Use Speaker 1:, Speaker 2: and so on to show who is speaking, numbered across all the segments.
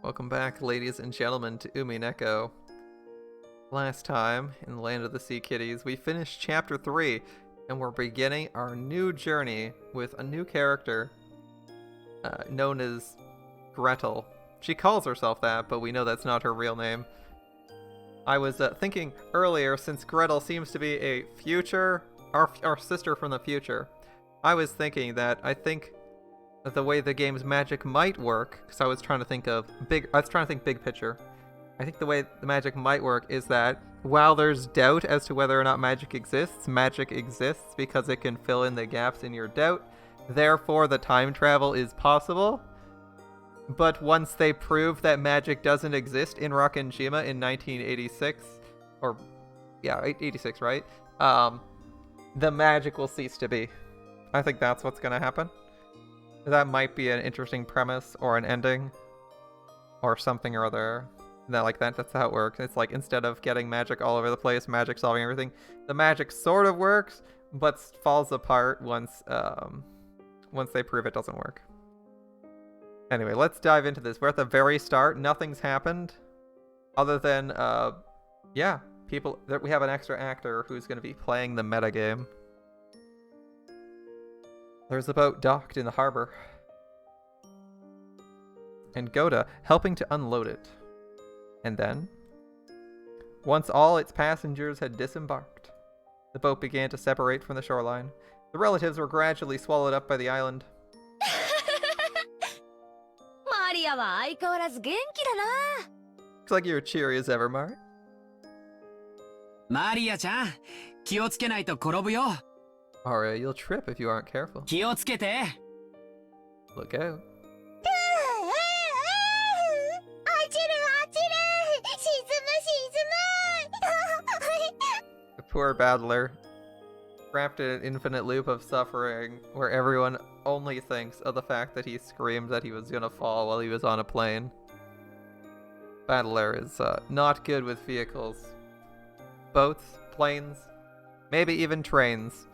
Speaker 1: Welcome back, ladies and gentlemen, to Umineko. Last time, in the Land of the Sea Kitties, we finished Chapter 3, and we're beginning our new journey with a new character known as Gretel. She calls herself that, but we know that's not her real name. I was thinking earlier, since Gretel seems to be a future, our sister from the future, I was thinking that the way the game's magic might work, because I was trying to think big picture. I think the way the magic might work is that while there's doubt as to whether or not magic exists because it can fill in the gaps in your doubt. Therefore, the time travel is possible. But once they prove that magic doesn't exist in Rokkenjima in 1986, 86, right? The magic will cease to be. I think that's what's going to happen. That might be an interesting premise or an ending or something or other. That's how it works. It's like, instead of getting magic all over the place, magic solving everything, the magic sort of works, but falls apart once they prove it doesn't work. Anyway, let's dive into this. We're at the very start. Nothing's happened other than, we have an extra actor who's going to be playing the metagame. There's a boat docked in the harbor, and Goda helping to unload it. And then, once all its passengers had disembarked, the boat began to separate from the shoreline. The relatives were gradually swallowed up by the island.
Speaker 2: Maria は相変わらず元気だな。
Speaker 1: Looks like you're cheery as ever, Mari.
Speaker 3: マリアちゃん、気をつけないと転ぶよ。
Speaker 1: Maria, you'll trip if you aren't careful.
Speaker 3: 気をつけて。
Speaker 1: Look out. The poor battler, trapped in an infinite loop of suffering where everyone only thinks of the fact that he screamed that he was gonna fall while he was on a plane. Battler is not good with vehicles. Boats, planes, maybe even trains.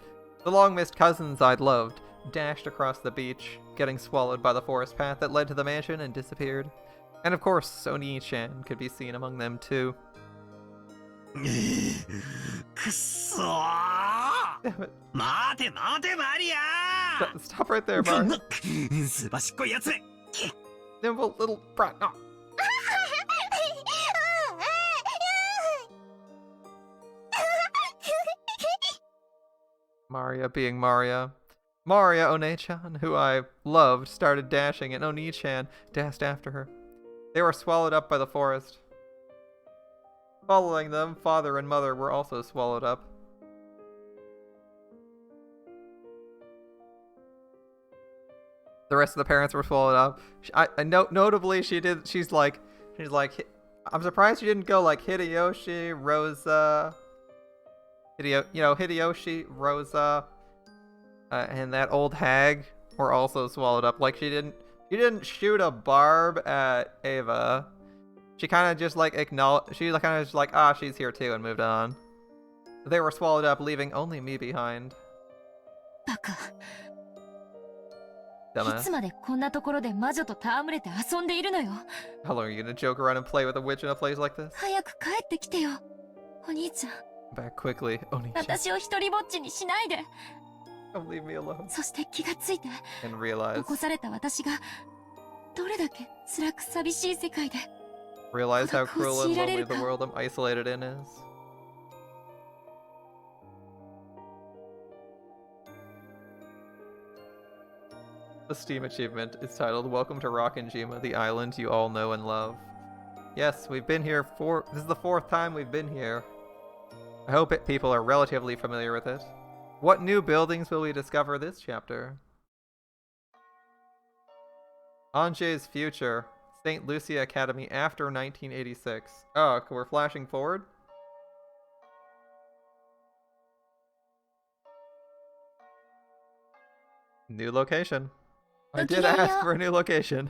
Speaker 1: The long-missed cousins I'd loved dashed across the beach, getting swallowed by the forest path that led to the mansion and disappeared. And of course, Oni-chan could be seen among them too. Damn it.
Speaker 3: 待て待てマリア。
Speaker 1: Stop right there, Mari.
Speaker 3: すばしっこいやつめ。
Speaker 1: Nimble little brat. Oh. Maria being Maria. Maria One-chan, who I loved, started dashing, and Oni-chan dashed after her. They were swallowed up by the forest. Following them, father and mother were also swallowed up. The rest of the parents were swallowed up. Notably, she's like, I'm surprised she didn't go like Hideyoshi, Rosa, Hideyoshi, Rosa, and that old hag were also swallowed up. Like, she didn't shoot a barb at Ava. She kind of just like she's here too, and moved on. They were swallowed up, leaving only me behind.
Speaker 2: バカ。い
Speaker 1: Dumbass.
Speaker 2: つまでこんなところで魔女と戯れて遊んでいるのよ。
Speaker 1: How long are you gonna joke around and play with a witch in a place like this?
Speaker 2: 早く帰ってきてよ。お兄ちゃん、
Speaker 1: Back quickly, Oni-chan.
Speaker 2: 私を一人ぼっちにしないで。
Speaker 1: Don't leave me alone.
Speaker 2: そして気がついて、
Speaker 1: And realize
Speaker 2: 残された私がどれだけ辛く寂しい世界で。
Speaker 1: how cruel and lonely the world I'm isolated in is. The Steam achievement is titled Welcome to Rokkenjima, the island you all know and love. Yes, we've been here this is the 4th time we've been here. I hope people are relatively familiar with it. What new buildings will we discover this chapter? Ange's future. St. Lucia Academy after 1986. Oh, we're flashing forward? New location. I did ask for a new location.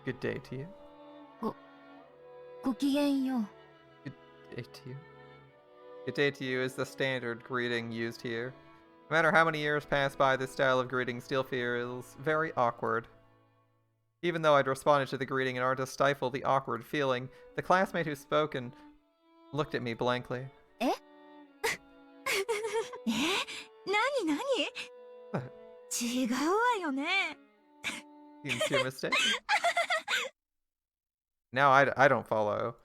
Speaker 1: Good day to you.
Speaker 2: ごきげんよう。
Speaker 1: Good day to you. Good day to you is the standard greeting used here. No matter how many years pass by, this style of greeting still feels very awkward. Even though I'd responded to the greeting in order to stifle the awkward feeling, the classmate who spoke and looked at me blankly.
Speaker 2: えなに
Speaker 1: What?
Speaker 2: 違うわよね
Speaker 1: Seems too mistaken. Now I don't follow.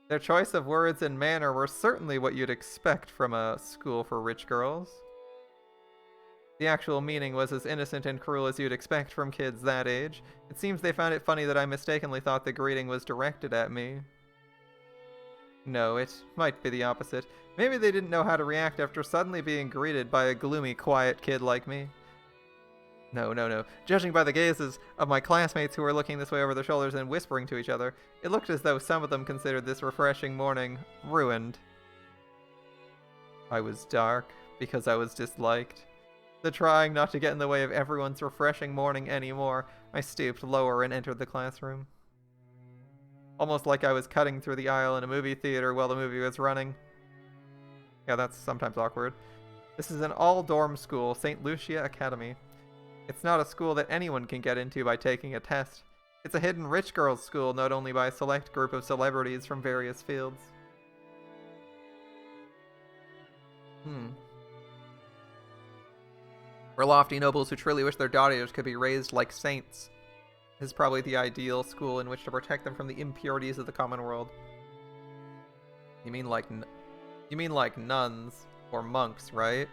Speaker 1: Their choice of words and manner were certainly what you'd expect from a school for rich girls. The actual meaning was as innocent and cruel as you'd expect from kids that age. It seems they found it funny that I mistakenly thought the greeting was directed at me. No, it might be the opposite. Maybe they didn't know how to react after suddenly being greeted by a gloomy, quiet kid like me. No. Judging by the gazes of my classmates who were looking this way over their shoulders and whispering to each other, it looked as though some of them considered this refreshing morning ruined. I was dark because I was disliked. The trying not to get in the way of everyone's refreshing morning anymore, I stooped lower and entered the classroom. Almost like I was cutting through the aisle in a movie theater while the movie was running. Yeah, that's sometimes awkward. This is an all-dorm school, St. Lucia Academy. It's not a school that anyone can get into by taking a test. It's a hidden rich girls' school known only by a select group of celebrities from various fields. For lofty nobles who truly wish their daughters could be raised like saints. This is probably the ideal school in which to protect them from the impurities of the common world. You mean like nuns or monks, right?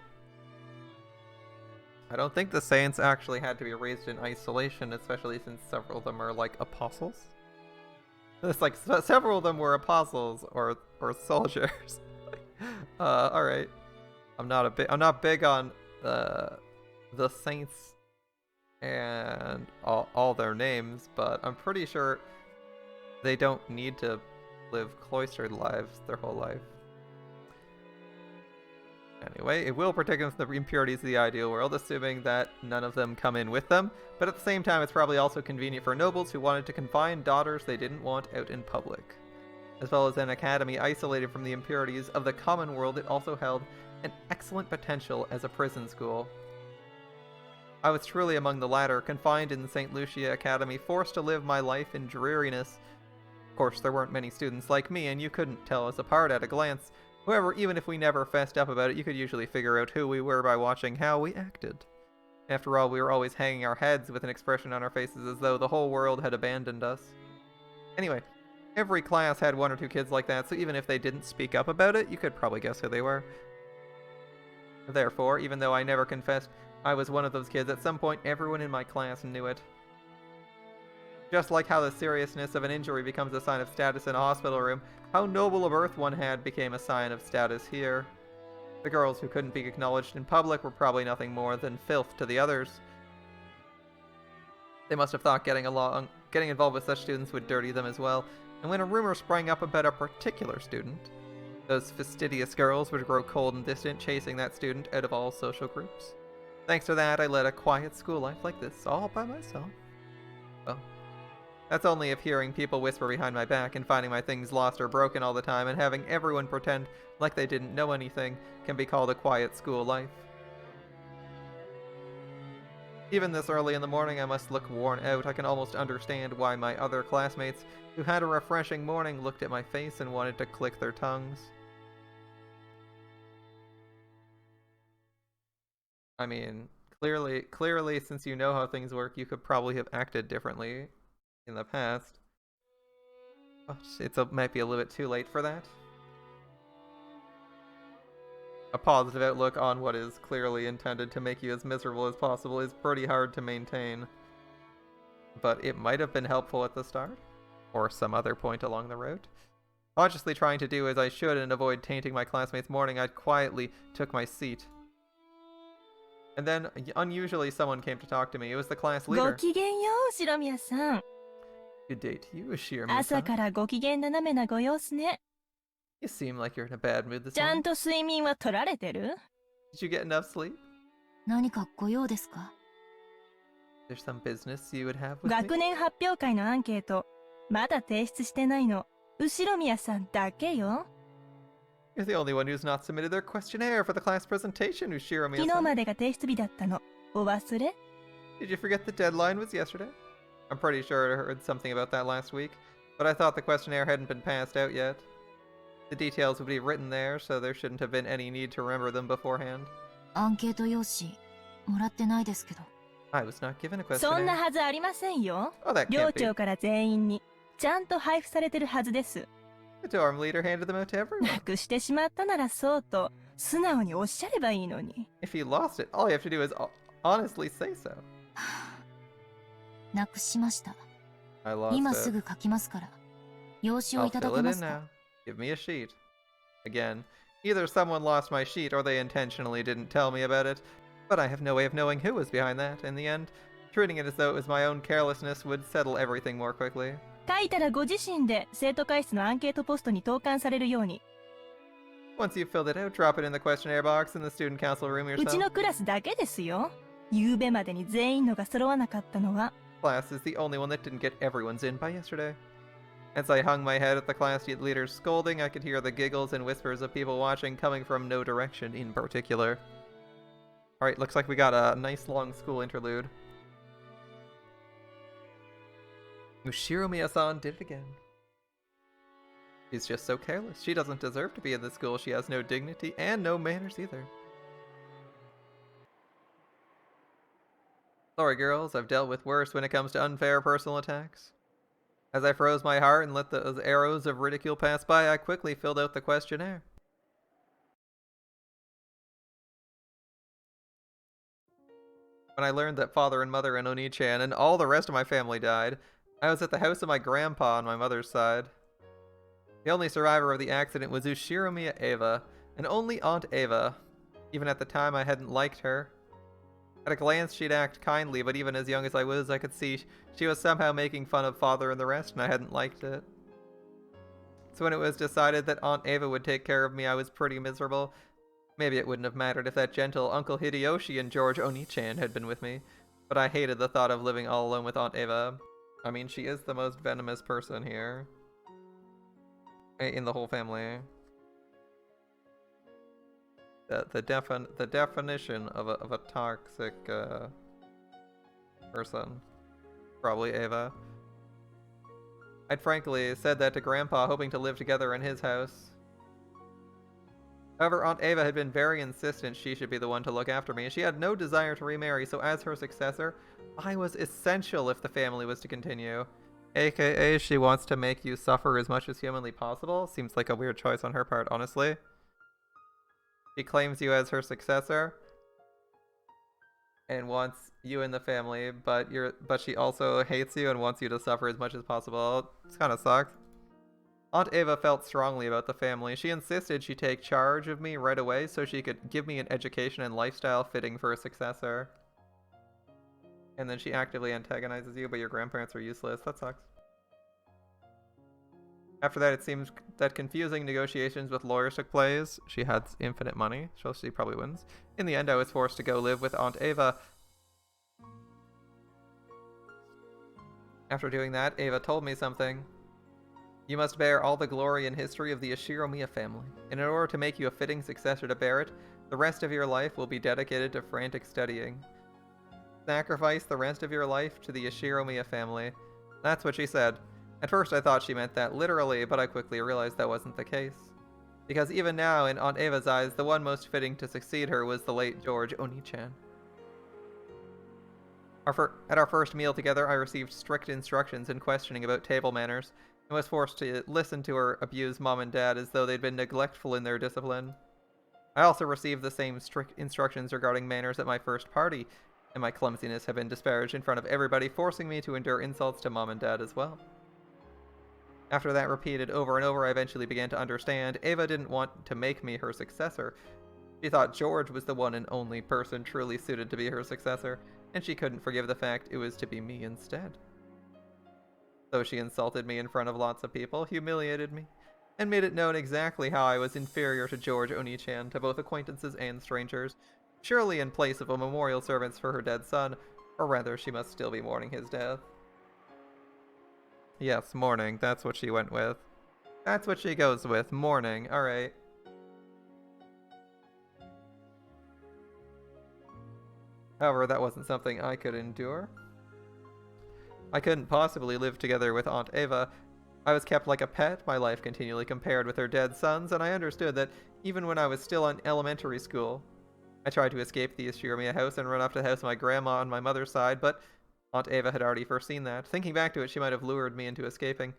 Speaker 1: I don't think the saints actually had to be raised in isolation, especially since several of them are like apostles. It's like several of them were apostles or soldiers. All right. I'm not big on the saints and all their names, but I'm pretty sure they don't need to live cloistered lives their whole life. Anyway, it will protect them from the impurities of the ideal world, assuming that none of them come in with them, but at the same time it's probably also convenient for nobles who wanted to confine daughters they didn't want out in public. As well as an academy isolated from the impurities of the common world, it also held an excellent potential as a prison school. I was truly among the latter, confined in the St. Lucia Academy, forced to live my life in dreariness. Of course, there weren't many students like me, and you couldn't tell us apart at a glance. However, even if we never fessed up about it, you could usually figure out who we were by watching how we acted. After all, we were always hanging our heads with an expression on our faces as though the whole world had abandoned us. Anyway, every class had one or two kids like that, so even if they didn't speak up about it, you could probably guess who they were. Therefore, even though I never confessed I was one of those kids, at some point everyone in my class knew it. Just like how the seriousness of an injury becomes a sign of status in a hospital room, how noble a birth one had became a sign of status here. The girls who couldn't be acknowledged in public were probably nothing more than filth to the others. They must have thought getting involved with such students would dirty them as well, and when a rumor sprang up about a particular student, those fastidious girls would grow cold and distant, chasing that student out of all social groups. Thanks to that, I led a quiet school life like this, all by myself. Well, that's only if hearing people whisper behind my back and finding my things lost or broken all the time and having everyone pretend like they didn't know anything can be called a quiet school life. Even this early in the morning, I must look worn out. I can almost understand why my other classmates who had a refreshing morning looked at my face and wanted to click their tongues. I mean, clearly, since you know how things work, you could probably have acted differently in the past. But might be a little bit too late for that. A positive outlook on what is clearly intended to make you as miserable as possible is pretty hard to maintain. But it might have been helpful at the start, or some other point along the route. Consciously trying to do as I should and avoid tainting my classmates' morning, I quietly took my seat. And then, unusually, someone came to talk to me. It was the class
Speaker 2: ご
Speaker 1: leader.
Speaker 2: きげんよう、白宮さん。
Speaker 1: Good day to you,
Speaker 2: 朝
Speaker 1: Shirami-san.
Speaker 2: からご機嫌斜めなご様子ね。
Speaker 1: You seem like you're in a bad mood this
Speaker 2: ちゃ
Speaker 1: morning.
Speaker 2: んと睡眠は取られてる？
Speaker 1: Did you get enough sleep?
Speaker 2: 何かご用ですか？
Speaker 1: There's some business you would have with
Speaker 2: 学
Speaker 1: me?
Speaker 2: 年発表会のアンケート、まだ提出してないの。後宮さんだけよ。
Speaker 1: You're the only one who's not submitted their questionnaire for the class presentation,
Speaker 2: 昨日
Speaker 1: Ushirami-san.
Speaker 2: までが提出日だったの。お忘れ？
Speaker 1: Did you forget the deadline was yesterday? I'm pretty sure I heard something about that last week, but I thought the questionnaire hadn't been passed out yet. The details would be written there, so there shouldn't have been any need to remember them beforehand.
Speaker 4: アンケート用紙もらってないですけど。
Speaker 1: I was not given a
Speaker 2: そんな
Speaker 1: questionnaire.
Speaker 2: はずありませんよ。
Speaker 1: Oh, that
Speaker 2: 寮
Speaker 1: can't be.
Speaker 2: 長から全員にちゃんと配布されてるはずです。
Speaker 1: The dorm leader handed them out to everyone.
Speaker 2: なくしてしまったならそうと素直におっしゃればいいのに。
Speaker 1: If you lost it, all you have to do is honestly say so.
Speaker 4: なくしました。
Speaker 1: I lost
Speaker 4: 今
Speaker 1: it.
Speaker 4: すぐ書きますから。用紙を
Speaker 1: I'll
Speaker 4: いただ
Speaker 1: fill
Speaker 4: け
Speaker 1: it
Speaker 4: ま
Speaker 1: in
Speaker 4: すか？
Speaker 1: now. Give me a sheet. Again, either someone lost my sheet or they intentionally didn't tell me about it, but I have no way of knowing who was behind that. In the end, treating it as though it was my own carelessness would settle everything more quickly.
Speaker 2: 書いたらご自身で生徒会室のアンケートポストに投函されるように。
Speaker 1: Once you've filled it out, drop it in the questionnaire box in the student council room
Speaker 2: うち
Speaker 1: yourself.
Speaker 2: のクラスだけですよ。昨べまでに全員のが揃わなかったのは。
Speaker 1: Class is the only one that didn't get everyone's in by yesterday. As I hung my head at the class leader's scolding, I could hear the giggles and whispers of people watching coming from no direction in particular. Alright, looks like we got a nice long school interlude. Ushiro Miya-san did it again. She's just so careless. She doesn't deserve to be in this school. She has no dignity and no manners either. Sorry, girls. I've dealt with worse when it comes to unfair personal attacks. As I froze my heart and let those arrows of ridicule pass by, I quickly filled out the questionnaire. When I learned that father and mother and Oni-chan and all the rest of my family died, I was at the house of my grandpa on my mother's side. The only survivor of the accident was Ushiromiya Eva, and only Aunt Eva. Even at the time, I hadn't liked her. At a glance, she'd act kindly, but even as young as I was, I could see she was somehow making fun of father and the rest, and I hadn't liked it. So when it was decided that Aunt Eva would take care of me, I was pretty miserable. Maybe it wouldn't have mattered if that gentle Uncle Hideyoshi and George Oni-chan had been with me, but I hated the thought of living all alone with Aunt Eva. I mean, she is the most venomous person here. In the whole family. The definition of a toxic person. Probably Eva. I'd frankly said that to Grandpa, hoping to live together in his house. However, Aunt Eva had been very insistent she should be the one to look after me. She had no desire to remarry, so as her successor, I was essential if the family was to continue. AKA, she wants to make you suffer as much as humanly possible. Seems like a weird choice on her part, honestly. She claims you as her successor and wants you in the family, but she also hates you and wants you to suffer as much as possible. This kind of sucks. Aunt Eva felt strongly about the family. She insisted she take charge of me right away so she could give me an education and lifestyle fitting for a successor. And then she actively antagonizes you, but your grandparents are useless. That sucks. After that, it seems that confusing negotiations with lawyers took place. She had infinite money, so she probably wins. In the end, I was forced to go live with Aunt Eva. After doing that, Eva told me something. You must bear all the glory and history of the Ishiromiya family, and in order to make you a fitting successor to bear it, the rest of your life will be dedicated to frantic studying. Sacrifice the rest of your life to the Ishiromiya family. That's what she said. At first I thought she meant that literally, but I quickly realized that wasn't the case. Because even now, in Aunt Eva's eyes, the one most fitting to succeed her was the late George Oni-chan. At our first meal together, I received strict instructions and questioning about table manners, and was forced to listen to her abuse Mom and Dad as though they'd been neglectful in their discipline. I also received the same strict instructions regarding manners at my first party, and my clumsiness had been disparaged in front of everybody, forcing me to endure insults to Mom and Dad as well. After that repeated over and over, I eventually began to understand Eva didn't want to make me her successor. She thought George was the one and only person truly suited to be her successor, and she couldn't forgive the fact it was to be me instead. So she insulted me in front of lots of people, humiliated me, and made it known exactly how I was inferior to George Oni-chan to both acquaintances and strangers, surely in place of a memorial service for her dead son, or rather she must still be mourning his death. Yes, mourning, that's what she went with. That's what she goes with, mourning, alright. However, that wasn't something I could endure. I couldn't possibly live together with Aunt Eva. I was kept like a pet, my life continually compared with her dead sons, and I understood that even when I was still in elementary school, I tried to escape the Ishiramiya house and run off to the house of my grandma on my mother's side, but Aunt Eva had already foreseen that. Thinking back to it, she might have lured me into escaping.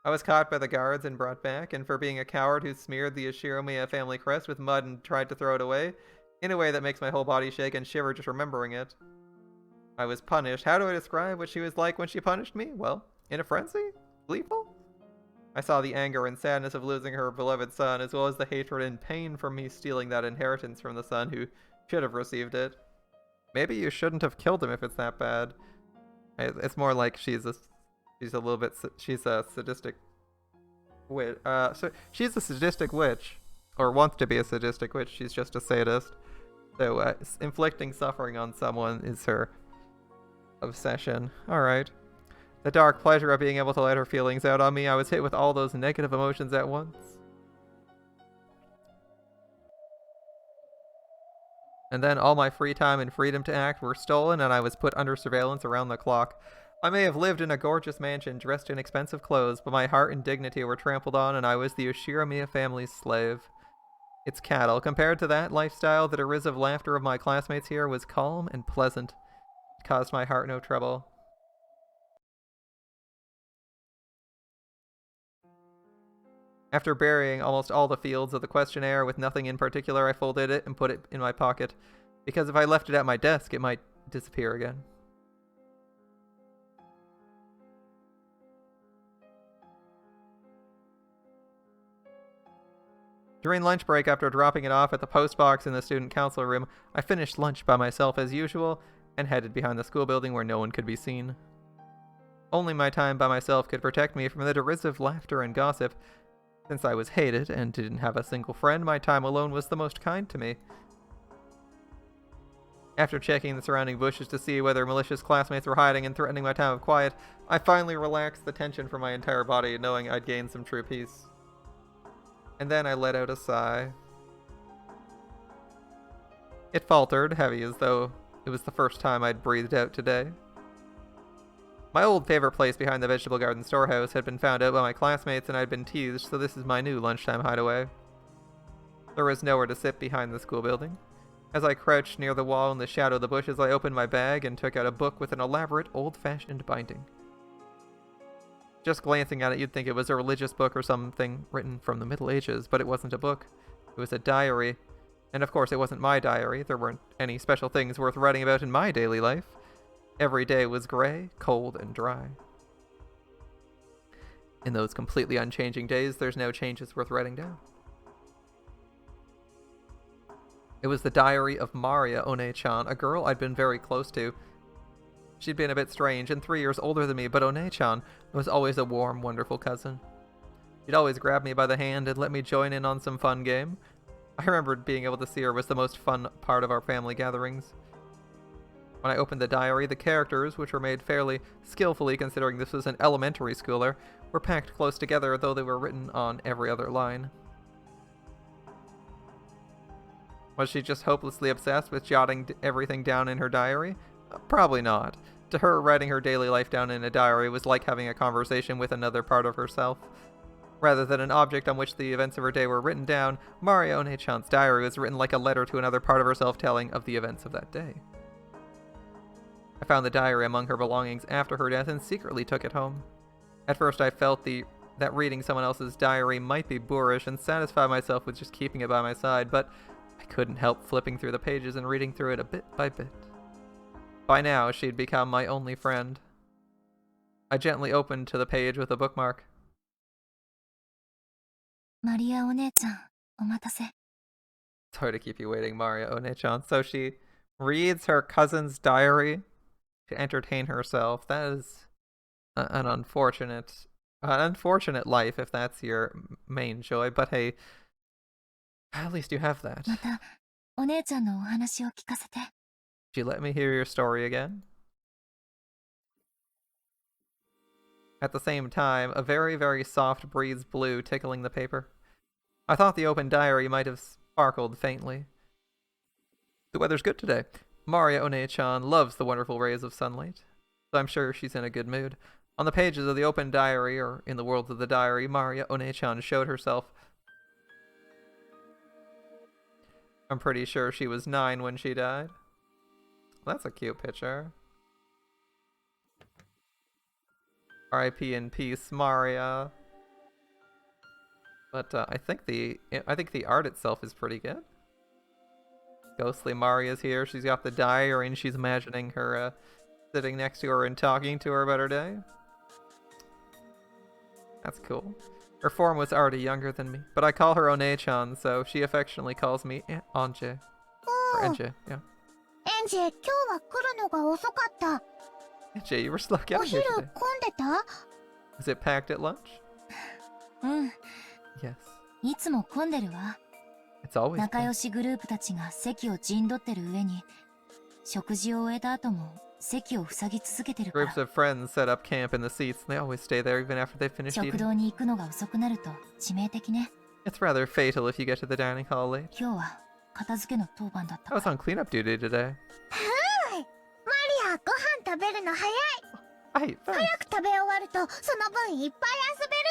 Speaker 1: I was caught by the guards and brought back, and for being a coward who smeared the Ishiramiya family crest with mud and tried to throw it away, in a way that makes my whole body shake and shiver just remembering it. I was punished. How do I describe what she was like when she punished me? Well, in a frenzy? Gleeful? I saw the anger and sadness of losing her beloved son, as well as the hatred and pain from me stealing that inheritance from the son who should have received it. Maybe you shouldn't have killed him if it's that bad. It's more like she's a sadistic witch. So she's a sadistic witch, or wants to be a sadistic witch. She's just a sadist. So inflicting suffering on someone is her obsession. Alright. The dark pleasure of being able to let her feelings out on me, I was hit with all those negative emotions at once. And then all my free time and freedom to act were stolen, and I was put under surveillance around the clock. I may have lived in a gorgeous mansion dressed in expensive clothes, but my heart and dignity were trampled on, and I was the Ushiramiya family's slave. It's cattle. Compared to that lifestyle, the derisive laughter of my classmates here was calm and pleasant. It caused my heart no trouble. After burying almost all the fields of the questionnaire with nothing in particular, I folded it and put it in my pocket, because if I left it at my desk, it might disappear again. During lunch break, after dropping it off at the post box in the student council room, I finished lunch by myself as usual and headed behind the school building where no one could be seen. Only my time by myself could protect me from the derisive laughter and gossip. Since I was hated and didn't have a single friend, my time alone was the most kind to me. After checking the surrounding bushes to see whether malicious classmates were hiding and threatening my time of quiet, I finally relaxed the tension from my entire body, knowing I'd gained some true peace. And then I let out a sigh. It faltered, heavy as though it was the first time I'd breathed out today. My old favorite place behind the vegetable garden storehouse had been found out by my classmates, and I'd been teased, so this is my new lunchtime hideaway. There was nowhere to sit behind the school building. As I crouched near the wall in the shadow of the bushes, I opened my bag and took out a book with an elaborate, old-fashioned binding. Just glancing at it, you'd think it was a religious book or something written from the Middle Ages, but it wasn't a book. It was a diary. And of course, it wasn't my diary. There weren't any special things worth writing about in my daily life. Every day was gray, cold, and dry. In those completely unchanging days, there's no changes worth writing down. It was the diary of Maria One-chan, a girl I'd been very close to. She'd been a bit strange and 3 years older than me, but One-chan was always a warm, wonderful cousin. She'd always grab me by the hand and let me join in on some fun game. I remembered being able to see her was the most fun part of our family gatherings. When I opened the diary, the characters, which were made fairly skillfully considering this was an elementary schooler, were packed close together, though they were written on every other line. Was she just hopelessly obsessed with jotting everything down in her diary? Probably not. To her, writing her daily life down in a diary was like having a conversation with another part of herself. Rather than an object on which the events of her day were written down, Maria One-chan's diary was written like a letter to another part of herself telling of the events of that day. I found the diary among her belongings after her death and secretly took it home. At first I felt that reading someone else's diary might be boorish and satisfied myself with just keeping it by my side, but I couldn't help flipping through the pages and reading through it a bit by bit. By now, she'd become my only friend. I gently opened to the page with a bookmark.
Speaker 4: Maria One-chan, omatase.
Speaker 1: Sorry to keep you waiting, Maria One-chan. So she reads her cousin's diary to entertain herself. That is an unfortunate life if that's your main joy. But hey, at least you have that.
Speaker 4: また、お姉ちゃんのお話を聞かせて。
Speaker 1: Would you let me hear your story again? At the same time, a very, very soft breeze blew, tickling the paper. I thought the open diary might have sparkled faintly. The weather's good today. Maria One-chan loves the wonderful rays of sunlight, so I'm sure she's in a good mood. On the pages of the open diary, or in the world of the diary, Maria One-chan showed herself. I'm pretty sure she was 9 when she died. That's a cute picture. R.I.P. in peace, Maria. But I think the art itself is pretty good. Ghostly Maria's here. She's got the diary and she's imagining her sitting next to her and talking to her about her day. That's cool. Her form was already younger than me, but I call her One-chan, so she affectionately calls me Ange. Or Ange, yeah.
Speaker 5: Ange, 今日は来るのが遅かった。
Speaker 1: Ange, you were slow getting
Speaker 5: お
Speaker 1: here
Speaker 5: 昼
Speaker 1: today.
Speaker 5: 混んでた？
Speaker 1: Was it packed at lunch?
Speaker 4: うん、
Speaker 1: Yes.
Speaker 4: いつも混んでるわ。
Speaker 1: It's always
Speaker 4: 仲
Speaker 1: packed.
Speaker 4: 良しグループたちが席を陣取ってる上に、食事を終えた後も席を塞ぎ続けてるか
Speaker 1: Groups
Speaker 4: ら、
Speaker 1: of friends set up camp in the seats, and they always stay there even after they finish
Speaker 4: 食
Speaker 1: eating.
Speaker 4: 堂に行くのが遅くなると致命的ね。
Speaker 1: It's rather fatal if you get to the dining hall late.
Speaker 4: 今日は片付けの当番だった
Speaker 1: I
Speaker 4: か
Speaker 1: was
Speaker 4: ら。
Speaker 1: on cleanup duty today.
Speaker 5: マリア、ご飯食べるの早い。
Speaker 1: Hey, thanks.
Speaker 5: 早く食べ終わるとその分いっぱい遊べる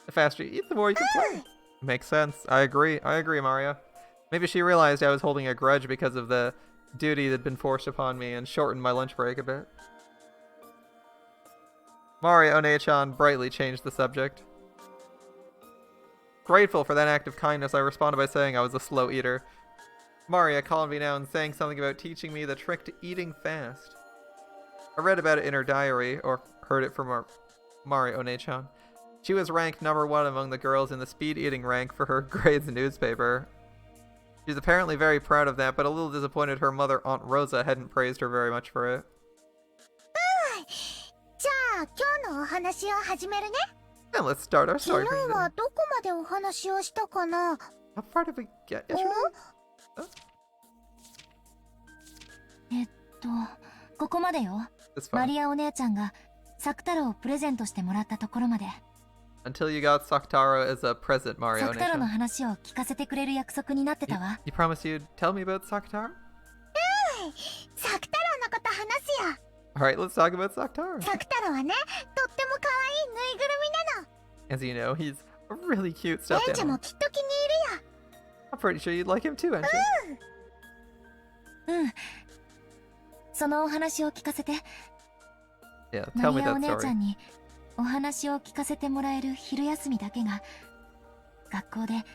Speaker 1: The faster you eat, the more you can play. Makes sense. I agree, Mario. Maybe she realized I was holding a grudge because of the duty that had been forced upon me and shortened my lunch break a bit. Mario One-chan brightly changed the subject. Grateful for that act of kindness, I responded by saying I was a slow eater. Maria called me now and saying something about teaching me the trick to eating fast. I read about it in her diary, or heard it from Maria One-chan. She was ranked number 1 among the girls in the speed eating rank for her grades newspaper. She's apparently very proud of that, but a little disappointed her mother, Aunt Rosa, hadn't praised her very much for it.
Speaker 5: じゃあ今日のお話を始めるね。
Speaker 1: And let's start our
Speaker 5: 昨
Speaker 1: story
Speaker 5: 日
Speaker 1: for today.
Speaker 5: はどこまでお話をしたかな？
Speaker 1: How far did we get yesterday?
Speaker 4: ここまでよ。
Speaker 1: This
Speaker 4: マ
Speaker 1: far.
Speaker 4: リアお姉ちゃんがサクタロをプレゼントしてもらったところまで。
Speaker 1: Until you got Saktaro as a present, Mario
Speaker 4: サクタロの
Speaker 1: One-chan.
Speaker 4: 話を聞かせてくれる約束になってた
Speaker 1: You,
Speaker 4: わ。
Speaker 1: you promised you'd tell me about Saktaro?
Speaker 5: サクタロウのこと話すよ。
Speaker 1: Alright, let's talk about Saktaro.
Speaker 5: サクタロウはね、とっても可愛いぬいぐるみなの。
Speaker 1: As you know, he's a really cute stuffed
Speaker 5: エンジェ
Speaker 1: animal.
Speaker 5: もきっと気に入るよ。
Speaker 1: I'm pretty sure you'd like him too, Angie.
Speaker 4: うん。そのお話を聞かせて。
Speaker 1: Yeah,
Speaker 4: マ
Speaker 1: tell me
Speaker 4: リア
Speaker 1: that
Speaker 4: お姉ちゃ
Speaker 1: story.
Speaker 4: んにお話を聞かせてもらえる昼休みだけが学校で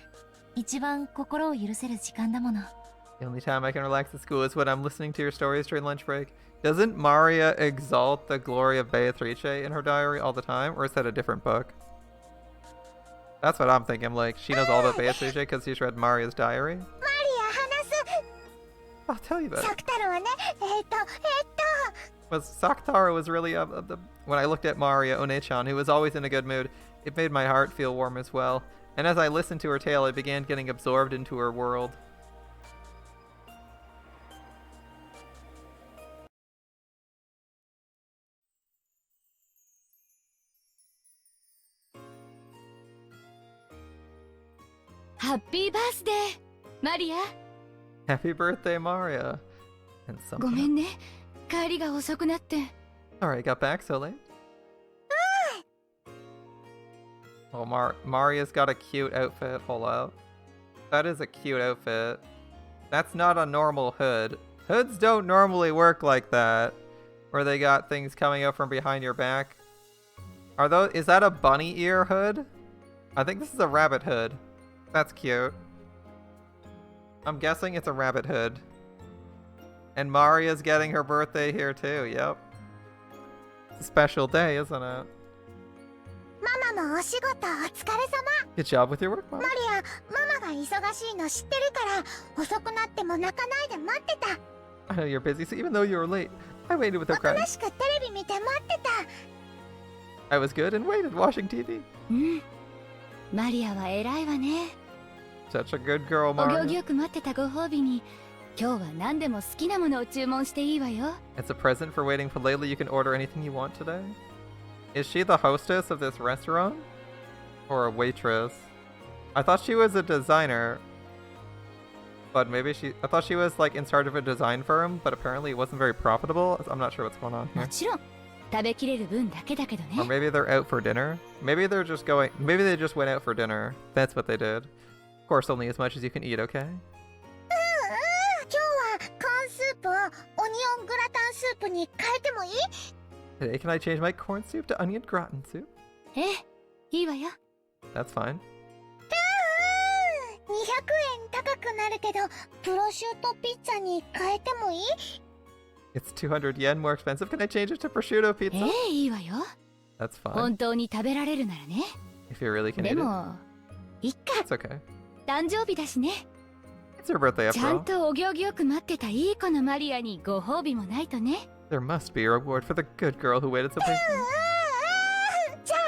Speaker 4: 一番心を許せる時間だもの。
Speaker 1: The only time I can relax at school is when I'm listening to your stories during lunch break. Doesn't Maria exalt the glory of Beatrice in her diary all the time, or is that a different book? That's what I'm thinking. I'm like, she knows all about Beatrice because she's read Maria's diary?
Speaker 5: マリア話す。
Speaker 1: I'll tell you about
Speaker 5: サ
Speaker 1: it.
Speaker 5: クタロウはね、
Speaker 1: Was Saktaro was really when I looked at Maria One-chan, who was always in a good mood, it made my heart feel warm as well. And as I listened to her tale, I began getting absorbed into her world.
Speaker 6: Happy birthday, Maria.
Speaker 1: Happy birthday, Maria. And
Speaker 6: ごめ
Speaker 1: something.
Speaker 6: んね、帰りが遅くなって。
Speaker 1: Sorry, I got back so late. Oh, Maria's got a cute outfit. Hold up. That is a cute outfit. That's not a normal hood. Hoods don't normally work like that, where they got things coming out from behind your back. Is that a bunny ear hood? I think this is a rabbit hood. That's cute. I'm guessing it's a rabbit hood. And Maria's getting her birthday here too, yep. It's a special day, isn't it?
Speaker 5: ママもお仕事お疲れ様。
Speaker 1: Good job with your work, Mom.
Speaker 5: マリア、ママが忙しいの知ってるから遅くなっても泣かないで待ってた。
Speaker 1: I know you're busy, so even though you were late, I waited without
Speaker 5: おと
Speaker 1: crying.
Speaker 5: なしくテレビ見て待ってた。
Speaker 1: I was good and waited, watching TV.
Speaker 6: うん。マリアは偉いわね。
Speaker 1: Such a good girl,
Speaker 6: お行儀
Speaker 1: Maria.
Speaker 6: よく待ってたご褒美に、今日は何でも好きなものを注文していいわよ。
Speaker 1: It's a present for waiting politely. You can order anything you want today. Is she the hostess of this restaurant? Or a waitress? I thought she was a designer. But maybe I thought she was like in charge of a design firm, but apparently it wasn't very profitable. I'm not sure what's going on
Speaker 6: も
Speaker 1: here.
Speaker 6: ちろん食べきれる分だけだけど
Speaker 1: Or
Speaker 6: ね
Speaker 1: maybe they're out for dinner. Maybe they just went out for dinner. That's what they did. Of course, only as much as you can eat, okay?
Speaker 5: 今日はコーンスープをオニオングラタンスープに変えてもいい？
Speaker 1: Today, can I change my corn soup to onion gratin soup?
Speaker 6: ええいいわよ
Speaker 1: That's fine.
Speaker 5: 200円高くなるけど、プロシュートピッツァに変えてもいい？
Speaker 1: It's 200 yen more expensive. Can I change it to prosciutto
Speaker 6: え
Speaker 1: pizza?
Speaker 6: えいいわよ
Speaker 1: That's fine.
Speaker 6: 本当に食べられるならね
Speaker 1: If you really can
Speaker 6: で
Speaker 1: eat it.
Speaker 6: もいっか
Speaker 1: It's okay.
Speaker 6: 誕生日だしね
Speaker 1: It's your birthday
Speaker 6: ち
Speaker 1: after
Speaker 6: ゃん
Speaker 1: all.
Speaker 6: とお行儀よく待ってたいい子のマリアにご褒美もないとね
Speaker 1: There must be a reward for the good girl who waited so patiently.
Speaker 5: じゃあ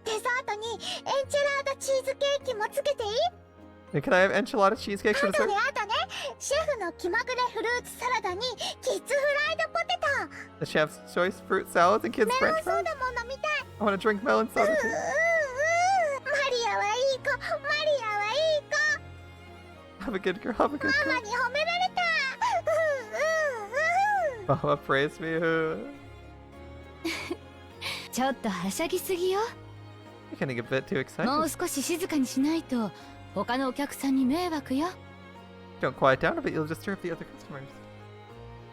Speaker 5: デザートにエンチェラードチーズケーキもつけていい？
Speaker 1: And can I have enchilada cheesecake for
Speaker 5: あと
Speaker 1: dessert?
Speaker 5: ねシェフの気まぐれフルーツサラダにキッズフライドポテト。
Speaker 1: The chef's choice fruit salads and kids'
Speaker 5: メロン
Speaker 1: french
Speaker 5: ソー
Speaker 1: fries?
Speaker 5: ダも飲みたい。
Speaker 1: I want to drink melon soda too.
Speaker 5: マリアはいい子、マリアはいい子。
Speaker 1: Have a good girl, have a good
Speaker 5: ママ
Speaker 1: girl.
Speaker 5: に褒められた。
Speaker 1: Mama praised me.
Speaker 6: ちょっとはしゃぎすぎよ
Speaker 1: You're getting a bit too
Speaker 6: もう
Speaker 1: excited.
Speaker 6: 少し静かにしないと他のお客さんに迷惑よ
Speaker 1: Don't quiet down a bit, you'll disturb the other customers.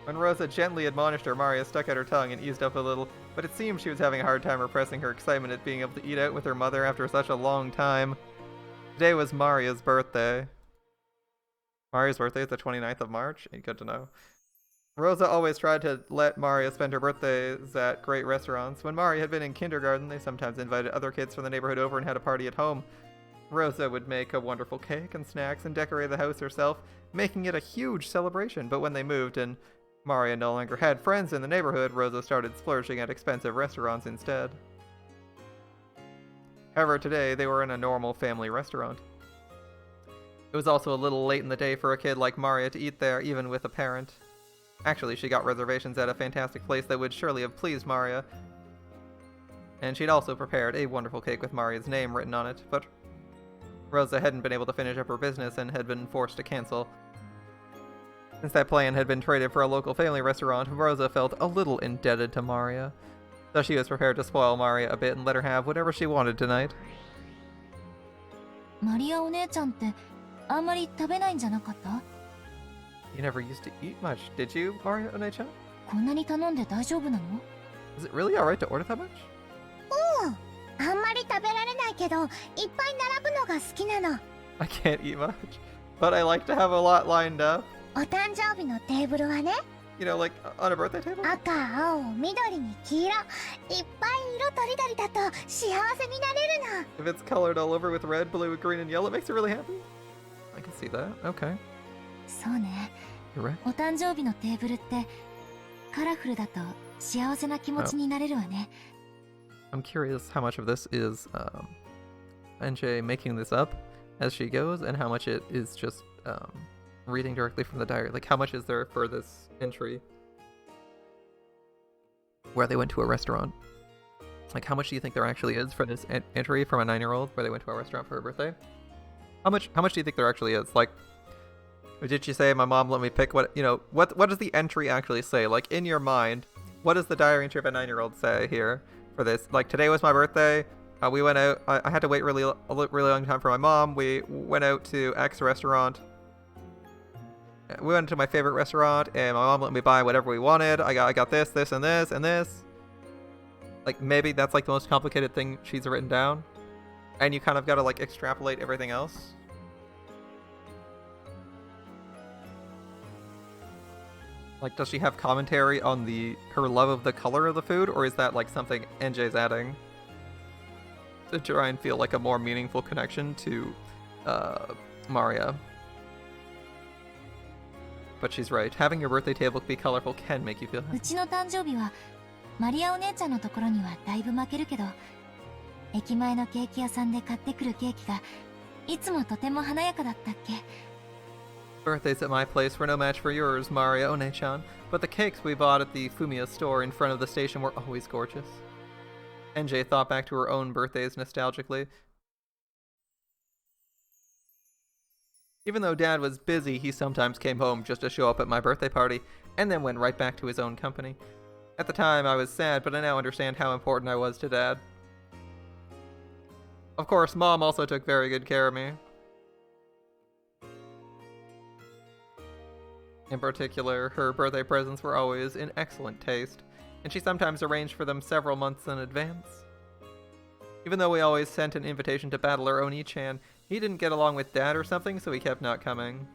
Speaker 1: When Rosa gently admonished her, Maria stuck out her tongue and eased up a little, but it seemed she was having a hard time repressing her excitement at being able to eat out with her mother after such a long time. Today was Maria's birthday. Maria's birthday is the 29th of March? Good to know. Rosa always tried to let Maria spend her birthdays at great restaurants. When Maria had been in kindergarten, they sometimes invited other kids from the neighborhood over and had a party at home. Rosa would make a wonderful cake and snacks and decorate the house herself, making it a huge celebration. But when they moved and Maria no longer had friends in the neighborhood, Rosa started splurging at expensive restaurants instead. However, today they were in a normal family restaurant. It was also a little late in the day for a kid like Maria to eat there, even with a parent. Actually, she got reservations at a fantastic place that would surely have pleased Maria. And she'd also prepared a wonderful cake with Maria's name written on it, but Rosa hadn't been able to finish up her business and had been forced to cancel. Since that plan had been traded for a local family restaurant, Rosa felt a little indebted to Maria, so she was prepared to spoil Maria a bit and let her have whatever she wanted tonight.
Speaker 4: マリアお姉ちゃんってあんまり食べないんじゃなかった
Speaker 1: You never used to eat much, did you, Maria One-chan?
Speaker 4: こんなに頼んで大丈夫なの
Speaker 1: Is it really alright to order that much?
Speaker 5: あんまり食べられないけど、いっぱい並ぶのが好きなの。
Speaker 1: I can't eat much, but I like to have a lot lined up.
Speaker 5: お誕生日のテーブルはね、
Speaker 1: You know, like on a birthday table?
Speaker 5: 赤、青、緑に黄色、いっぱい色とりどりだと幸せになれるの。
Speaker 1: If it's colored all over with red, blue, green, and yellow, it makes you really happy. I can see that. Okay.
Speaker 4: そうね
Speaker 1: You're right.
Speaker 4: お誕生日のテーブルってカラフルだと幸せな気持ちになれるわね
Speaker 1: I'm curious how much of this is Ange making this up as she goes, and how much it is just reading directly from the diary. Like, how much is there for this entry where they went to a restaurant? Like, how much do you think there actually is for this entry from a 9-year-old where they went to a restaurant for her birthday? How much do you think there actually is? Like, did she say, my mom let me pick what, you know, what does the entry actually say? Like, in your mind, what does the diary entry of a 9-year-old say here for this? Like, today was my birthday. We went out. I had to wait really long time for my mom. We went out to X restaurant. We went to my favorite restaurant, and my mom let me buy whatever we wanted. I got this, this, and this, and this. Like, maybe that's like the most complicated thing she's written down, and you kind of gotta like extrapolate everything else. Like, does she have commentary on her love of the color of the food, or is that like something NJ's adding to try and feel like a more meaningful connection to Maria? But she's right. Having your birthday table be colorful can make you feel
Speaker 4: う
Speaker 1: happy.
Speaker 4: ちの誕生日はマリアお姉ちゃんのところにはだいぶ負けるけど駅前のケーキ屋さんで買ってくるケーキがいつもとても華やかだったっけ
Speaker 1: Birthdays at my place were no match for yours, Maria One-chan, but the cakes we bought at the Fumiya store in front of the station were always gorgeous. NJ thought back to her own birthdays nostalgically. Even though Dad was busy, he sometimes came home just to show up at my birthday party, and then went right back to his own company. At the time, I was sad, but I now understand how important I was to Dad. Of course, Mom also took very good care of me. In particular, her birthday presents were always in excellent taste, and she sometimes arranged for them several months in advance. Even though we always sent an invitation to Battler Oni-chan, he didn't get along with Dad or something, so he kept not coming.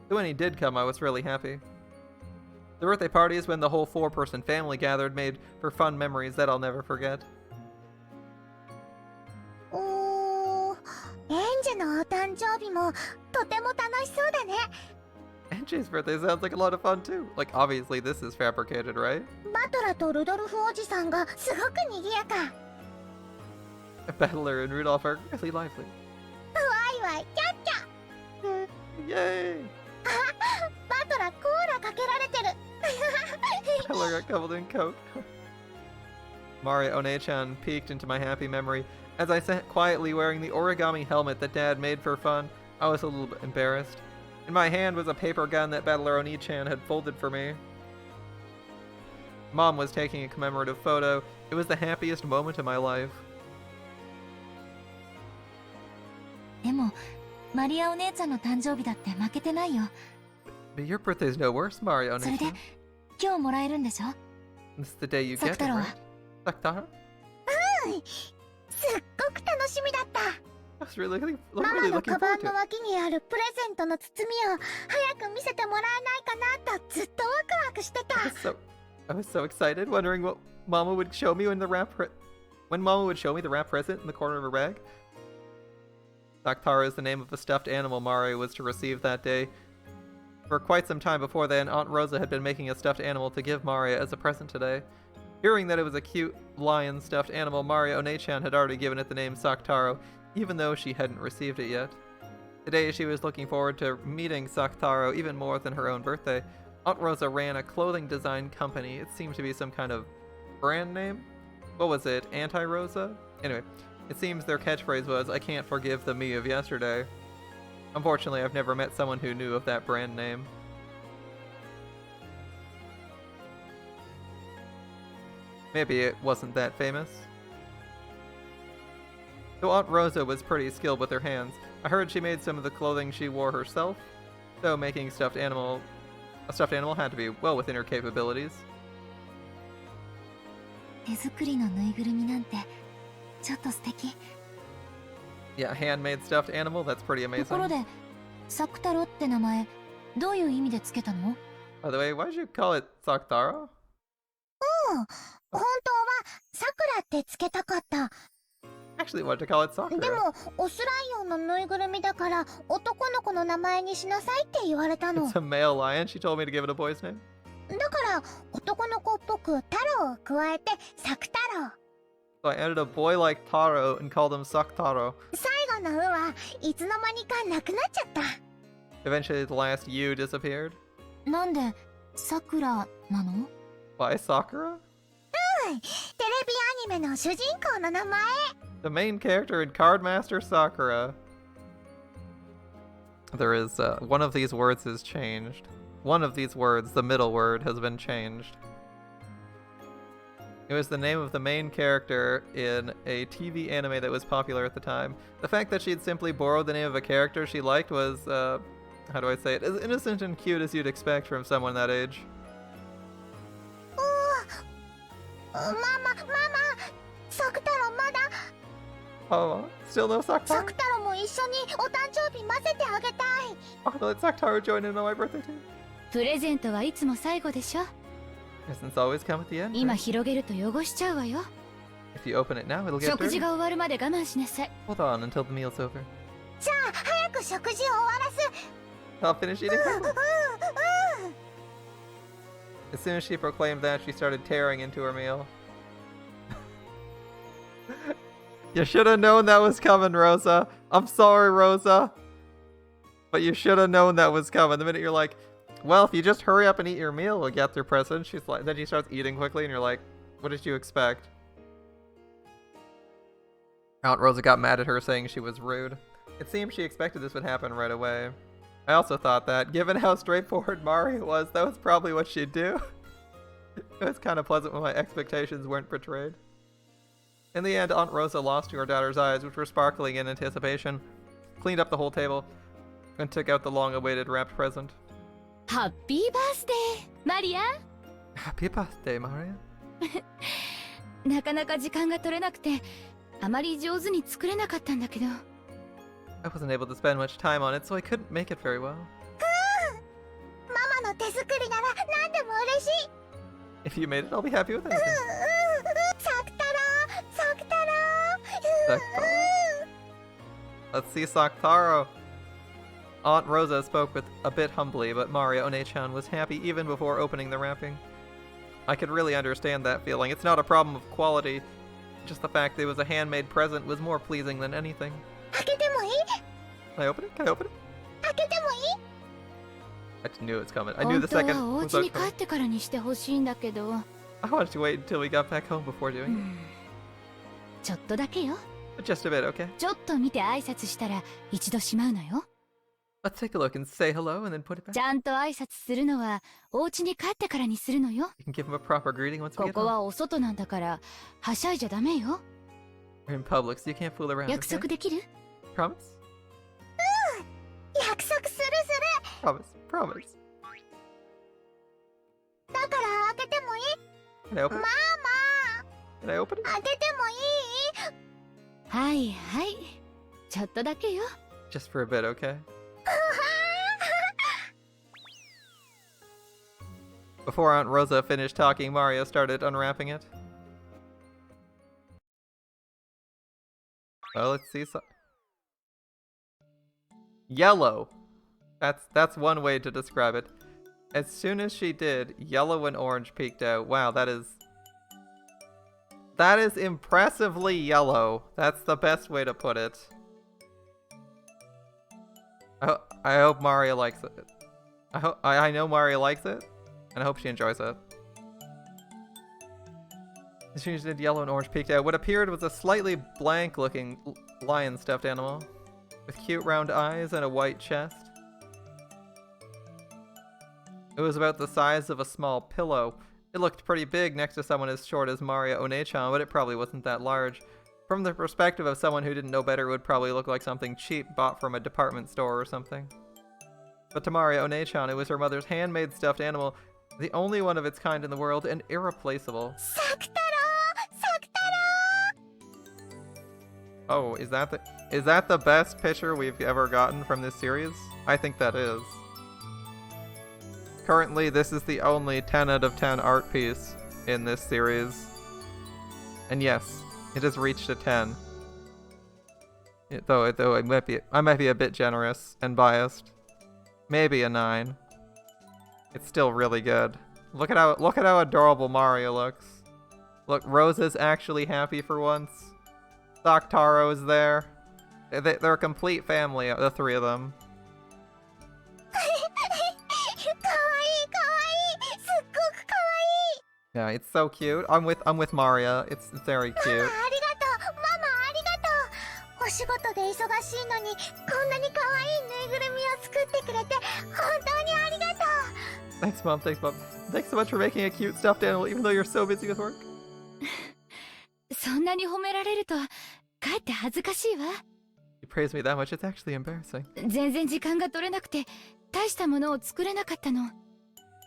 Speaker 1: So when he did come, I was really happy. The birthday parties, when the whole 4-person family gathered, made for fun memories that I'll never forget.
Speaker 5: おー、エンジェのお誕生日もとても楽しそうだね。
Speaker 1: Ange's birthday sounds like a lot of fun too. Like, obviously this is fabricated, right?
Speaker 5: バトラとルドルフおじさんがすごく賑やか。
Speaker 1: Battler and Rudolph are really lively.
Speaker 5: ワイワイキャッキャ。
Speaker 1: Yay!
Speaker 5: バトラコーラかけられてる。
Speaker 1: Battler got covered in coke. Mario One-chan peeked into my happy memory. As I sat quietly wearing the origami helmet that Dad made for fun, I was a little bit embarrassed. In my hand was a paper gun that Battler Oni-chan had folded for me. Mom was taking a commemorative photo. It was the happiest moment of my life.
Speaker 4: でもマリアお姉ちゃんの誕生日だって負けてないよ。
Speaker 1: But your birthday's no worse, Mario
Speaker 4: それで
Speaker 1: One-chan.
Speaker 4: 今日もらえるんでしょ？
Speaker 1: This is the day you get it,
Speaker 4: サクタロは
Speaker 1: right? Saktaro?
Speaker 5: すっごく楽しみだった。
Speaker 1: I was really,
Speaker 5: ママ
Speaker 1: really
Speaker 5: の
Speaker 1: looking
Speaker 5: カバ
Speaker 1: forward
Speaker 5: ン
Speaker 1: to
Speaker 5: の
Speaker 1: it.
Speaker 5: 脇にあるプレゼントの包みを早く見せてもらえないかなとずっとワクワクしてた。
Speaker 1: I was so excited, wondering what Mama would show me when Mama would show me the wrap present in the corner of a rag. Saktaro is the name of a stuffed animal Mario was to receive that day. For quite some time before then, Aunt Rosa had been making a stuffed animal to give Mario as a present today. Hearing that it was a cute lion stuffed animal, Mario One-chan had already given it the name Saktaro, even though she hadn't received it yet. Today she was looking forward to meeting Saktaro even more than her own birthday. Aunt Rosa ran a clothing design company. It seemed to be some kind of brand name. What was it? Anti-Rosa? Anyway, it seems their catchphrase was, "I can't forgive the me of yesterday." Unfortunately, I've never met someone who knew of that brand name. Maybe it wasn't that famous. So Aunt Rosa was pretty skilled with her hands. I heard she made some of the clothing she wore herself, so making a stuffed animal had to be well within her capabilities.
Speaker 4: 手作りのぬいぐるみなんてちょっと素敵。
Speaker 1: Yeah, handmade stuffed animal, that's pretty
Speaker 4: ところ
Speaker 1: amazing.
Speaker 4: でサクタロって名前どういう意味でつけたの？
Speaker 1: By the way, why did you call it Saktaro?
Speaker 5: 本当はさくらってつけたかった。
Speaker 1: Actually wanted to call it
Speaker 5: で
Speaker 1: Sakura.
Speaker 5: もオスライオンのぬいぐるみだから男の子の名前にしなさいって言われたの。
Speaker 1: It's a male lion. She told me to give it a boy's name.
Speaker 5: だから男の子っぽく太郎を加えてサク太郎。
Speaker 1: So I added a boy like Taro and called him Saktaro.
Speaker 5: 最後の「う」はいつの間にかなくなっちゃった。
Speaker 1: Eventually the last U disappeared.
Speaker 4: なんでさくらなの？
Speaker 1: Why Sakura?
Speaker 5: テレビアニメの主人公の名前。
Speaker 1: The main character in Cardmaster Sakura. There is, one of these words is changed. One of these words, the middle word, has been changed. It was the name of the main character in a TV anime that was popular at the time. The fact that she'd simply borrowed the name of a character she liked was, how do I say it, as innocent and cute as you'd expect from someone that age.
Speaker 5: ママサク太郎まだ。
Speaker 1: Oh, still no
Speaker 5: サ
Speaker 1: Saktaro?
Speaker 5: ク太郎も一緒にお誕生日混ぜてあげたい。
Speaker 1: Oh, let Saktaro join in on my birthday too.
Speaker 6: プレゼントはいつも最後でしょ。
Speaker 1: Presents always come at the end.
Speaker 6: 今
Speaker 1: right?
Speaker 6: 広げると汚しちゃうわよ。
Speaker 1: If you open it now, it'll get
Speaker 6: 食事
Speaker 1: dirty.
Speaker 6: が終わるまで我慢しなさい。
Speaker 1: Hold on until the meal's over.
Speaker 5: じゃあ早く食事を終わらす。
Speaker 1: I'll finish eating quickly. As soon as she proclaimed that, she started tearing into her meal. You should have known that was coming, Rosa. I'm sorry, Rosa. But you should have known that was coming. The minute you're like, well, if you just hurry up and eat your meal, we'll get their present. She's like, then she starts eating quickly, and you're like, what did you expect? Aunt Rosa got mad at her, saying she was rude. It seems she expected this would happen right away. I also thought that, given how straightforward Mario was, that was probably what she'd do. It was kind of pleasant when my expectations weren't betrayed. In the end, Aunt Rosa lost to her daughter's eyes, which were sparkling in anticipation, cleaned up the whole table, and took out the long-awaited wrapped present.
Speaker 6: ハッピーバースデーマリア
Speaker 1: Happy birthday, Mario.
Speaker 6: なかなか時間が取れなくてあまり上手に作れなかったんだけど
Speaker 1: I wasn't able to spend much time on it, so I couldn't make it very well.
Speaker 5: ママの手作りなら何でも嬉しい。
Speaker 1: If you made it, I'll be happy with anything.
Speaker 5: サクタロサクタロ
Speaker 1: Let's see Saktaro. Aunt Rosa spoke with a bit humbly, but Mario One-chan was happy even before opening the wrapping. I could really understand that feeling. It's not a problem of quality. Just the fact that it was a handmade present was more pleasing than anything.
Speaker 5: 開けてもいい？
Speaker 1: Can I open it? Can I open it?
Speaker 5: 開けてもいい？
Speaker 1: I just knew it was coming. I knew
Speaker 6: 本
Speaker 1: the
Speaker 6: 当は
Speaker 1: second
Speaker 6: お
Speaker 1: was
Speaker 6: 家に帰
Speaker 1: coming.
Speaker 6: ってからにしてほしいんだけど
Speaker 1: I wanted to wait until we got back home before doing it.
Speaker 6: ちょっとだけよ
Speaker 1: But just a bit, okay?
Speaker 6: ちょっと見て挨拶したら一度しまうのよ
Speaker 1: Let's take a look and say hello and then put it
Speaker 6: ち
Speaker 1: back.
Speaker 6: ゃんと挨拶するのはお家に帰ってからにするのよ
Speaker 1: You can give him a proper greeting once we
Speaker 6: こ
Speaker 1: get
Speaker 6: こ
Speaker 1: home.
Speaker 6: はお外なんだからはしゃいじゃダメよ
Speaker 1: We're in public, so you can't fool around.
Speaker 6: 約
Speaker 1: Okay?
Speaker 6: 束できる
Speaker 1: Promise?
Speaker 5: 約束する
Speaker 1: Promise. Promise.
Speaker 5: だから開けてもいい？
Speaker 1: Can I open
Speaker 5: マ
Speaker 1: it?
Speaker 5: マ
Speaker 1: Can I open it?
Speaker 5: 開けてもいい？
Speaker 6: はいはいちょっとだけよ
Speaker 1: Just for a bit, okay? Before Aunt Rosa finished talking, Mario started unwrapping it. Well, let's see. Yellow. That's one way to describe it. As soon as she did, yellow and orange peeked out. Wow, that is impressively yellow. That's the best way to put it. I hope Mario likes it. I know Mario likes it, and I hope she enjoys it. As soon as she did, yellow and orange peeked out. What appeared was a slightly blank-looking lion stuffed animal, with cute round eyes and a white chest. It was about the size of a small pillow. It looked pretty big next to someone as short as Mario One-chan, but it probably wasn't that large. From the perspective of someone who didn't know better, it would probably look like something cheap bought from a department store or something. But to Mario One-chan, it was her mother's handmade stuffed animal, the only one of its kind in the world, and irreplaceable.
Speaker 5: サクタロサクタ
Speaker 1: Oh, is that the best picture we've ever gotten from this series? I think that is. Currently, this is the only 10 out of 10 art piece in this series. And yes, it has reached a 10. Though I might be a bit generous and biased. Maybe a 9. It's still really good. Look at how adorable Mario looks. Look, Rosa's actually happy for once. Saktaro is there. They're a complete family, the three of them.
Speaker 5: かわいいかわいいすっごくかわいい
Speaker 1: Yeah, it's so cute. I'm with Maria. It's very
Speaker 5: ママ
Speaker 1: cute.
Speaker 5: ありがとうママありがとうお仕事で忙しいのにこんなにかわいいぬいぐるみを作ってくれて本当にありがとう
Speaker 1: Thanks, Mom. Thanks, Mom. Thanks so much for making a cute stuffed animal, even though you're so busy with work.
Speaker 6: そんなに褒められるとかえって恥ずかしいわ
Speaker 1: You praise me that much, it's actually embarrassing.
Speaker 6: 全然時間が取れなくて大したものを作れなかったの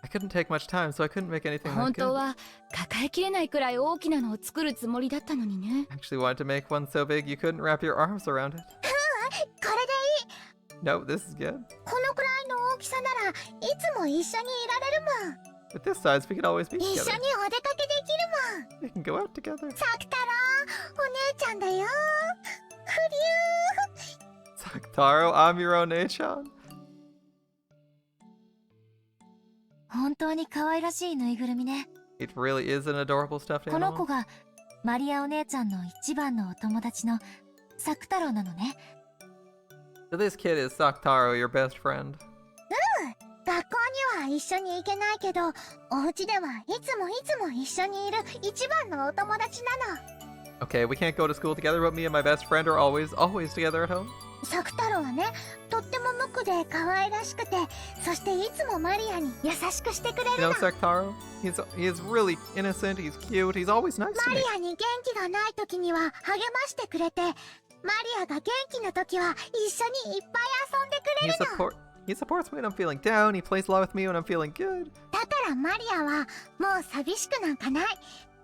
Speaker 1: I couldn't take much time, so I couldn't make anything
Speaker 6: 本
Speaker 1: that
Speaker 6: 当
Speaker 1: good.
Speaker 6: は抱えきれないくらい大きなのを作るつもりだったのにね
Speaker 1: Actually wanted to make one so big you couldn't wrap your arms around it.
Speaker 5: これでいい
Speaker 1: No, this is good.
Speaker 5: このくらいの大きさならいつも一緒にいられるもん
Speaker 1: With this size, we could always be
Speaker 5: 一緒に
Speaker 1: together.
Speaker 5: お出かけできるもん
Speaker 1: We can go out together.
Speaker 5: サクタロお姉ちゃんだよフリュー
Speaker 1: Saktaro, I'm your own Ange.
Speaker 4: 本当に可愛らしいぬいぐるみね。
Speaker 1: It really is an adorable stuffed
Speaker 4: この子
Speaker 1: animal.
Speaker 4: がマリアお姉ちゃんの一番のお友達のサク太郎なのね。
Speaker 1: So this kid is Saktaro, your best friend.
Speaker 5: 学校には一緒に行けないけどお家ではいつも一緒にいる一番のお友達なの
Speaker 1: Okay, we can't go to school together, but me and my best friend are always together at home.
Speaker 5: サク太郎はね、とっても無垢で可愛らしくて、そしていつもマリアに優しくしてくれ
Speaker 1: You
Speaker 5: る
Speaker 1: know
Speaker 5: の。
Speaker 1: Sektaro? He is really innocent, he's cute, he's always nice to
Speaker 5: マ
Speaker 1: me.
Speaker 5: リアに元気がない時には励ましてくれて、マリアが元気な時は一緒にいっぱい遊んでくれるの。
Speaker 1: He supports me when I'm feeling down, he plays love with me when I'm feeling good.
Speaker 5: だからマリアはもう寂しくなんかない。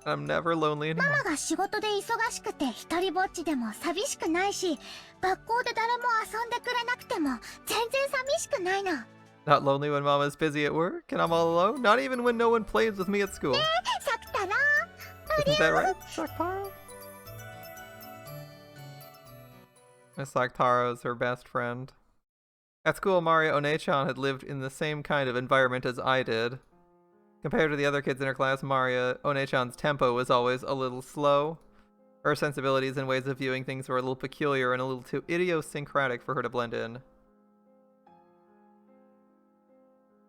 Speaker 1: I'm never lonely
Speaker 5: マ
Speaker 1: anymore.
Speaker 5: マが仕事で忙しくて一人ぼっちでも寂しくないし、学校で誰も遊んでくれなくても全然寂しくないの。
Speaker 1: Not lonely when Mama's busy at work and I'm all alone, not even when no one plays with me at school.
Speaker 5: サク太郎、
Speaker 1: Isn't that right, Sektaro? Miss Sektaro is her best friend. At school, Maria One-chan had lived in the same kind of environment as I did. Compared to the other kids in her class, Maria One-chan's tempo was always a little slow. Her sensibilities and ways of viewing things were a little peculiar and a little too idiosyncratic for her to blend in.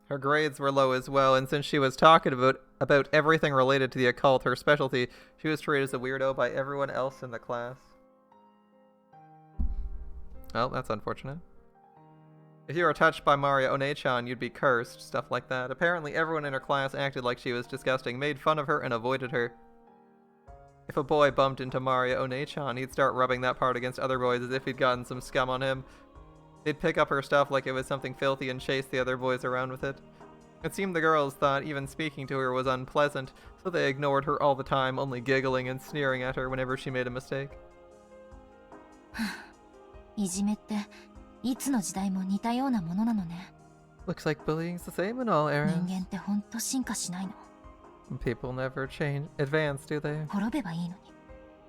Speaker 1: Her grades were low as well, and since she was talking about everything related to the occult, her specialty, she was treated as a weirdo by everyone else in the class. Well, that's unfortunate. If you were touched by Maria One-chan, you'd be cursed, stuff like that. Apparently everyone in her class acted like she was disgusting, made fun of her, and avoided her. If a boy bumped into Maria One-chan, he'd start rubbing that part against other boys as if he'd gotten some scum on him. They'd pick up her stuff like it was something filthy and chase the other boys around with it. It seemed the girls thought even speaking to her was unpleasant, so they ignored her all the time, only giggling and sneering at her whenever she made a mistake.
Speaker 4: いじめっていつの時代も似たようなものなのね。
Speaker 1: Looks like bullying's the same in all eras.
Speaker 4: 人間ってほんと進化しないの。
Speaker 1: People never advance, do they?
Speaker 4: 滅べばいいのに。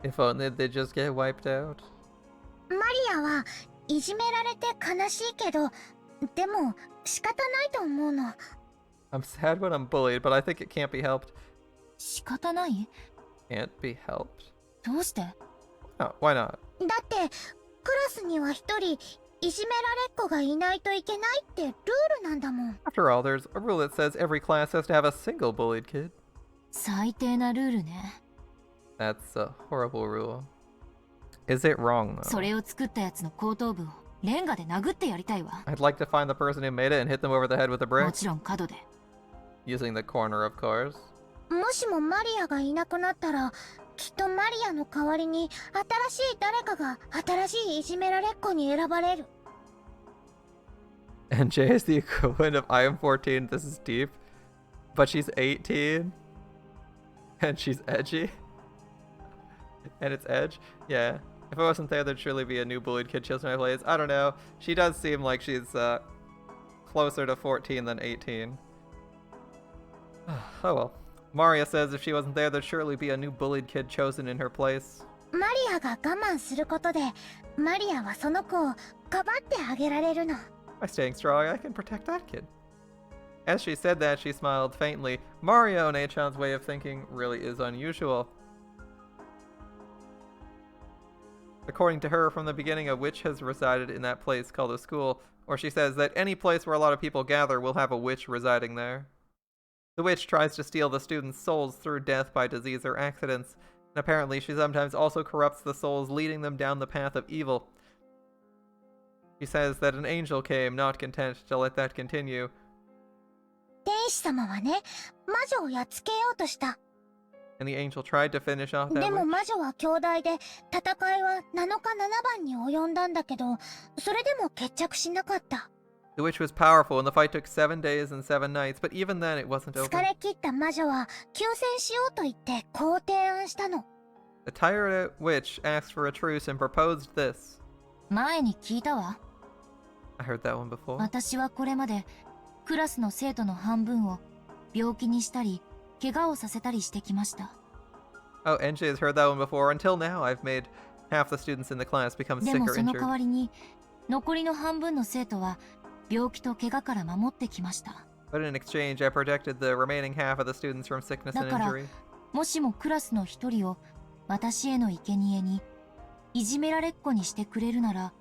Speaker 1: If only they'd just get wiped out.
Speaker 5: マリアはいじめられて悲しいけど、でも仕方ないと思うの。
Speaker 1: I'm sad when I'm bullied, but I think it can't be helped.
Speaker 4: 仕方ない？
Speaker 1: Can't be helped?
Speaker 4: どうして？
Speaker 1: Oh, why not?
Speaker 5: だってクラスには一人いじめられっ子がいないといけないってルールなんだもん。
Speaker 1: After all, there's a rule that says every class has to have a single bullied kid.
Speaker 4: 最低なルールね。
Speaker 1: That's a horrible rule. Is it wrong,
Speaker 4: そ
Speaker 1: though?
Speaker 4: れを作ったやつの後頭部をレンガで殴ってやりたいわ。
Speaker 1: I'd like to find the person who made it and hit them over the head with a
Speaker 4: も
Speaker 1: brick.
Speaker 4: ちろん角で。
Speaker 1: Using the corner, of course.
Speaker 5: もしもマリアがいなくなったら、きっとマリアの代わりに新しい誰かが新しいいじめられっ子に選ばれる。
Speaker 1: And Jay is the equivalent of I am 14, this is deep. But she's 18. And she's edgy. And it's Edge. Yeah. If I wasn't there, there'd surely be a new bullied kid chosen my place. I don't know. She does seem like she's closer to 14 than 18. Oh well. Maria says if she wasn't there, there'd surely be a new bullied kid chosen in her place.
Speaker 5: マリアが我慢することで、マリアはその子をかばってあげられるの。
Speaker 1: By staying strong, I can protect that kid. As she said that, she smiled faintly. Maria One-chan's way of thinking really is unusual. According to her, from the beginning, a witch has resided in that place called a school, or she says that any place where a lot of people gather will have a witch residing there. The witch tries to steal the students' souls through death by disease or accidents, and apparently she sometimes also corrupts the souls, leading them down the path of evil. She says that an angel came, not content to let that continue.
Speaker 5: 天使様はね、魔女をやっつけようとした。
Speaker 1: And the angel tried to finish off that
Speaker 5: でも
Speaker 1: witch.
Speaker 5: 魔女は兄弟で、戦いは7日7番に及んだんだけど、それでも決着しなかった。
Speaker 1: The witch was powerful, and the fight took 7 days and 7 nights, but even then it wasn't
Speaker 5: 疲
Speaker 1: over.
Speaker 5: れ切った魔女は休戦しようと言ってこう提案したの。
Speaker 1: The tired witch asked for a truce and proposed this.
Speaker 4: 前に聞いたわ。
Speaker 1: I heard that one before.
Speaker 4: 私はこれまでクラスの生徒の半分を病気にしたり怪我をさせたりしてきました。
Speaker 1: Oh, Ange has heard that one before. Until now, I've made half the students in the class become
Speaker 4: で
Speaker 1: sick
Speaker 4: も
Speaker 1: or
Speaker 4: その代
Speaker 1: injured.
Speaker 4: わりに残りの半分の生徒は病気と怪我から守ってきました。
Speaker 1: But in exchange, I protected the remaining half of the students from sickness and
Speaker 4: だから
Speaker 1: injury.
Speaker 4: もしもクラスの一人を私への生贄にいじめられっ子にしてくれるなら、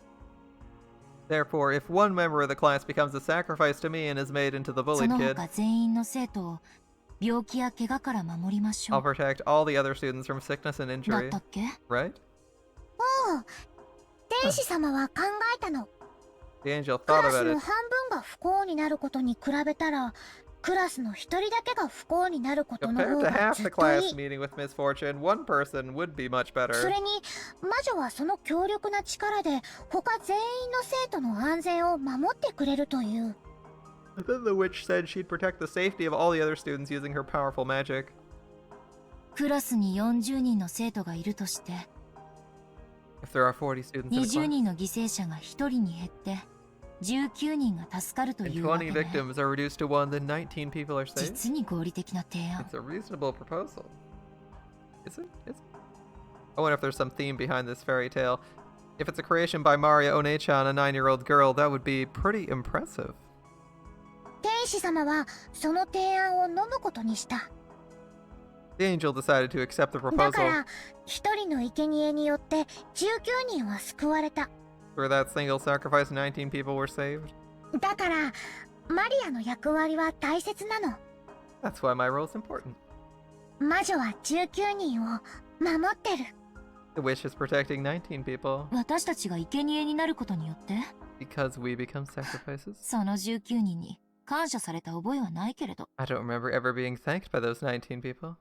Speaker 1: Therefore, if one member of the class becomes a sacrifice to me and is made into the
Speaker 4: そ
Speaker 1: bullied
Speaker 4: の
Speaker 1: kid,
Speaker 4: 他全員の生徒を病気や怪我から守りましょ
Speaker 1: I'll
Speaker 4: う。
Speaker 1: protect all the other students from sickness and
Speaker 4: だ
Speaker 1: injury.
Speaker 4: ったっけ？
Speaker 1: Right?
Speaker 5: 天使様は考えたの。
Speaker 1: The angel
Speaker 5: ク
Speaker 1: thought
Speaker 5: ラス
Speaker 1: about
Speaker 5: の
Speaker 1: it.
Speaker 5: 半分が不幸になることに比べたら、クラスの一人だけが不幸になることの
Speaker 1: Compared
Speaker 5: 方
Speaker 1: to
Speaker 5: が
Speaker 1: half
Speaker 5: ず
Speaker 1: the
Speaker 5: っとい
Speaker 1: class
Speaker 5: い。
Speaker 1: meeting with misfortune, one person would be much
Speaker 5: そ
Speaker 1: better.
Speaker 5: れに魔女はその強力な力で他全員の生徒の安全を守ってくれるという。
Speaker 1: And then the witch said she'd protect the safety of all the other students using her powerful magic.
Speaker 4: クラスに40人の生徒がいるとして、
Speaker 1: If there are 40 students in a
Speaker 4: 20
Speaker 1: class,
Speaker 4: 人の犠牲者が1人に減って19人が助かると
Speaker 1: and
Speaker 4: いうわけ
Speaker 1: 20
Speaker 4: ね。
Speaker 1: victims are reduced to one, then 19 people are saved.
Speaker 4: 実に合理的な提案。
Speaker 1: It's a reasonable proposal. Is it? Is it? I wonder if there's some theme behind this fairy tale. If it's a creation by Maria One-chan, a 9-year-old girl, that would be pretty impressive.
Speaker 5: 天使様はその提案を飲むことにした。
Speaker 1: The angel decided to accept the
Speaker 5: だ
Speaker 1: proposal.
Speaker 5: から一人の生贄によって19人は救われた。
Speaker 1: For that single sacrifice, 19 people were saved.
Speaker 5: だからマリアの役割は大切なの。
Speaker 1: That's why my role is important.
Speaker 5: 魔女は19人を守ってる。
Speaker 1: The witch is protecting 19 people
Speaker 4: 私たちが生贄になることによって、
Speaker 1: because we become sacrifices.
Speaker 4: その19人に感謝された覚えはないけれど。
Speaker 1: I don't remember ever being thanked by those 19 people.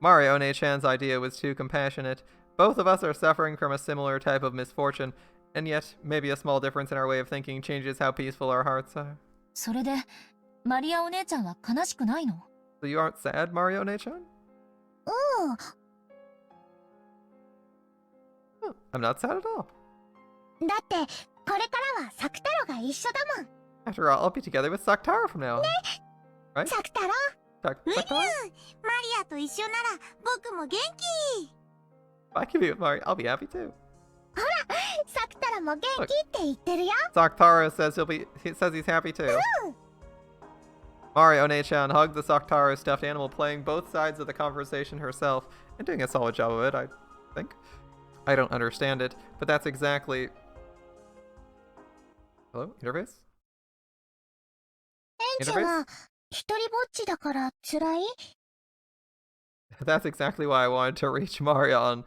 Speaker 1: Maria One-chan's idea was too compassionate. Both of us are suffering from a similar type of misfortune, and yet maybe a small difference in our way of thinking changes how peaceful our hearts are.
Speaker 4: それでマリアお姉ちゃんは悲しくないの？
Speaker 1: So you aren't sad, Maria One-chan?
Speaker 5: うん。
Speaker 1: Oh, I'm not sad at all.
Speaker 5: だってこれからはサクタロが一緒だもん。
Speaker 1: After all, I'll be together with Saktaro from now on. Right?
Speaker 5: サクタロ、
Speaker 1: Saktaro?
Speaker 5: マリアと一緒なら僕も元気。
Speaker 1: If I can be with Maria, I'll be happy too.
Speaker 5: サクタロも元気って言ってるよ。
Speaker 1: Saktaro says he says he's happy too. Maria One-chan hugged the Saktaro stuffed animal, playing both sides of the conversation herself, and doing a solid job of it, I think. I don't understand it, but that's exactly... Hello? Interface?
Speaker 5: エンジェは一人ぼっちだから辛い？
Speaker 1: That's exactly why I wanted to reach Maria on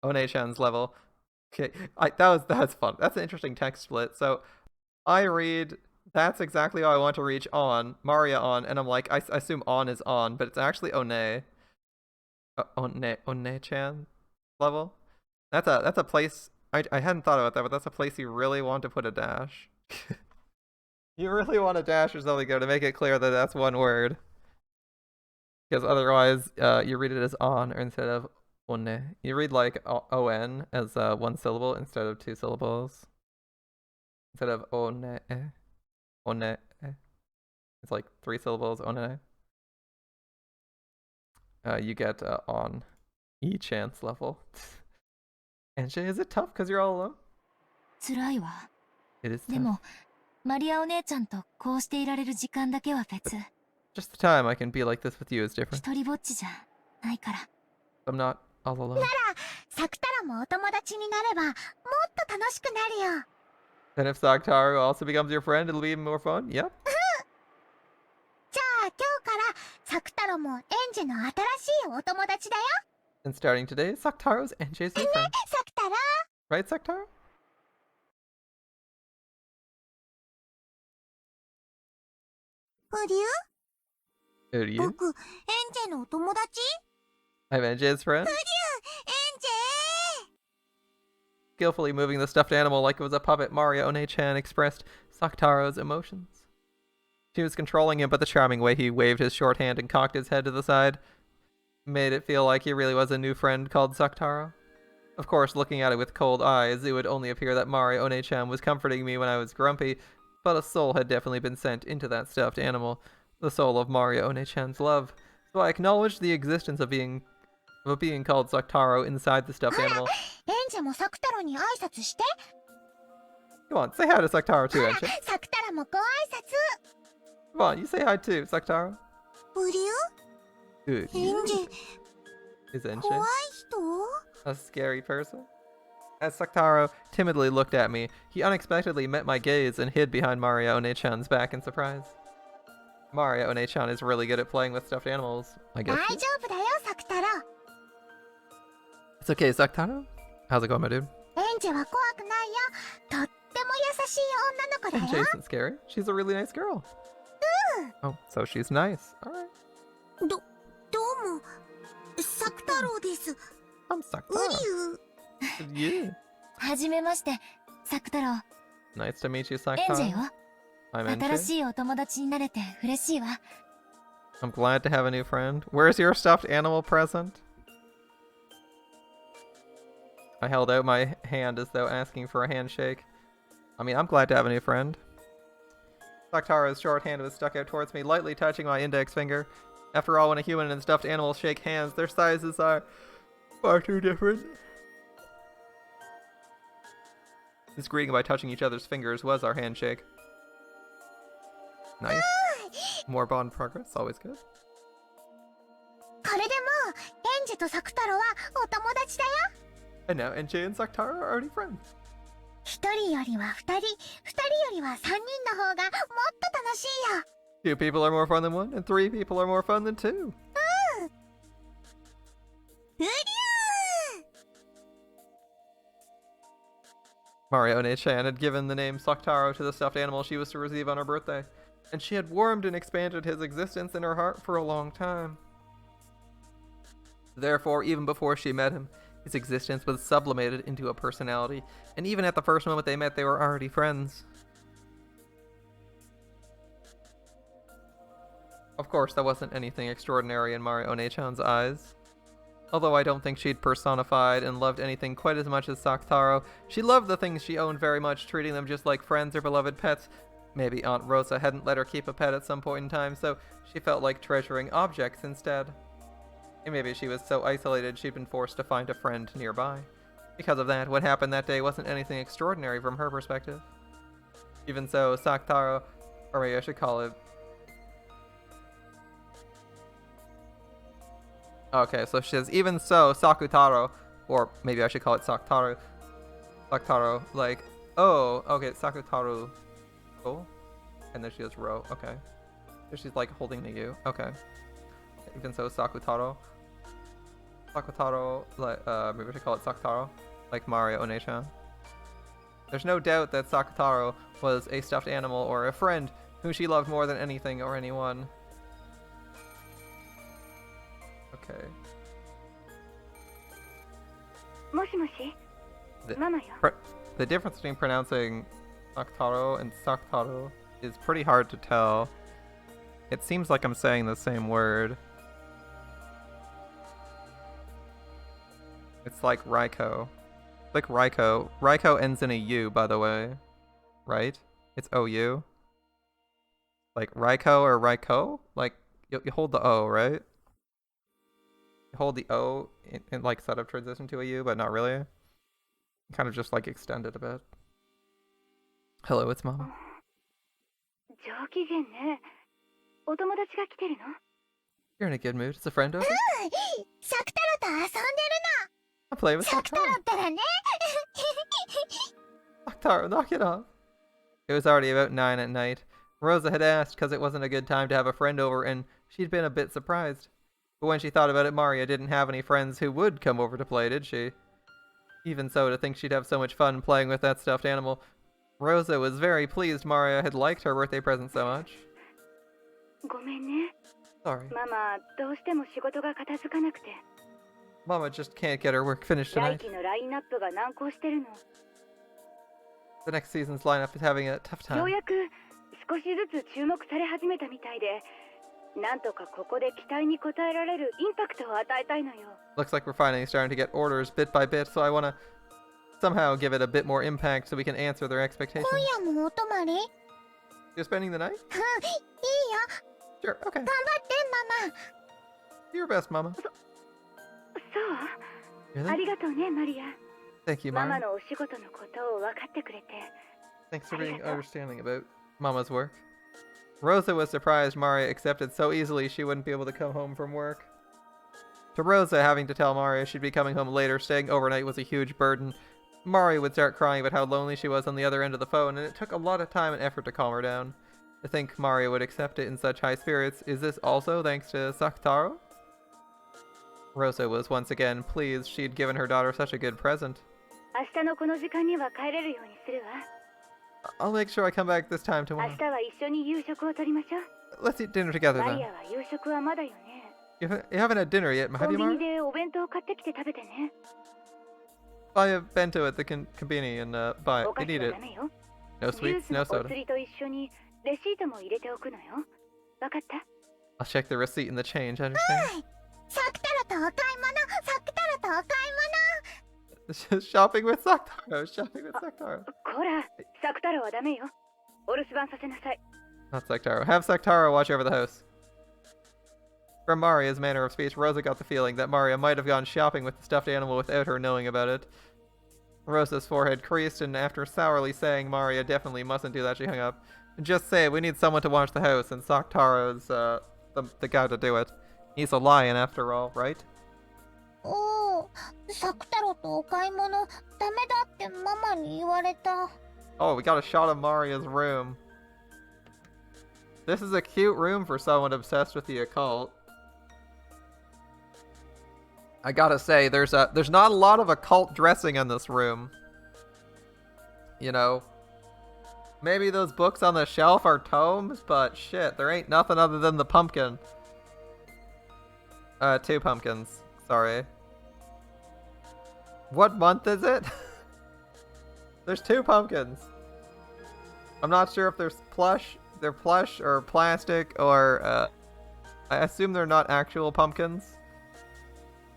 Speaker 1: One-chan's level. Okay, that's fun. That's an interesting text split. So I read, that's exactly how I want to reach on, Maria on, and I'm like, I assume on is on, but it's actually One. One-chan level. That's a place, I hadn't thought about that, but that's a place you really want to put a dash. You really want a dash or something there to make it clear that that's one word. Because otherwise, you read it as on instead of one. You read like on as one syllable instead of two syllables. Instead of one. It's like three syllables, one. You get on E-chance level. Ange, is it tough because you're all alone?
Speaker 4: 辛いわ。
Speaker 1: It is
Speaker 4: で
Speaker 1: tough.
Speaker 4: もマリアお姉ちゃんとこうしていられる時間だけは別。
Speaker 1: Just the time I can be like this with you is different.
Speaker 4: 一人ぼっちじゃないから。
Speaker 1: I'm not all alone.
Speaker 5: サクタロもお友達になればもっと楽しくなるよ。
Speaker 1: Then if Saktaro also becomes your friend, it'll be even more fun? Yep.
Speaker 5: じゃあ今日からサクタロもエンジェの新しいお友達だよ。
Speaker 1: And starting today, Saktaro's Ange's new friend.
Speaker 5: サクタロ。
Speaker 1: Right, Saktaro?
Speaker 5: プリュ
Speaker 1: Who do you?
Speaker 5: 僕、エンジェのお友達？
Speaker 1: I'm Ange's friend.
Speaker 5: エンジェ
Speaker 1: Skillfully moving the stuffed animal like it was a puppet, Maria One-chan expressed Saktaro's emotions. She was controlling him, but the charming way he waved his short hand and cocked his head to the side made it feel like he really was a new friend called Saktaro. Of course, looking at it with cold eyes, it would only appear that Maria One-chan was comforting me when I was grumpy, but a soul had definitely been sent into that stuffed animal, the soul of Maria One-chan's love. So I acknowledged the existence of a being called Saktaro inside the stuffed animal.
Speaker 5: エンジェもサクタロに挨拶して。
Speaker 1: Come on, say hi to Saktaro too,
Speaker 5: ほら
Speaker 1: Ange.
Speaker 5: サクタロもご挨拶。
Speaker 1: Come on, you say hi too, Saktaro.
Speaker 5: プリ
Speaker 1: Good.
Speaker 5: ュエンジェ
Speaker 1: Is Ange
Speaker 5: 怖い人？
Speaker 1: a scary person? As Saktaro timidly looked at me, he unexpectedly met my gaze and hid behind Maria One-chan's back in surprise. Mario One-chan is really good at playing with stuffed animals. I
Speaker 5: 大
Speaker 1: guess.
Speaker 5: 丈夫だよサクタロ。
Speaker 1: It's okay, Saktaro. How's it going, my dude?
Speaker 5: エンジェは怖くないよ。とっても優しい女の子
Speaker 1: And
Speaker 5: だよ。
Speaker 1: Jason's scary. She's a really nice girl. Oh, so she's nice. Alright.
Speaker 5: どうもサクタロウです。
Speaker 1: I'm Saktaro. You.
Speaker 4: はじめまして、サク太郎。
Speaker 1: Nice to meet you,
Speaker 4: エンジェ
Speaker 1: Saktaro.
Speaker 4: よ。
Speaker 1: I'm
Speaker 4: 新
Speaker 1: Ange.
Speaker 4: しいお友達になれて嬉しいわ。
Speaker 1: I'm glad to have a new friend. Where's your stuffed animal present? I held out my hand as though asking for a handshake. I mean, I'm glad to have a new friend. Saktaro's short hand was stuck out towards me, lightly touching my index finger. After all, when a human and stuffed animal shake hands, their sizes are far too different. This greeting by touching each other's fingers was our handshake. Nice. More bond progress, always good.
Speaker 5: これでもうエンジェとサクタロウはお友達だよ。
Speaker 1: And now Ange and Saktaro are already friends.
Speaker 5: 一人よりは二人、二人よりは三人の方がもっと楽しいよ。
Speaker 1: Two people are more fun than one, and three people are more fun than two.
Speaker 5: うりゅー
Speaker 1: Mario One-chan had given the name Saktaro to the stuffed animal she was to receive on her birthday, and she had warmed and expanded his existence in her heart for a long time. Therefore, even before she met him, his existence was sublimated into a personality, and even at the first moment they met, they were already friends. Of course, that wasn't anything extraordinary in Mario One-chan's eyes. Although I don't think she'd personified and loved anything quite as much as Saktaro, she loved the things she owned very much, treating them just like friends or beloved pets. Maybe Aunt Rosa hadn't let her keep a pet at some point in time, so she felt like treasuring objects instead. And maybe she was so isolated she'd been forced to find a friend nearby. Because of that, what happened that day wasn't anything extraordinary from her perspective. Even so, Saktaro, or maybe I should call it... Okay, so she says, even so, Sakutaro, or maybe I should call it Saktaro, like, oh, okay, Sakutaro, oh, and then she goes, Ro, okay. So she's like holding the U, okay. Even so, Sakutaro, like, maybe I should call it Saktaro, like Mario One-chan. There's no doubt that Sakutaro was a stuffed animal or a friend whom she loved more than anything or anyone. Okay.
Speaker 6: もしもし
Speaker 1: The,
Speaker 6: ママよ。
Speaker 1: the difference between pronouncing Saktaro and Saktaro is pretty hard to tell. It seems like I'm saying the same word. It's like Raiko. Like Raiko. Raiko ends in a U, by the way. Right? It's OU. Like Raiko or Raiko? Like, you hold the O, right? You hold the O and like set up transition to a U, but not really. Kind of just like extend it a bit. Hello, it's Mama.
Speaker 6: 上機嫌ね。お友達が来てるの？
Speaker 1: You're in a good mood. Is a friend over?
Speaker 5: サクタロウと遊んでる
Speaker 1: I'll play
Speaker 5: の。
Speaker 1: with
Speaker 5: サクタロ
Speaker 1: Saktaro.
Speaker 5: ウったらね。
Speaker 1: Saktaro, knock it off. It was already about 9 at night. Rosa had asked because it wasn't a good time to have a friend over, and she'd been a bit surprised. But when she thought about it, Maria didn't have any friends who would come over to play, did she? Even so, to think she'd have so much fun playing with that stuffed animal, Rosa was very pleased Maria had liked her birthday present so much.
Speaker 6: ごめんね。
Speaker 1: Sorry.
Speaker 6: ママ、どうしても仕事が片付かなくて。
Speaker 1: Mama just can't get her work finished
Speaker 6: 来
Speaker 1: tonight.
Speaker 6: 期のラインナップが難航してるの。
Speaker 1: The next season's lineup is having a tough
Speaker 6: よ
Speaker 1: time.
Speaker 6: うやく少しずつ注目され始めたみたいで、なんとかここで期待に応えられるインパクトを与えたいのよ。
Speaker 1: Looks like we're finally starting to get orders bit by bit, so I want to somehow give it a bit more impact so we can answer their expectations.
Speaker 5: 今夜もお泊まり
Speaker 1: You're spending the night?
Speaker 5: いいよ。
Speaker 1: Sure, okay.
Speaker 5: 頑張ってママ。
Speaker 1: Do your best, Mama.
Speaker 6: そう？あ
Speaker 1: Really?
Speaker 6: りがとうね、マリア。
Speaker 1: Thank you,
Speaker 6: ママ
Speaker 1: Mara.
Speaker 6: のお仕事のことを分かってくれて。
Speaker 1: Thanks for being
Speaker 6: Arigato.
Speaker 1: understanding about Mama's work. Rosa was surprised Maria accepted so easily she wouldn't be able to come home from work. To Rosa, having to tell Maria she'd be coming home later, staying overnight was a huge burden. Maria would start crying about how lonely she was on the other end of the phone, and it took a lot of time and effort to calm her down. I think Maria would accept it in such high spirits. Is this also thanks to Sakutaro? Rosa was once again pleased she'd given her daughter such a good present.
Speaker 6: 明日のこの時間には帰れるようにするわ。
Speaker 1: I'll make sure I come back this time
Speaker 6: 明
Speaker 1: tomorrow.
Speaker 6: 日は一緒に夕食をとりましょう。
Speaker 1: Let's eat dinner together
Speaker 6: マ
Speaker 1: then.
Speaker 6: リアは夕食はまだよね。
Speaker 1: You haven't had dinner yet,
Speaker 6: コ
Speaker 1: have
Speaker 6: ン
Speaker 1: you,
Speaker 6: ビニ
Speaker 1: Maria?
Speaker 6: でお弁当を買ってきて食べてね。
Speaker 1: Buy a bento at the convenience and buy it
Speaker 6: お菓
Speaker 1: and
Speaker 6: 子
Speaker 1: eat
Speaker 6: は
Speaker 1: it.
Speaker 6: ダメよ。
Speaker 1: No
Speaker 6: ジュー
Speaker 1: sweets,
Speaker 6: ス
Speaker 1: no
Speaker 6: のお
Speaker 1: soda.
Speaker 6: 釣りと一緒にレシートも入れておくのよ。わかった？
Speaker 1: I'll check the receipt and the change, understand?
Speaker 5: サクタロとお買い物、サクタロとお買い
Speaker 1: Shopping with Sakutaro, shopping with Sakutaro.
Speaker 6: こら、サクタロはダメよ。お留守番させなさい。
Speaker 1: Not Sakutaro. Have Sakutaro watch over the house. From Maria's manner of speech, Rosa got the feeling that Maria might have gone shopping with the stuffed animal without her knowing about it. Rosa's forehead creased, and after sourly saying Maria definitely mustn't do that, she hung up. Just say we need someone to watch the house, and Sakutaro's the guy to do it. He's a lion after all, right?
Speaker 5: 物。おお、サクタロとお買い物、ダメだってママに言われた。
Speaker 1: Oh, we got a shot of Maria's room. This is a cute room for someone obsessed with the occult. I gotta say, there's not a lot of occult dressing in this room. You know, maybe those books on the shelf are tomes, but shit, there ain't nothing other than the pumpkin. 2 pumpkins. Sorry. What month is it? There's 2 pumpkins. I'm not sure if they're plush or plastic, or I assume they're not actual pumpkins.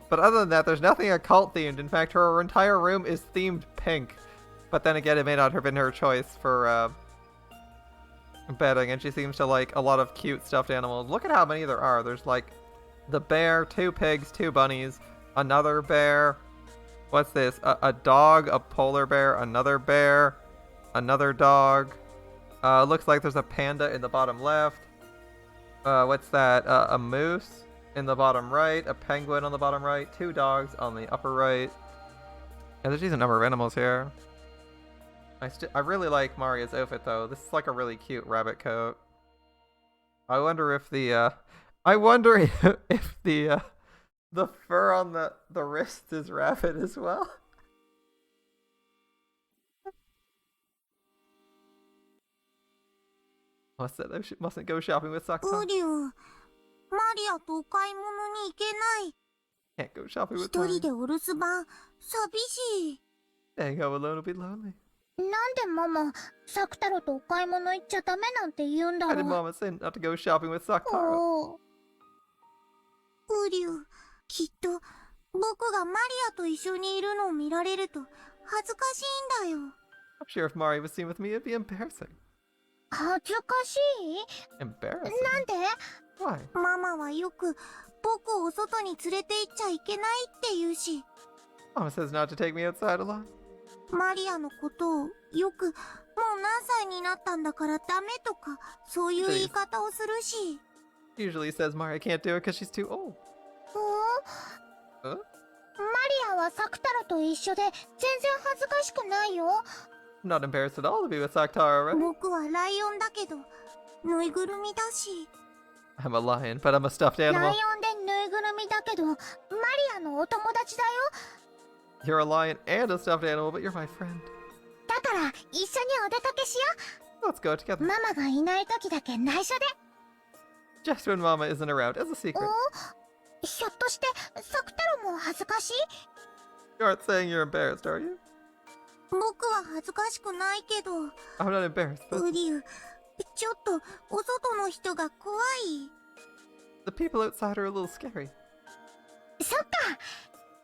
Speaker 1: But other than that, there's nothing occult themed. In fact, her entire room is themed pink. But then again, it may not have been her choice for bedding, and she seems to like a lot of cute stuffed animals. Look at how many there are. There's like the bear, 2 pigs, 2 bunnies, another bear. What's this? A dog, a polar bear, another dog. Looks like there's a panda in the bottom left. What's that? A moose in the bottom right, a penguin on the bottom right, 2 dogs on the upper right. Yeah, there's a decent number of animals here. I really like Maria's outfit though. This is like a really cute rabbit coat. I wonder if the the fur on the wrist is rabbit as well. Mustn't go shopping with
Speaker 5: ウ
Speaker 1: Sakutaro.
Speaker 5: リュウ、マリアとお買い物に行けない。
Speaker 1: Can't go shopping with
Speaker 5: 一人で
Speaker 1: Maria.
Speaker 5: お留守番、寂しい。
Speaker 1: Staying home alone will be lonely.
Speaker 5: なんでママ、サクタロとお買い物行っちゃダメなんて言うんだ
Speaker 1: Why
Speaker 5: ろ
Speaker 1: did
Speaker 5: う。
Speaker 1: Mama say not to go shopping with Sakutaro?
Speaker 5: おう。ウリュウ、きっと僕がマリアと一緒にいるのを見られると恥ずかしいんだよ。
Speaker 1: I'm sure if Maria was seen with me, it'd be embarrassing.
Speaker 5: 恥ずかしい？
Speaker 1: Embarrassing?
Speaker 5: なんで？
Speaker 1: Why?
Speaker 5: ママはよく僕を外に連れて行っちゃいけないって言うし、
Speaker 1: Mama says not to take me outside alone.
Speaker 5: マリアのことをよくもう何歳になったんだからダメとかそういう言い方をするし。
Speaker 1: Usually says Maria can't do it because she's too old.
Speaker 5: マ
Speaker 1: Huh?
Speaker 5: リアはサクタロと一緒で全然恥ずかしくないよ。
Speaker 1: I'm not embarrassed at all to be with Sakutaro, right?
Speaker 5: 僕はライオンだけどぬいぐるみだし。
Speaker 1: I'm a lion, but I'm a stuffed
Speaker 5: ライ
Speaker 1: animal.
Speaker 5: オンでぬいぐるみだけどマリアのお友達だよ。
Speaker 1: You're a lion and a stuffed animal, but you're my friend.
Speaker 5: だから一緒にお出かけしよ
Speaker 1: Let's go together.
Speaker 5: う。ママがいない時だけ内緒で。
Speaker 1: Just when Mama isn't around, as a
Speaker 5: お
Speaker 1: secret.
Speaker 5: ひょっとしてサクタロも恥ずかしい？
Speaker 1: You aren't saying you're embarrassed, are you?
Speaker 5: 僕は恥ずかしくないけど。
Speaker 1: I'm not embarrassed, but
Speaker 5: ウリュウ、ちょっとお外の人が怖い。
Speaker 1: the people outside are a little scary.
Speaker 5: そっか。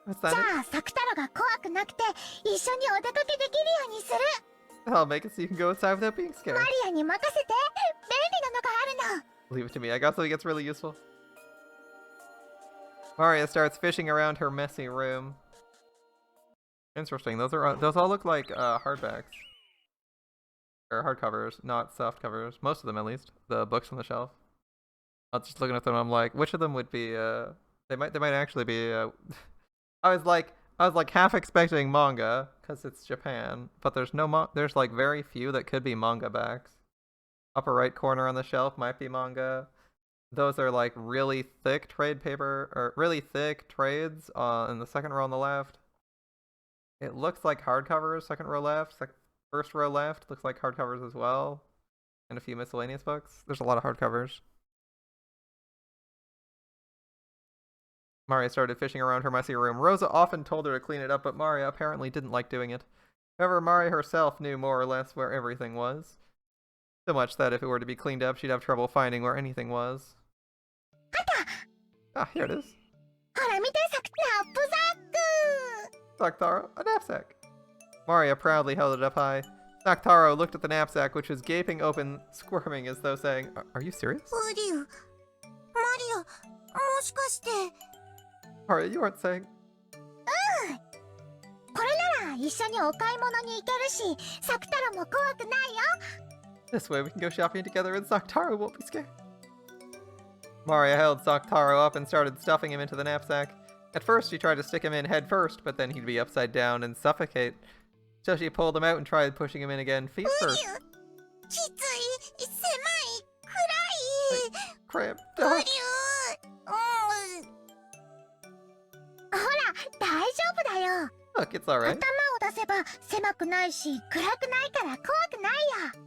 Speaker 1: What's
Speaker 5: じ
Speaker 1: that?
Speaker 5: ゃあサクタロが怖くなくて一緒にお出かけできるようにする。
Speaker 1: I'll make it so you can go outside without being
Speaker 5: マ
Speaker 1: scared.
Speaker 5: リアに任せて。便利なのがあるの。
Speaker 1: Leave it to me. I got something that's really useful. Maria starts fishing around her messy room. Interesting. Those all look like hardbacks or hardcovers, not soft covers. Most of them, at least. The books on the shelf. I was just looking at them. I'm like, which of them would be? They might actually be. I was like half expecting manga because it's Japan, but there's no there's like very few that could be manga backs. Upper right corner on the shelf might be manga. Those are like really thick trade paper, or really thick trades in the second row on the left. It looks like hardcovers, second row left. First row left looks like hardcovers as well. And a few miscellaneous books. There's a lot of hardcovers. Maria started fishing around her messy room. Rosa often told her to clean it up, but Maria apparently didn't like doing it. However, Maria herself knew more or less where everything was. So much that if it were to be cleaned up, she'd have trouble finding where anything was. Ah, here it is.
Speaker 5: ほら見て、ナップザック
Speaker 1: Saktaro, a knapsack. Maria proudly held it up high. Saktaro looked at the knapsack, which was gaping open, squirming as though saying, Are you serious?
Speaker 5: ウリュウマリア、もしかして。
Speaker 1: Maria, you aren't saying...
Speaker 5: これなら一緒にお買い物に行けるし、サクタロも怖くないよ。
Speaker 1: This way we can go shopping together and Saktaro won't be scared. Maria held Saktaro up and started stuffing him into the knapsack. At first she tried to stick him in head first, but then he'd be upside down and suffocate. So she pulled him out and tried pushing him in again, feet first.
Speaker 5: きつい、狭い、暗い。
Speaker 1: Cramped.
Speaker 5: ウリュウ、ほら、大丈夫だよ。
Speaker 1: Look, it's alright.
Speaker 5: 頭を出せば狭くないし、暗くないから怖くないよ。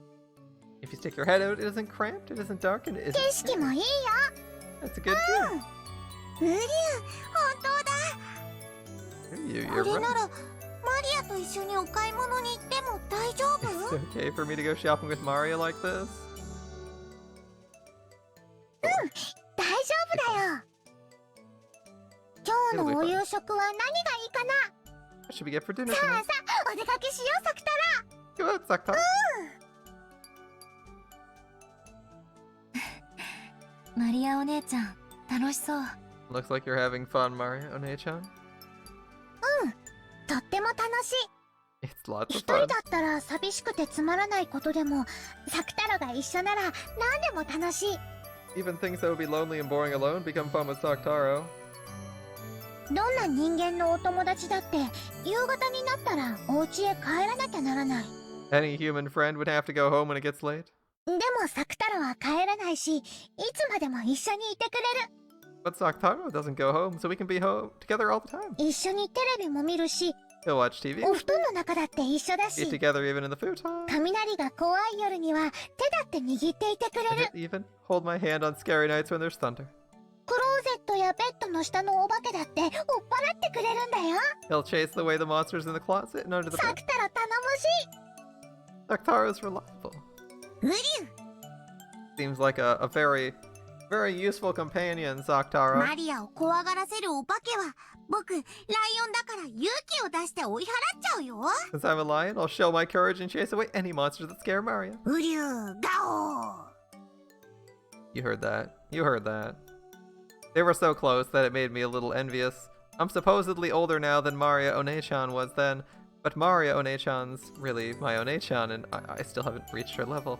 Speaker 1: If you stick your head out, it isn't cramped, it isn't dark, and it
Speaker 5: 景
Speaker 1: isn't
Speaker 5: 色もいいよ。
Speaker 1: That's a good thing.
Speaker 5: ウリュウ、本当だ。
Speaker 1: You're
Speaker 5: これ
Speaker 1: right.
Speaker 5: ならマリアと一緒にお買い物に行っても大丈夫？
Speaker 1: It's okay for me to go shopping with Maria like this?
Speaker 5: 大丈夫だよ。今日のお夕食は何がいいかな？
Speaker 1: What should we get for dinner
Speaker 5: さあ
Speaker 1: tonight?
Speaker 5: さあ、お出かけしよう、サクタラ。
Speaker 1: Go out, Saktaro.
Speaker 4: マリアお姉ちゃん、楽しそう。
Speaker 1: Looks like you're having fun, Maria One-chan.
Speaker 5: とっても楽しい。
Speaker 1: It's lots
Speaker 5: 一
Speaker 1: of
Speaker 5: 人
Speaker 1: fun.
Speaker 5: だったら寂しくてつまらないことでも、サクタロが一緒なら何でも楽しい。
Speaker 1: Even things that would be lonely and boring alone become fun with Saktaro.
Speaker 5: どんな人間のお友達だって夕方になったらお家へ帰らなきゃならない。
Speaker 1: Any human friend would have to go home when it gets late.
Speaker 5: でもサクタロは帰らないし、いつまでも一緒にいてくれる。
Speaker 1: But Saktaro doesn't go home, so we can be home together all the time.
Speaker 5: 一緒にテレビも見るし、
Speaker 1: He'll watch TV.
Speaker 5: お布団の中だって一緒だ
Speaker 1: Eat
Speaker 5: し、
Speaker 1: together even in the futon.
Speaker 5: 雷が怖い夜には手だって握っていてくれ
Speaker 1: And
Speaker 5: る。
Speaker 1: he'll even hold my hand on scary nights when there's thunder.
Speaker 5: クローゼットやベッドの下のお化けだって追っ払ってくれるんだよ。
Speaker 1: He'll chase away the monsters in the closet and under the
Speaker 5: サ
Speaker 1: bed.
Speaker 5: クタロ頼もしい。
Speaker 1: Saktaro's reliable.
Speaker 5: ウリュウ、
Speaker 1: Seems like a very, very useful companion, Saktaro.
Speaker 5: マリアを怖がらせるお化けは僕ライオンだから勇気を出して追い払っちゃうよ。
Speaker 1: Since I'm a lion, I'll show my courage and chase away any monsters that scare Maria.
Speaker 5: ウリュウ、ガオー。
Speaker 1: You heard that. You heard that. They were so close that it made me a little envious. I'm supposedly older now than Maria One-chan was then, but Maria One-chan's really my One-chan, and I still haven't reached her level.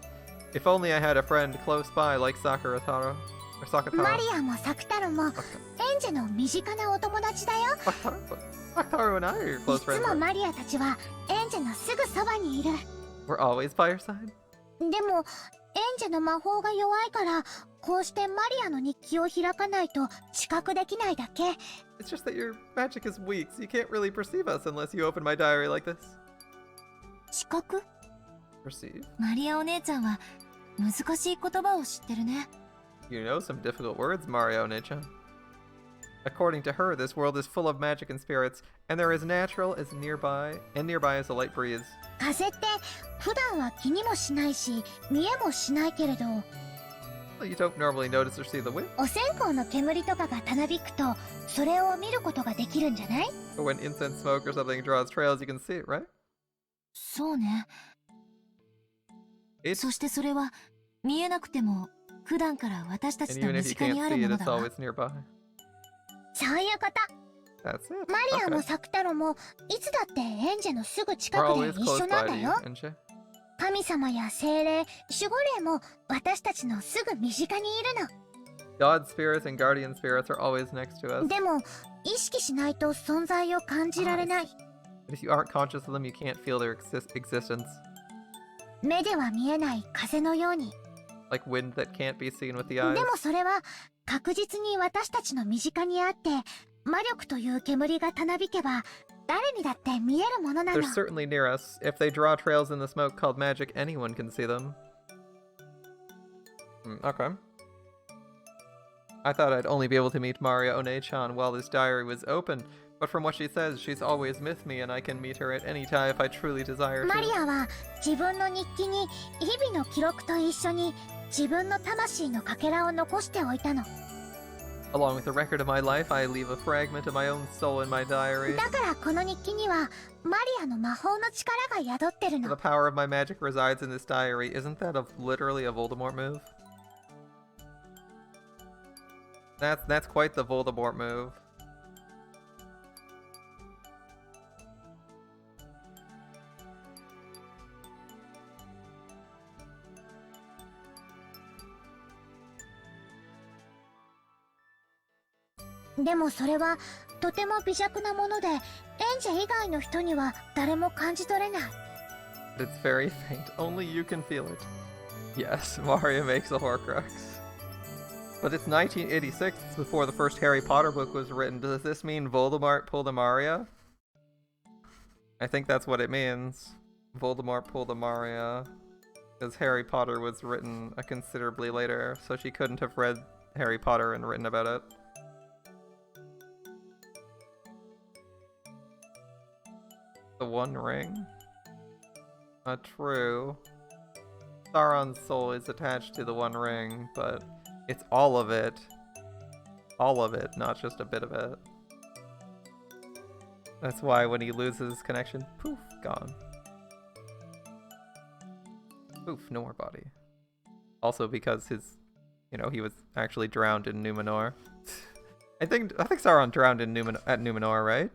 Speaker 1: If only I had a friend close by like Sakurataro. Or
Speaker 5: マ
Speaker 1: Sakataro.
Speaker 5: リアもサクタロもエンジェの身近なお友達だよ。
Speaker 1: Saktaro and I are your
Speaker 5: い
Speaker 1: close
Speaker 5: つ
Speaker 1: friends.
Speaker 5: もマリアたちはエンジェのすぐそばにいる。
Speaker 1: We're always by your side.
Speaker 5: でもエンジェの魔法が弱いからこうしてマリアの日記を開かないと知覚できないだけ。
Speaker 1: It's just that your magic is weak, so you can't really perceive us unless you open my diary like this.
Speaker 5: 知覚？
Speaker 1: Perceive?
Speaker 4: マリアお姉ちゃんは難しい言葉を知ってるね。
Speaker 1: You know some difficult words, Mario One-chan. According to her, this world is full of magic and spirits, and they're as natural as nearby is a light breeze.
Speaker 5: 風って普段は気にもしないし見えもしないけれど、
Speaker 1: Well, you don't normally notice or see the wind,
Speaker 5: お線香の煙とかがたなびくとそれを見ることができるんじゃない？
Speaker 1: but when incense smoke or something draws trails, you can see it, right?
Speaker 4: そうね。
Speaker 1: It's,
Speaker 4: そしてそれは見えなくても普段から私たち
Speaker 1: and
Speaker 4: と
Speaker 1: even
Speaker 4: 身
Speaker 1: if you
Speaker 4: 近に
Speaker 1: can't
Speaker 4: ある
Speaker 1: see
Speaker 4: も
Speaker 1: it,
Speaker 4: の
Speaker 1: it's
Speaker 4: だわ。
Speaker 1: always nearby.
Speaker 5: そういうこと。
Speaker 1: That's it.
Speaker 5: マリアも
Speaker 1: Okay.
Speaker 5: サクタロもいつだってエンジェのすぐ近
Speaker 1: We're
Speaker 5: くで
Speaker 1: always
Speaker 5: 一
Speaker 1: close
Speaker 5: 緒なん
Speaker 1: by
Speaker 5: だ
Speaker 1: to you,
Speaker 5: よ。
Speaker 1: Ange.
Speaker 5: 神様や精霊、守護霊も私たちのすぐ身近にいる
Speaker 1: God's spirits and guardian spirits are always next to
Speaker 5: の。
Speaker 1: us.
Speaker 5: でも意識しないと存在を感じられない。
Speaker 1: But if you aren't conscious of them, you can't feel their existence.
Speaker 5: 目では見えない風のように。
Speaker 1: like wind that can't be seen with the
Speaker 5: で
Speaker 1: eyes.
Speaker 5: もそれは確実に私たちの身近にあって、魔力という煙がたなびけば誰にだって見えるものなの。
Speaker 1: They're certainly near us. If they draw trails in the smoke called magic, anyone can see them. Okay. I thought I'd only be able to meet Maria One-chan while this diary was open, but from what she says, she's always with me and I can meet her at any time if I truly desire
Speaker 5: マリ
Speaker 1: to.
Speaker 5: アは自分の日記に日々の記録と一緒に自分の魂のかけらを残しておいたの。
Speaker 1: Along with the record of my life, I leave a fragment of my own soul in my diary.
Speaker 5: だからこの日記にはマリアの魔法の力が宿ってる
Speaker 1: The
Speaker 5: の。
Speaker 1: power of my magic resides in this diary. Isn't that literally a Voldemort move? That's quite the Voldemort move.
Speaker 5: でもそれはとても微弱なもので、エンジェ以外の人には誰も感じ取れない。
Speaker 1: It's very faint. Only you can feel it. Yes, Maria makes a Horcrux. But it's 1986 before the first Harry Potter book was written. Does this mean Voldemort pulled a Maria? I think that's what it means. Voldemort pulled a Maria. Because Harry Potter was written considerably later, so she couldn't have read Harry Potter and written about it. The One Ring? True. Sauron's soul is attached to the One Ring, but it's all of it. All of it, not just a bit of it. That's why when he loses connection, poof, gone. Poof, no more body. Also because his, he was actually drowned in Numenor. I think Sauron drowned in at Numenor, right?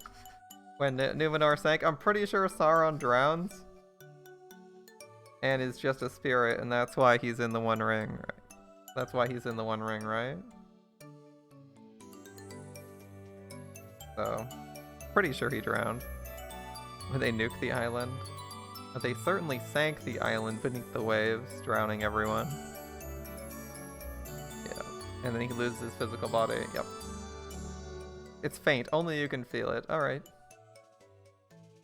Speaker 1: When Numenor sank, I'm pretty sure Sauron drowns and is just a spirit, and that's why he's in the One Ring, right? That's why he's in the One Ring, right? So, pretty sure he drowned when they nuked the island. But they certainly sank the island beneath the waves, drowning everyone. Yeah, and then he loses his physical body. Yep. It's faint. Only you can feel it. All right.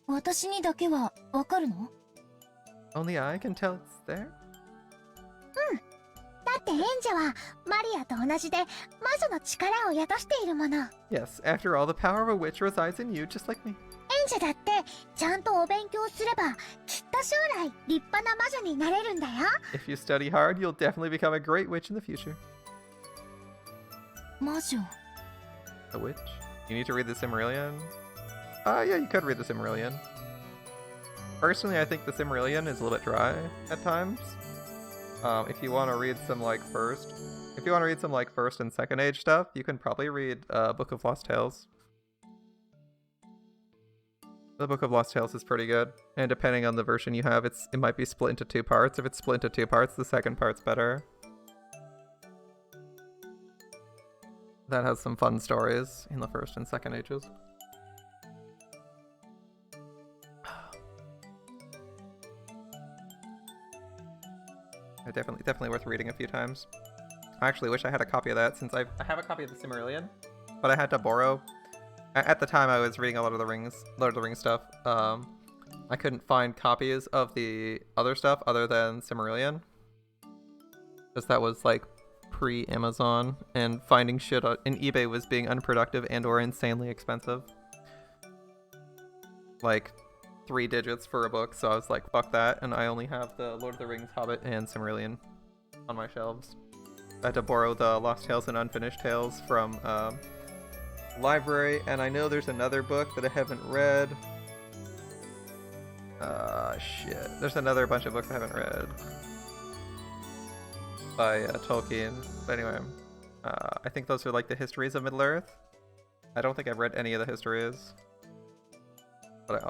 Speaker 4: 私にだけはわかるの？
Speaker 1: Only I can tell it's there?
Speaker 5: だってエンジェはマリアと同じで魔女の力を宿しているもの。エン
Speaker 1: Yes, after all, the power of a witch resides in you, just like me.
Speaker 5: ジェだってちゃんとお勉強すればきっと将来立派な魔女になれるんだよ。
Speaker 1: If you study hard, you'll definitely become a great witch in the future.
Speaker 4: 魔女。
Speaker 1: A witch? You need to read the Silmarillion? Yeah, you could read the Silmarillion. Personally, I think the Silmarillion is a little bit dry at times. If you want to read some first and second age stuff, you can probably read Book of Lost Tales. The Book of Lost Tales is pretty good, and depending on the version you have, it might be split into 2 parts. If it's split into 2 parts, the second part's better. That has some fun stories in the first and second ages. Definitely worth reading a few times. I actually wish I had a copy of that, since I have a copy of the Silmarillion, but I had to borrow. At the time I was reading a Lord of the Rings stuff. I couldn't find copies of the other stuff other than Silmarillion, because that was pre-Amazon, and finding shit in eBay was being unproductive and or insanely expensive. 3 digits for a book, so I was like, fuck that, and I only have the Lord of the Rings, Hobbit, and Silmarillion on my shelves. I had to borrow the Lost Tales and Unfinished Tales from library, and I know there's another book that I haven't read. Shit. There's another bunch of books I haven't read by Tolkien. But anyway, I think those are the histories of Middle-earth. I don't think I've read any of the histories.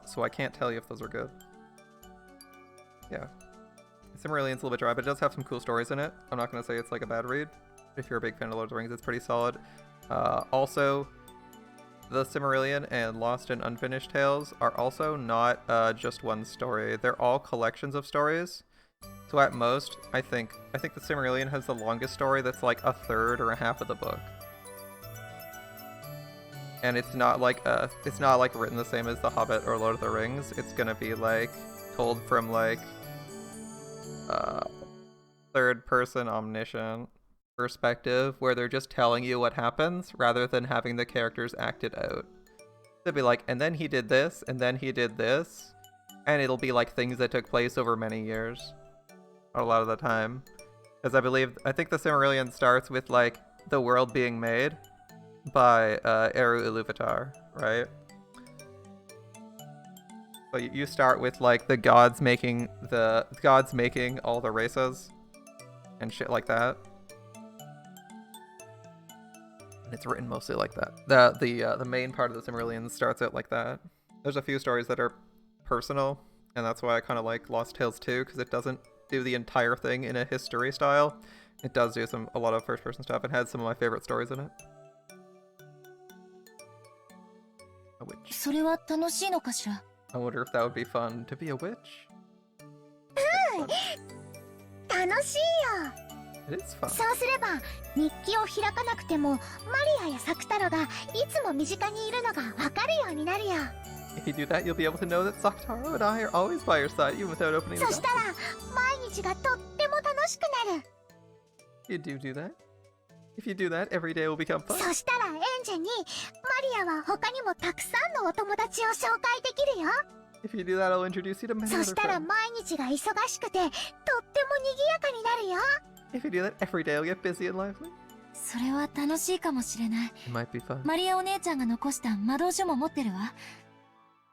Speaker 1: So I can't tell you if those are good. Yeah. Silmarillion's a little bit dry, but it does have some cool stories in it. I'm not going to say it's a bad read. If you're a big fan of Lord of the Rings, it's pretty solid. Also, the Silmarillion and Lost and Unfinished Tales are also not just one story. They're all collections of stories. So So at most, I think the Silmarillion has the longest story that's like a third or a half of the book. And it's not like written the same as The Hobbit or Lord of the Rings. It's gonna be like told from like third person omniscient perspective where they're just telling you what happens rather than having the characters act it out. They'll be like, and then he did this, and then he did this, and it'll be like things that took place over many years. A lot of the time. Because I think the Silmarillion starts with like the world being made by Eru Iluvatar, right? So you start with like the gods making all the races and shit like that. And it's written mostly like that. The main part of the Silmarillion starts out like that. There's a few stories that are personal, and that's why I kind of like Lost Tales 2, because it doesn't do the entire thing in a history style. It does do a lot of first-person stuff. It has some of my favorite stories in it. A witch.
Speaker 4: それは楽しいのかしら?
Speaker 1: I wonder if that would be fun to be a witch.
Speaker 5: 楽しいよ。
Speaker 1: It is fun.
Speaker 5: そうすれば日記を開かなくてもマリアやサクタロがいつも身近にいるのがわかるようになるよ。
Speaker 1: If you do that, you'll be able to know that Saktaro and I are always by your side, even without opening the
Speaker 5: そしたら毎日がとっても楽しくなる。
Speaker 1: You do that? If you do that, every day will become fun.
Speaker 5: そしたらエンジェにマリアは他にもたくさんのお友達を紹介できるよ。
Speaker 1: If you do that, I'll introduce you to many
Speaker 5: そ
Speaker 1: other
Speaker 5: したら
Speaker 1: friends.
Speaker 5: 毎日が忙しくてとっても賑やかになるよ。
Speaker 1: If you do that, every day will get busy and lively.
Speaker 4: それは楽しいかもしれない。
Speaker 1: It might be fun.
Speaker 4: マリアお姉ちゃんが残した魔導書も持ってるわ。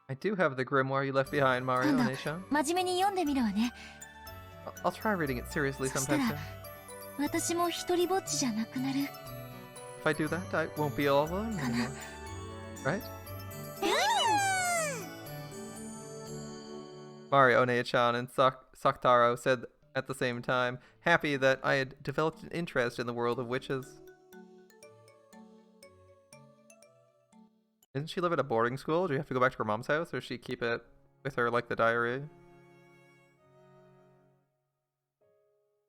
Speaker 1: I do have the grimoire you left behind, Mario
Speaker 4: 今度
Speaker 1: Nation.
Speaker 4: 真面目に読んでみるわね。
Speaker 1: I'll try reading it seriously
Speaker 4: そした
Speaker 1: sometime
Speaker 4: ら
Speaker 1: soon.
Speaker 4: 私も一人ぼっちじゃなくなる。
Speaker 1: If I do that, I won't be all alone
Speaker 4: かな。
Speaker 1: anymore. Right? Mario Onei-chan and Saktaro said at the same time, happy that I had developed an interest in the world of witches. Didn't she live at a boarding school? Do you have to go back to her mom's house, or does she keep it with her like the diary?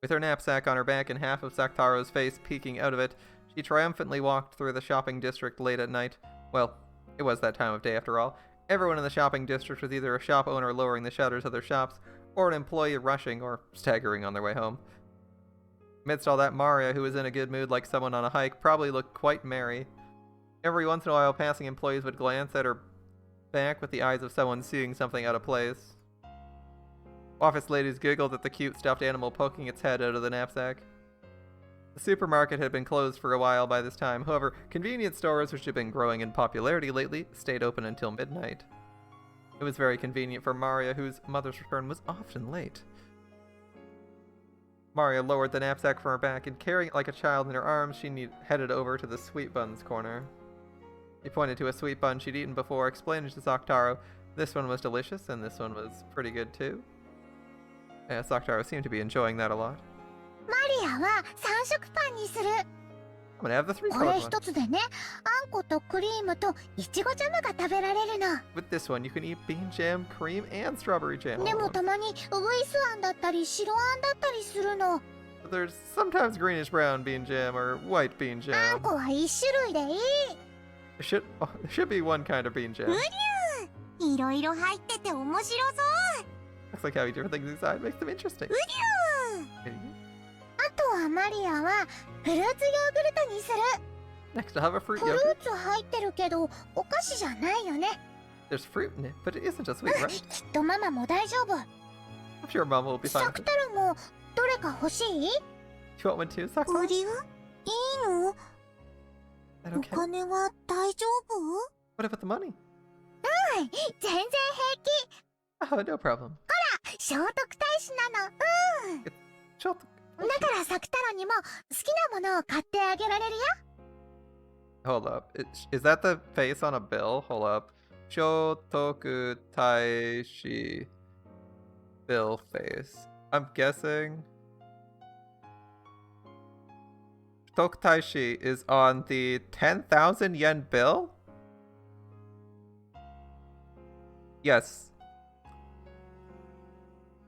Speaker 1: With her knapsack on her back and half of Saktaro's face peeking out of it, she triumphantly walked through the shopping district late at night. Well, it was that time of day after all. Everyone in the shopping district was either a shop owner lowering the shutters of their shops, or an employee rushing or staggering on their way home. Amidst all that, Maria, who was in a good mood like someone on a hike, probably looked quite merry. Every once in a while, passing employees would glance at her back with the eyes of someone seeing something out of place. Office ladies giggled at the cute stuffed animal poking its head out of the knapsack. The supermarket had been closed for a while by this time. However, convenience stores, which had been growing in popularity lately, stayed open until midnight. It was very convenient for Maria, whose mother's return was often late. Maria lowered the knapsack from her back, and carrying it like a child in her arms, she headed over to the sweet buns corner. She pointed to a sweet bun she'd eaten before, explaining to Saktaro this one was delicious and this one was pretty good too. Saktaro seemed to be enjoying that a lot.
Speaker 5: マリアは3色パンにする。
Speaker 1: I'm gonna have the
Speaker 5: これ
Speaker 1: 3-colored
Speaker 5: 一
Speaker 1: one.
Speaker 5: つでね、あんことクリームといちごジャムが食べられるの。
Speaker 1: With this one, you can eat bean jam, cream, and strawberry jam.
Speaker 5: で
Speaker 1: all
Speaker 5: も
Speaker 1: at
Speaker 5: た
Speaker 1: once.
Speaker 5: まにウグイスあんだったり白あんだったりするの。
Speaker 1: But there's sometimes greenish brown bean jam or white bean
Speaker 5: あん
Speaker 1: jam.
Speaker 5: こは一種類でいい。
Speaker 1: There should be one kind of bean jam.
Speaker 5: いろいろ入ってて面白そう。
Speaker 1: Looks like having different things inside makes them interesting.
Speaker 5: あとはマリアはフルーツヨーグルトにする。
Speaker 1: Next, I'll have a fruit
Speaker 5: フル
Speaker 1: yogurt.
Speaker 5: ーツ入ってるけどお菓子じゃないよね。
Speaker 1: There's fruit in it, but it isn't a sweet, right?
Speaker 5: きっとママも大丈夫。
Speaker 1: I'm sure Mom will be fine
Speaker 5: サ
Speaker 1: with
Speaker 5: ク
Speaker 1: it.
Speaker 5: タルもどれか欲しい？
Speaker 1: You want one too, Sakura?
Speaker 5: おりゅう？いいの？
Speaker 1: Is that okay?
Speaker 5: 金は大丈夫？
Speaker 1: What about the money?
Speaker 5: 全然平気。
Speaker 1: Oh, no problem.
Speaker 5: 聖徳太子なの。
Speaker 1: ちょっと
Speaker 5: だからサクタロにも好きなものを買ってあげられるよ。
Speaker 1: Hold up. Is that the face on a bill? Hold up. Shotoku Taishi bill face. I'm guessing Shotoku Taishi is on the 10,000 yen bill? Yes.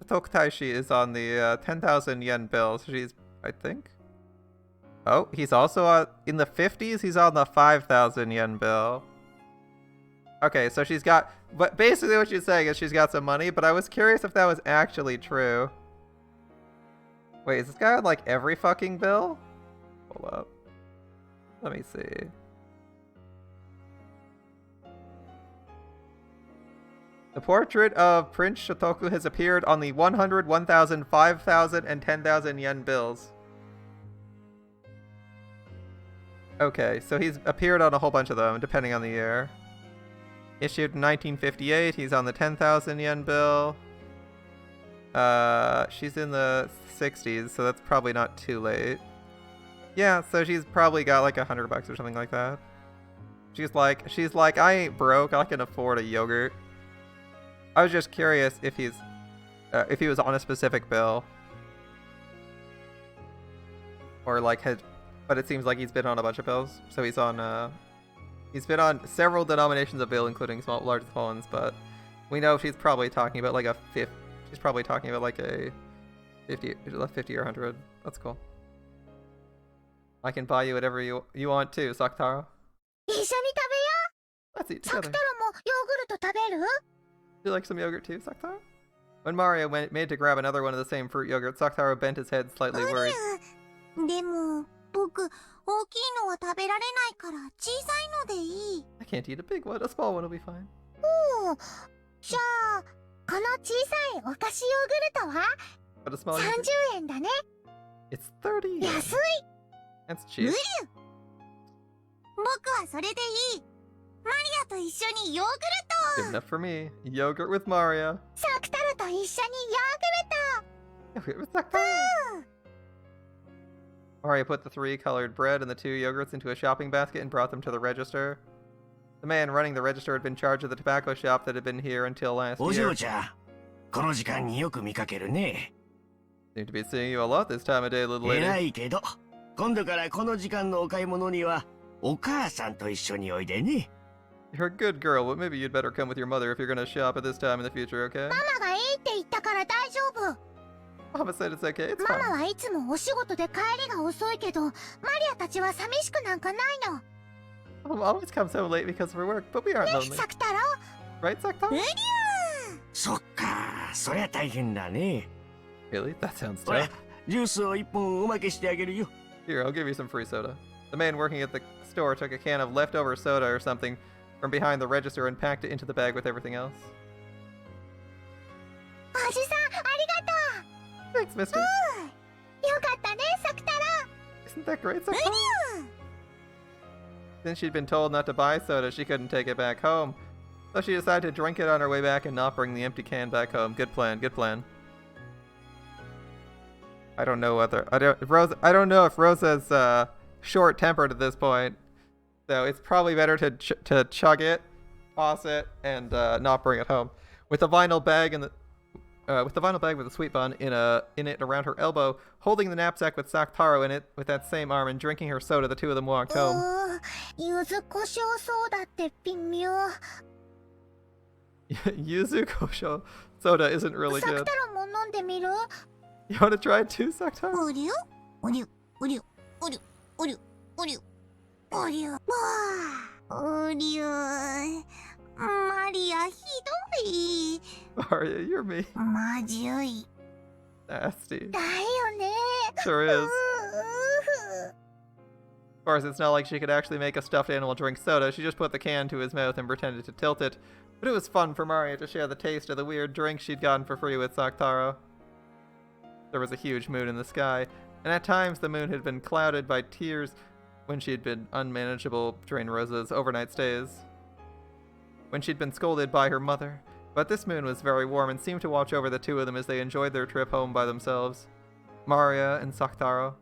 Speaker 1: Tokutaishi is on the 10,000 yen bill. So she's, I think. Oh, he's also in the 50s. He's on the 5,000 yen bill. Okay, so she's got. But basically, what she's saying is she's got some money. But I was curious if that was actually true. Wait, is this guy on like every fucking bill? Hold up. Let me see. The portrait of Prince Shotoku has appeared on the 100, 1,000, 5,000, and 10,000 yen bills. Okay, so he's appeared on a whole bunch of them, depending on the year. Issued in 1958, he's on the 10,000 yen bill. She's in the 60s, so that's probably not too late. Yeah, so she's probably got like $100 or something like that. She's like, I ain't broke, I can afford a yogurt. I was just curious if he was on a specific bill. Or like but it seems like he's been on a bunch of bills. So he's been on several denominations of bill, including large ones, but we know she's probably talking about like she's probably talking about like a 50 or 100. That's cool. I can buy you whatever you want too, Sakutaro.
Speaker 5: 一緒に食べよ
Speaker 1: Let's eat
Speaker 5: う。サク
Speaker 1: together.
Speaker 5: タロもヨーグルト食べる？
Speaker 1: Would you like some yogurt too, Sakutaro? When Mario made to grab another one of the same fruit yogurt, Sakutaro bent his head slightly worried.
Speaker 5: でも、僕、大きいのは食べられないから小さいのでいい。
Speaker 1: I can't eat a big one. A small one will be fine.
Speaker 5: おう。じゃあ、この小さいお菓子ヨーグルトは
Speaker 1: But a small
Speaker 5: 30
Speaker 1: yogurt?
Speaker 5: 円だね。
Speaker 1: It's 30 yen.
Speaker 5: 安い。
Speaker 1: That's
Speaker 5: 無
Speaker 1: cheap.
Speaker 5: 理。僕はそれでいい。マリアと一緒にヨー
Speaker 1: Good
Speaker 5: グル
Speaker 1: enough for me. Yogurt with Mario.
Speaker 5: ト。サクタロと一緒にヨーグルト。
Speaker 1: Yogurt with Sakutaro. Mario put the 3 colored bread and the 2 yogurts into a shopping basket and brought them to the register. The man running the register had been charged of the tobacco shop that had been here until last
Speaker 3: お
Speaker 1: year.
Speaker 3: 嬢ちゃん、この時間によく見かけるね。
Speaker 1: Seem to be seeing you a lot this time of day, little
Speaker 3: 偉
Speaker 1: lady.
Speaker 3: いけど、今度からこの時間のお買い物にはお母さんと一緒においでね。
Speaker 1: You're a good girl, but maybe you'd better come with your mother if you're gonna shop at this time in the future, okay?
Speaker 5: ママがいいって言ったから大丈夫。
Speaker 1: Mama said it's okay, it's
Speaker 5: ママ
Speaker 1: fine.
Speaker 5: はいつもお仕事で帰りが遅いけど、マリアたちは寂しくなんかないの。
Speaker 1: Mom always comes home late because of her work, but we aren't
Speaker 5: ね、
Speaker 1: lonely.
Speaker 5: サクタロ。
Speaker 1: Right, Sakutaro?
Speaker 5: うりゃ
Speaker 3: そっか、そりゃ大変だね。
Speaker 1: Really? That sounds
Speaker 3: ほら
Speaker 1: tough.
Speaker 3: ジュースを一本おまけしてあげるよ。
Speaker 1: Here, I'll give you some free soda. The man working at the store took a can of leftover soda or something from behind the register and packed it into the bag with everything else.
Speaker 5: おじさん、ありがと
Speaker 1: Thanks, mister.
Speaker 5: う。よかったね、サクタロ。
Speaker 1: Isn't that great,
Speaker 5: うり
Speaker 1: Sakutaro?
Speaker 5: ゃ
Speaker 1: Since she'd been told not to buy soda, she couldn't take it back home. So she decided to drink it on her way back and not bring the empty can back home. Good plan, good plan. I don't know if Rosa's short-tempered at this point. So it's probably better to chug it, toss it, and not bring it home. With the vinyl bag with the sweet bun in it around her elbow, holding the knapsack with Sakutaro in it with that same arm, and drinking her soda, the two of them walked home.
Speaker 5: 柚子胡椒ソーダって微妙。
Speaker 1: Yuzu Kosho soda isn't really
Speaker 5: サク
Speaker 1: good.
Speaker 5: タロも飲んでみる？
Speaker 1: You want to try it too, Sakutaro?
Speaker 5: おりゅおりゅおりゅおりゅおりゅおりゅおりゅわあおりゅマリアひどい
Speaker 1: Mario, you're me.
Speaker 5: まじゅい
Speaker 1: Nasty.
Speaker 5: だよね
Speaker 1: Sure is. Of course, it's not like she could actually make a stuffed animal drink soda. She just put the can to his mouth and pretended to tilt it. But it was fun for Mario to share the taste of the weird drink she'd gotten for free with Sakutaro. There was a huge moon in the sky, and at times the moon had been clouded by tears when she'd been unmanageable during Rosa's overnight stays. When she'd been scolded by her mother. But this moon was very warm and seemed to watch over the two of them as they enjoyed their trip home by themselves. Maria and Sakutaro.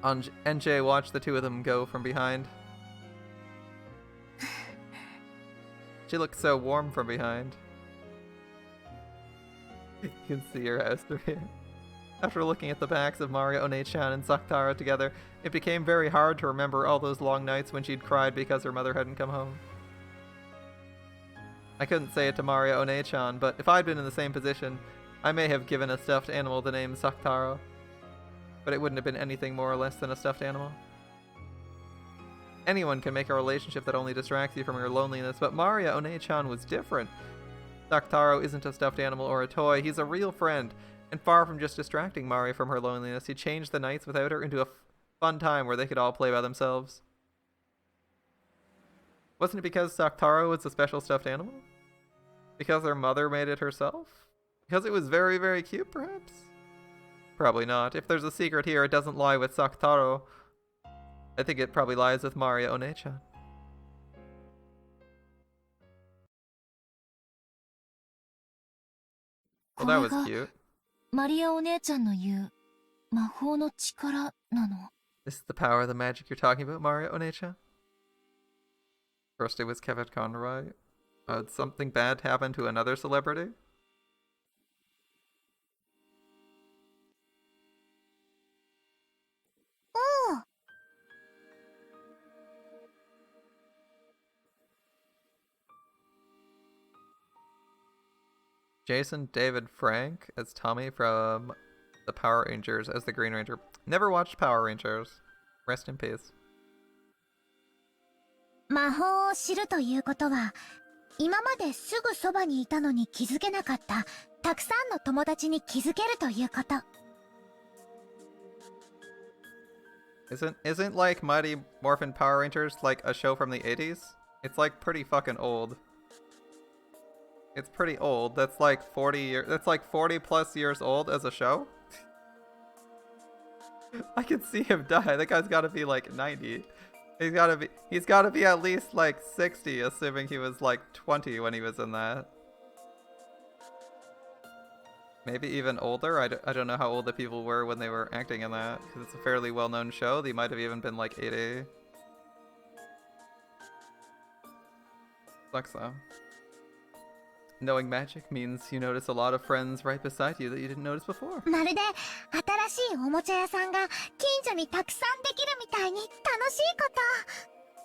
Speaker 1: Ange watched the two of them go from behind. She looked so warm from behind. You can see her house through here. After looking at the backs of Mario, One-chan, and Sakutaro together, it became very hard to remember all those long nights when she'd cried because her mother hadn't come home. I couldn't say it to Maria One-chan, but if I'd been in the same position, I may have given a stuffed animal the name Saktaro. But it wouldn't have been anything more or less than a stuffed animal. Anyone can make a relationship that only distracts you from your loneliness, but Maria One-chan was different. Saktaro isn't a stuffed animal or a toy, he's a real friend, and far from just distracting Maria from her loneliness, he changed the nights without her into a fun time where they could all play by themselves. Wasn't it because Saktaro was a special stuffed animal? Because her mother made it herself? Because it was very, very cute, perhaps? Probably not. If there's a secret here, it doesn't lie with Saktaro. I think it probably lies with Maria One-chan. Well, that was cute.
Speaker 4: マリアお姉ちゃんの言う魔法の力なの？
Speaker 1: This is the power of the magic you're talking about, Maria One-chan? First it was Kevin Conroy. Did something bad happen to another celebrity?
Speaker 5: Oh.
Speaker 1: Jason David Frank as Tommy from the Power Rangers as the Green Ranger. Never watched Power Rangers. Rest in peace.
Speaker 5: 魔法を知るということは、今まですぐそばにいたのに気づけなかったたくさんの友達に気づけるということ。
Speaker 1: Isn't like Mighty Morphin Power Rangers like a show from the 80s? It's like pretty fucking old. It's pretty old. That's like 40 plus years old as a show. I can see him die. That guy's gotta be like 90. He's gotta be at least like 60, assuming he was like 20 when he was in that. Maybe even older. I don't know how old the people were when they were acting in that, because it's a fairly well-known show. They might have even been like 80. Sucks though. Knowing magic means you notice a lot of friends right beside you that you didn't notice before.
Speaker 5: まるで新しいおもちゃ屋さんが近所にたくさんできるみたいに楽しいこ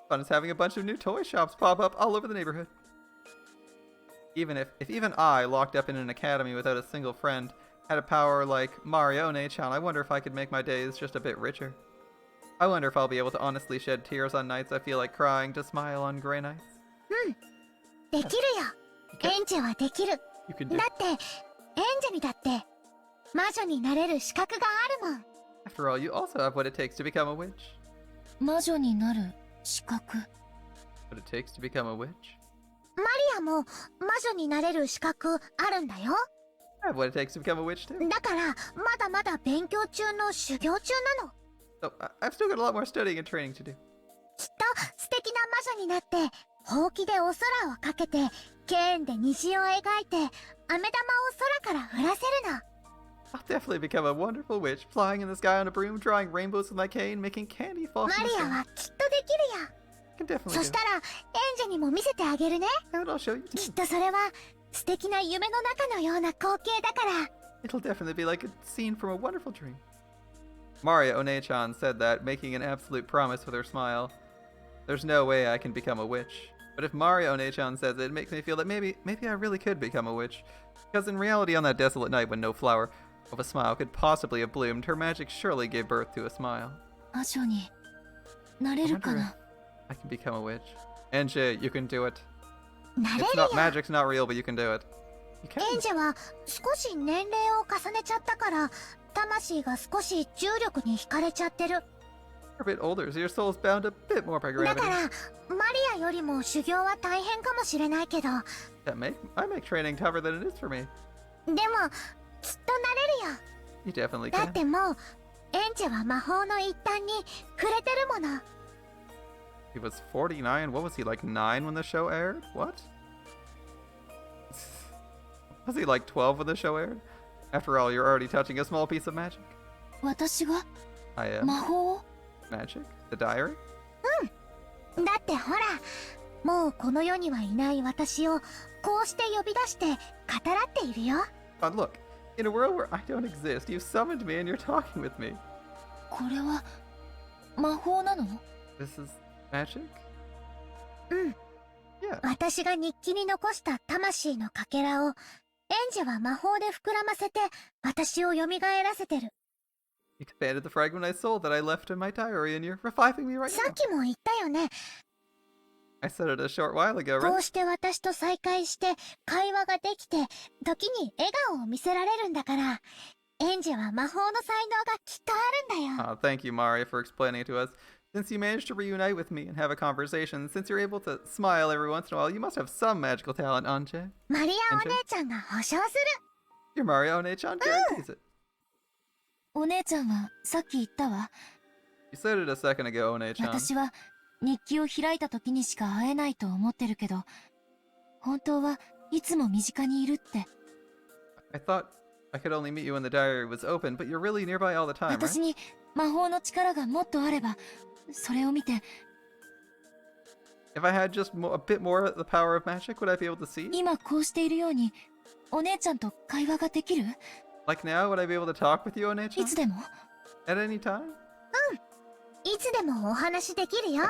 Speaker 1: Fun is having a bunch of new toy shops pop up all over the neighborhood. Even if even I, locked up in an academy without a single friend, had a power like Mario One-chan, I wonder if I could make my days just a bit richer. I wonder if I'll be able to honestly shed tears on nights I feel like crying to smile on gray nights.
Speaker 5: と。できるよ。エンジェはできる。だ
Speaker 1: You can do
Speaker 5: ってエンジェにだって魔女になれる資格があるもん。
Speaker 1: After all, you also have what it takes to become a witch.
Speaker 4: 魔女になる資格。
Speaker 1: What it takes to become a witch?
Speaker 5: マリアも魔女になれる資格あるんだよ。
Speaker 1: I have what it takes to become a witch too.
Speaker 5: だからまだまだ勉強中の修行中なの。
Speaker 1: So I've still got a lot more studying and training to do.
Speaker 5: きっと素敵な魔女になってほうきでお空をかけて剣で虹を描いて飴玉を空から降らせるの。
Speaker 1: I'll definitely become a wonderful witch, flying in the sky on a broom, drawing rainbows with my cane, making candy fall
Speaker 5: マ
Speaker 1: from
Speaker 5: リ
Speaker 1: the
Speaker 5: ア
Speaker 1: sky.
Speaker 5: はきっとできるよ。
Speaker 1: I can definitely
Speaker 5: そ
Speaker 1: do
Speaker 5: したらエンジェにも見せてあげるね。
Speaker 1: it. And I'll show you
Speaker 5: きっ
Speaker 1: too.
Speaker 5: とそれは素敵な夢の中のような光景だから。
Speaker 1: It'll definitely be like a scene from a wonderful dream. Maria One-chan said that, making an absolute promise with her smile. There's no way I can become a witch. But if Maria One-chan says it, it makes me feel that maybe I really could become a witch. Because in reality, on that desolate night when no flower of a smile could possibly have bloomed, her magic surely gave birth to a smile.
Speaker 4: 魔女になれ
Speaker 1: I
Speaker 4: るか
Speaker 1: wonder
Speaker 4: な？
Speaker 1: if I can become a witch. Ange, you can do it.
Speaker 5: なれ
Speaker 1: It's
Speaker 5: るよ
Speaker 1: not。magic's not real, but you can do it. You
Speaker 5: エン
Speaker 1: can.
Speaker 5: ジェは少し年齢を重ねちゃったから魂が少し重力に惹かれちゃってる。
Speaker 1: You're a bit older, so your soul's bound a bit more by
Speaker 5: だ
Speaker 1: gravity.
Speaker 5: からマリアよりも修行は大変かもしれないけど、でも
Speaker 1: I make training tougher than it is for me.
Speaker 5: きっとなれるよ。
Speaker 1: You definitely
Speaker 5: だっ
Speaker 1: can.
Speaker 5: てもうエンジェは魔法の一端に触れてるもの。
Speaker 1: He was 49. What was he, like 9 when the show aired? What? Was he like 12 when the show aired? After all, you're already touching a small piece of magic.
Speaker 4: 私が
Speaker 1: I am.
Speaker 4: 魔法を？
Speaker 1: Magic? The diary?
Speaker 5: だってほら、もうこの世にはいない私をこうして呼び出して語らっているよ。
Speaker 1: But look, in a world where I don't exist, you summoned me and you're talking with me.
Speaker 4: これは魔法なの？
Speaker 1: This is magic? Yeah.
Speaker 5: 私が日記に残した魂のかけらを、エンジェは魔法で膨らませて、私を蘇らせてる。
Speaker 1: You expanded the fragment I sold that I left in my diary, and you're reviving me right
Speaker 5: さ
Speaker 1: now.
Speaker 5: っきも言ったよね。
Speaker 1: I said it a short while ago,
Speaker 5: こ
Speaker 1: right?
Speaker 5: うして私と再会して、会話ができて、時に笑顔を見せられるんだから、エンジェは魔法の才能がきっとあるんだよ。
Speaker 1: Thank you, Mari, for explaining it to us. Since you managed to reunite with me and have a conversation, since you're able to smile every once in a while, you must have some magical talent, Ange.
Speaker 5: マリアお姉ちゃんが保証する。
Speaker 1: Your Mario One-chan guarantees it.
Speaker 4: お姉ちゃんはさっき言ったわ。
Speaker 1: You said it a second ago, One-chan.
Speaker 4: 私は日記を開いた時にしか会えないと思ってるけど、本当はいつも身近にいるって。
Speaker 1: I thought I could only meet you when the diary was open, but you're really nearby all the time,
Speaker 4: 私
Speaker 1: right?
Speaker 4: に魔法の力がもっとあれば、それを見て、
Speaker 1: If I had just a bit more of the power of magic, would I be able to see?
Speaker 4: 今こうしているように、お姉ちゃんと会話ができる？
Speaker 1: Like now, would I be able to talk with you,
Speaker 4: い
Speaker 1: One-chan?
Speaker 4: つでも？
Speaker 1: At any time?
Speaker 5: いつでもお話できるよ。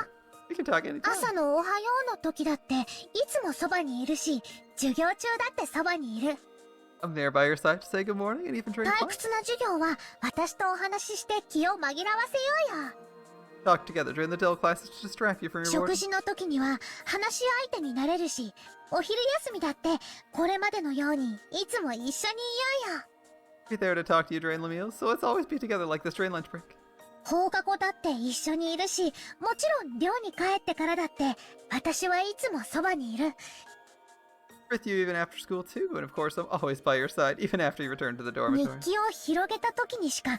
Speaker 1: We can talk anytime.
Speaker 5: 朝のおはようの時だって、いつもそばにいるし、授業中だってそばにいる。
Speaker 1: I'm there by your side to say good morning and even trade
Speaker 5: 退
Speaker 1: class.
Speaker 5: 屈な授業は、私とお話しして気を紛らわせようよ。
Speaker 1: Talk together during the dull classes to distract you from your
Speaker 5: 食
Speaker 1: boredom.
Speaker 5: 事の時には話し相手になれるし、お昼休みだってこれまでのようにいつも一緒にいようよ。
Speaker 1: Be there to talk to you during the meals, so let's always be together like this during lunch break.
Speaker 5: 放課後だって一緒にいるし、もちろん寮に帰ってからだって私はいつもそばにいる。
Speaker 1: With you even after school too, and of course I'm always by your side, even after you return to the
Speaker 5: 日
Speaker 1: dormitory.
Speaker 5: 記を広げた時にしか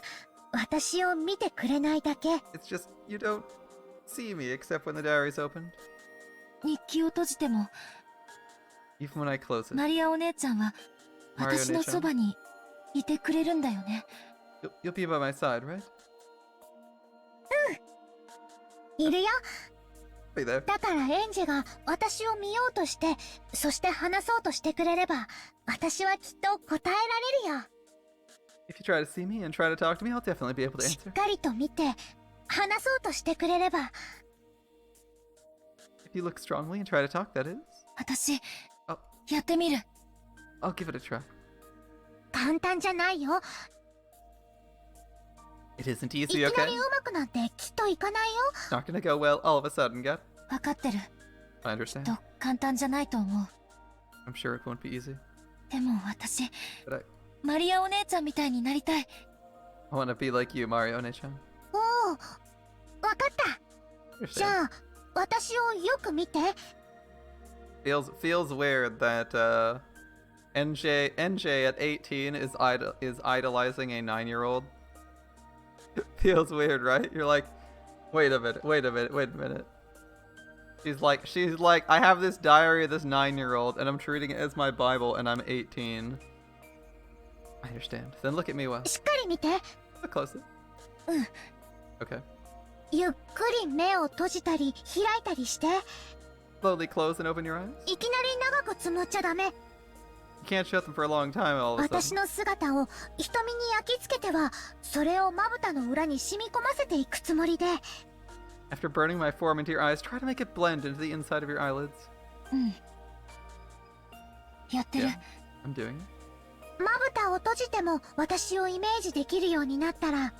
Speaker 5: 私を見てくれないだけ。
Speaker 1: It's just, you don't see me except when the diary's opened.
Speaker 4: 日記を閉じても、
Speaker 1: Even when I close it.
Speaker 4: マリアお姉ちゃんは
Speaker 1: マリアお姉ちゃん
Speaker 4: 私のそばにいてくれるんだよね。
Speaker 1: You'll be by my side, right?
Speaker 5: いるよ。
Speaker 1: Be there.
Speaker 5: だからエンジェが私を見ようとして、そして話そうとしてくれれば、私はきっと答えられるよ。
Speaker 1: If you try to see me and try to talk to me, I'll definitely be able to
Speaker 5: し
Speaker 1: answer.
Speaker 5: っかりと見て、話そうとしてくれれば、
Speaker 1: If you look strongly and try to talk, that is.
Speaker 4: 私、
Speaker 1: あ
Speaker 4: やってみる。
Speaker 1: I'll give it a try.
Speaker 5: 簡単じゃないよ。
Speaker 1: It isn't
Speaker 5: い
Speaker 1: easy,
Speaker 5: きな
Speaker 1: okay?
Speaker 5: り上手くなんてきっといかないよ。
Speaker 1: It's not gonna go well all of a sudden, get?
Speaker 4: わかってる。
Speaker 1: I understand.
Speaker 4: と簡単じゃないと思う。
Speaker 1: I'm sure it won't be easy.
Speaker 4: でも私、
Speaker 1: But I
Speaker 4: マリアお姉ちゃんみたいになりたい。
Speaker 1: want to be like you, Mario One-chan.
Speaker 5: おお、わかった。じ
Speaker 1: Understand?
Speaker 5: ゃあ、私をよく見て。
Speaker 1: Feels weird that NJ at 18 is idolizing a 9-year-old. Feels weird, right? You're like, wait a minute. She's like, I have this diary of this 9-year-old, and I'm treating it as my Bible, and I'm 18. I understand. Then look at me well.
Speaker 5: しっかり見て。
Speaker 1: Look closely.
Speaker 5: うん。
Speaker 1: Okay.
Speaker 5: ゆっくり目を閉じたり開いたりして。
Speaker 1: Slowly close and open your eyes.
Speaker 5: いきなり長くつむっちゃダメ。
Speaker 1: You can't shut them for a long time all of a
Speaker 5: 私
Speaker 1: sudden.
Speaker 5: の姿を瞳に焼き付けては、それをまぶたの裏に染み込ませていくつもりで。
Speaker 1: After burning my form into your eyes, try to make it blend into the inside of your eyelids.
Speaker 4: うん。やってる。
Speaker 1: Yeah, I'm doing it.
Speaker 5: まぶたを閉じても私をイメージできるようになったら、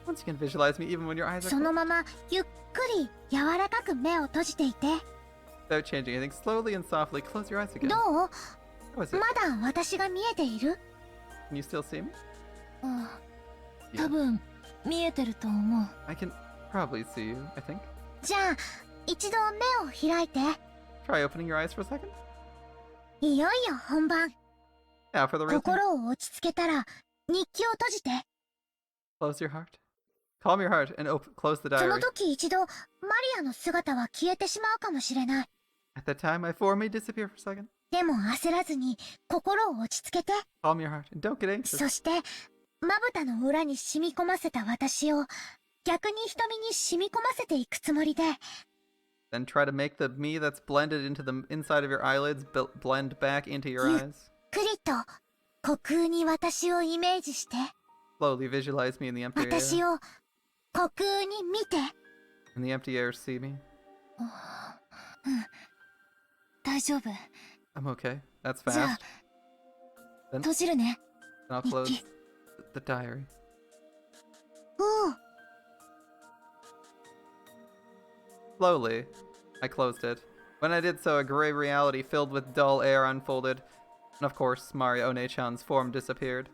Speaker 1: Once you can visualize me even when your eyes are
Speaker 5: その
Speaker 1: closed.
Speaker 5: ままゆっくり柔らかく目を閉じていて。
Speaker 1: Without changing anything, slowly and softly close your eyes again.
Speaker 5: どう？
Speaker 1: How is it?
Speaker 5: まだ私が見えている？
Speaker 1: Can you still see me?
Speaker 4: ああ、
Speaker 1: Yeah.
Speaker 4: 多分見えてると思う。
Speaker 1: I can probably see you, I think.
Speaker 5: じゃあ、一度目を開いて。
Speaker 1: Try opening your eyes for a second.
Speaker 5: いよいよ本番。
Speaker 1: Now for the real thing.
Speaker 5: 心を落ち着けたら、日記を閉じて。
Speaker 1: Close your heart. Calm your heart and close the
Speaker 5: その
Speaker 1: diary.
Speaker 5: 時一度、マリアの姿は消えてしまうかもしれない。
Speaker 1: At that time, my form may disappear for a second.
Speaker 5: でも焦らずに、心を落ち着けて。
Speaker 1: Calm your heart and don't get anxious.
Speaker 5: そして、まぶたの裏に染み込ませた私を、逆に瞳に染み込ませていくつもりで。
Speaker 1: Then try to make the me that's blended into the inside of your eyelids blend back into your
Speaker 5: You-
Speaker 1: eyes.
Speaker 5: くりと、虚空に私をイメージして。
Speaker 1: Slowly visualize me in the empty
Speaker 5: 私
Speaker 1: air.
Speaker 5: を、虚空に見て。
Speaker 1: In the empty air, see me.
Speaker 4: 大丈夫。
Speaker 1: I'm okay. That's
Speaker 4: じゃあ
Speaker 1: fast. Then
Speaker 4: 閉じるね。
Speaker 1: I'll close the diary.
Speaker 5: うん。
Speaker 1: Slowly, I closed it. When I did so, a gray reality filled with dull air unfolded, and of course, Mario One-chan's form disappeared.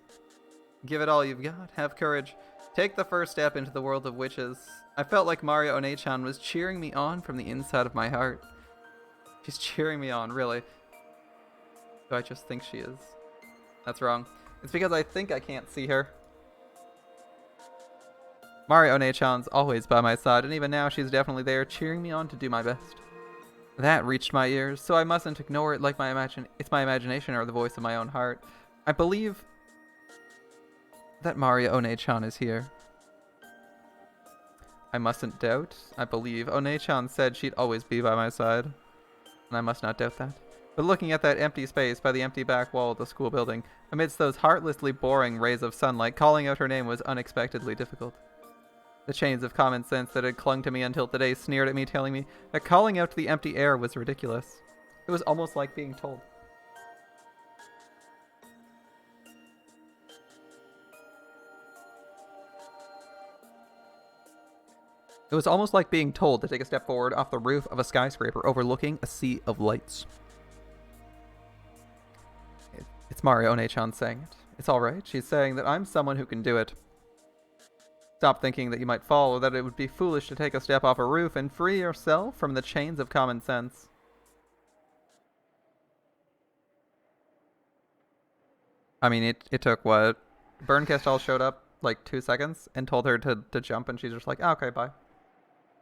Speaker 1: Give it all you've got. Have courage. Take the first step into the world of witches. I felt like Mario One-chan was cheering me on from the inside of my heart. She's cheering me on, really. Do I just think she is? That's wrong. It's because I think I can't see her. Mario One-chan's always by my side, and even now she's definitely there, cheering me on to do my best. That reached my ears, so I mustn't ignore it like it's my imagination or the voice of my own heart. I believe that Mario One-chan is here. I mustn't doubt. I believe. One-chan said she'd always be by my side, and I must not doubt that. But looking at that empty space by the empty back wall of the school building, amidst those heartlessly boring rays of sunlight, calling out her name was unexpectedly difficult. The chains of common sense that had clung to me until today sneered at me, telling me that calling out to the empty air was ridiculous. It was almost like being told. It was almost like being told to take a step forward off the roof of a skyscraper overlooking a sea of lights. It's Mario One-chan saying it. It's alright. She's saying that I'm someone who can do it. Stop thinking that you might fall, or that it would be foolish to take a step off a roof and free yourself from the chains of common sense. I mean, it took what? Bernkastel showed up like 2 seconds and told her to jump, and she's just like, oh, okay, bye.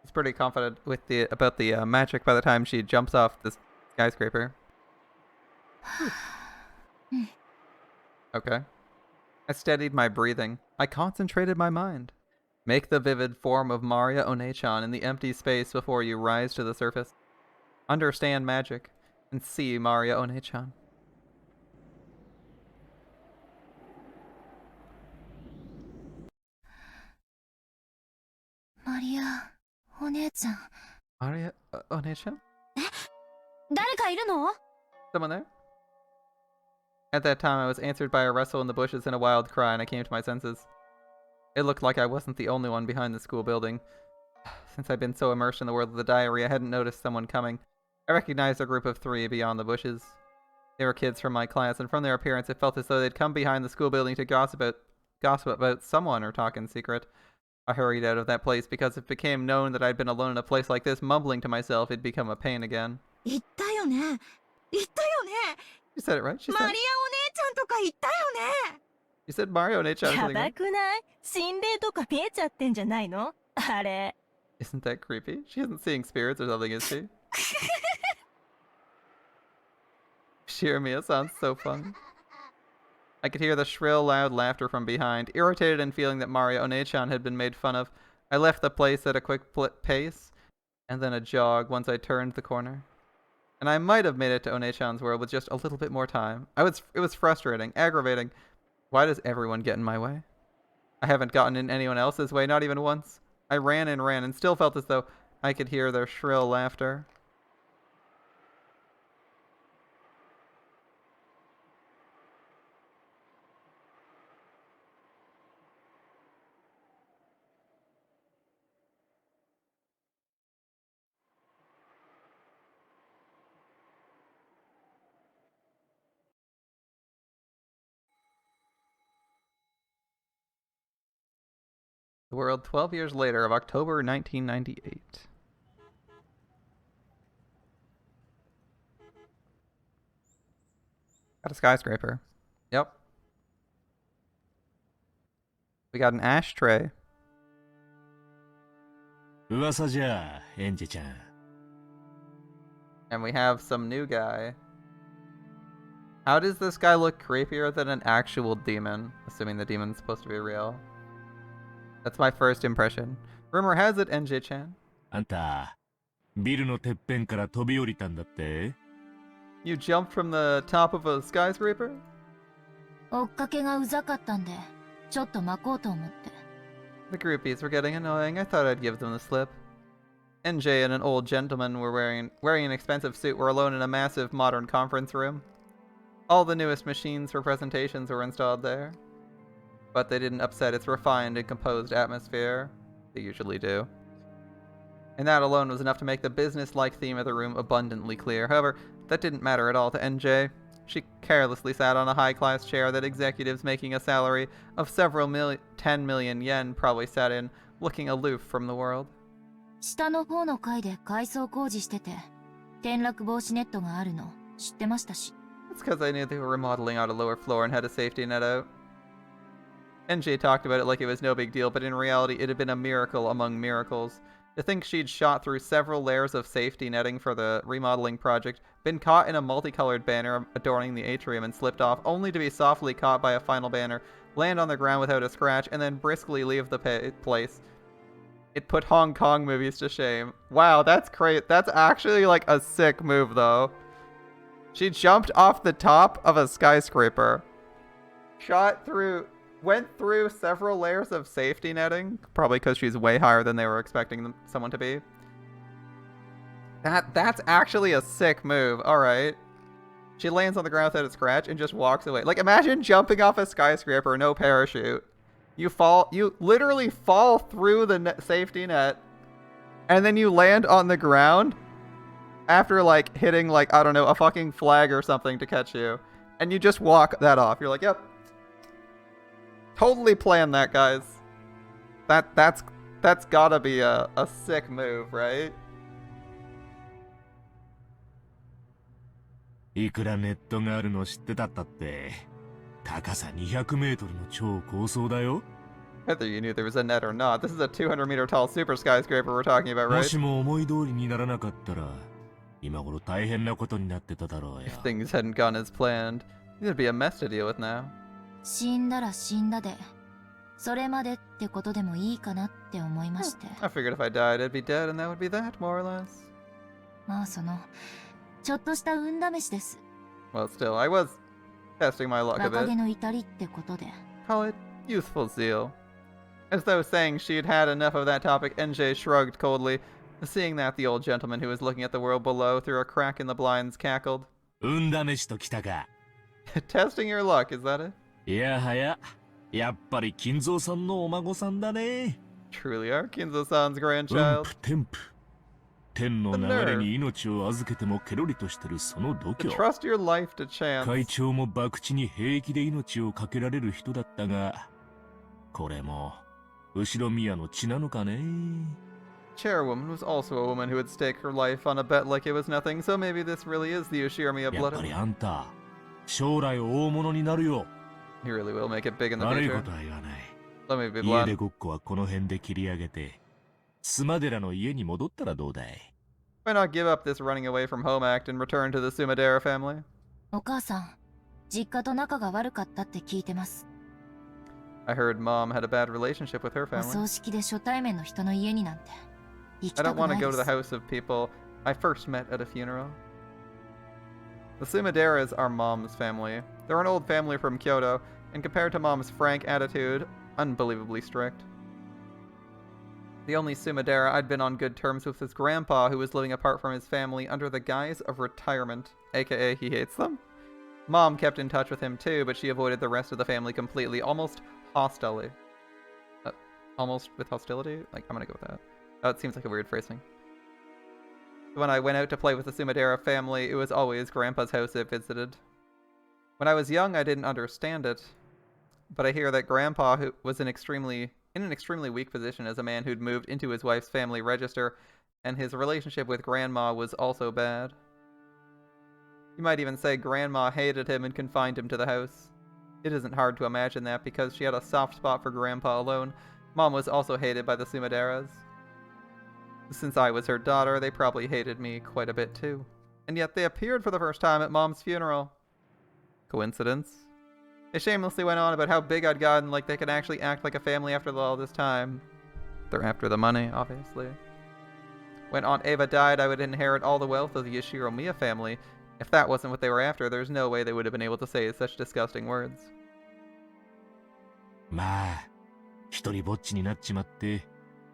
Speaker 1: She's pretty confident with about the magic by the time she jumps off this skyscraper. Okay. I steadied my breathing. I concentrated my mind. Make the vivid form of Mario One-chan in the empty space before you rise to the surface. Understand magic and see Mario One-chan.
Speaker 4: Mario One-chan.
Speaker 1: Mario One-chan?
Speaker 4: 誰かいるの？
Speaker 1: Someone there? At that time, I was answered by a rustle in the bushes and a wild cry, and I came to my senses. It looked like I wasn't the only one behind the school building. Since I'd been so immersed in the world of the diary, I hadn't noticed someone coming. I recognized a group of 3 beyond the bushes. They were kids from my class, and from their appearance, it felt as though they'd come behind the school building to gossip about someone or talk in secret. I hurried out of that place because if it became known that I'd been alone in a place like this, mumbling to myself, it'd become a pain again.
Speaker 5: 言ったよね。言ったよね。
Speaker 1: She said it right. She
Speaker 5: マ
Speaker 1: said
Speaker 5: リアお姉ちゃんとか言ったよね。
Speaker 1: You said Mario One-chan or
Speaker 2: や
Speaker 1: something,
Speaker 2: ば
Speaker 1: right?
Speaker 2: くない？心霊とか見えちゃってんじゃないの？あれ。
Speaker 1: Isn't that creepy? She isn't seeing spirits or something, is she? Shiromia sounds so fun. I could hear the shrill, loud laughter from behind. Irritated and feeling that Mario One-chan had been made fun of, I left the place at a quick pace, and then a jog once I turned the corner. And I might have made it to One-chan's world with just a little bit more time. It was frustrating, aggravating. Why does everyone get in my way? I haven't gotten in anyone else's way, not even once. I ran and still felt as though I could hear their shrill laughter. The world 12 years later of October 1998. Got a skyscraper. Yep. We got an ashtray.
Speaker 3: 噂じゃあ、エンジェちゃん。
Speaker 1: And we have some new guy. How does this guy look creepier than an actual demon? Assuming the demon's supposed to be real. That's my first impression. Rumor has it, Ange-chan.
Speaker 3: あんた、ビルのてっぺんから飛び降りたんだって？
Speaker 1: You jumped from the top of a skyscraper?
Speaker 4: 追っかけがうざかったんで、ちょっと巻こうと思って。
Speaker 1: The groupies were getting annoying. I thought I'd give them the slip. Ange and an old gentleman were wearing an expensive suit were alone in a massive modern conference room. All the newest machines for presentations were installed there, but they didn't upset its refined and composed atmosphere. They usually do. And that alone was enough to make the business-like theme of the room abundantly clear. However, that didn't matter at all to NJ. She carelessly sat on a high-class chair that executives making a salary of 10 million yen probably sat in, looking aloof from the world.
Speaker 4: 下の方の階で改装工事してて、転落防止ネットがあるの知ってましたし。
Speaker 1: It's because I knew they were remodeling out a lower floor and had a safety net out. NJ talked about it like it was no big deal, but in reality it had been a miracle among miracles. To think she'd shot through several layers of safety netting for the remodeling project, been caught in a multicolored banner adorning the atrium and slipped off, only to be softly caught by a final banner, land on the ground without a scratch, and then briskly leave the place. It put Hong Kong movies to shame. Wow, that's great. That's actually like a sick move though. She jumped off the top of a skyscraper, went through several layers of safety netting, probably because she's way higher than they were expecting someone to be. That's actually a sick move. All right. She lands on the ground without a scratch and just walks away. Like, imagine jumping off a skyscraper, no parachute. You literally fall through the safety net, and then you land on the ground after, like, hitting, like, I don't know, a fucking flag or something to catch you. And you just walk that off. You're like, yep. Totally planned that, guys. That's gotta be a sick move, right?
Speaker 3: いくらネットがあるの知ってたったって、高さ200メートルの超高層だよ。
Speaker 1: Whether you knew there was a net or not, this is a 200-meter tall super skyscraper we're talking about,
Speaker 3: も
Speaker 1: right?
Speaker 3: しも思い通りにならなかったら、今頃大変なことになってただろうよ。
Speaker 1: If things hadn't gone as planned, it'd be a mess to deal with now.
Speaker 4: 死んだら死んだで、それまでってことでもいいかなって思いまして。
Speaker 1: I figured if I died, I'd be dead, and that would be that, more or less.
Speaker 4: まあちょっとした運試しです。
Speaker 1: Well, still, I was testing my luck a
Speaker 4: 若
Speaker 1: bit.
Speaker 4: 気の至りってことで。
Speaker 1: Call it youthful zeal. As though saying she'd had enough of that topic, NJ shrugged coldly. Seeing that, the old gentleman who was looking at the world below through a crack in the blinds cackled.
Speaker 3: 運試しときたか。
Speaker 1: Testing your luck, is that it?
Speaker 3: いやはや、やっぱり金蔵さんのお孫さんだね。
Speaker 1: Truly are Kinzo-san's
Speaker 3: うん
Speaker 1: grandchild.
Speaker 3: ぷ天ぷ。天の流れに命を預けてもケロリとしてるその度
Speaker 1: To
Speaker 3: 胸。
Speaker 1: trust your life to
Speaker 3: 会
Speaker 1: chance.
Speaker 3: 長も博打に平気で命をかけられる人だったが、これも後ろ宮の血なのかね。
Speaker 1: Chairwoman was also a woman who would stake her life on a bet like it was nothing, so maybe this really is the Ushiramiya
Speaker 3: やっぱ
Speaker 1: blood.
Speaker 3: りあんた、将来大物になるよ。
Speaker 1: He really will make it big in the
Speaker 3: 悪いこ
Speaker 1: future.
Speaker 3: とは言わない。
Speaker 1: Let me be
Speaker 3: 家で
Speaker 1: blunt.
Speaker 3: ごっこはこの辺で切り上げて、スマデラの家に戻ったらどうだい？
Speaker 1: Why not give up this running away from home act and return to the Sumadera family?
Speaker 4: お母さん、実家と仲が悪かったって聞いてます。
Speaker 1: I heard Mom had a bad relationship with her
Speaker 4: お
Speaker 1: family.
Speaker 4: 葬式で初対面の人の家になんて行き
Speaker 1: I
Speaker 4: た
Speaker 1: don't
Speaker 4: く
Speaker 1: want
Speaker 4: な
Speaker 1: to
Speaker 4: い
Speaker 1: go
Speaker 4: で
Speaker 1: to the
Speaker 4: す。
Speaker 1: house of people I first met at a funeral. The Sumaderas are Mom's family. They're an old family from Kyoto, and compared to Mom's frank attitude, unbelievably strict. The only Sumadera I'd been on good terms with was Grandpa, who was living apart from his family under the guise of retirement, aka he hates them. Mom kept in touch with him too, but she avoided the rest of the family completely, almost hostilely. Almost with hostility? Like, I'm gonna go with that. Oh, it seems like a weird phrasing. When I went out to play with the Sumadera family, it was always Grandpa's house it visited. When I was young, I didn't understand it, but I hear that Grandpa who was in an extremely weak position as a man who'd moved into his wife's family register, and his relationship with Grandma was also bad. You might even say Grandma hated him and confined him to the house. It isn't hard to imagine that because she had a soft spot for Grandpa alone. Mom was also hated by the Sumaderas. Since I was her daughter, they probably hated me quite a bit too. And yet they appeared for the first time at Mom's funeral. Coincidence? They shamelessly went on about how big I'd gotten, like they could actually act like a family after all this time. They're after the money, obviously. When Aunt Ava died, I would inherit all the wealth of the Yoshiromiya family. If that wasn't what they were after, there's no way they would have been able to say such disgusting words.
Speaker 3: まあ、一人ぼっちになっちまって、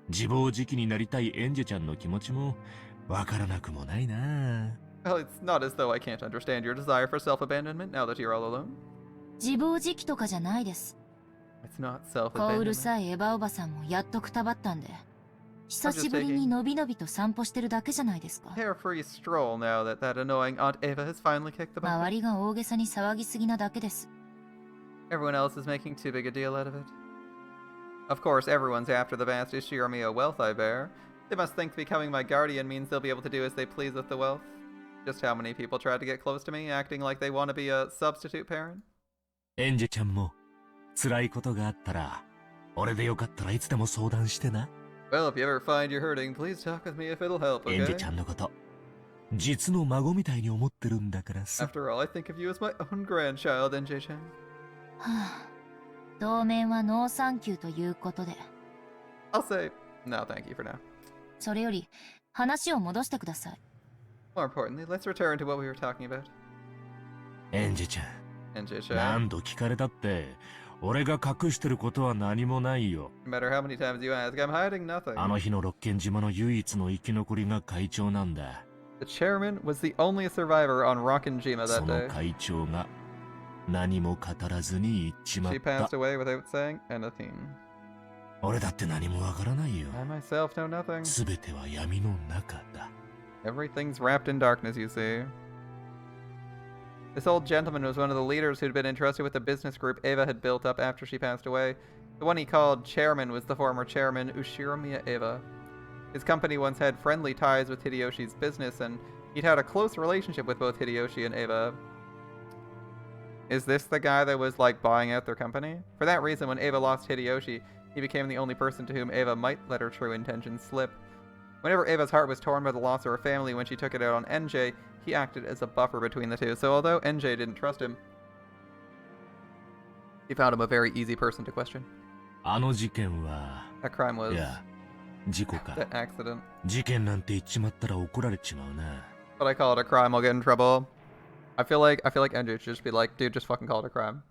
Speaker 3: 自暴自棄になりたいエンジェちゃんの気持ちもわからなくもないな。
Speaker 1: Well, it's not as though I can't understand your desire for self-abandonment now that you're all alone.
Speaker 4: 自暴自棄とかじゃないです。
Speaker 1: It's not
Speaker 4: こううる
Speaker 1: self-abandonment.
Speaker 4: さいエヴァおばさんもやっとくたばったんで、久しぶりにのびのびと散歩してるだけじゃないですか。
Speaker 1: Carefree stroll now that that annoying Aunt Ava has finally kicked the
Speaker 4: 周
Speaker 1: bucket.
Speaker 4: りが大げさに騒ぎすぎなだけです。
Speaker 1: Everyone else is making too big a deal out of it. Of course, everyone's after the vast Ishiramiya wealth I bear. They must think becoming my guardian means they'll be able to do as they please with the wealth. Just how many people tried to get close to me, acting like they want to be a substitute parent?
Speaker 3: エンジェちゃんも辛いことがあったら、俺でよかったらいつでも相談してな。
Speaker 1: Well, if you ever find you're hurting, please talk with me if it'll help,
Speaker 3: エンジェ
Speaker 1: okay?
Speaker 3: ちゃんのこと、実の孫みたいに思ってるんだからさ。
Speaker 1: After all, I think of you as my own grandchild, NJ-chan.
Speaker 4: はぁ、当面はノーサンキューということで。
Speaker 1: I'll say, no thank you for now.
Speaker 4: それより、話を戻してください。
Speaker 1: More importantly, let's return to what we were talking about.
Speaker 3: エンジェちゃん、
Speaker 1: NJ-chan.
Speaker 3: 何度聞かれたって、俺が隠してることは何もないよ。
Speaker 1: No matter how many times you ask, I'm hiding nothing.
Speaker 3: あの日のロッケン島の唯一の生き残りが会長なんだ。
Speaker 1: The chairman was the only survivor on Rokkenjima
Speaker 3: そ
Speaker 1: that
Speaker 3: の
Speaker 1: day.
Speaker 3: 会長が何も語らずに言っちまっ
Speaker 1: She
Speaker 3: た
Speaker 1: passed。away without saying anything.
Speaker 3: 俺だって何もわからないよ。
Speaker 1: I myself know nothing.
Speaker 3: すべては闇の中だ。
Speaker 1: Everything's wrapped in darkness, you see. This old gentleman was one of the leaders who'd been entrusted with the business group Ava had built up after she passed away. The one he called chairman was the former chairman, Ushiramiya Ava. His company once had friendly ties with Hideyoshi's business, and he'd had a close relationship with both Hideyoshi and Ava. Is this the guy that was, like, buying out their company? For that reason, when Ava lost Hideyoshi, he became the only person to whom Ava might let her true intentions slip. Whenever Ava's heart was torn by the loss of her family when she took it out on Ange, he acted as a buffer between the two. So although Ange didn't trust him, he found him a very easy person to question.
Speaker 3: あの事件は、
Speaker 1: That crime
Speaker 3: い
Speaker 1: was
Speaker 3: や、事故か。
Speaker 1: that accident.
Speaker 3: 事件なんて言っちまったら怒られちまうな。
Speaker 1: But I call it a crime, I'll get in trouble. I feel like Ange should just be like, dude, just fucking call it a crime.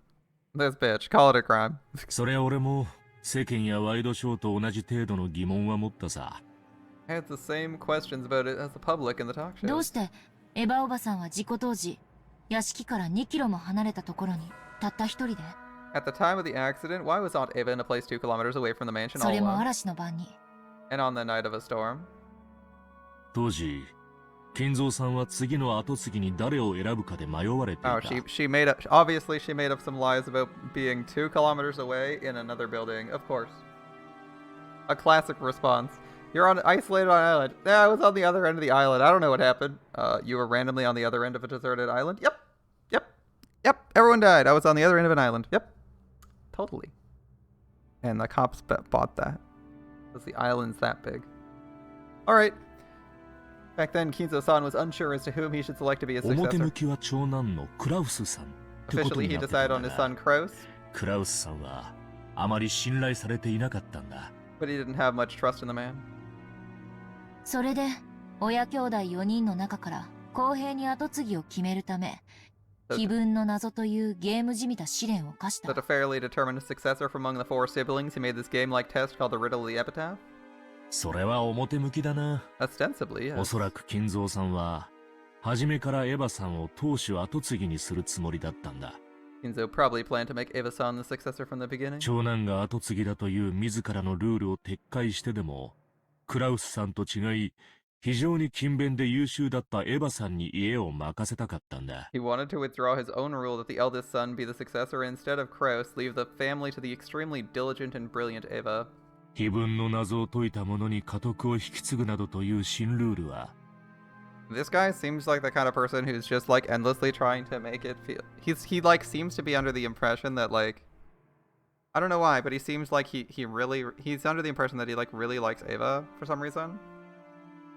Speaker 1: This bitch, call it a crime.
Speaker 3: それ俺も世間やワイドショーと同じ程度の疑問は持ったさ。
Speaker 1: I had the same questions about it as the public in the talk
Speaker 4: ど
Speaker 1: show.
Speaker 4: うしてエヴァおばさんは事故当時、屋敷から2キロも離れたところにたった一人で？
Speaker 1: At the time of the accident, why was Aunt Ava in a place 2 kilometers away from the mansion
Speaker 4: そ
Speaker 1: all
Speaker 4: れも
Speaker 1: alone?
Speaker 4: 嵐の晩に。
Speaker 1: And on the night of a storm?
Speaker 3: 当時、金蔵さんは次の後継ぎに誰を選ぶかで迷われていた。
Speaker 1: Oh, she made up. Obviously, she made up some lies about being 2 kilometers away in another building. Of course. A classic response. You're isolated on an island. Yeah, I was on the other end of the island. I don't know what happened. You were randomly on the other end of a deserted island? Yep. Everyone died. I was on the other end of an island. Yep. Totally. And the cops bought that. Because the island's that big. Alright. Back then, Kinzo-san was unsure as to whom he should select to be his
Speaker 3: 表
Speaker 1: successor.
Speaker 3: 向きは長男のクラウスさんってこと
Speaker 1: Officially,
Speaker 3: に
Speaker 1: he
Speaker 3: なってた
Speaker 1: decided
Speaker 3: ん
Speaker 1: on
Speaker 3: だ
Speaker 1: his
Speaker 3: が
Speaker 1: son Kraus,
Speaker 3: クラウスさんはあまり信頼されていなかったんだ。
Speaker 1: but he didn't have much trust in the man.
Speaker 4: それで親兄弟4人の中から公平に後継ぎを決めるため、気分の謎というゲームじみた試練を課し
Speaker 1: So
Speaker 4: た。
Speaker 1: to fairly determine a successor from among the 4 siblings, he made this game-like test called the Riddle of the Epitaph.
Speaker 3: それは表向きだな。
Speaker 1: Ostensibly, yes.
Speaker 3: おそらく金蔵さんは初めからエヴァさんを当主後継ぎにするつもりだったんだ。
Speaker 1: Kinzo probably planned to make Eva-san the successor from the beginning.
Speaker 3: 長男が後継ぎだという自らのルールを撤回してでも、クラウスさんと違い、非常に勤勉で優秀だったエヴァさんに家を任せたかったんだ。
Speaker 1: He wanted to withdraw his own rule that the eldest son be the successor and instead of Kraus, leave the family to the extremely diligent and brilliant Eva.
Speaker 3: 非分の謎を解いた者に家督を引き継ぐなどという新ルールは、
Speaker 1: This guy seems like the kind of person who's just like endlessly trying to make it feel. He like seems to be under the impression that like, I don't know why, but he seems like he's under the impression that he like really likes Ava for some reason.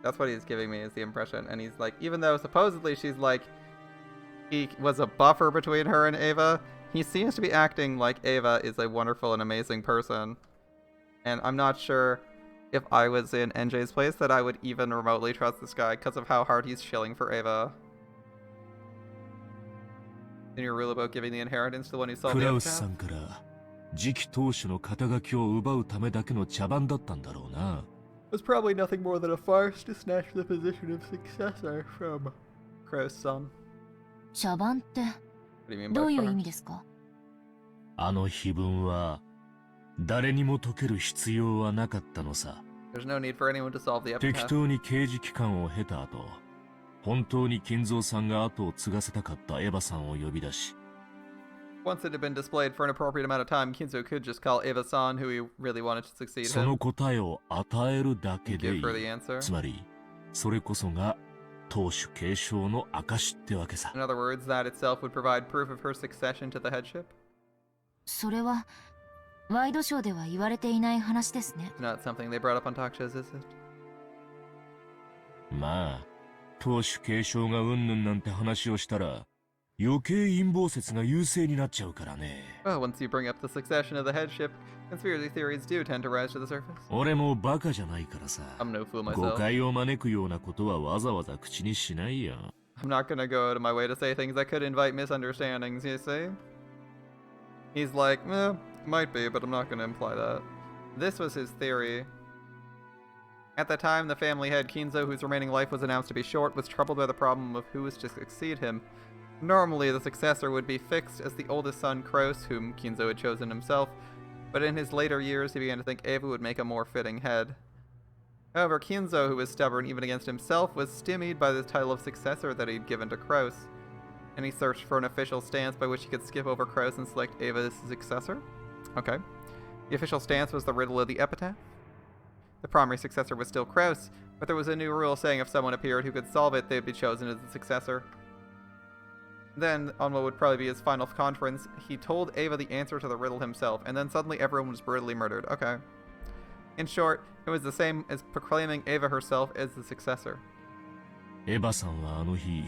Speaker 1: That's what he's giving me is the impression, and he's like, even though supposedly she's like, he was a buffer between her and Ava, he seems to be acting like Ava is a wonderful and amazing person. And I'm not sure if I was in NJ's place that I would even remotely trust this guy because of how hard he's shilling for Ava. In your rule about giving the inheritance to the one who sold
Speaker 3: ク
Speaker 1: the
Speaker 3: ラウスさ
Speaker 1: epitaph?
Speaker 3: んから次期当主の肩書きを奪うためだけの茶番だったんだろうな。
Speaker 1: was probably nothing more than a farce to snatch the position of successor from Kraus-san.
Speaker 4: 茶番って
Speaker 1: What do you mean
Speaker 4: ど
Speaker 1: by
Speaker 4: ういう意
Speaker 1: farce?
Speaker 4: 味ですか？
Speaker 3: あの碑文は誰にも解ける必要はなかったのさ。
Speaker 1: There's no need for anyone to solve the
Speaker 3: 適
Speaker 1: epitaph.
Speaker 3: 当に刑事期間を経た後、本当に金蔵さんが後を継がせたかったエヴァさんを呼び出し、
Speaker 1: Once it had been displayed for an appropriate amount of time, Kinzo could just call Eva-san, who he really wanted to succeed
Speaker 3: その
Speaker 1: him,
Speaker 3: 答えを与えるだけで
Speaker 1: give
Speaker 3: いい。
Speaker 1: her the answer.
Speaker 3: つまり、それこそが当主継承の証ってわけさ。
Speaker 1: In other words, that itself would provide proof of her succession to the headship.
Speaker 4: それはワイドショーでは言われていない話ですね。
Speaker 1: It's not something they brought up on talk shows, is it?
Speaker 3: まあ、当主継承がうんぬんなんて話をしたら、余計陰謀説が優勢になっちゃうからね。
Speaker 1: Well, once you bring up the succession of the headship, conspiracy theories do tend to rise to the surface.
Speaker 3: 俺もバカじゃないからさ。
Speaker 1: I'm no fool
Speaker 3: 誤
Speaker 1: myself.
Speaker 3: 解を招くようなことはわざわざ口にしないよ。
Speaker 1: I'm not gonna go out of my way to say things that could invite misunderstandings, you see? He's like, might be, but I'm not gonna imply that. This was his theory. At the time, the family head, Kinzo, whose remaining life was announced to be short, was troubled by the problem of who was to succeed him. Normally, the successor would be fixed as the oldest son, Kraus, whom Kinzo had chosen himself, but in his later years, he began to think Eva would make a more fitting head. However, Kinzo, who was stubborn even against himself, was stymied by the title of successor that he'd given to Kraus, and he searched for an official stance by which he could skip over Kraus and select Eva as his successor. Okay. The official stance was the riddle of the epitaph. The primary successor was still Kraus, but there was a new rule saying if someone appeared who could solve it, they would be chosen as the successor. Then, on what would probably be his final conference, he told Eva the answer to the riddle himself, and then suddenly everyone was brutally murdered. Okay. In short, it was the same as proclaiming Eva herself as the successor.
Speaker 3: エヴァさんはあの日、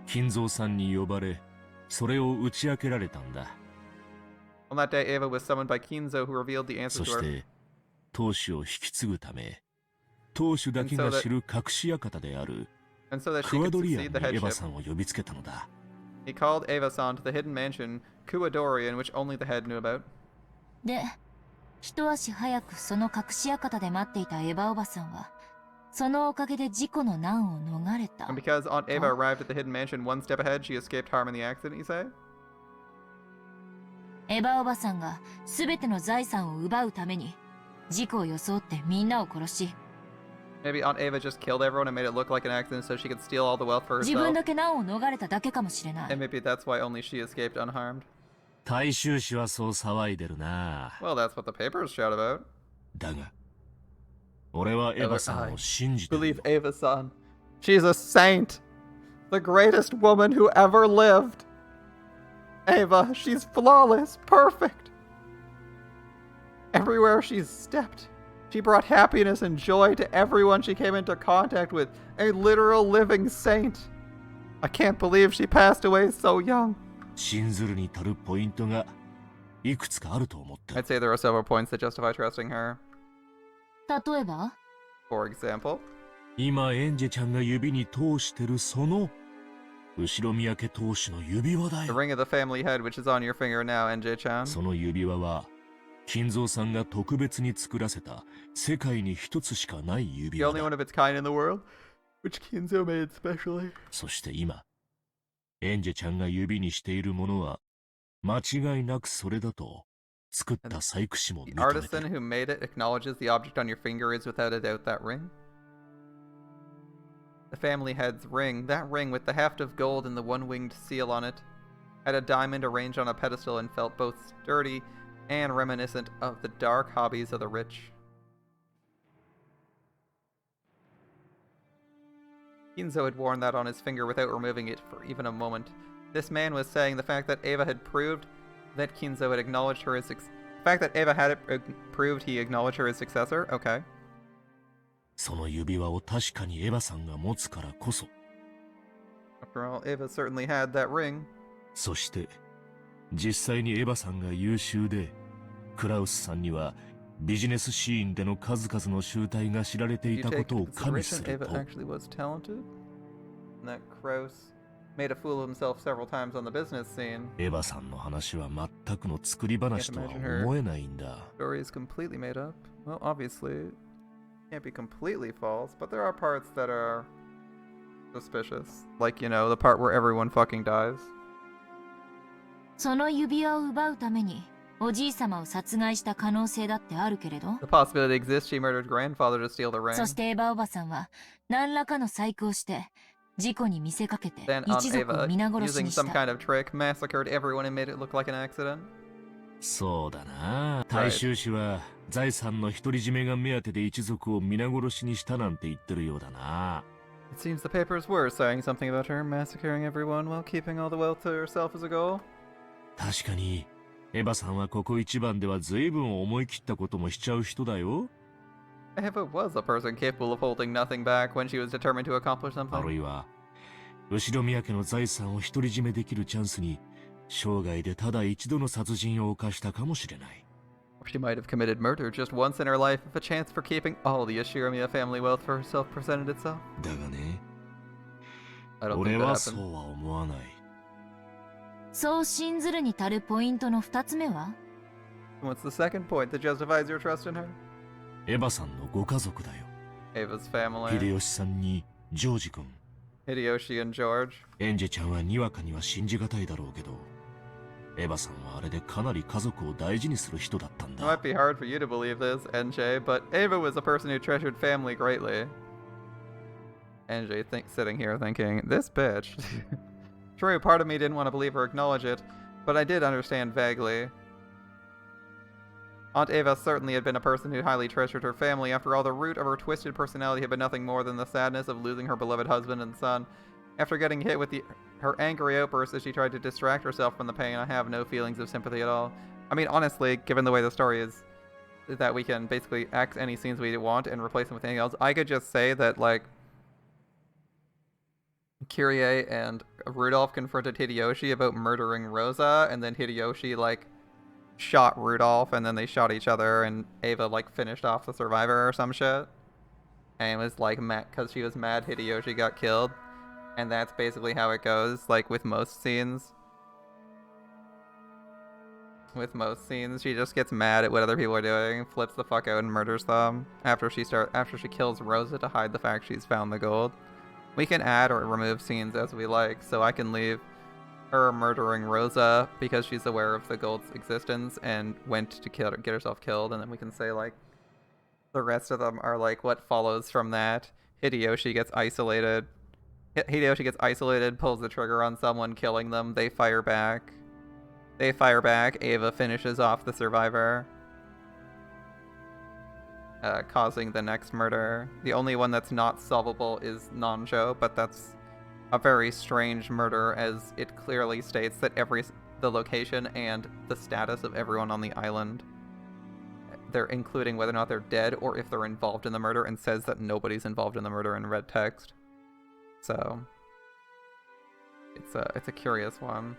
Speaker 3: 金蔵さんに呼ばれ、それを打ち明けられたんだ。
Speaker 1: On that day, Eva was summoned by Kinzo, who revealed the answer
Speaker 3: そ
Speaker 1: to
Speaker 3: し
Speaker 1: her.
Speaker 3: て、当主を引き継ぐため、当主だけが知る隠し館である
Speaker 1: And so that she
Speaker 3: クワ
Speaker 1: could
Speaker 3: ドリアン
Speaker 1: succeed
Speaker 3: に
Speaker 1: the
Speaker 3: エヴァ
Speaker 1: headship,
Speaker 3: さんを呼びつけたのだ。
Speaker 1: he called Eva-san to the hidden mansion, Kuwadorian, which only the head knew about.
Speaker 4: で、一足早くその隠し館で待っていたエヴァおばさんは、そのおかげで事故の難を逃れた。
Speaker 1: And because Aunt Eva arrived at the hidden mansion one step ahead, she escaped harm in the accident, you say?
Speaker 4: エヴァおばさんが全ての財産を奪うために、事故を装ってみんなを殺し、
Speaker 1: Maybe Aunt Eva just killed everyone and made it look like an accident so she could steal all the wealth for
Speaker 4: 自分
Speaker 1: herself.
Speaker 4: だけ難を逃れただけかもしれない。
Speaker 1: And maybe that's why only she escaped unharmed.
Speaker 3: 大衆紙はそう騒いでるな。
Speaker 1: Well, that's what the papers shout about.
Speaker 3: だが、俺はエヴァさんを信じてる
Speaker 1: Believe
Speaker 3: よ。
Speaker 1: Eva-san. She's a saint. The greatest woman who ever lived. Eva, she's flawless, perfect. Everywhere she's stepped, she brought happiness and joy to everyone she came into contact with. A literal living saint. I can't believe she passed away so young.
Speaker 3: 信ずるに足るポイントがいくつかあると思ってる。
Speaker 1: I'd say there are several points that justify trusting her.
Speaker 4: 例えば
Speaker 1: For example,
Speaker 3: 今エンジェちゃんが指に通してるその後ろ宮家当主の指輪だ
Speaker 1: the
Speaker 3: よ。
Speaker 1: ring of the family head, which is on your finger now, NJ-chan.
Speaker 3: その指輪は金蔵さんが特別に作らせた世界に一つしかない
Speaker 1: The
Speaker 3: 指輪
Speaker 1: only one
Speaker 3: だ。
Speaker 1: of its kind in the world, which Kinzo made specially.
Speaker 3: そして今エンジェちゃんが指にしているものは間違いなくそれだと作った細工師も
Speaker 1: The
Speaker 3: 認めて
Speaker 1: artisan
Speaker 3: る。
Speaker 1: who made it acknowledges the object on your finger is without a doubt that ring. The family head's ring, that ring with the haft of gold and the one-winged seal on it, had a diamond arranged on a pedestal and felt both sturdy and reminiscent of the dark hobbies of the rich. Kinzo had worn that on his finger without removing it for even a moment. This man was saying the fact that Eva had proved that Kinzo had acknowledged her as the fact that Eva had proved he acknowledged her as successor. Okay.
Speaker 3: その指輪を確かにエヴァさんが持つからこそ、
Speaker 1: After all, Eva certainly had that ring.
Speaker 3: そして実際にエヴァさんが優秀で、クラウスさんにはビジネスシーンでの数々の集大が知られて
Speaker 1: You
Speaker 3: いたこ
Speaker 1: take
Speaker 3: と
Speaker 1: into
Speaker 3: を加味す
Speaker 1: consideration
Speaker 3: る
Speaker 1: Eva
Speaker 3: と、
Speaker 1: actually was talented, and that Kraus made a fool of himself several times on the business scene.
Speaker 3: エヴァさんの話は全くの作り話とは思えないんだ。
Speaker 1: Story is completely made up. Well, obviously. Can't be completely false, but there are parts that are suspicious. Like, you know, the part where everyone fucking dies.
Speaker 4: その指輪を奪うためにおじいさまを殺害した可能性だってあるけれど、
Speaker 1: The possibility exists she murdered grandfather to steal the ring.
Speaker 4: そしてエヴァおばさんは何らかの細工をして事故に見せかけて
Speaker 1: Then Aunt
Speaker 4: 一族を
Speaker 1: Ava,
Speaker 4: 皆殺し
Speaker 1: using
Speaker 4: にし
Speaker 1: some
Speaker 4: た。
Speaker 1: kind of trick, massacred everyone and made it look like an accident.
Speaker 3: そうだな。大衆氏は財産の独り占めが目当てで一族を皆殺しにしたなんて言ってるようだな。
Speaker 1: It seems the papers were saying something about her massacring everyone while keeping all the wealth to herself as a goal.
Speaker 3: 確かに、エヴァさんはここ一番では随分思い切ったこともしちゃう人だよ。
Speaker 1: Ava was a person capable of holding nothing back when she was determined to accomplish
Speaker 3: あ
Speaker 1: something.
Speaker 3: るいは、後宮家の財産を独り占めできるチャンスに、生涯でただ一度の殺人を犯したかもしれない。
Speaker 1: Or she might have committed murder just once in her life if a chance for keeping all the Ashiramiya family wealth for herself presented itself.
Speaker 3: だがね、
Speaker 1: I don't
Speaker 3: 俺
Speaker 1: think that
Speaker 3: はそ
Speaker 1: happened.
Speaker 3: うは思わない。
Speaker 4: そう信ずるに足るポイントの2つ目は、
Speaker 1: What's the second point that justifies your trust in her?
Speaker 3: エヴァさんのご家族だよ。
Speaker 1: Ava's family.
Speaker 3: 秀吉さんにジョージ君、
Speaker 1: Hideyoshi and George.
Speaker 3: エンジェちゃんはにわかには信じがたいだろうけど、エヴァさんはあれでかなり家族を大事にする人だったん
Speaker 1: It
Speaker 3: だ。
Speaker 1: might be hard for you to believe this, Ange, but Ava was a person who treasured family greatly. Ange sitting here thinking, this bitch. True, part of me didn't want to believe or acknowledge it, but I did understand vaguely. Aunt Ava certainly had been a person who highly treasured her family. After all, the root of her twisted personality had been nothing more than the sadness of losing her beloved husband and son. After getting hit with her angry outburst as she tried to distract herself from the pain, I have no feelings of sympathy at all. I mean, honestly, given the way the story is that we can basically act any scenes we want and replace them with anything else, I could just say that, like, Kyrie and Rudolph confronted Hideyoshi about murdering Rosa, and then Hideyoshi, like, shot Rudolph, and then they shot each other, and Ava, like, finished off the survivor or some shit. And was, like, mad because she was mad Hideyoshi got killed. And that's basically how it goes, like, with most scenes. With most scenes, she just gets mad at what other people are doing, flips the fuck out and murders them after she kills Rosa to hide the fact she's found the gold. We can add or remove scenes as we like, so I can leave her murdering Rosa because she's aware of the gold's existence and went to get herself killed, and then we can say, like, the rest of them are, like, what follows from that. Hideyoshi gets isolated. Hideyoshi gets isolated, pulls the trigger on someone, killing them. They fire back. Ava finishes off the survivor, causing the next murder. The only one that's not solvable is Nanjo, but that's a very strange murder, as it clearly states that the location and the status of everyone on the island, they're including whether or not they're dead or if they're involved in the murder, and says that nobody's involved in the murder in red text. So it's a curious one.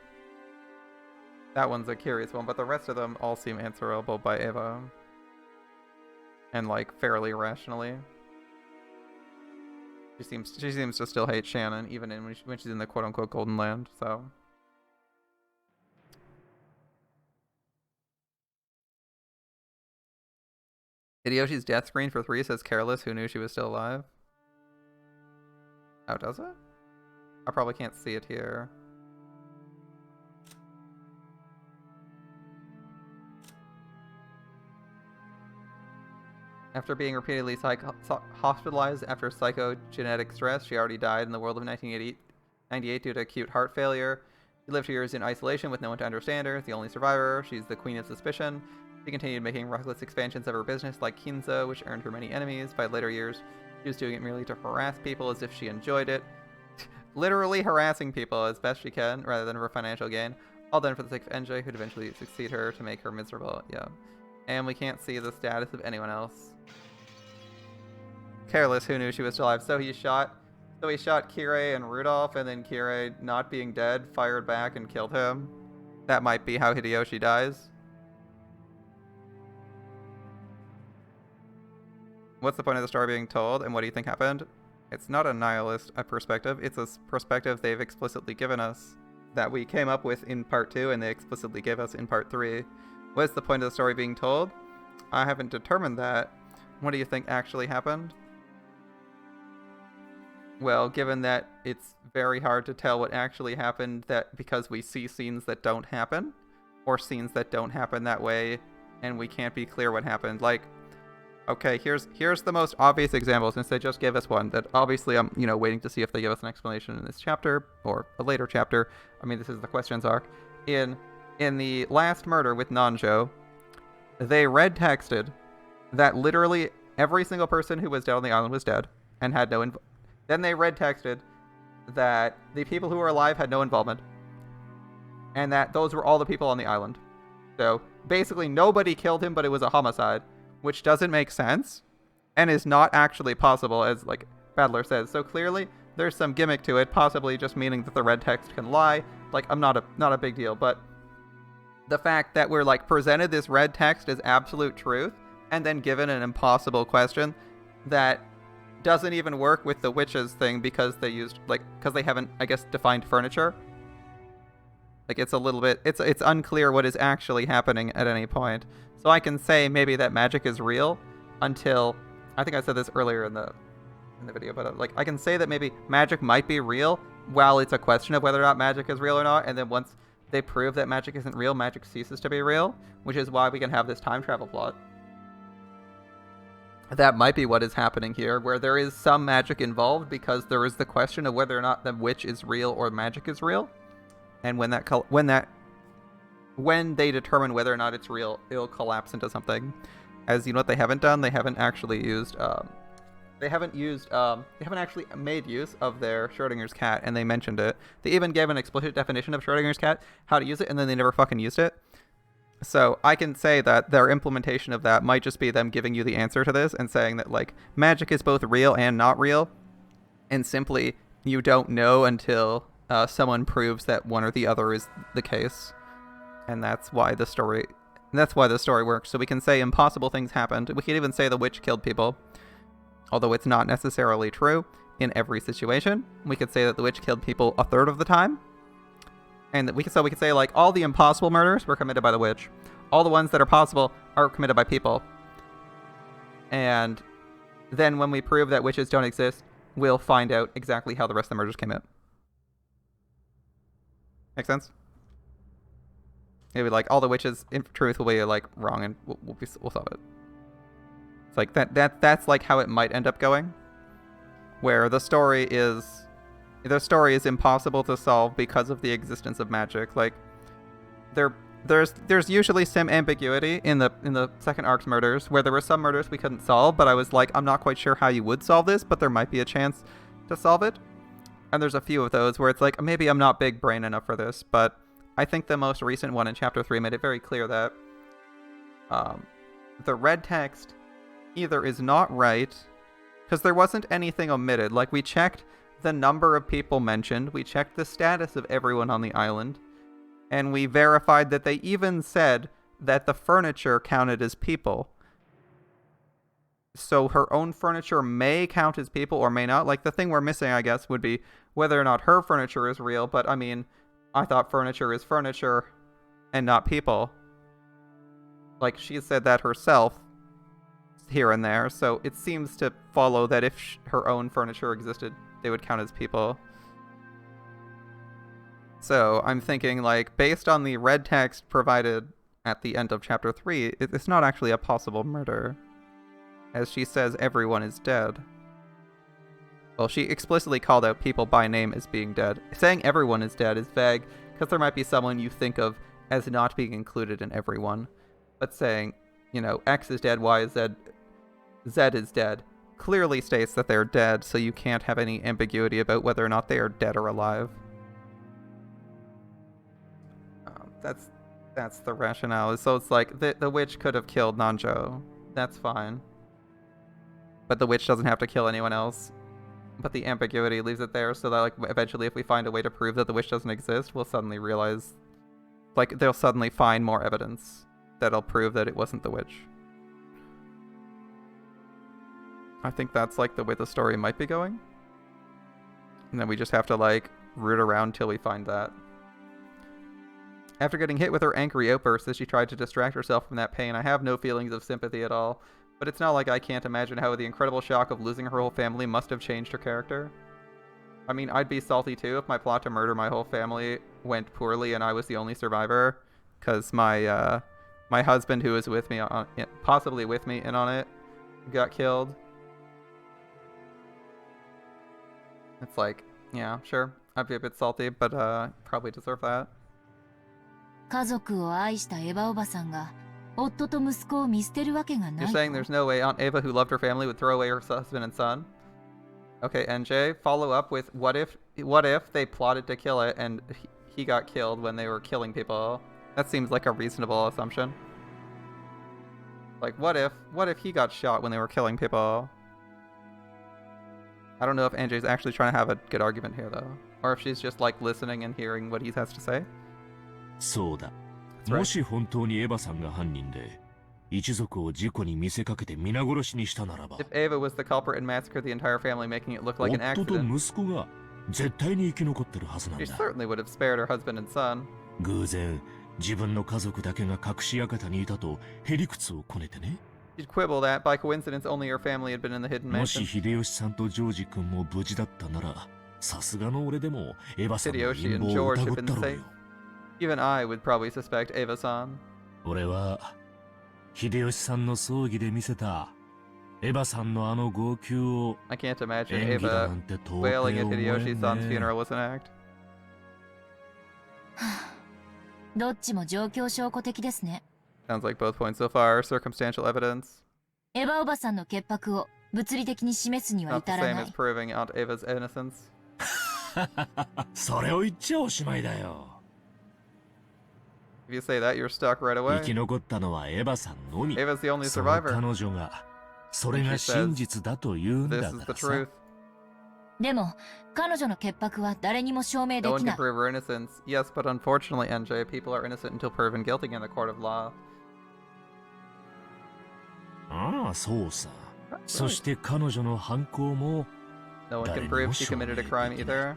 Speaker 1: That one's a curious one, but the rest of them all seem answerable by Ava. And, like, fairly rationally. She seems to still hate Shannon, even when she's in the quote-unquote Golden Land, so. Hideyoshi's death screen for 3 says careless, who knew she was still alive? Oh, does it? I probably can't see it here. After being repeatedly hospitalized after psychogenetic stress, she already died in the world of 1998 due to acute heart failure. She lived 2 years in isolation with no one to understand her. The only survivor, she's the queen of suspicion. She continued making reckless expansions of her business like Kinzo, which earned her many enemies. By later years, she was doing it merely to harass people as if she enjoyed it. Literally harassing people as best she can, rather than for financial gain. All done for the sake of Ange, who'd eventually succeed her to make her miserable. Yeah. And we can't see the status of anyone else. Careless, who knew she was still alive? So he shot Kirei and Rudolph, and then Kirei, not being dead, fired back and killed him. That might be how Hideyoshi dies. What's the point of the story being told, and what do you think happened? It's not a nihilist perspective, it's a perspective they've explicitly given us, that we came up with in part 2, and they explicitly gave us in part 3. What's the point of the story being told? I haven't determined that. What do you think actually happened? Well, given that it's very hard to tell what actually happened, that because we see scenes that don't happen, or scenes that don't happen that way, and we can't be clear what happened. Like, okay, here's the most obvious example, since they just gave us one that obviously I'm, waiting to see if they give us an explanation in this chapter or a later chapter. I mean, this is the questions arc. In the last murder with Nanjo, they red texted that literally every single person who was dead on the island was dead and had no then they red texted that the people who were alive had no involvement and that those were all the people on the island. So basically nobody killed him, but it was a homicide, which doesn't make sense and is not actually possible, as like Battler says. So clearly there's some gimmick to it, possibly just meaning that the red text can lie. Like, I'm not a big deal, but the fact that we're like presented this red text as absolute truth and then given an impossible question that doesn't even work with the witches thing because they haven't, I guess, defined furniture. Like, it's a little bit, it's unclear what is actually happening at any point. So I can say maybe that magic is real until, I think I said this earlier in the video, but like, I can say that maybe magic might be real while it's a question of whether or not magic is real or not, and then once they prove that magic isn't real, magic ceases to be real, which is why we can have this time travel plot. That might be what is happening here, where there is some magic involved because there is the question of whether or not the witch is real or magic is real. And when they determine whether or not it's real, it'll collapse into something. As you know what they haven't done? They haven't actually used they haven't actually made use of their Schrodinger's cat, and they mentioned it. They even gave an explicit definition of Schrodinger's cat, how to use it, and then they never fucking used it. So I can say that their implementation of that might just be them giving you the answer to this and saying that, like, magic is both real and not real, and simply you don't know until someone proves that one or the other is the case. And that's why the story works. So we can say impossible things happened. We can even say the witch killed people, although it's not necessarily true in every situation. We could say that the witch killed people a third of the time. And we could say, like, all the impossible murders were committed by the witch. All the ones that are possible are committed by people. And then when we prove that witches don't exist, we'll find out exactly how the rest of the murders came out. Make sense? Maybe, like, all the witches, in truth, will be, like, wrong, and we'll solve it. It's like, that's, like, how it might end up going. Where the story is impossible to solve because of the existence of magic. Like, there's usually some ambiguity in the second arc's murders, where there were some murders we couldn't solve, but I was like, I'm not quite sure how you would solve this, but there might be a chance to solve it. And there's a few of those where it's like, maybe I'm not big brain enough for this, but I think the most recent one in chapter 3 made it very clear that the red text either is not right, because there wasn't anything omitted. Like, we checked the number of people mentioned, we checked the status of everyone on the island, and we verified that they even said that the furniture counted as people. So her own furniture may count as people or may not. Like, the thing we're missing, I guess, would be whether or not her furniture is real, but I mean, I thought furniture is furniture and not people. Like, she said that herself here and there, so it seems to follow that if her own furniture existed, they would count as people. So I'm thinking, like, based on the red text provided at the end of chapter 3, it's not actually a possible murder. As she says, everyone is dead. Well, she explicitly called out people by name as being dead. Saying everyone is dead is vague, because there might be someone you think of as not being included in everyone. But saying, X is dead, Y is dead, Z is dead, clearly states that they're dead, so you can't have any ambiguity about whether or not they are dead or alive. That's the rationale. So it's like, the witch could have killed Nanjo. That's fine. But the witch doesn't have to kill anyone else. But the ambiguity leaves it there, so that, like, eventually if we find a way to prove that the witch doesn't exist, we'll suddenly realize, like, they'll suddenly find more evidence that'll prove that it wasn't the witch. I think that's, like, the way the story might be going. And then we just have to, like, root around till we find that. After getting hit with her angry outburst as she tried to distract herself from that pain, I have no feelings of sympathy at all. But it's not like I can't imagine how the incredible shock of losing her whole family must have changed her character. I mean, I'd be salty too if my plot to murder my whole family went poorly and I was the only survivor, because my husband, who was with me on it, possibly with me in on it, got killed. It's like, yeah, sure, I'd be a bit salty, but probably deserve that.
Speaker 4: 家族を愛したエヴァおばさんが夫と息子を見捨てるわけがな
Speaker 1: You're
Speaker 4: い
Speaker 1: saying
Speaker 4: と
Speaker 1: there's no way Aunt Ava, who loved her family, would throw away her husband and son? Okay, NJ, follow up with what if they plotted to kill it and he got killed when they were killing people? That seems like a reasonable assumption. Like, what if he got shot when they were killing people? I don't know if NJ's actually trying to have a good argument here, though. Or if she's just, like, listening and hearing what he has to say.
Speaker 3: そうだ。
Speaker 1: That's right.
Speaker 3: もし本当にエヴァさんが犯人で、一族を事故に見せかけて皆殺しにしたならば、
Speaker 1: If Ava was the culprit and massacred the entire family, making it look like an
Speaker 3: 夫と
Speaker 1: accident,
Speaker 3: 息子が絶対に生き残ってるはずなん
Speaker 1: she
Speaker 3: だ。
Speaker 1: certainly would have spared her husband and son.
Speaker 3: 偶然、自分の家族だけが隠し館にいたとへりくつをこねてね。
Speaker 1: She'd quibble that, by coincidence, only her family had been in the hidden
Speaker 3: もし
Speaker 1: mansion.
Speaker 3: 秀吉さんとジョージ君も無事だったなら、さすがの俺でもエヴァさんの
Speaker 1: Hideyoshi
Speaker 3: 陰
Speaker 1: and
Speaker 3: 謀を
Speaker 1: George
Speaker 3: 疑
Speaker 1: had
Speaker 3: った
Speaker 1: been
Speaker 3: ろうよ
Speaker 1: safe.。Even I would probably suspect Ava-san.
Speaker 3: 俺は、秀吉さんの葬儀で見せた、エヴァさんのあの号泣を
Speaker 1: I can't imagine
Speaker 3: 演技だな
Speaker 1: Ava
Speaker 3: んて到底
Speaker 1: wailing at
Speaker 3: 思えん
Speaker 1: Hideyoshi-san's
Speaker 3: ね。
Speaker 1: funeral was an act.
Speaker 4: どっちも状況証拠的ですね。
Speaker 1: Sounds like both points so far are circumstantial evidence.
Speaker 4: エヴァおばさんの潔白を物理的に示すには
Speaker 1: Not the
Speaker 4: 至ら
Speaker 1: same
Speaker 4: な
Speaker 1: as
Speaker 4: い。
Speaker 1: proving Aunt Ava's innocence.
Speaker 3: それを言っちゃおしまいだよ。
Speaker 1: If you say that, you're stuck right
Speaker 3: 生き
Speaker 1: away.
Speaker 3: 残ったのはエヴァさんのみ。
Speaker 1: Ava's the only
Speaker 3: その
Speaker 1: survivor.
Speaker 3: 彼女が、それが真実だと言うんだ
Speaker 1: This
Speaker 3: か
Speaker 1: is
Speaker 3: ら
Speaker 1: the
Speaker 3: さ。
Speaker 1: truth.
Speaker 4: でも、彼女の潔白は誰にも証明で
Speaker 1: No
Speaker 4: き
Speaker 1: one
Speaker 4: な
Speaker 1: can
Speaker 4: い。
Speaker 1: prove her innocence. Yes, but unfortunately, NJ, people are innocent until proven guilty in the court of law.
Speaker 3: ああ、そうさ。
Speaker 1: Right.
Speaker 3: そして彼女の犯行も、
Speaker 1: No one can
Speaker 3: 誰にも
Speaker 1: prove she committed a crime
Speaker 3: 証明できない。
Speaker 1: either.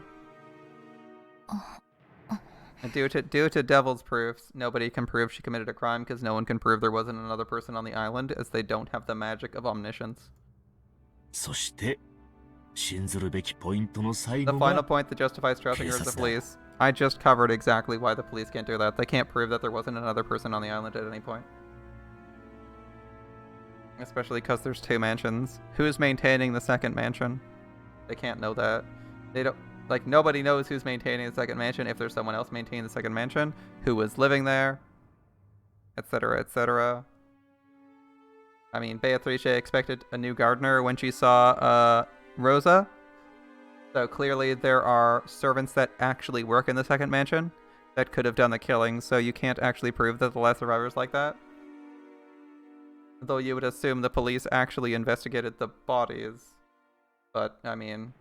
Speaker 1: And due to Devil's proofs, nobody can prove she committed a crime because no one can prove there wasn't another person on the island, as they don't have the magic of omniscience.
Speaker 3: そして、信ずるべきポイントの最
Speaker 1: The
Speaker 3: 後
Speaker 1: final
Speaker 3: が、
Speaker 1: point that justifies trusting her is the
Speaker 3: 警察だ。
Speaker 1: police. I just covered exactly why the police can't do that. They can't prove that there wasn't another person on the island at any point. Especially because there's two mansions. Who's maintaining the second mansion? They can't know that. They don't, like, nobody knows who's maintaining the second mansion if there's someone else maintaining the second mansion, who was living there, etc., etc. I mean, Beatrice expected a new gardener when she saw Rosa. So clearly there are servants that actually work in the second mansion that could have done the killing, so you can't actually prove that the last survivor's like that. Though you would assume the police actually investigated the bodies. But, I mean,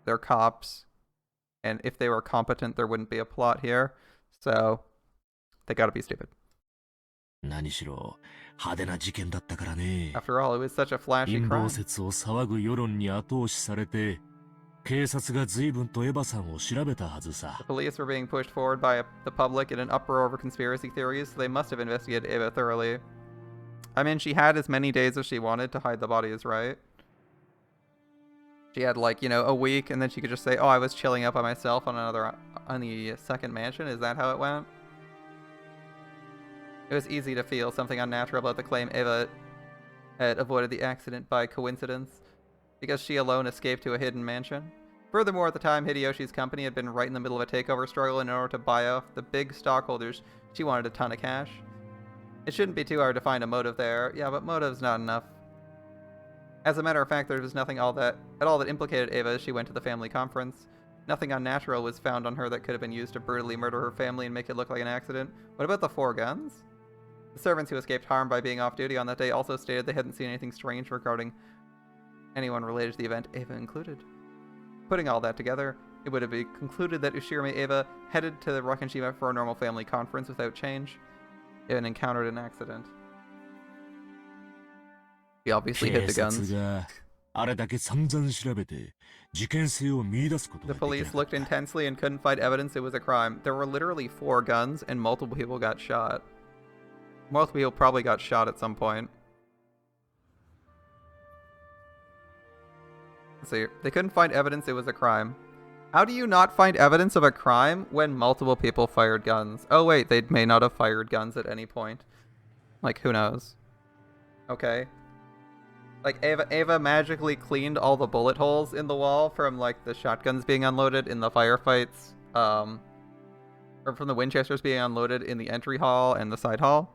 Speaker 1: they're cops. And if they were competent, there wouldn't be a plot here. So, they gotta be stupid.
Speaker 3: 何しろ派手な事件だったからね。
Speaker 1: After all, it was such a flashy
Speaker 3: 陰
Speaker 1: crime.
Speaker 3: 謀説を騒ぐ世論に後押しされて、警察が随分とエヴァさんを調べたはずさ
Speaker 1: The。police were being pushed forward by the public in an uproar over conspiracy theories, so they must have investigated Ava thoroughly. I mean, she had as many days as she wanted to hide the bodies, right? She had, like, you know, a week, and then she could just say, oh, I was chilling out by myself on the second mansion. Is that how it went? It was easy to feel something unnatural about the claim Ava had avoided the accident by coincidence, because she alone escaped to a hidden mansion. Furthermore, at the time, Hideyoshi's company had been right in the middle of a takeover struggle, and in order to buy off the big stockholders, she wanted a ton of cash. It shouldn't be too hard to find a motive there. Yeah, but motive's not enough. As a matter of fact, there was nothing at all that implicated Ava as she went to the family conference. Nothing unnatural was found on her that could have been used to brutally murder her family and make it look like an accident. What about the 4 guns? The servants who escaped harm by being off duty on that day also stated they hadn't seen anything strange regarding anyone related to the event, Ava included. Putting all that together, it would have been concluded that Ushirome Ava headed to the Rokkenjima for a normal family conference without change and encountered an accident. He obviously hid the
Speaker 3: 警
Speaker 1: guns.
Speaker 3: 察があれだけ散々調べて事件性を見出すこと
Speaker 1: The
Speaker 3: ができな
Speaker 1: police
Speaker 3: かっ
Speaker 1: looked
Speaker 3: た。
Speaker 1: intensely and couldn't find evidence it was a crime. There were literally 4 guns and multiple people got shot. Most people probably got shot at some point. See, they couldn't find evidence it was a crime. How do you not find evidence of a crime when multiple people fired guns? Oh wait, they may not have fired guns at any point. Like, who knows? Okay. Like, Ava magically cleaned all the bullet holes in the wall from, like, the shotguns being unloaded in the firefights, or from the Winchesters being unloaded in the entry hall and the side hall.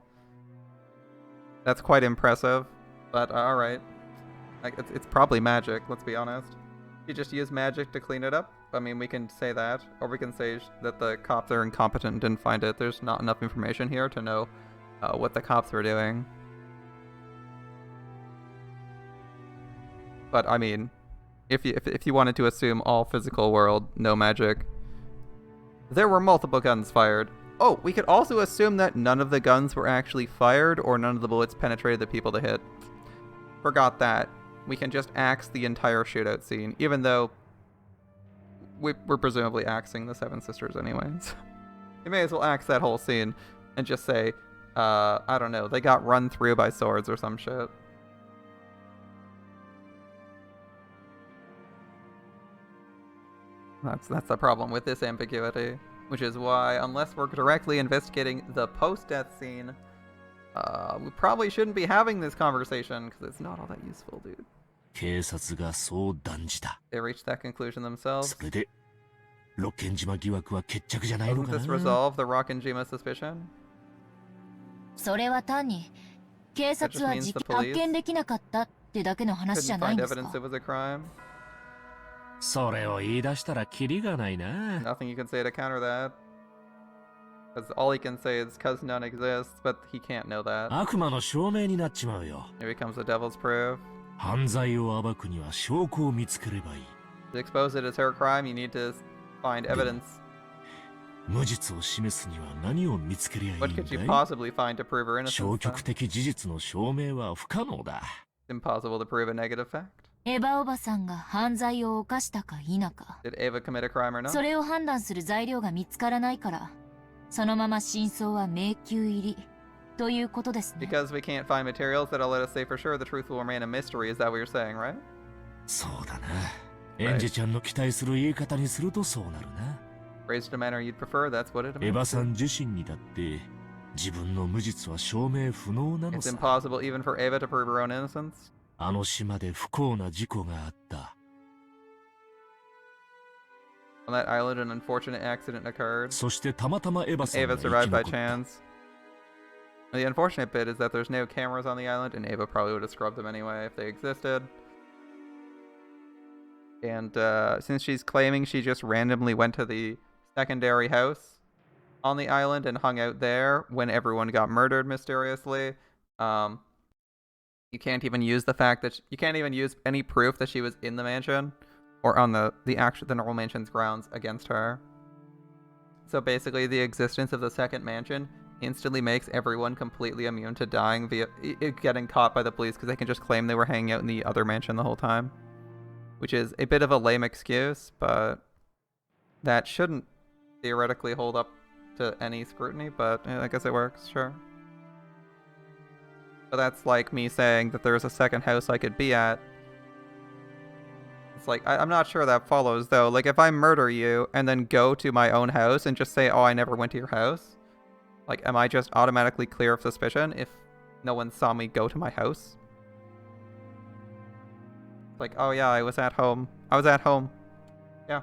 Speaker 1: That's quite impressive, but alright. Like, it's probably magic, let's be honest. You just use magic to clean it up? I mean, we can say that, or we can say that the cops are incompetent and didn't find it. There's not enough information here to know what the cops were doing. But, I mean, if you wanted to assume all physical world, no magic, there were multiple guns fired. Oh, we could also assume that none of the guns were actually fired or none of the bullets penetrated the people to hit. Forgot that. We can just axe the entire shootout scene, even though we're presumably axing the Seven Sisters anyways. You may as well axe that whole scene and just say, I don't know, they got run through by swords or some shit. That's the problem with this ambiguity, which is why, unless we're directly investigating the post-death scene, we probably shouldn't be having this conversation, because it's not all that useful, dude.
Speaker 3: 警察がそう断じた。
Speaker 1: They reached that conclusion themselves.
Speaker 3: それで、ロッケン島疑惑は決着じゃないの
Speaker 1: Doesn't
Speaker 3: かな
Speaker 1: this resolve the Rokkenjima suspicion?
Speaker 4: それは単に警察は
Speaker 1: That just means the
Speaker 4: 発見できなかったってだけの話じゃ
Speaker 1: Couldn't
Speaker 4: ないん
Speaker 1: find
Speaker 4: ですか
Speaker 1: evidence it was a crime.
Speaker 3: それを言い出したらキリがないな。
Speaker 1: Nothing you can say to counter that. Because all he can say is because none exists, but he can't know that.
Speaker 3: 悪魔の証明になっちまうよ。
Speaker 1: It becomes the devil's proof.
Speaker 3: 犯罪を暴くには証拠を見つければいい。
Speaker 1: To expose it as her crime, you need to find evidence.
Speaker 3: 無実を示すには何を見つけりゃいいん
Speaker 1: What
Speaker 3: だ
Speaker 1: could you
Speaker 3: い
Speaker 1: possibly find to prove her
Speaker 3: 消
Speaker 1: innocence?
Speaker 3: 極
Speaker 1: Then?
Speaker 3: 的事実の証明は不可能だ。
Speaker 1: It's impossible to prove a negative fact.
Speaker 4: エヴァおばさんが犯罪を犯したか否か
Speaker 1: Did Ava commit a crime or not?
Speaker 4: それを判断する材料が見つからないからそのまま真相は迷宮入りということですね
Speaker 1: Because we can't find materials that'll let us say for sure the truth will remain a mystery. Is that what you're saying, right?
Speaker 3: そうだな。エンジェちゃんの期待する言い方にするとそうなるな。
Speaker 1: Phrased in a manner you'd prefer, that's what it
Speaker 3: エヴァ
Speaker 1: amounts
Speaker 3: さ
Speaker 1: to.
Speaker 3: ん自身にだって自分の無実は証明不能なの
Speaker 1: It's
Speaker 3: さ。
Speaker 1: impossible even for Ava to prove her own innocence.
Speaker 3: あの島で不幸な事故があった。
Speaker 1: On that island, an unfortunate accident occurred.
Speaker 3: そしてたまたまエヴァさん
Speaker 1: Ava
Speaker 3: が生き
Speaker 1: survived by
Speaker 3: 残った。
Speaker 1: chance. The unfortunate bit is that there's no cameras on the island, and Ava probably would have scrubbed them anyway if they existed. And since she's claiming she just randomly went to the secondary house on the island and hung out there when everyone got murdered mysteriously, you can't even use the fact that you can't even use any proof that she was in the mansion or on the normal mansion's grounds against her. So basically, the existence of the second mansion instantly makes everyone completely immune to dying via getting caught by the police because they can just claim they were hanging out in the other mansion the whole time. Which is a bit of a lame excuse, but that shouldn't theoretically hold up to any scrutiny, but I guess it works, sure. But that's like me saying that there's a second house I could be at. It's like, I'm not sure that follows, though. Like, if I murder you and then go to my own house and just say, oh, I never went to your house, like, am I just automatically clear of suspicion if no one saw me go to my house? Like, oh yeah, I was at home. Yeah.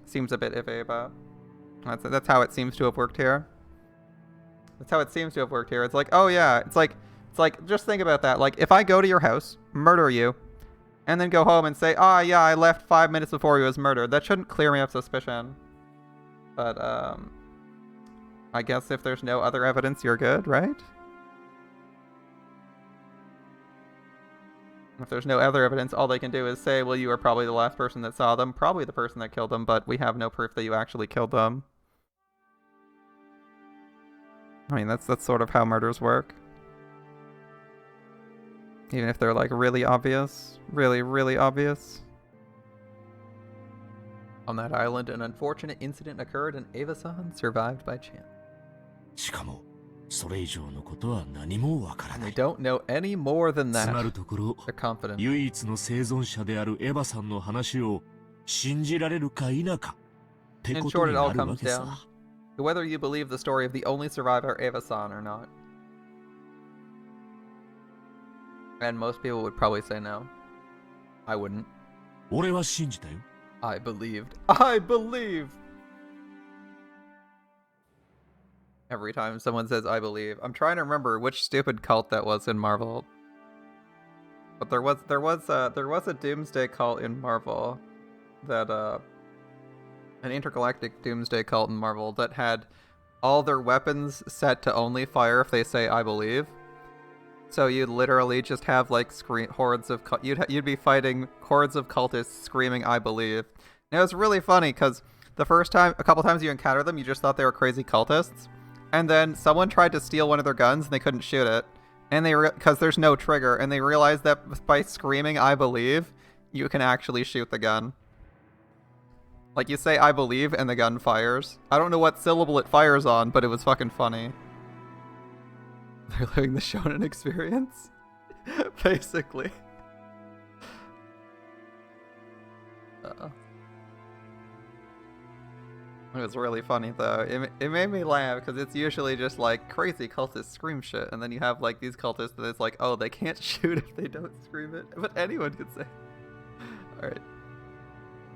Speaker 1: Seems a bit iffy, but that's how it seems to have worked here. It's like, oh yeah, it's like just think about that. Like, if I go to your house, murder you, and then go home and say, ah, yeah, I left 5 minutes before he was murdered, that shouldn't clear me of suspicion. But I guess if there's no other evidence, you're good, right? If there's no other evidence, all they can do is say, well, you were probably the last person that saw them, probably the person that killed them, but we have no proof that you actually killed them. I mean, that's sort of how murders work. Even if they're, like, really obvious. Really, really obvious. On that island, an unfortunate incident occurred and Ava-san survived by chance.
Speaker 3: しかもそれ以上のことは何もわから
Speaker 1: And
Speaker 3: な
Speaker 1: we
Speaker 3: い。
Speaker 1: don't know any more than
Speaker 3: つま
Speaker 1: that.
Speaker 3: るところ、
Speaker 1: They're confident.
Speaker 3: 唯一の生存者であるエヴァさんの話を信じられるか否かって
Speaker 1: In
Speaker 3: こと
Speaker 1: short,
Speaker 3: に
Speaker 1: it all
Speaker 3: なるわ
Speaker 1: comes
Speaker 3: けさ。
Speaker 1: down to whether you believe the story of the only survivor, Eva-san, or not. And most people would probably say no. I wouldn't.
Speaker 3: 俺は信じたよ。
Speaker 1: I believed. I believe! Every time someone says I believe, I'm trying to remember which stupid cult that was in Marvel. But there was a doomsday cult in Marvel that an intergalactic doomsday cult in Marvel that had all their weapons set to only fire if they say I believe. So you'd literally just have like hordes of you'd be fighting hordes of cultists screaming I believe. And it was really funny because a couple times you encounter them, you just thought they were crazy cultists. And then someone tried to steal one of their guns and they couldn't shoot it. And because there's no trigger, and they realized that by screaming I believe, you can actually shoot the gun. Like you say I believe and the gun fires. I don't know what syllable it fires on, but it was fucking funny. They're living the shonen experience. Basically. It was really funny though. It made me laugh because it's usually just like crazy cultists scream shit, and then you have like these cultists that it's like, oh, they can't shoot if they don't scream it, but anyone could say. All right.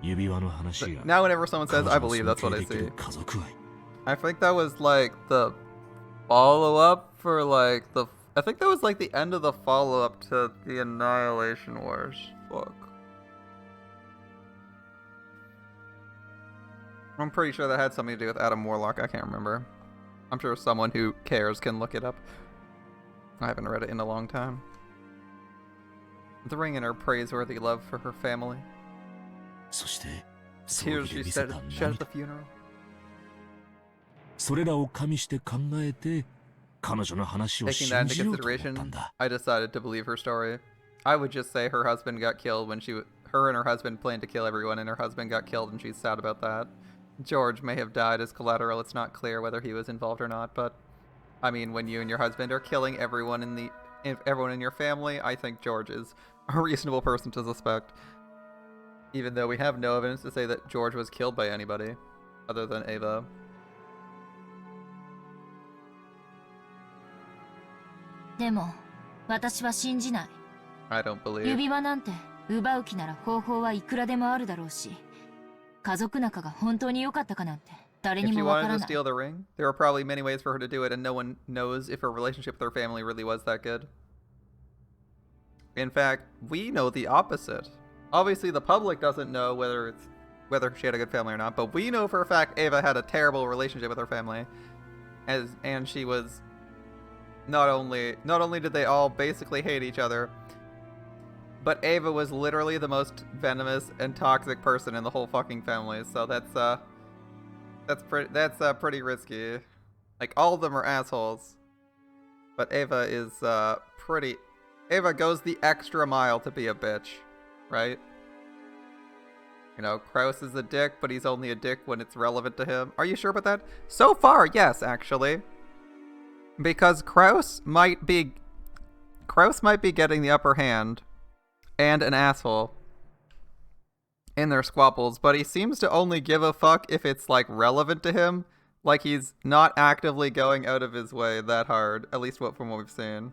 Speaker 3: 指輪の話や
Speaker 1: Now whenever someone says
Speaker 3: 彼
Speaker 1: I
Speaker 3: 女の
Speaker 1: believe,
Speaker 3: 尊
Speaker 1: that's what
Speaker 3: 敬
Speaker 1: I
Speaker 3: でき
Speaker 1: see.
Speaker 3: る家族愛
Speaker 1: I think that was like the follow-up for like I think that was like the end of the follow-up to the Annihilation Wars. Fuck. I'm pretty sure that had something to do with Adam Warlock. I can't remember. I'm sure someone who cares can look it up. I haven't read it in a long time. The Ring and her praiseworthy love for her family.
Speaker 3: そして
Speaker 1: Tears
Speaker 3: 葬
Speaker 1: she
Speaker 3: 儀で見せ
Speaker 1: shed
Speaker 3: た
Speaker 1: at the
Speaker 3: 涙
Speaker 1: funeral.
Speaker 3: それらを加味して考えて彼女の話を
Speaker 1: Taking
Speaker 3: 信
Speaker 1: that into
Speaker 3: じようと思った
Speaker 1: consideration,
Speaker 3: んだ
Speaker 1: I decided to believe her story. I would just say her husband got killed when her and her husband planned to kill everyone, and her husband got killed, and she's sad about that. George may have died as collateral. It's not clear whether he was involved or not, but I mean, when you and your husband are killing everyone everyone in your family, I think George is a reasonable person to suspect. Even though we have no evidence to say that George was killed by anybody other than Ava.
Speaker 4: でも私は信じない。
Speaker 1: I don't believe.
Speaker 4: 指輪なんて奪う気なら方法はいくらでもあるだろうし、家族仲が本当に良かったかなんて誰
Speaker 1: If
Speaker 4: に
Speaker 1: she
Speaker 4: もわ
Speaker 1: wanted
Speaker 4: から
Speaker 1: to
Speaker 4: ない。
Speaker 1: steal the ring, there are probably many ways for her to do it, and no one knows if her relationship with her family really was that good. In fact, we know the opposite. Obviously, the public doesn't know whether she had a good family or not, but we know for a fact Ava had a terrible relationship with her family, and she was not only did they all basically hate each other, but Ava was literally the most venomous and toxic person in the whole fucking family. So that's pretty risky. Like, all of them are assholes, but Ava is Ava goes the extra mile to be a bitch, right? You know, Kraus is a dick, but he's only a dick when it's relevant to him. Are you sure about that? So far, yes, actually. Because Kraus might be getting the upper hand and an asshole in their squabbles, but he seems to only give a fuck if it's like relevant to him. Like, he's not actively going out of his way that hard, at least from what we've seen.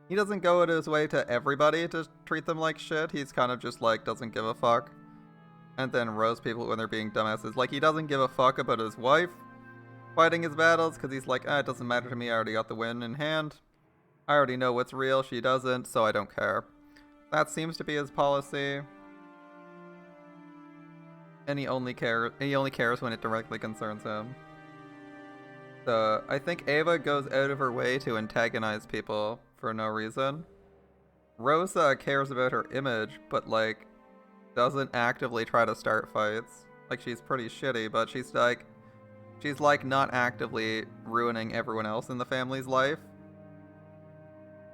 Speaker 1: He doesn't go out of his way to everybody to treat them like shit. He's kind of just like doesn't give a fuck, and then roast people when they're being dumbasses. Like, he doesn't give a fuck about his wife fighting his battles because he's like, it doesn't matter to me. I already got the win in hand. I already know what's real. She doesn't, so I don't care. That seems to be his policy. And he only cares when it directly concerns him. So I think Ava goes out of her way to antagonize people for no reason. Rosa cares about her image, but like doesn't actively try to start fights. Like, she's pretty shitty, but she's like not actively ruining everyone else in the family's life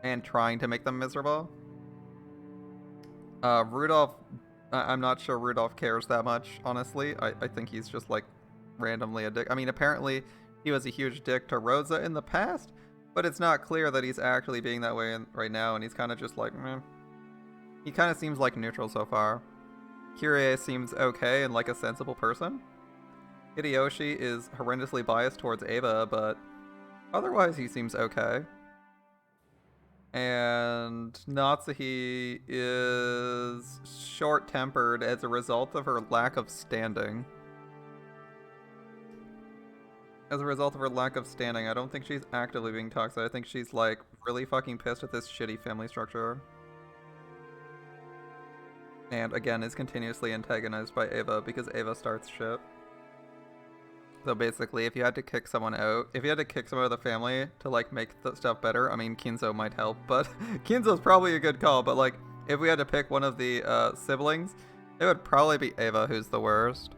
Speaker 1: and trying to make them miserable. Rudolph, I'm not sure Rudolph cares that much, honestly. I think he's just like randomly a dick. I mean, apparently he was a huge dick to Rosa in the past, but it's not clear that he's actually being that way right now, and he's kind of just like, meh. He kind of seems like neutral so far. Kyrie seems okay and like a sensible person. Hideyoshi is horrendously biased towards Eva, but otherwise he seems okay. And Natsuhi is short-tempered as a result of her lack of standing. As a result of her lack of standing, I don't think she's actively being toxic. I think she's like really fucking pissed at this shitty family structure. And again, is continuously antagonized by Eva because Eva starts shit. So basically, if you had to kick someone out, if you had to kick someone out of the family to like make the stuff better, I mean, Kinzo might help, but Kinzo's probably a good call. But like, if we had to pick one of the siblings, it would probably be Eva who's the worst.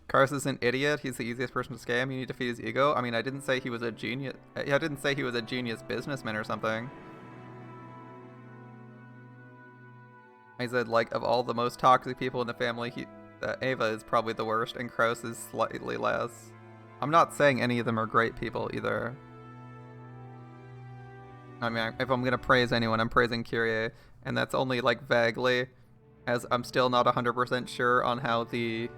Speaker 1: Kars is an idiot. He's the easiest person to scam. You need to feed his ego. I mean, I didn't say he was a genius. I didn't say he was a genius businessman or something. I said, like, of all the most toxic people in the family, Eva is probably the worst, and Kraus is slightly less. I'm not saying any of them are great people, either. I mean, if I'm gonna praise anyone, I'm praising Kyrie, and that's only, like, vaguely, as I'm still not 100% sure on how the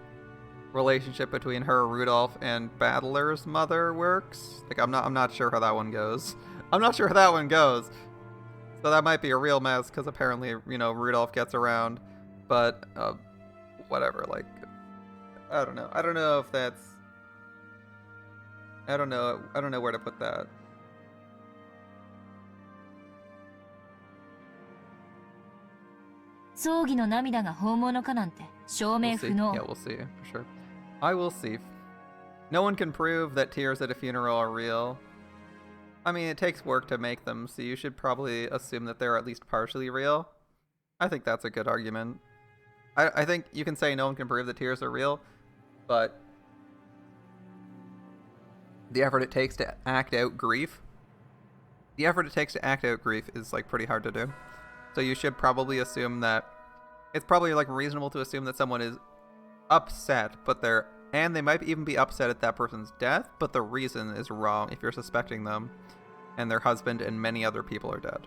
Speaker 1: relationship between her, Rudolph, and Battler's mother works. Like, I'm not sure how that one goes. I'm not sure how that one goes. So that might be a real mess, because apparently, you know, Rudolph gets around, but, whatever, like, I don't know. I don't know if that's, I don't know where to put that.
Speaker 4: We'll see.
Speaker 1: Yeah, we'll see, for sure. I will see. No one can prove that tears at a funeral are real. I mean, it takes work to make them, so you should probably assume that they're at least partially real. I think that's a good argument. I think you can say no one can prove that tears are real, but the effort it takes to act out grief, is like pretty hard to do. So you should probably assume that it's probably like reasonable to assume that someone is upset, but they might even be upset at that person's death, but the reason is wrong if you're suspecting them, and their husband and many other people are dead.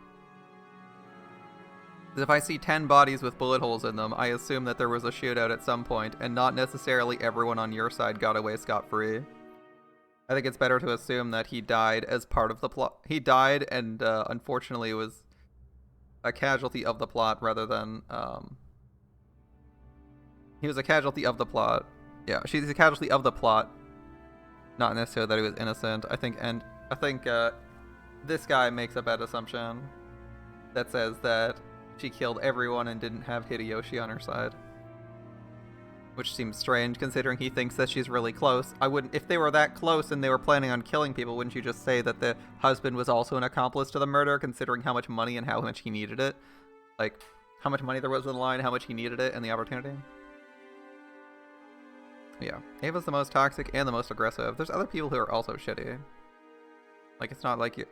Speaker 1: If I see 10 bodies with bullet holes in them, I assume that there was a shootout at some point, and not necessarily everyone on your side got away scot-free. I think it's better to assume that he died as part of the plot. He died and unfortunately was a casualty of the plot rather than... He was a casualty of the plot. Yeah, she's a casualty of the plot. Not necessarily that he was innocent. I think this guy makes a bad assumption that says that she killed everyone and didn't have Hideyoshi on her side. Which seems strange considering he thinks that she's really close. If they were that close and they were planning on killing people, wouldn't you just say that the husband was also an accomplice to the murder, considering how much money and how much he needed it? Like, how much money there was on the line, how much he needed it, and the opportunity? Yeah, Ava's the most toxic and the most aggressive. There's other people who are also shitty. Like, it's not like the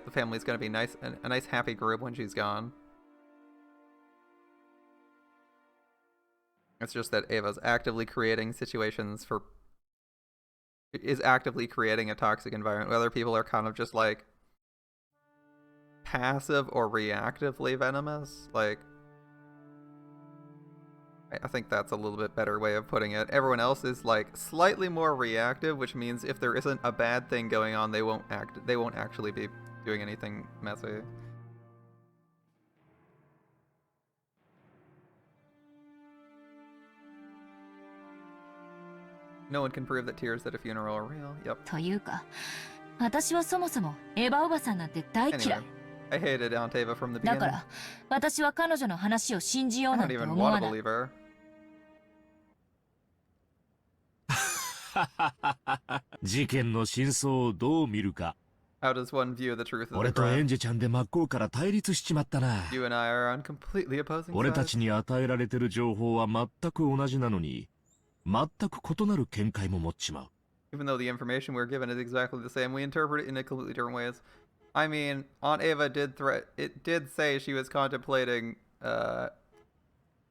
Speaker 1: family's gonna be nice, a nice happy group when she's gone. It's just that Ava's actively creating is actively creating a toxic environment. Whether people are kind of just like passive or reactively venomous, like, I think that's a little bit better way of putting it. Everyone else is like slightly more reactive, which means if there isn't a bad thing going on, they won't actually be doing anything messy. No one can prove that tears at a funeral are real. Yep.
Speaker 4: というか、私はそもそもエヴァおばさんなんて大嫌い。
Speaker 1: Anyway, I hated Aunt Eva from the
Speaker 4: だ
Speaker 1: beginning.
Speaker 4: から、私は彼女の話を信じよう
Speaker 1: I
Speaker 4: なん
Speaker 1: don't
Speaker 4: て
Speaker 1: even
Speaker 4: 思わ
Speaker 1: want
Speaker 4: な
Speaker 1: to
Speaker 4: い。
Speaker 1: believe her.
Speaker 3: 事件の真相をどう見るか。
Speaker 1: How does one view the truth of
Speaker 3: 俺
Speaker 1: the
Speaker 3: とエ
Speaker 1: crime?
Speaker 3: ンジェちゃんで真っ向から対立しちまったな。
Speaker 1: You and I are on completely opposing
Speaker 3: 俺た
Speaker 1: sides.
Speaker 3: ちに与えられてる情報は全く同じなのに、全く異なる見解も持っちまう。
Speaker 1: Even though the information we're given is exactly the same, we interpret it in completely different ways. I mean, Aunt Eva did say she was contemplating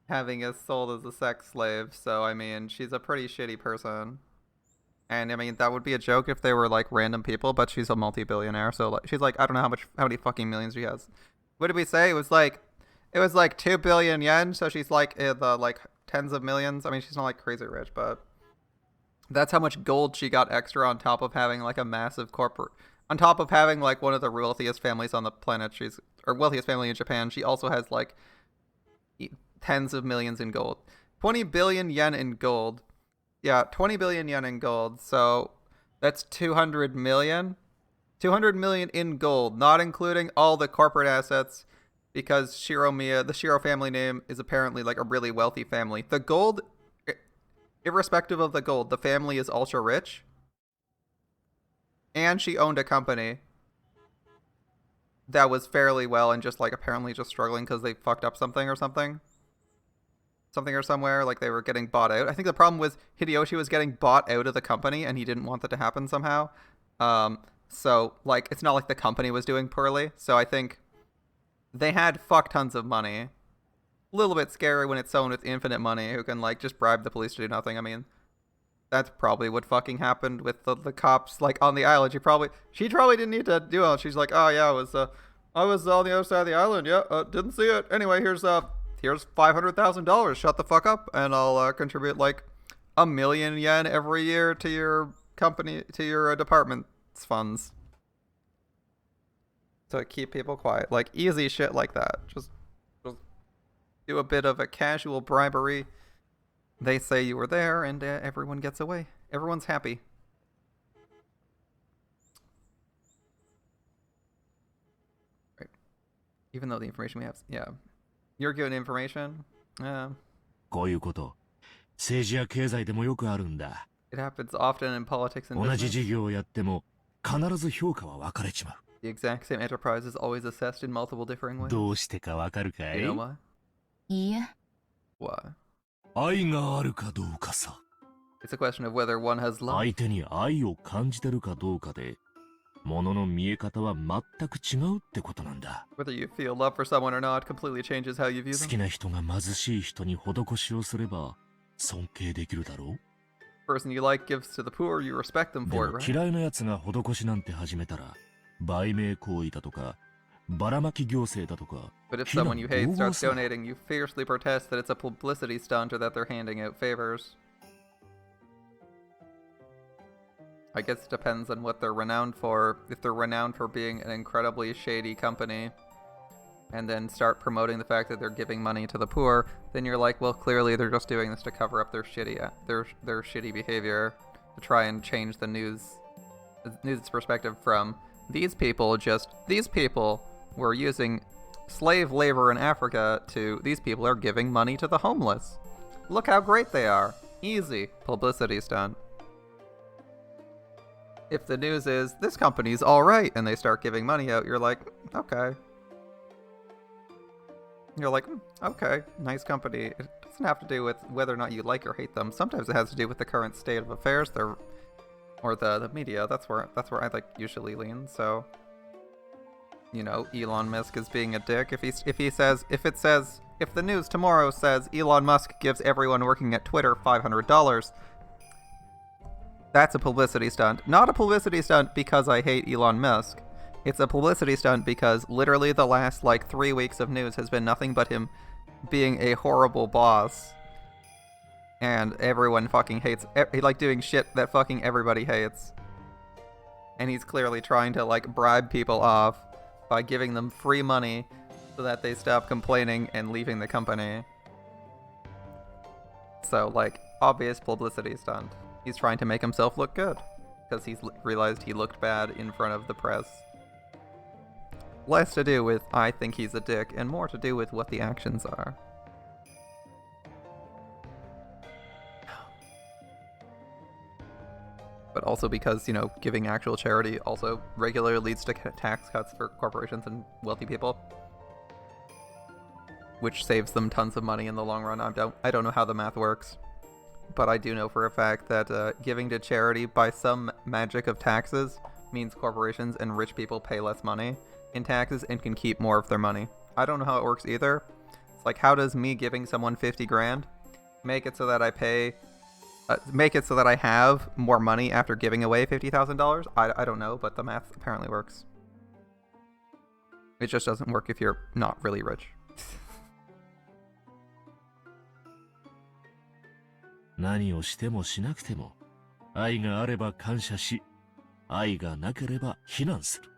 Speaker 1: having us sold as a sex slave, so I mean, she's a pretty shitty person. And I mean, that would be a joke if they were like random people, but she's a multi-billionaire, so like, she's like, I don't know how many fucking millions she has. What did we say? It was like 2 billion yen, so she's like in the like tens of millions. I mean, she's not like crazy rich, but that's how much gold she got extra on top of having like a massive corporate, on top of having like one of the wealthiest families on the planet. Or wealthiest family in Japan. She also has like tens of millions in gold. 20 billion yen in gold. Yeah, 20 billion yen in gold. So that's 200 million. 200 million in gold, not including all the corporate assets, because Shiromiya, the Shiro family name, is apparently like a really wealthy family. The gold, irrespective of the gold, the family is ultra rich. And she owned a company that was fairly well and just like apparently just struggling because they fucked up something or somewhere, like they were getting bought out. I think the problem was Hideyoshi was getting bought out of the company and he didn't want that to happen somehow. So like it's not like the company was doing poorly. So I think they had fuck tons of money. A little bit scary when it's someone with infinite money who can like just bribe the police to do nothing. I mean, that's probably what fucking happened with the cops like on the island. She probably didn't need to do it. She's like, oh yeah, I was on the other side of the island. Yeah, didn't see it. Anyway, here's $500,000. Shut the fuck up, and I'll contribute like 1 million yen every year to your company, to your department's funds, to keep people quiet. Like easy shit like that. Just do a bit of a casual bribery. They say you were there, and everyone gets away. Everyone's happy. Right. Even though the information we have, yeah. You're given information. It
Speaker 3: こういうこと、政治や経済でもよくあるんだ。
Speaker 1: happens often in politics and
Speaker 3: 同じ
Speaker 1: business.
Speaker 3: 事業をやっても必ず評価は分かれちまう。
Speaker 1: The exact same enterprise is always assessed in multiple differing ways.
Speaker 3: どうしてか分かるかい？
Speaker 1: You know why?
Speaker 4: いいえ。
Speaker 1: Why?
Speaker 3: 愛があるかどうかさ。
Speaker 1: It's a question of whether one has love.
Speaker 3: 相手に愛を感じてるかどうかで、物の見え方は全く違うってことなんだ。
Speaker 1: Whether you feel love for someone or not completely changes how you view
Speaker 3: 好き
Speaker 1: them.
Speaker 3: な人が貧しい人に施しをすれば尊敬できるだろう。
Speaker 1: Person you like gives to the poor, you respect them
Speaker 3: で
Speaker 1: for
Speaker 3: も
Speaker 1: it, right?
Speaker 3: 嫌いな奴が施しなんて始めたら、売名行為だとか、ばらまき行政だとか、
Speaker 1: But if
Speaker 3: 非難
Speaker 1: someone you hate
Speaker 3: 合々
Speaker 1: starts
Speaker 3: さ。
Speaker 1: donating, you fiercely protest that it's a publicity stunt or that they're handing out favors. I guess it depends on what they're renowned for. If they're renowned for being an incredibly shady company, and then start promoting the fact that they're giving money to the poor, then you're like, well, clearly they're just doing this to cover up their shitty behavior, to try and change the news perspective from these people were using slave labor in Africa to these people are giving money to the homeless. Look how great they are. Easy publicity stunt. If the news is, this company's alright, and they start giving money out, you're like, okay. You're like, okay, nice company. It doesn't have to do with whether or not you like or hate them. Sometimes it has to do with the current state of affairs, or the media. That's where I like usually lean. So, you know, Elon Musk is being a dick. If the news tomorrow says Elon Musk gives everyone working at Twitter $500, that's a publicity stunt. Not a publicity stunt because I hate Elon Musk. It's a publicity stunt because literally the last like 3 weeks of news has been nothing but him being a horrible boss. And everyone fucking hates, like doing shit that fucking everybody hates. And he's clearly trying to like bribe people off by giving them free money so that they stop complaining and leaving the company. So like, obvious publicity stunt. He's trying to make himself look good because he's realized he looked bad in front of the press. Less to do with I think he's a dick and more to do with what the actions are. But also because, you know, giving actual charity also regularly leads to tax cuts for corporations and wealthy people, which saves them tons of money in the long run. I don't know how the math works. But I do know for a fact that giving to charity by some magic of taxes means corporations and rich people pay less money in taxes and can keep more of their money. I don't know how it works either. It's like, how does me giving someone 50 grand make it so that I pay make it so that I have more money after giving away $50,000. I don't know, but the math apparently works. It just doesn't work if you're not really rich.
Speaker 3: 何をしてもしなくても、愛があれば感謝し、愛がなければ非難する。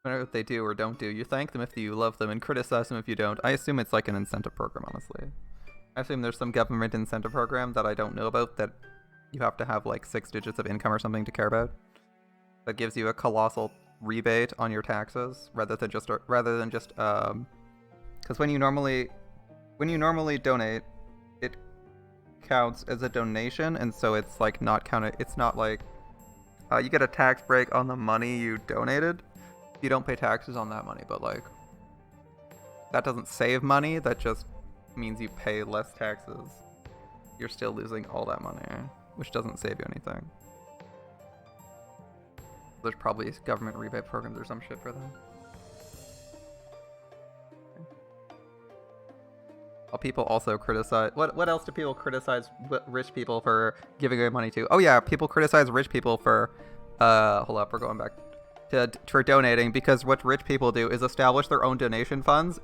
Speaker 1: Whatever they do or don't do, you thank them if you love them and criticize them if you don't. I assume it's like an incentive program, honestly. I assume there's some government incentive program that I don't know about that you have to have like 6 digits of income or something to care about. That gives you a colossal rebate on your taxes rather than just because when you normally donate, it counts as a donation, and so it's like not counted. It's not like you get a tax break on the money you donated. You don't pay taxes on that money, but like that doesn't save money. That just means you pay less taxes. You're still losing all that money, which doesn't save you anything. There's probably government rebate programs or some shit for that. Well, people also criticize. What else do people criticize rich people for giving away money to? Oh yeah, people criticize rich people for hold up, we're going back for donating, because what rich people do is establish their own donation funds.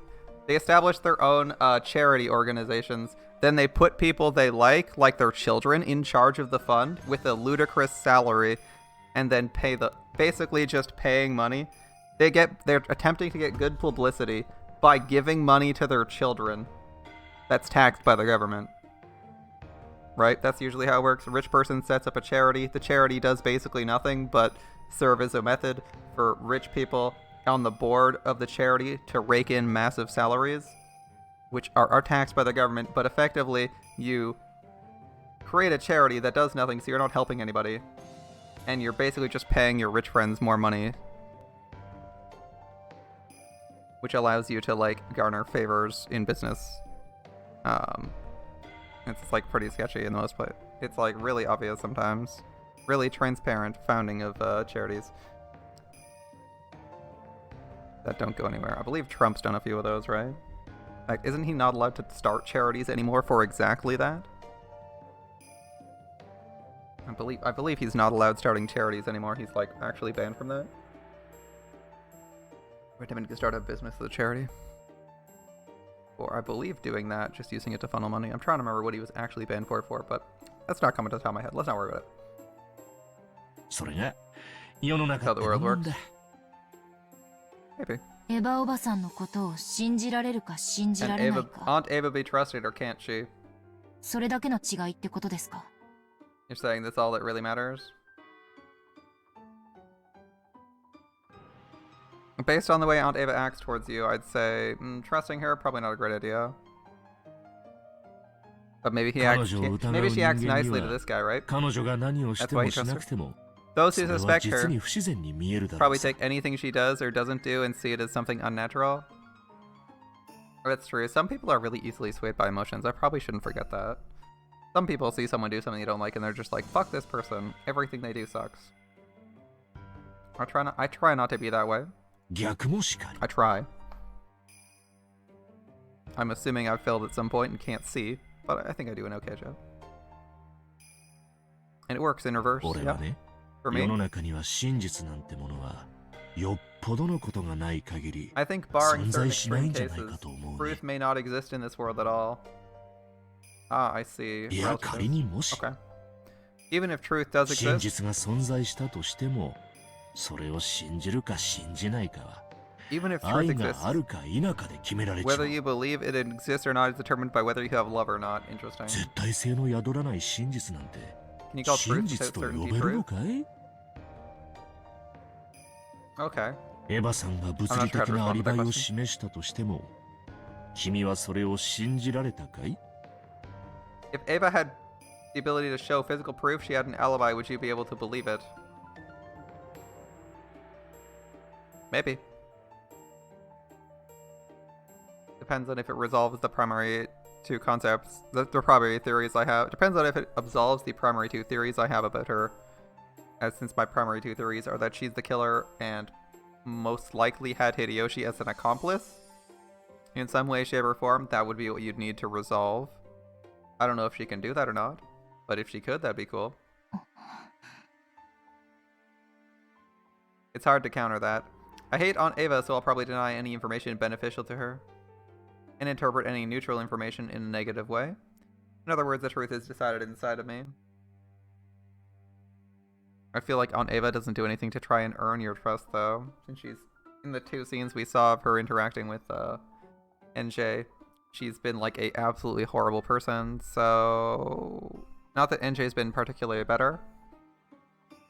Speaker 1: They establish their own charity organizations. Then they put people they like their children, in charge of the fund with a ludicrous salary, and then pay basically just paying money. They're attempting to get good publicity by giving money to their children. That's taxed by the government. Right? That's usually how it works. A rich person sets up a charity. The charity does basically nothing but serve as a method for rich people on the board of the charity to rake in massive salaries, which are taxed by the government, but effectively you create a charity that does nothing, so you're not helping anybody, and you're basically just paying your rich friends more money, which allows you to like garner favors in business. It's like pretty sketchy in the most part. It's like really obvious sometimes. Really transparent founding of charities that don't go anywhere. I believe Trump's done a few of those, right? Like, isn't he not allowed to start charities anymore for exactly that? I believe he's not allowed starting charities anymore. He's like actually banned from that. Wait, him to start a business as a charity. Or I believe doing that, just using it to funnel money. I'm trying to remember what he was actually banned for, but that's not coming to the top of my head. Let's not worry about it.
Speaker 3: それが世の中ってもんだ。
Speaker 1: Maybe.
Speaker 4: エヴァおばさんのことを信じられるか信じられないか。
Speaker 1: Aunt Ava be trusted or can't she?
Speaker 4: それだけの違いってことですか。
Speaker 1: You're saying that's all that really matters? Based on the way Aunt Ava acts towards you, I'd say trusting her, probably not a great idea. But maybe she acts nicely to this guy, right?
Speaker 3: 彼女が何をしてもしなくても、
Speaker 1: Those who
Speaker 3: それは
Speaker 1: suspect
Speaker 3: 実
Speaker 1: her
Speaker 3: に不自然に見えるだろう
Speaker 1: probably
Speaker 3: さ。
Speaker 1: take anything she does or doesn't do and see it as something unnatural. That's true. Some people are really easily swayed by emotions. I probably shouldn't forget that. Some people see someone do something they don't like and they're just like, fuck this person. Everything they do sucks. I try not to be that way.
Speaker 3: 逆もしかり。
Speaker 1: I try. I'm assuming I've failed at some point and can't see, but I think I do an okay job. And it works in reverse.
Speaker 3: 俺はね、
Speaker 1: For
Speaker 3: 世
Speaker 1: me,
Speaker 3: の中には真実なんてものはよっぽどのことがない限り
Speaker 1: I think barring
Speaker 3: 存
Speaker 1: certain
Speaker 3: 在しない
Speaker 1: extreme
Speaker 3: んじゃない
Speaker 1: cases,
Speaker 3: かと思うね。
Speaker 1: truth may not exist in this world at all. Ah, I see.
Speaker 3: いや、仮にもし
Speaker 1: Okay. Even if truth does
Speaker 3: 真
Speaker 1: exist,
Speaker 3: 実が存在したとしても、それを信じるか信じないかは
Speaker 1: even if truth
Speaker 3: 愛
Speaker 1: exists,
Speaker 3: があるか否かで決められちゃ
Speaker 1: whether
Speaker 3: う。
Speaker 1: you believe it exists or not is determined by whether you have love or not. Interesting.
Speaker 3: 絶対性の宿らない真実なんて
Speaker 1: Can you call
Speaker 3: 真
Speaker 1: truth
Speaker 3: 実
Speaker 1: without
Speaker 3: と呼
Speaker 1: certainty
Speaker 3: べるの
Speaker 1: truth?
Speaker 3: かい？
Speaker 1: Okay.
Speaker 3: エヴァさんが物理的なアリバイを示したとしても、君はそれを信じられたかい？
Speaker 1: If Ava had the ability to show physical proof she had an alibi, would you be able to believe it? Maybe. Depends on if it resolves the primary two concepts, the primary theories I have. Depends on if it absolves the primary two theories I have about her. As since my primary two theories are that she's the killer and most likely had Hideyoshi as an accomplice in some way, shape, or form, that would be what you'd need to resolve. I don't know if she can do that or not. But if she could, that'd be cool. It's hard to counter that. I hate Aunt Ava, so I'll probably deny any information beneficial to her and interpret any neutral information in a negative way. In other words, the truth is decided inside of me. I feel like Aunt Ava doesn't do anything to try and earn your trust, though, since she's in the 2 scenes we saw of her interacting with Ange. She's been like a absolutely horrible person, so not that Ange's been particularly better,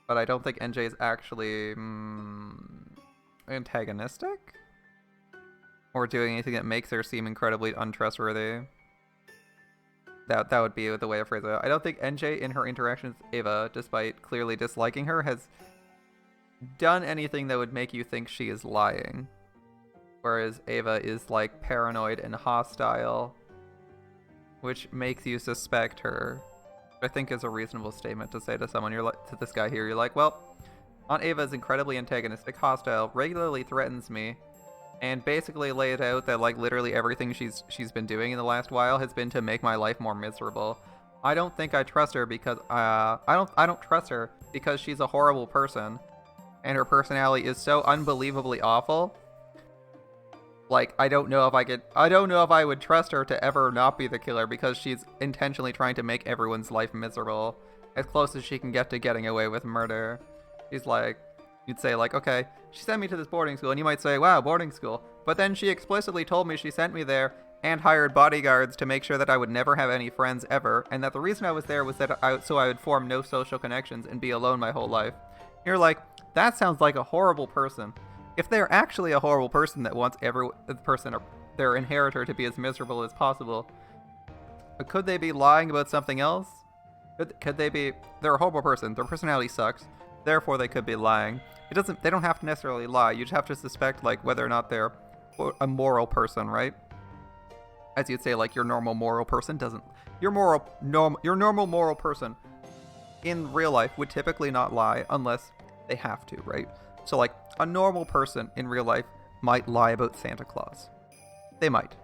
Speaker 1: but I don't think Ange is actually antagonistic or doing anything that makes her seem incredibly untrustworthy. That would be the way I phrase it. I don't think Ange in her interactions with Ava, despite clearly disliking her, has done anything that would make you think she is lying. Whereas Ava is like paranoid and hostile, which makes you suspect her. I think is a reasonable statement to say to someone. You're like, to this guy here, you're like, well, Aunt Ava is incredibly antagonistic, hostile, regularly threatens me, and basically laid out that like literally everything she's been doing in the last while has been to make my life more miserable. I don't think I trust her because I don't trust her because she's a horrible person, and her personality is so unbelievably awful. Like, I don't know if I would trust her to ever not be the killer because she's intentionally trying to make everyone's life miserable, as close as she can get to getting away with murder. She's like, you'd say like, okay, she sent me to this boarding school, and you might say, wow, boarding school. But then she explicitly told me she sent me there and hired bodyguards to make sure that I would never have any friends ever, and that the reason I was there was that so I would form no social connections and be alone my whole life. You're like, that sounds like a horrible person. If they're actually a horrible person that wants their inheritor to be as miserable as possible, could they be lying about something else? Could they be? They're a horrible person. Their personality sucks. Therefore, they could be lying. They don't have to necessarily lie. You just have to suspect like whether or not they're a moral person, right? As you'd say, like your normal moral person doesn't. Your normal moral person in real life would typically not lie unless they have to, right? So like a normal person in real life might lie about Santa Claus. They might.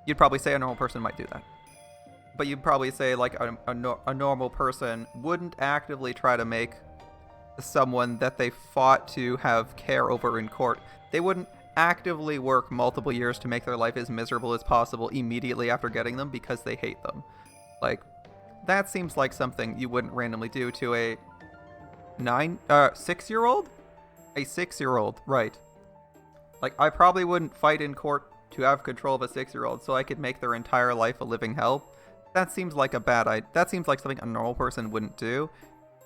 Speaker 1: You'd probably say a normal person might do that. But you'd probably say like a normal person wouldn't actively try to make someone that they fought to have care over in court. They wouldn't actively work multiple years to make their life as miserable as possible immediately after getting them because they hate them. Like, that seems like something you wouldn't randomly do to a 6-year-old? A 6-year-old, right. Like, I probably wouldn't fight in court to have control of a 6-year-old so I could make their entire life a living hell. That seems like a bad idea. That seems like something a normal person wouldn't do,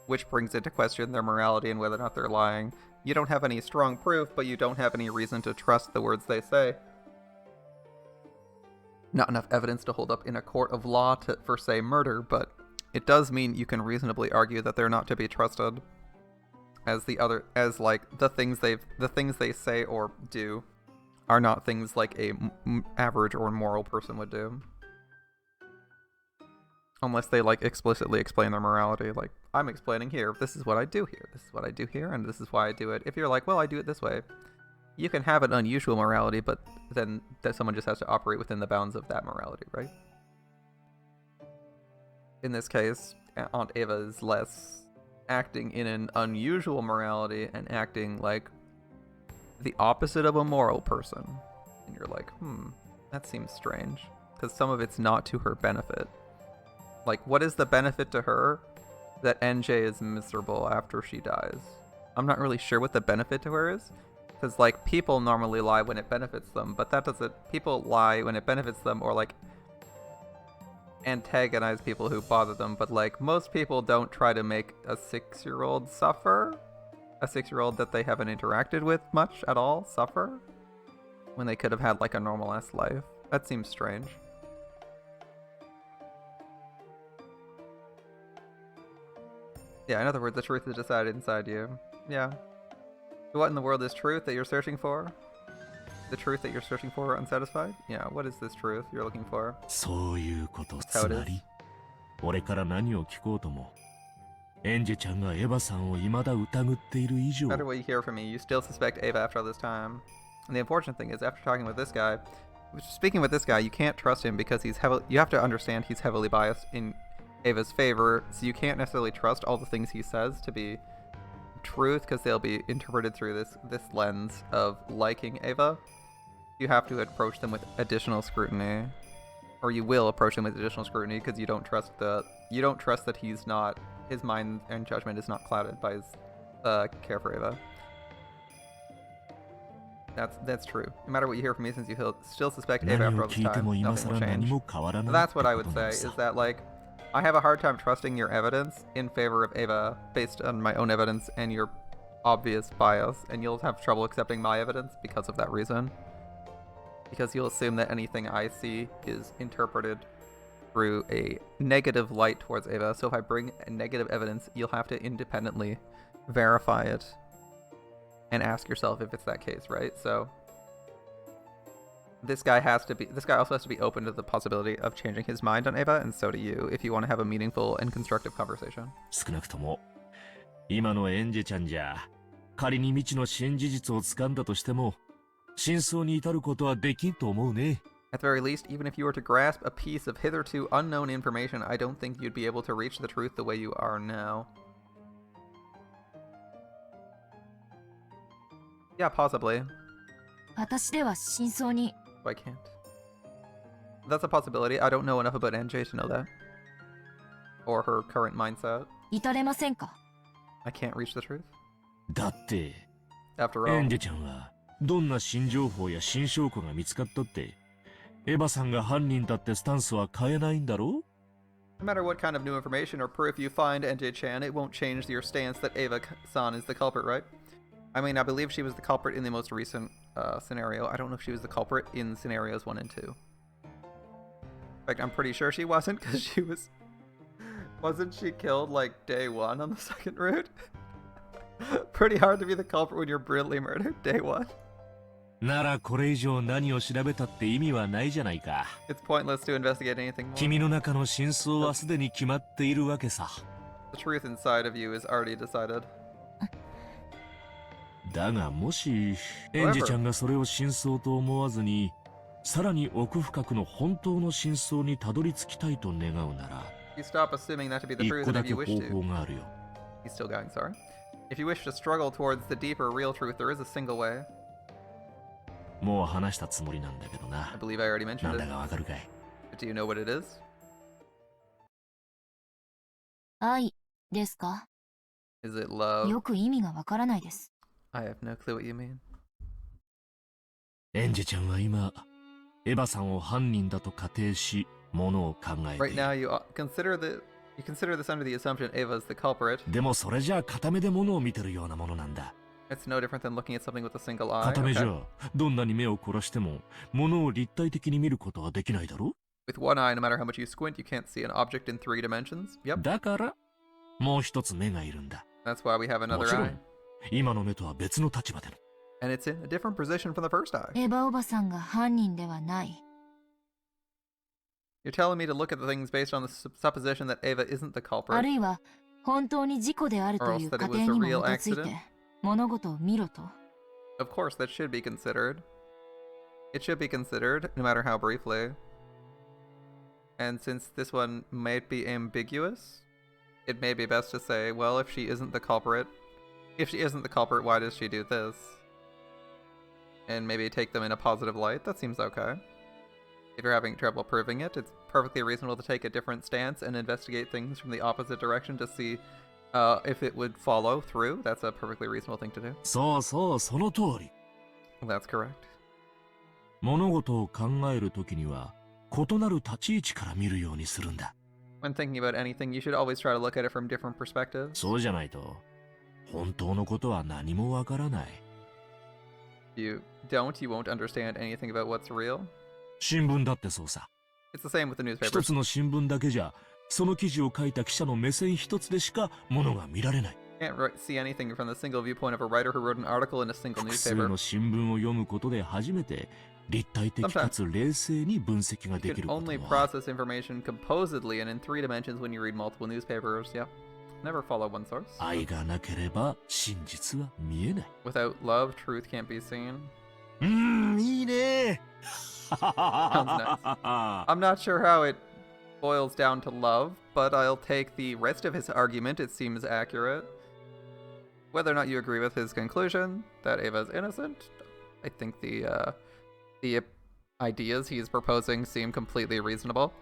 Speaker 1: which brings into question their morality and whether or not they're lying. You don't have any strong proof, but you don't have any reason to trust the words they say. Not enough evidence to hold up in a court of law for, say, murder, but it does mean you can reasonably argue that they're not to be trusted. The things they say or do are not things like a average or moral person would do. Unless they like explicitly explain their morality, like, I'm explaining here, this is what I do here, this is what I do here, and this is why I do it. If you're like, well, I do it this way, you can have an unusual morality, but then someone just has to operate within the bounds of that morality, right? In this case, Aunt Ava is less acting in an unusual morality and acting like the opposite of a moral person. And you're like, that seems strange, because some of it's not to her benefit. Like, what is the benefit to her that NJ is miserable after she dies? I'm not really sure what the benefit to her is, because like people normally lie when it benefits them, but that doesn't. People lie when it benefits them, or like antagonize people who bother them, but like most people don't try to make a 6-year-old suffer. A 6-year-old that they haven't interacted with much at all suffer when they could have had like a normal ass life. That seems strange. Yeah, in other words, the truth is decided inside you. Yeah. What in the world is truth that you're searching for? The truth that you're searching for unsatisfied? Yeah, what is this truth you're looking for?
Speaker 3: そういうこと。
Speaker 1: That's how
Speaker 3: つ
Speaker 1: it
Speaker 3: ま
Speaker 1: is.
Speaker 3: り、俺から何を聞こうとも、エンジェちゃんがエヴァさんを未だ疑っている以上。
Speaker 1: No matter what you hear from me, you still suspect Ava after all this time. And the unfortunate thing is, after talking with this guy, speaking with this guy, you can't trust him because you have to understand he's heavily biased in Ava's favor, so you can't necessarily trust all the things he says to be truth because they'll be interpreted through this lens of liking Ava. You have to approach them with additional scrutiny, or you will approach them with additional scrutiny because you don't trust that he's not, his mind and judgment is not clouded by his care for Ava. That's true. No matter what you hear from me, since you still suspect Ava after all this time, nothing will change. So that's what I would say, is that, like, I have a hard time trusting your evidence in favor of Ava based on my own evidence and your obvious bias, and you'll have trouble accepting my evidence because of that reason. Because you'll assume that anything I see is interpreted through a negative light towards Ava. So if I bring negative evidence, you'll have to independently verify it and ask yourself if it's that case, right? So this guy also has to be open to the possibility of changing his mind on Ava, and so do you, if you want to have a meaningful and constructive conversation.
Speaker 3: 少なくとも今のエンジェちゃんじゃ仮に未知の新事実を掴んだとしても真相に至ることはできんと思うね。
Speaker 1: At the very least, even if you were to grasp a piece of hitherto unknown information, I don't think you'd be able to reach the truth the way you are now. Yeah, possibly.
Speaker 4: 私では真相に
Speaker 1: I can't. That's a possibility. I don't know enough about Ange to know that. Or her current mindset.
Speaker 4: 至れませんか
Speaker 1: I can't reach the truth.
Speaker 3: だって
Speaker 1: After
Speaker 3: エ
Speaker 1: all,
Speaker 3: ンジェちゃんはどんな新情報や新証拠が見つかったってエヴァさんが犯人だってスタンスは変えないんだろ
Speaker 1: no matter what kind of new information or proof you find, Ange-chan, it won't change your stance that Ava-san is the culprit, right? I mean, I believe she was the culprit in the most recent scenario. I don't know if she was the culprit in scenarios 1 and 2. In fact, I'm pretty sure she wasn't, because she was... Wasn't she killed, like, day 1 on the second route? Pretty hard to be the culprit when you're brutally murdered, day 1.
Speaker 3: ならこれ以上何を調べたって意味はないじゃないか。
Speaker 1: It's pointless to investigate anything more.
Speaker 3: 君の中の真相はすでに決まっているわけさ。
Speaker 1: The truth inside of you is already decided.
Speaker 3: だがもしエンジェちゃんがそれを真相と思わずにさらに奥深くの本当の真相にたどり着きたいと願うなら
Speaker 1: You stop assuming that to be the
Speaker 3: 一
Speaker 1: truth,
Speaker 3: 個
Speaker 1: and
Speaker 3: だ
Speaker 1: if
Speaker 3: け
Speaker 1: you
Speaker 3: 方
Speaker 1: wish to...
Speaker 3: 法があるよ。
Speaker 1: He's still going, sorry. If you wish to struggle towards the deeper, real truth, there is a single way.
Speaker 3: もう話したつもりなんだけどな。
Speaker 1: I believe I already
Speaker 3: な
Speaker 1: mentioned
Speaker 3: んだ
Speaker 1: it.
Speaker 3: かわかるかい
Speaker 1: But do you know what it is?
Speaker 4: 愛ですか
Speaker 1: Is it love?
Speaker 4: よく意味がわからないです。
Speaker 1: I have no clue what you mean.
Speaker 3: エンジェちゃんは今エヴァさんを犯人だと仮定しものを考えて
Speaker 1: Right
Speaker 3: い
Speaker 1: now,
Speaker 3: る。
Speaker 1: you consider this under the assumption Ava's the culprit.
Speaker 3: でもそれじゃあ片目でものを見てるようなものなんだ。
Speaker 1: It's no different than looking at something with a single eye.
Speaker 3: 片目じゃ
Speaker 1: Okay.
Speaker 3: どんなに目を凝らしてもものを立体的に見ることはできないだろ
Speaker 1: With one eye, no matter how much you squint, you can't see an object in 3 dimensions. Yep.
Speaker 3: だからもう一つ目がいるんだ。
Speaker 1: That's why we have
Speaker 3: も
Speaker 1: another
Speaker 3: ちろ
Speaker 1: eye.
Speaker 3: ん今の目とは別の立場での。
Speaker 1: And it's in a different position from the first eye.
Speaker 4: エヴァおばさんが犯人ではない。
Speaker 1: You're telling me to look at the things based on the supposition that Ava isn't the
Speaker 4: あ
Speaker 1: culprit.
Speaker 4: るいは本当に事故であるという仮定にも基づいて物事を見ろと。
Speaker 1: Of course, that should be considered. It should be considered, no matter how briefly. And since this one might be ambiguous, it may be best to say, well, if she isn't the culprit, why does she do this? And maybe take them in a positive light. That seems okay. If you're having trouble proving it, it's perfectly reasonable to take a different stance and investigate things from the opposite direction to see if it would follow through. That's a perfectly reasonable thing to do.
Speaker 3: そうそうその通り。
Speaker 1: That's correct.
Speaker 3: 物事を考えるときには異なる立ち位置から見るようにするんだ。
Speaker 1: When thinking about anything, you should always try to look at it from different perspectives.
Speaker 3: そうじゃないと本当のことは何もわからない。
Speaker 1: You won't understand anything about what's real.
Speaker 3: 新聞だってそうさ。
Speaker 1: It's the same with the
Speaker 3: 一
Speaker 1: newspapers.
Speaker 3: つの新聞だけじゃその記事を書いた記者の目線一つでしかものが見られない。
Speaker 1: You can't see anything from the single viewpoint of a writer who wrote an article in a single
Speaker 3: 複数
Speaker 1: newspaper.
Speaker 3: の新聞を読むことで初めて立体的かつ冷静に分析が
Speaker 1: You
Speaker 3: で
Speaker 1: can
Speaker 3: きること
Speaker 1: only
Speaker 3: もある。
Speaker 1: process information composedly and in 3 dimensions when you read multiple newspapers. Yep. Never follow one source.
Speaker 3: 愛がなければ真実は見えない。
Speaker 1: Without love, truth can't be seen.
Speaker 3: いいね。
Speaker 1: nice. I'm not sure how it boils down to love, but I'll take the rest of his argument. It seems accurate. Whether or not you agree with his conclusion that Eva is innocent, I think the ideas he is proposing seem completely reasonable.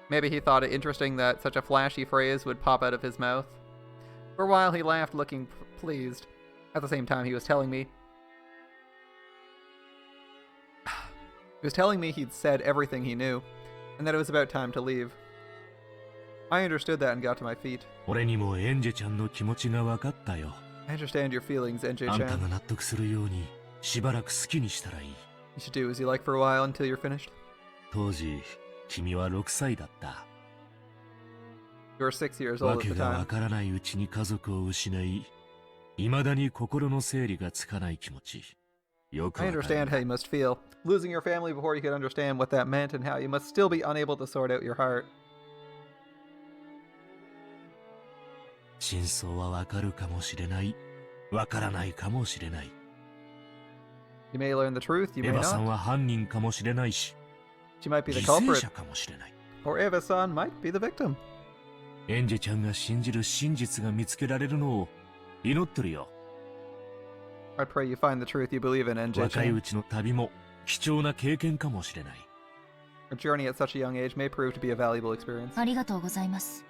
Speaker 1: Maybe he thought it interesting that such a flashy phrase would pop out of his mouth. For a while he laughed, looking pleased. At the same time, he was telling me he'd said everything he knew, and that it was about time to leave. I understood that and got to my feet.
Speaker 3: 俺にもエンジェちゃんの気持ちが分かったよ。
Speaker 1: I understand your feelings,
Speaker 3: あんたが
Speaker 1: Ange-chan.
Speaker 3: 納得するようにしばらく好きにしたらいい。
Speaker 1: You should do as you like for a while until you're finished.
Speaker 3: 当時、君は6歳だった。
Speaker 1: You were 6 years
Speaker 3: わ
Speaker 1: old
Speaker 3: け
Speaker 1: at the
Speaker 3: がわ
Speaker 1: time.
Speaker 3: からないうちに家族を失い、未だに心の整理がつかない気持ち。よく
Speaker 1: I
Speaker 3: わかる
Speaker 1: understand how you must feel, losing your family before you could understand what that meant and how you must still be unable to sort out your heart.
Speaker 3: 真相はわかるかもしれない。わからないかもしれない。
Speaker 1: You may learn the truth, you
Speaker 3: エ
Speaker 1: may
Speaker 3: ヴァさん
Speaker 1: not.
Speaker 3: は犯人かもしれないし、
Speaker 1: She might be the
Speaker 3: 犠牲
Speaker 1: culprit,
Speaker 3: 者かもしれない。
Speaker 1: or Eva-san might be the victim.
Speaker 3: エンジェちゃんが信じる真実が見つけられるのを祈ってるよ。
Speaker 1: I pray you find the truth you believe in,
Speaker 3: 若いう
Speaker 1: Ange-chan.
Speaker 3: ちの旅も貴重な経験かもしれない。
Speaker 1: A journey at such a young age may prove to be a valuable experience.
Speaker 4: ありがとうございます。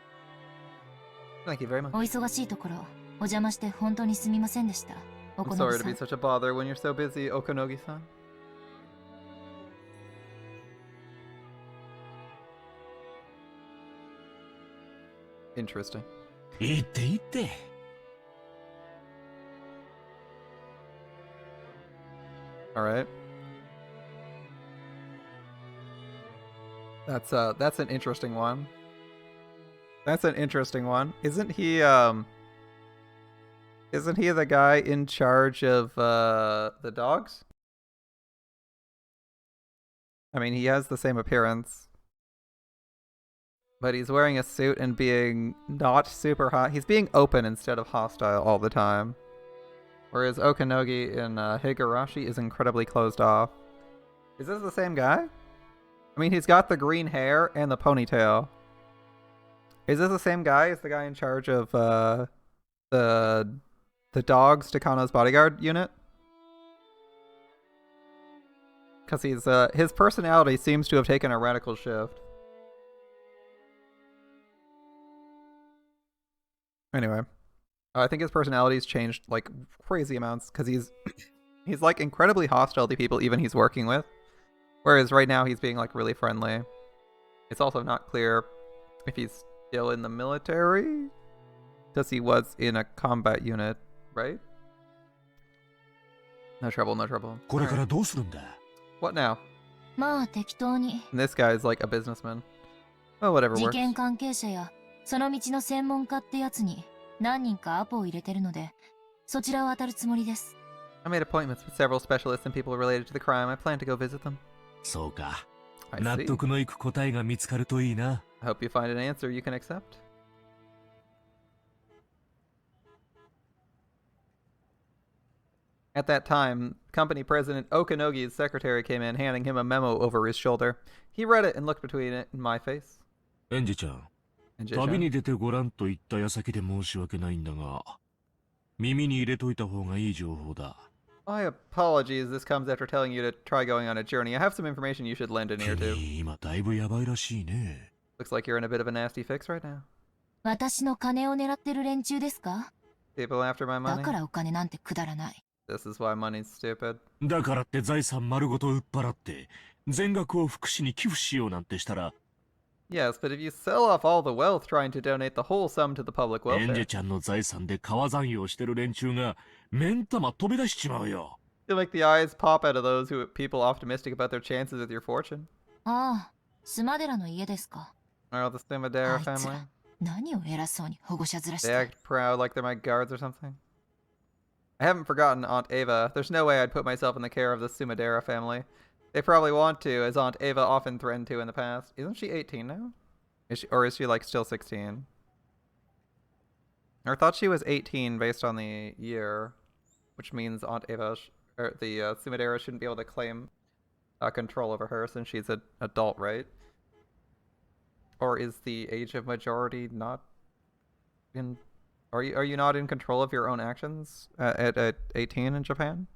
Speaker 1: Thank you very much.
Speaker 4: お忙しいところお邪魔して本当にすみませんでした。お
Speaker 1: I'm
Speaker 4: こ
Speaker 1: sorry
Speaker 4: の
Speaker 1: to
Speaker 4: さ
Speaker 1: be
Speaker 4: ん。
Speaker 1: such a bother when you're so busy, Okonogi-san. Interesting.
Speaker 3: 言って言って。
Speaker 1: Alright. That's an interesting one. That's an interesting one. Isn't he the guy in charge of the dogs? I mean, he has the same appearance. But he's wearing a suit and being not super hot. He's being open instead of hostile all the time. Whereas Okanogi in Higurashi is incredibly closed off. Is this the same guy? I mean, he's got the green hair and the ponytail. Is this the same guy as the guy in charge of the dogs Takano's bodyguard unit? Because his personality seems to have taken a radical shift. Anyway, I think his personality's changed like crazy amounts because he's like incredibly hostile to people even he's working with, whereas right now he's being like really friendly. It's also not clear if he's still in the military, because he was in a combat unit, right? No trouble, no trouble.
Speaker 3: これから
Speaker 1: Alright.
Speaker 3: どうするんだ。
Speaker 1: What now?
Speaker 4: まあ適当に
Speaker 1: And this guy's like a businessman. Well, whatever
Speaker 4: 事
Speaker 1: works.
Speaker 4: 件関係者やその道の専門家ってやつに何人かアポを入れてるのでそちらを当たるつもりです。
Speaker 1: I made appointments with several specialists and people related to the crime. I plan to go visit them.
Speaker 3: そうか。
Speaker 1: I
Speaker 3: 納
Speaker 1: see.
Speaker 3: 得のいく答えが見つかるといいな。
Speaker 1: I hope you find an answer you can accept. At that time, company president Okanogi's secretary came in, handing him a memo over his shoulder. He read it and looked between it and my face.
Speaker 3: エンジェちゃん、
Speaker 1: And
Speaker 3: 旅
Speaker 1: Jishan,
Speaker 3: に出てごらんと言った矢先で申し訳ないんだが、耳に入れといた方がいい情報だ。
Speaker 1: my apologies. This comes after telling you to try going on a journey. I have some information you should lend an ear to.
Speaker 3: 君、今だいぶやばいらしいね。
Speaker 1: Looks like you're in a bit of a nasty fix right now.
Speaker 4: 私の金を狙ってる連中ですか？
Speaker 1: People after my
Speaker 4: だ
Speaker 1: money?
Speaker 4: からお金なんてくだらない。
Speaker 1: This is why money's stupid.
Speaker 3: だからって財産丸ごと売っ払って、全額を福祉に寄付しようなんてしたら、
Speaker 1: Yes, but if you sell off all the wealth trying to donate the whole sum to the public
Speaker 3: エンジェ
Speaker 1: welfare,
Speaker 3: ちゃんの財産で川残用してる連中が、目ん玉飛び出しちまうよ。
Speaker 1: you'll make the eyes pop out of those people optimistic about their chances with your fortune.
Speaker 4: ああ、スマデラの家ですか。
Speaker 1: Or the Sumadera
Speaker 4: あいつ
Speaker 1: family.
Speaker 4: ら、何を偉そうに保護者面し
Speaker 1: They
Speaker 4: て。
Speaker 1: act proud like they're my guards or something. I haven't forgotten Aunt Ava. There's no way I'd put myself in the care of the Sumadera family. They probably want to, as Aunt Ava often threatened to in the past. Isn't she 18 now? Or is she like still 16? Or I thought she was 18 based on the year, which means Aunt Ava, or the Sumadera shouldn't be able to claim control over her since she's an adult, right? Or is the age of majority not in... Are you not in control of your own actions at 18 in Japan?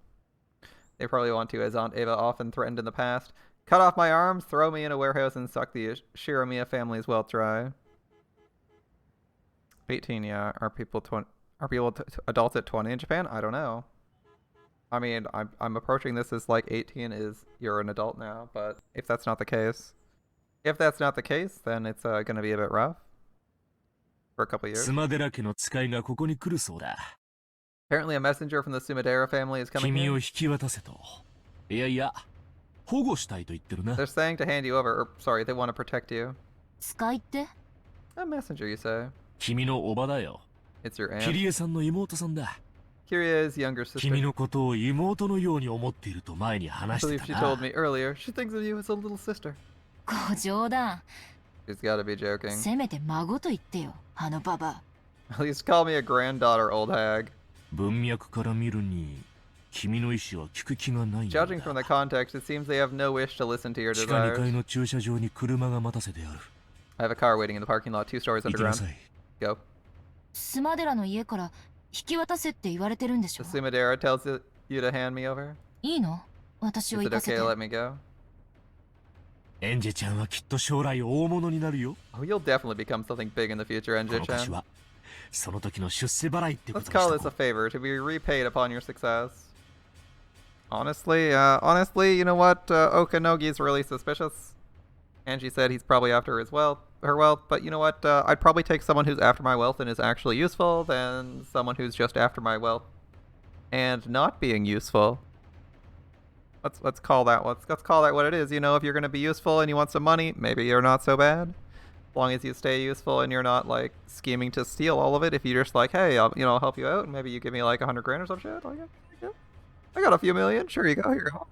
Speaker 1: They probably want to, as Aunt Eva often threatened in the past. Cut off my arms, throw me in a warehouse, and suck the Shiromiya family's wealth dry. 18, yeah. Are people adults at 20 in Japan? I don't know. I mean, I'm approaching this as like 18 is you're an adult now, but if that's not the case, then it's gonna be a bit rough for a couple years.
Speaker 3: 妻寺家の使いがここに来るそうだ。
Speaker 1: Apparently, a messenger from the Sumadera family is coming
Speaker 3: 君を
Speaker 1: here.
Speaker 3: 引き渡せと。いやいや、保護したいと言ってるな。
Speaker 1: They're saying to hand you over, or sorry, they want to protect you.
Speaker 4: 使いって
Speaker 1: A messenger, you say?
Speaker 3: 君のおばだよ。
Speaker 1: It's your
Speaker 3: キ
Speaker 1: aunt.
Speaker 3: リエさんの妹さんだ。
Speaker 1: Kiria's younger
Speaker 3: 君
Speaker 1: sister.
Speaker 3: のことを妹のように思っていると前に
Speaker 1: I
Speaker 3: 話して
Speaker 1: believe
Speaker 3: た
Speaker 1: she
Speaker 3: な。
Speaker 1: told me earlier. She thinks of you as a little sister.
Speaker 4: ご冗談
Speaker 1: She's gotta be joking.
Speaker 4: せめて孫と言ってよあのババ
Speaker 1: At least call me a granddaughter, old hag.
Speaker 3: 文脈から見るに、君の意思は聞く気がないんだ。
Speaker 1: Judging from the context, it seems they have no wish to listen to your
Speaker 3: 地下2
Speaker 1: desires.
Speaker 3: 階の駐車場に車が待たせてある。
Speaker 1: I have a car waiting in the parking lot, 2 stories
Speaker 3: 行きな
Speaker 1: underground.
Speaker 3: さい。
Speaker 1: Go.
Speaker 4: スマデラの家から引き渡せって言われてるんでしょ
Speaker 1: The Sumadera tells you to hand me over.
Speaker 4: いいの私を
Speaker 1: Is
Speaker 4: 行
Speaker 1: it
Speaker 4: かせ
Speaker 1: okay
Speaker 4: て
Speaker 1: to let me go?
Speaker 3: エンジェちゃんはきっと将来大物になるよ。
Speaker 1: Oh, you'll definitely become something big in the future,
Speaker 3: この貸し
Speaker 1: Ange-chan.
Speaker 3: は、その時の出世払いってこ
Speaker 1: Let's
Speaker 3: とに
Speaker 1: call
Speaker 3: し
Speaker 1: this
Speaker 3: と
Speaker 1: a
Speaker 3: こ
Speaker 1: favor to be repaid upon your success. Honestly, you know what? Okanogi's really suspicious. Angie said he's probably after her wealth, but you know what? I'd probably take someone who's after my wealth and is actually useful than someone who's just after my wealth and not being useful. Let's call that what it is. You know, if you're gonna be useful and you want some money, maybe you're not so bad. As long as you stay useful and you're not like scheming to steal all of it. If you're just like, hey, I'll help you out, and maybe you give me like 100 grand or some shit. Like, yeah, I got a few million. Sure, you go. Here you go.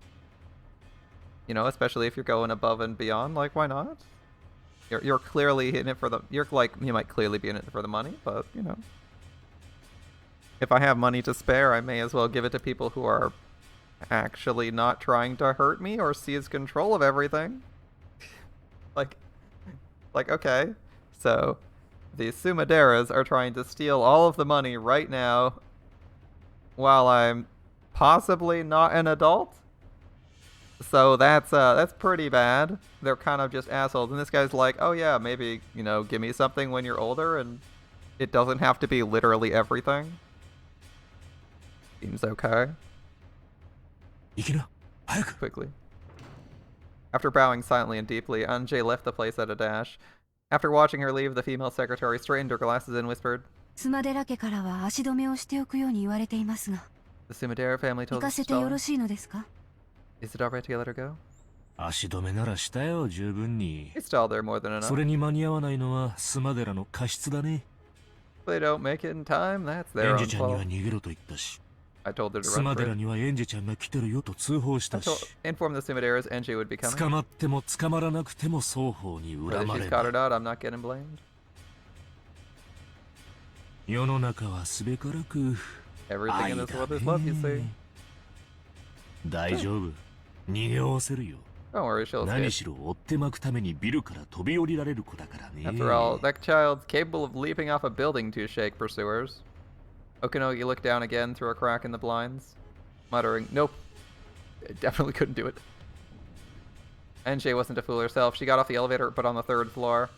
Speaker 1: You know, especially if you're going above and beyond. Like, why not? You're clearly in it for the. You might clearly be in it for the money, but you know, if I have money to spare, I may as well give it to people who are actually not trying to hurt me or seize control of everything. like okay, so the Sumaderas are trying to steal all of the money right now while I'm possibly not an adult. So that's pretty bad. They're kind of just assholes. And this guy's like, oh yeah, maybe, you know, give me something when you're older and it doesn't have to be literally everything. Seems okay.
Speaker 3: 行きな、早く。
Speaker 1: Quickly. After bowing silently and deeply, Ange left the place at a dash. After watching her leave, the female secretary straightened her glasses and whispered,
Speaker 7: スマデラ家からは足止めをしておくように言われていますが、
Speaker 1: The Sumadera family
Speaker 7: 行
Speaker 1: told
Speaker 7: か
Speaker 1: us to
Speaker 7: せてよ
Speaker 1: stall.
Speaker 7: ろしいのですか？
Speaker 1: Is it alright to let her go?
Speaker 3: 足止めならしたよ、十分に。
Speaker 1: They stalled there more than
Speaker 3: そ
Speaker 1: enough.
Speaker 3: れに間に合わないのはスマデラの過失だね。
Speaker 1: If they don't make it in time, that's
Speaker 3: エ
Speaker 1: their
Speaker 3: ンジ
Speaker 1: own
Speaker 3: ェちゃんには
Speaker 1: fault.
Speaker 3: 逃げろと言ったし、
Speaker 1: I told her to
Speaker 3: ス
Speaker 1: run
Speaker 3: マ
Speaker 1: for
Speaker 3: デラ
Speaker 1: it.
Speaker 3: にはエンジェちゃんが来てるよと通報し
Speaker 1: I
Speaker 3: たし、
Speaker 1: informed the Sumaderas Angie would be
Speaker 3: 捕
Speaker 1: coming.
Speaker 3: まっても捕まらなくても双方に
Speaker 1: Whether
Speaker 3: 恨ま
Speaker 1: she's
Speaker 3: れ
Speaker 1: caught or
Speaker 3: る。
Speaker 1: not, I'm not getting blamed.
Speaker 3: 世の中はすべからく
Speaker 1: Everything
Speaker 3: 愛
Speaker 1: in
Speaker 3: だ
Speaker 1: this world is love, you see.
Speaker 3: ね。大丈夫。逃げおわせるよ。
Speaker 1: Don't worry, she'll
Speaker 3: 何
Speaker 1: escape.
Speaker 3: しろ追ってまくためにビルから飛び降りられる子だからね。
Speaker 1: After all, that child's capable of leaping off a building to shake pursuers. Okanogi looked down again through a crack in the blinds, muttering, nope, I definitely couldn't do it. Ange wasn't to fool herself. She got off the elevator, but on the 3rd floor.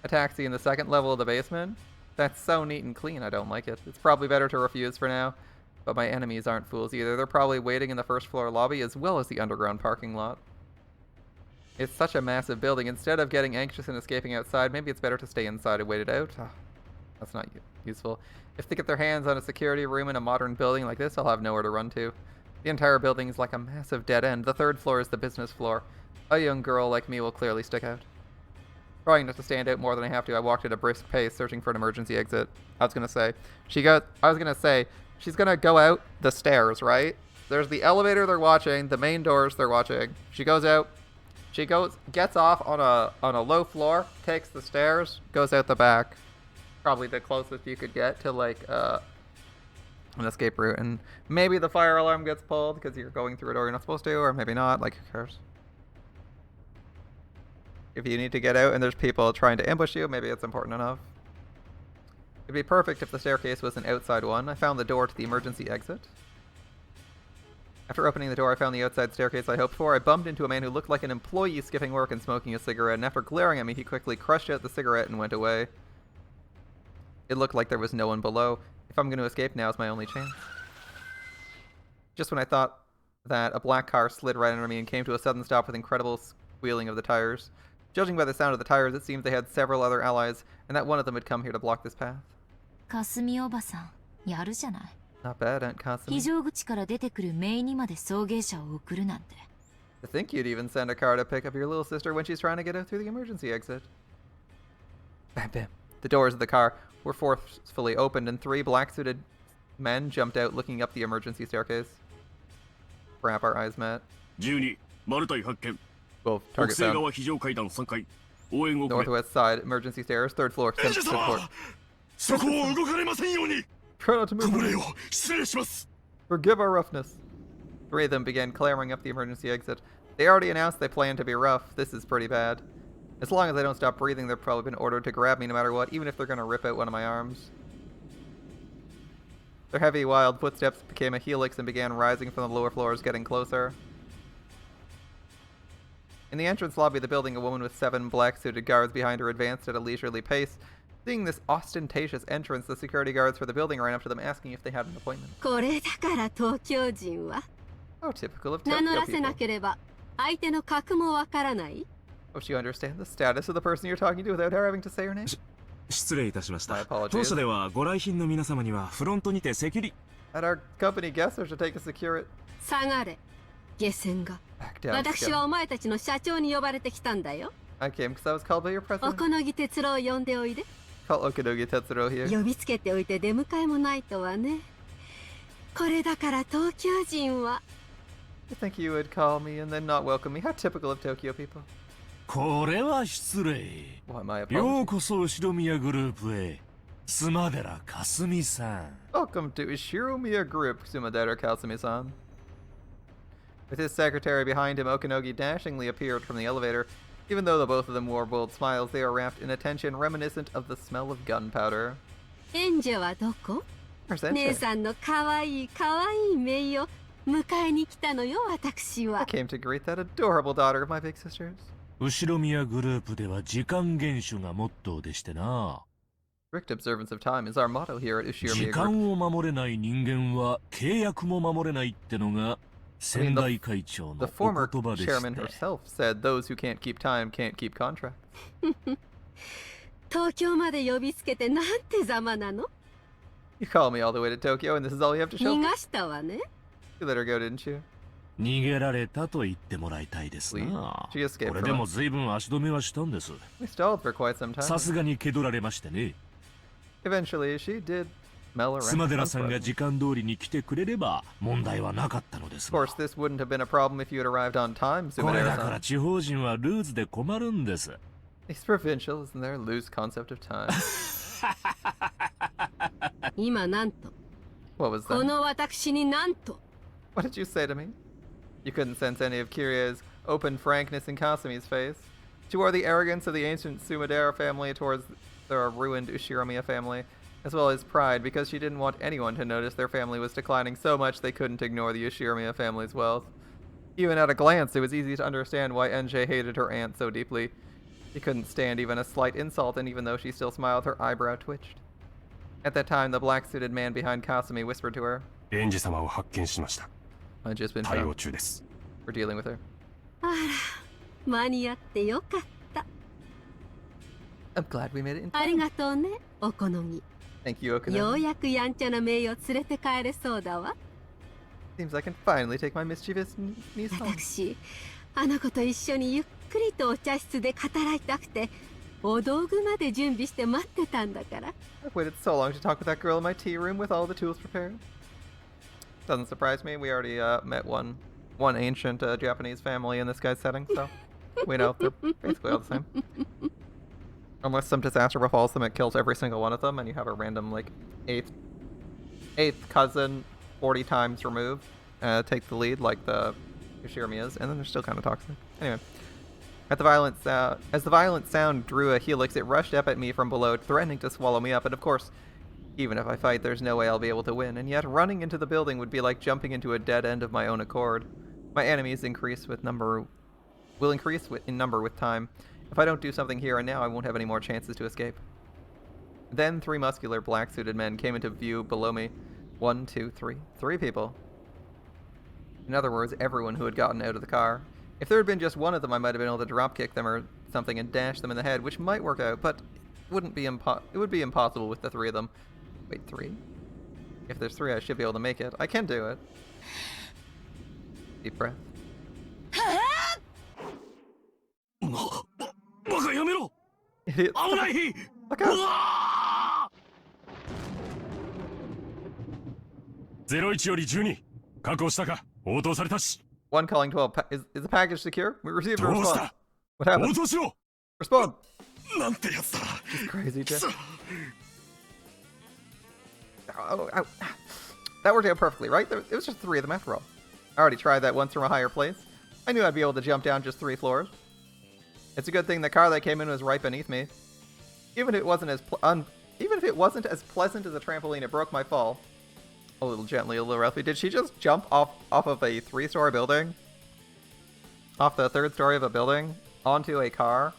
Speaker 1: A taxi in the 2nd level of the basement? That's so neat and clean, I don't like it. It's probably better to refuse for now. But my enemies aren't fools either. They're probably waiting in the 1st floor lobby as well as the underground parking lot. It's such a massive building. Instead of getting anxious and escaping outside, maybe it's better to stay inside and wait it out. Oh, that's not useful. If they get their hands on a security room in a modern building like this, I'll have nowhere to run to. The entire building is like a massive dead end. The 3rd floor is the business floor. A young girl like me will clearly stick out. Trying not to stand out more than I have to, I walked at a brisk pace, searching for an emergency exit. I was gonna say, she's gonna go out the stairs, right? There's the elevator they're watching, the main doors they're watching. She goes out. She gets off on a low floor, takes the stairs, goes out the back. Probably the closest you could get to like an escape route, and maybe the fire alarm gets pulled because you're going through a door you're not supposed to, or maybe not. Like, who cares? If you need to get out and there's people trying to ambush you, maybe it's important enough. It'd be perfect if the staircase was an outside one. I found the door to the emergency exit. After opening the door, I found the outside staircase I hoped for. I bumped into a man who looked like an employee skipping work and smoking a cigarette, and after glaring at me, he quickly crushed out the cigarette and went away. It looked like there was no one below. If I'm going to escape, now is my only chance. Just when I thought that, a black car slid right under me and came to a sudden stop with incredible squealing of the tires. Judging by the sound of the tires, it seemed they had several other allies, and that one of them had come here to block this path.
Speaker 4: かすみおばさん、やるじゃない。
Speaker 1: Not bad, Aunt
Speaker 4: 非
Speaker 1: Kasumi.
Speaker 4: 常口から出てくるメイにまで送迎車を送るなんて。
Speaker 1: To think you'd even send a car to pick up your little sister when she's trying to get out through the emergency exit. Bam, bam. The doors of the car were forcefully opened, and 3 black-suited men jumped out looking up the emergency staircase. Perhaps our eyes met.
Speaker 3: 12、マルタイ発見。
Speaker 1: Both
Speaker 3: 北
Speaker 1: target
Speaker 3: 西
Speaker 1: found.
Speaker 3: 側非常階段3階。応援をくれ。
Speaker 1: Northwest side, emergency stairs, 3rd floor, 7th floor.
Speaker 3: そこを動かれませんように。
Speaker 1: Try not to
Speaker 3: ご
Speaker 1: move.
Speaker 3: 無礼を失礼します。
Speaker 1: Forgive our roughness. 3 of them began clambering up the emergency exit. They already announced they planned to be rough. This is pretty bad. As long as I don't stop breathing, they've probably been ordered to grab me no matter what, even if they're gonna rip out one of my arms. Their heavy, wild footsteps became a helix and began rising from the lower floors, getting closer. In the entrance lobby of the building, a woman with 7 black-suited guards behind her advanced at a leisurely pace. Seeing this ostentatious entrance, the security guards for the building ran up to them, asking if they had an appointment.
Speaker 8: これだから東京人は
Speaker 1: How typical of
Speaker 8: 名乗
Speaker 1: Tokyo
Speaker 8: らせな
Speaker 1: people.
Speaker 8: ければ相手の格もわからない
Speaker 1: Don't you understand the status of the person you're talking to without her having to say her name?
Speaker 9: 失礼いたしまし
Speaker 1: My
Speaker 9: た。
Speaker 1: apologies.
Speaker 9: 当社ではご来賓の皆様にはフロントにてセキュリ
Speaker 1: At our company guests, or to take a secure it.
Speaker 8: 下がれ下船が
Speaker 1: Back down.
Speaker 8: 私はお前たちの社長に呼ばれてきたんだよ
Speaker 1: I came because I was called by your
Speaker 8: お
Speaker 1: president.
Speaker 8: このぎ哲郎を呼んでおいで
Speaker 1: Call Okinogi Tetsuro here.
Speaker 8: 呼びつけておいて出迎えもないとはねこれだから東京人は
Speaker 1: I think you would call me and then not welcome me. How typical of Tokyo people.
Speaker 3: これは失礼。
Speaker 1: Why, my
Speaker 3: よう
Speaker 1: apologies.
Speaker 3: こそ後ろ宮グループへ。スマデラかすみさん。
Speaker 1: Welcome to Ishiromiya Group, Sumadera Kasumi-san. With his secretary behind him, Okinogi dashingly appeared from the elevator. Even though the both of them wore bold smiles, they are wrapped in a tension reminiscent of the smell of gunpowder.
Speaker 8: エンジェはどこ
Speaker 1: Where's
Speaker 8: 姉
Speaker 1: Ange?
Speaker 8: さんのかわいいかわいいメイを迎えに来たのよ私
Speaker 1: I
Speaker 8: は
Speaker 1: came to greet that adorable daughter of my big sisters.
Speaker 3: 後ろ宮グループでは時間厳守がモットーでしてな。
Speaker 1: Strict observance of time is our motto here at
Speaker 3: 時
Speaker 1: Ishiromiya Group.
Speaker 3: 間を守れない人間は契約も守れないってのが先代会長
Speaker 1: The
Speaker 3: のお
Speaker 1: former
Speaker 3: 言葉でし
Speaker 1: chairman
Speaker 3: て。
Speaker 1: herself said those who can't keep time can't keep contracts.
Speaker 8: 東京まで呼びつけてなんてざまなの
Speaker 1: You called me all the way to Tokyo and this is all you have to show?
Speaker 8: 逃がしたわね
Speaker 1: You let her go, didn't you?
Speaker 3: 逃げられたと言ってもらいたいですな。
Speaker 1: She escaped
Speaker 3: これ
Speaker 1: from
Speaker 3: でも
Speaker 1: us.
Speaker 3: 随分足止めはしたんです。
Speaker 1: We stalled for quite some
Speaker 3: さ
Speaker 1: time.
Speaker 3: すがに蹴取られましてね。
Speaker 1: Eventually, she did smell
Speaker 3: スマ
Speaker 1: around.
Speaker 3: デラさん
Speaker 1: Of
Speaker 3: が時間通りに来てくれれば問題はなかったのですが。
Speaker 1: course, this wouldn't have been a problem if you had arrived on time,
Speaker 3: これだから
Speaker 1: Sumadera-san.
Speaker 3: 地方人はルーズで困るんです。
Speaker 1: These provincials and their loose concept of time.
Speaker 8: 今なんと
Speaker 1: What was
Speaker 8: こ
Speaker 1: that?
Speaker 8: の私になんと
Speaker 1: What did you say to me? You couldn't sense any of Kirie's open frankness in Kasumi's face. She wore the arrogance of the ancient Sumadera family towards the ruined Ushiromiya family, as well as pride because she didn't want anyone to notice their family was declining so much they couldn't ignore the Ushiromiya family's wealth. Even at a glance, it was easy to understand why Ange hated her aunt so deeply. She couldn't stand even a slight insult, and even though she still smiled, her eyebrow twitched. At that time, the black-suited man behind Kasumi whispered to her,
Speaker 9: エンジ様を発見しました。
Speaker 1: I've just been
Speaker 9: 対応
Speaker 1: found.
Speaker 9: 中です。
Speaker 1: We're dealing with her.
Speaker 8: あら間に合ってよかった
Speaker 1: I'm glad we made it in
Speaker 8: あり
Speaker 1: time.
Speaker 8: がとうねおこのぎ
Speaker 1: Thank you,
Speaker 8: よう
Speaker 1: Okinogi.
Speaker 8: やくやんちゃなメイを連れて帰れそうだわ
Speaker 1: Seems I can finally take my mischievous niece home.
Speaker 8: 私あの子と一緒にゆっくりとお茶室で語らいたくてお道具まで準備して待ってたんだから
Speaker 1: I've waited so long to talk with that girl in my tea room with all the tools prepared. Doesn't surprise me. We already met one ancient Japanese family in this guy's setting, so we know they're basically all the same. Unless some disaster befalls them, it kills every single one of them, and you have a random like eighth cousin 40 times removed take the lead, like the Ushiromiya's, and then they're still kind of toxic. Anyway, As the violent sound drew a helix, it rushed up at me from below, threatening to swallow me up. And of course, even if I fight, there's no way I'll be able to win. And yet, running into the building would be like jumping into a dead end of my own accord. My enemies will increase in number with time. If I don't do something here and now, I won't have any more chances to escape. Then 3 muscular black-suited men came into view below me. 1, 2, 3. 3 people. In other words, everyone who had gotten out of the car. If there had been just one of them, I might have been able to drop-kick them or something and dash them in the head, which might work out, but it would be impossible with the 3 of them. Wait, 3? If there's 3, I should be able to make it. I can do it. Deep breath. Idiot. Look out!
Speaker 3: 01より12確保したか応答されたし
Speaker 1: One calling 12. Is the package secure? We received a
Speaker 3: どうし
Speaker 1: response.
Speaker 3: た
Speaker 1: What
Speaker 3: 応
Speaker 1: happened?
Speaker 3: 答しろ
Speaker 1: Respond.
Speaker 3: なんてやつだ
Speaker 1: Just crazy, Jeff. Oh, that worked out perfectly, right? It was just 3 of them after all. I already tried that once from a higher place. I knew I'd be able to jump down just 3 floors. It's a good thing the car that came in was right beneath me. Even if it wasn't as pleasant as a trampoline, it broke my fall. A little gently, a little roughly. Did she just jump off of a 3-story building? Off the 3rd story of a building? Onto a car?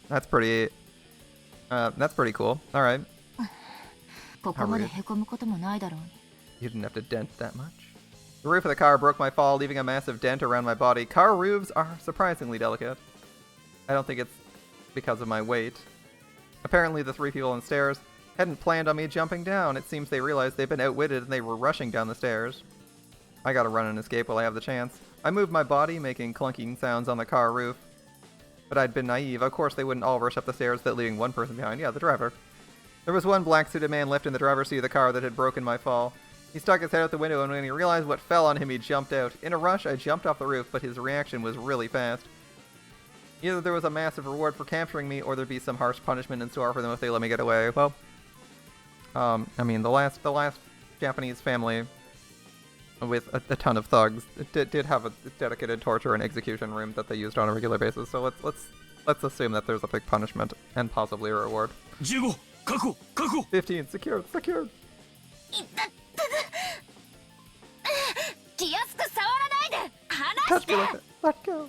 Speaker 1: That's pretty cool. Alright.
Speaker 4: ここまでへこむこともないだろうに。
Speaker 1: You didn't have to dent that much. The roof of the car broke my fall, leaving a massive dent around my body. Car roofs are surprisingly delicate. I don't think it's because of my weight. Apparently the 3 people on the stairs hadn't planned on me jumping down. It seems they realized they'd been outwitted and they were rushing down the stairs. I gotta run and escape while I have the chance. I moved my body, making clunking sounds on the car roof. But I'd been naive. Of course they wouldn't all rush up the stairs without leaving one person behind. Yeah, the driver. There was one black-suited man left in the driver's seat of the car that had broken my fall. He stuck his head out the window, and when he realized what fell on him, he jumped out. In a rush, I jumped off the roof, but his reaction was really fast. Either there was a massive reward for capturing me, or there'd be some harsh punishment in store for them if they let me get away. Well, I mean, the last Japanese family with a ton of thugs did have a dedicated torture and execution room that they used on a regular basis. So let's assume that there's a big punishment and possibly a reward.
Speaker 3: 15確保確保
Speaker 1: 15 secured.
Speaker 4: 気安く触らないで離
Speaker 1: Touch me like that. Let go.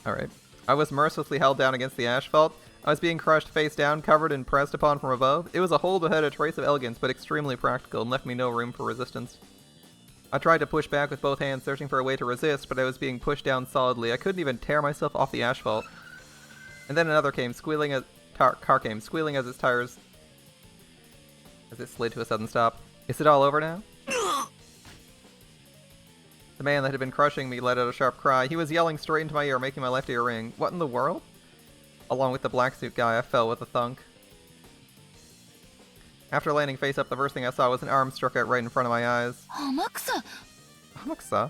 Speaker 1: Alright. I was mercilessly held down against the asphalt. I was being crushed face down, covered and pressed upon from above. It was a hold that had a trace of elegance, but extremely practical, and left me no room for resistance. I tried to push back with both hands, searching for a way to resist, but I was being pushed down solidly. I couldn't even tear myself off the asphalt. And then another came, car came, squealing as its tires... as it slid to a sudden stop. Is it all over now? The man that had been crushing me let out a sharp cry. He was yelling straight into my ear, making my left ear ring. What in the world? Along with the black suit guy, I fell with a thunk. After landing face up, the first thing I saw was an arm struck out right in front of my eyes.
Speaker 4: 天草
Speaker 1: Amakusa?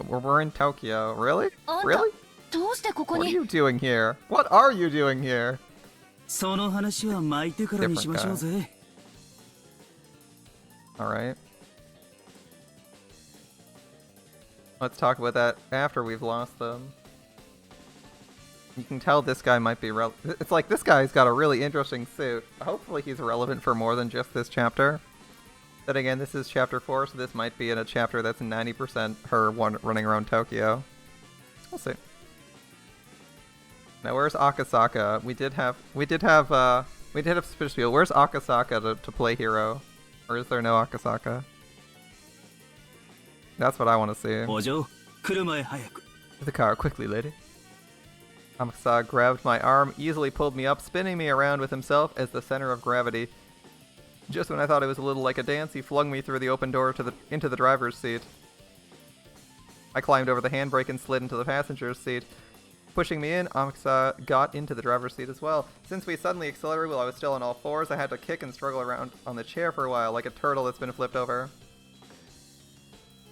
Speaker 1: We're in Tokyo. Really?
Speaker 4: あんた
Speaker 1: Really?
Speaker 4: どうしてここ
Speaker 1: What are
Speaker 4: に
Speaker 1: you doing here? What are you doing here?
Speaker 10: その話は巻いてからにしましょうぜ。
Speaker 1: Alright. Let's talk about that after we've lost them. You can tell this guy might be it's like this guy's got a really interesting suit. Hopefully he's relevant for more than just this chapter. Then again, this is chapter 4, so this might be in a chapter that's 90% her running around Tokyo. We'll see. Now where's Akasaka? We did have suspicious people. Where's Akasaka to play hero? Or is there no Akasaka? That's what I want to see.
Speaker 10: お嬢、来る前早く。
Speaker 1: To the car, quickly, lady. Amasa grabbed my arm, easily pulled me up, spinning me around with himself as the center of gravity. Just when I thought it was a little like a dance, he flung me through the open door into the driver's seat. I climbed over the handbrake and slid into the passenger's seat. Pushing me in, Amasa got into the driver's seat as well. Since we suddenly accelerated while I was still on all fours, I had to kick and struggle around on the chair for a while, like a turtle that's been flipped over.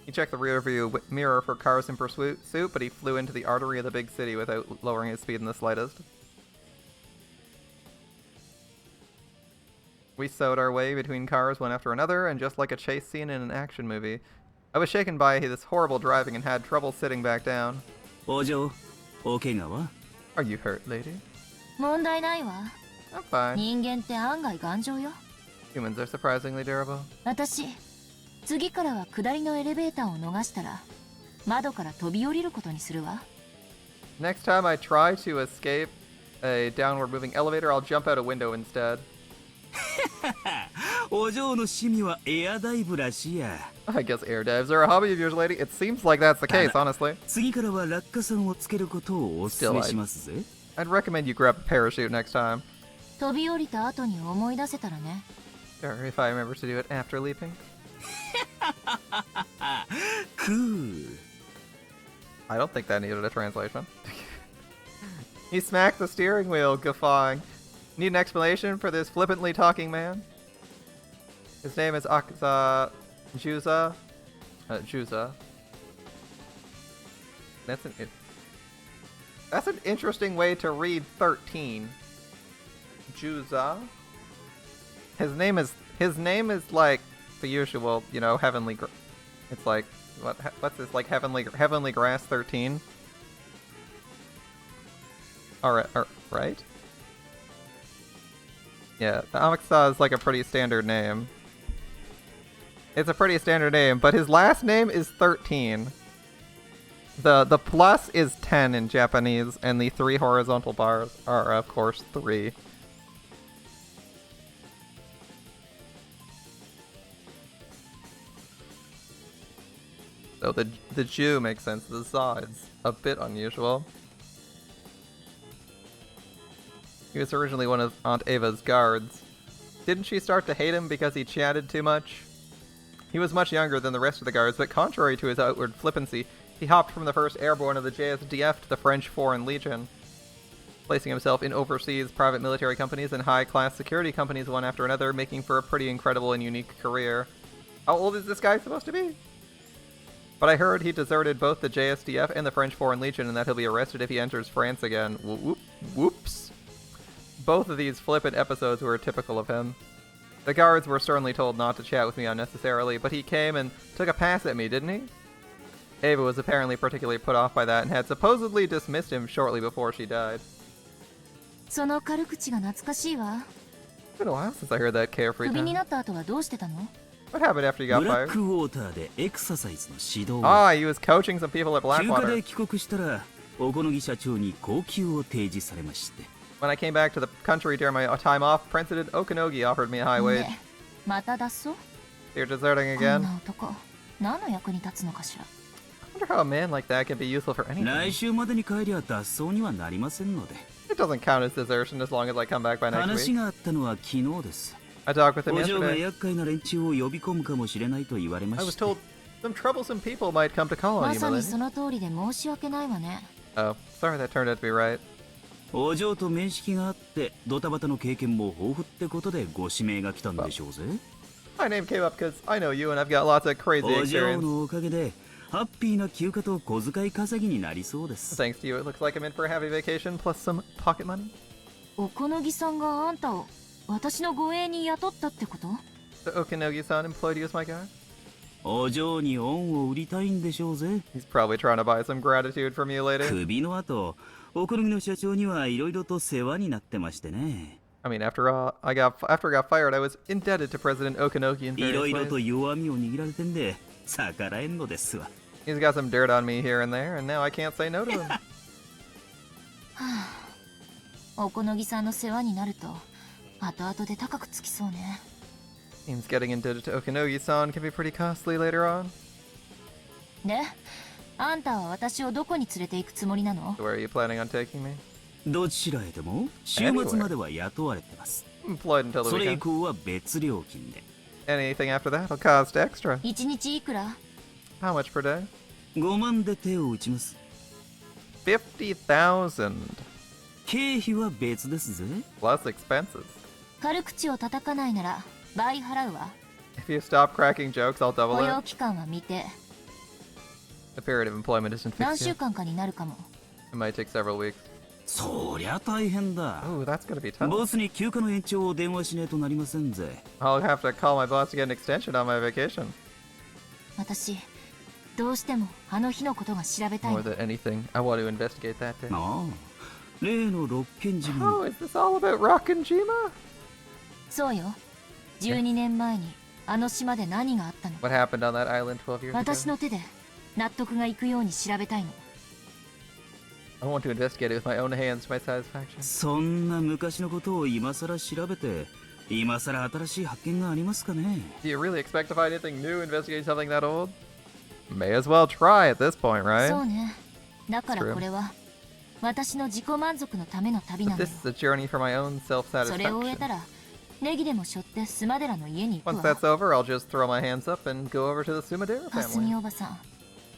Speaker 1: He checked the rearview mirror for cars in pursuit, but he flew into the artery of the big city without lowering his speed in the slightest. We sewed our way between cars one after another, and just like a chase scene in an action movie, I was shaken by this horrible driving and had trouble sitting back down.
Speaker 10: お嬢、お怪我は？
Speaker 1: Are you hurt, lady?
Speaker 4: 問題ないわ。
Speaker 1: I'm fine.
Speaker 4: 人間って案外頑丈よ。
Speaker 1: Humans are surprisingly durable.
Speaker 4: 私、次からは下りのエレベーターを逃したら、窓から飛び降りることにするわ。
Speaker 1: Next time I try to escape a downward moving elevator, I'll jump out a window instead.
Speaker 10: お嬢の趣味はエアダイブらしいや。
Speaker 1: I guess air dives are a hobby of yours, lady. It seems like that's the case, honestly.
Speaker 10: 次からは落下傘をつけることをお勧めしますぜ。
Speaker 1: I'd recommend you grab a parachute next time.
Speaker 4: 飛び降りた後に思い出せたらね。
Speaker 1: Sure, if I remember to do it after leaping.
Speaker 10: クー。
Speaker 1: I don't think that needed a translation. He smacked the steering wheel, guffawing. Need an explanation for this flippantly talking man? His name is Juza. Juza. That's an interesting way to read 13. Juza. His name is like the usual, you know, heavenly. It's like what's this, like heavenly grass 13? Alright, right? Yeah, the Amaxa is like a pretty standard name. It's a pretty standard name, but his last name is 13. The plus is 10 in Japanese, and the 3 horizontal bars are, of course, 3. So the Jew makes sense. The Za is a bit unusual. He was originally one of Aunt Ava's guards. Didn't she start to hate him because he chatted too much? He was much younger than the rest of the guards, but contrary to his outward flippancy, he hopped from the 1st Airborne of the JSDF to the French Foreign Legion, placing himself in overseas private military companies and high-class security companies one after another, making for a pretty incredible and unique career. How old is this guy supposed to be? But I heard he deserted both the JSDF and the French Foreign Legion and that he'll be arrested if he enters France again. Whoops. Both of these flippant episodes were typical of him. The guards were sternly told not to chat with me unnecessarily, but he came and took a pass at me, didn't he? Ava was apparently particularly put off by that and had supposedly dismissed him shortly before she died.
Speaker 4: その軽口が懐かしいわ。
Speaker 1: It's been a while since I heard that carefree
Speaker 4: クビに
Speaker 1: time.
Speaker 4: なった後はどうしてたの？
Speaker 1: What happened after you got
Speaker 10: ブラッ
Speaker 1: fired?
Speaker 10: クウォーターでエクササイズの指導を。
Speaker 1: Ah, he was coaching some people at
Speaker 10: 休暇
Speaker 1: Blackwater.
Speaker 10: で帰国したら、小此木社長に高給を提示されまして。
Speaker 1: When I came back to the country during my time off, President Okanogi offered me a high wage.
Speaker 4: ねえ、また脱走？
Speaker 1: You're deserting
Speaker 4: こん
Speaker 1: again?
Speaker 4: な男、何の役に立つのかしら。
Speaker 1: I wonder how a man like that can be useful for
Speaker 10: 来
Speaker 1: anything.
Speaker 10: 週までに帰りゃ脱走にはなりませんので。
Speaker 1: It doesn't count as desertion as long as I come back by next
Speaker 10: 話
Speaker 1: week.
Speaker 10: があったのは昨日です。
Speaker 1: I talked with him
Speaker 10: お嬢が
Speaker 1: yesterday.
Speaker 10: 厄介な連中を呼び込むかもしれないと言われま
Speaker 1: I was
Speaker 10: した。
Speaker 1: told some troublesome people might come to call on
Speaker 4: ま
Speaker 1: you,
Speaker 4: さに
Speaker 1: Milady.
Speaker 4: その通りで申し訳ないわね。
Speaker 1: Oh, sorry that turned out to be right.
Speaker 10: お嬢と面識があってドタバタの経験も豊富ってことでご指名が来たんでしょうぜ。
Speaker 1: My name came up because I know you and I've got lots of crazy
Speaker 10: お嬢
Speaker 1: experience.
Speaker 10: のおかげでハッピーな休暇と小遣い稼ぎになりそうです。
Speaker 1: Thanks to you, it looks like I'm in for a happy vacation plus some pocket money.
Speaker 4: おこのぎさんがあんたを私の護衛に雇ったってこと？
Speaker 1: So Okanogi-san employed you as my guy?
Speaker 10: お嬢に恩を売りたいんでしょうぜ。
Speaker 1: He's probably trying to buy some gratitude from you, lady.
Speaker 10: クビの後、お好みの社長にはいろいろと世話になってましてね。
Speaker 1: I mean, after I got fired, I was indebted to President Okanogi in
Speaker 10: いろい
Speaker 1: various
Speaker 10: ろと
Speaker 1: ways.
Speaker 10: 弱みを握られてんで逆らえんのですわ。
Speaker 1: He's got some dirt on me here and there, and now I can't say no to him.
Speaker 4: はあ、おこのぎさんの世話になると後々で高くつきそうね。
Speaker 1: Seems getting indebted to Okanogi-san can be pretty costly later on.
Speaker 4: で、あんたは私をどこに連れて行くつもりなの？
Speaker 1: So where are you planning on taking me?
Speaker 10: どちらへでも週末までは雇われてます。
Speaker 1: Employed until the
Speaker 10: それ以
Speaker 1: weekend.
Speaker 10: 降は別料金で。
Speaker 1: Anything after that will cost extra.
Speaker 4: 一日いくら？
Speaker 1: How much per day?
Speaker 10: 5万で手を打ちます。
Speaker 1: 50,000
Speaker 10: 経費は別ですぜ。
Speaker 1: plus expenses.
Speaker 4: 軽口を叩かないなら倍払うわ。
Speaker 1: If you stop cracking jokes, I'll
Speaker 4: 雇
Speaker 1: double
Speaker 4: 用
Speaker 1: it.
Speaker 4: 期間は未定。
Speaker 1: The period of employment isn't
Speaker 4: 何
Speaker 1: fixed
Speaker 4: 週
Speaker 1: yet.
Speaker 4: 間かになるかも。
Speaker 1: It might take several weeks.
Speaker 10: そりゃ大変だ。
Speaker 1: Ooh, that's gonna be tough.
Speaker 10: ボスに休暇の延長を電話しねえとなりませんぜ。
Speaker 1: I'll have to call my boss to get an extension on my vacation.
Speaker 4: 私、どうしてもあの日のことが調べたい
Speaker 1: More
Speaker 4: の。
Speaker 1: than anything, I want to investigate that day.
Speaker 10: ああ、例のロッケン島。
Speaker 1: Oh, is this all about Rokkenjima?
Speaker 4: そうよ。12年前にあの島で何があったの。
Speaker 1: What happened on that island 12 years
Speaker 4: 私
Speaker 1: ago?
Speaker 4: の手で納得がいくように調べたいの。
Speaker 1: I want to investigate it with my own hands to my satisfaction.
Speaker 10: そんな昔のことを今さら調べて、今さら新しい発見がありますかね。
Speaker 1: Do you really expect to find anything new investigating something that old? May as well try at this point, right?
Speaker 4: そうね。だからこれは私の自己満足のための旅な
Speaker 1: But
Speaker 4: のよ。
Speaker 1: this is a journey for my own
Speaker 4: それを終え
Speaker 1: self-satisfaction.
Speaker 4: たらネギでも背負ってスマデラの家に行
Speaker 1: Once
Speaker 4: くわ。
Speaker 1: that's over, I'll just throw my hands up and go over to the Sumadera
Speaker 4: かすみ
Speaker 1: family.
Speaker 4: おばさん、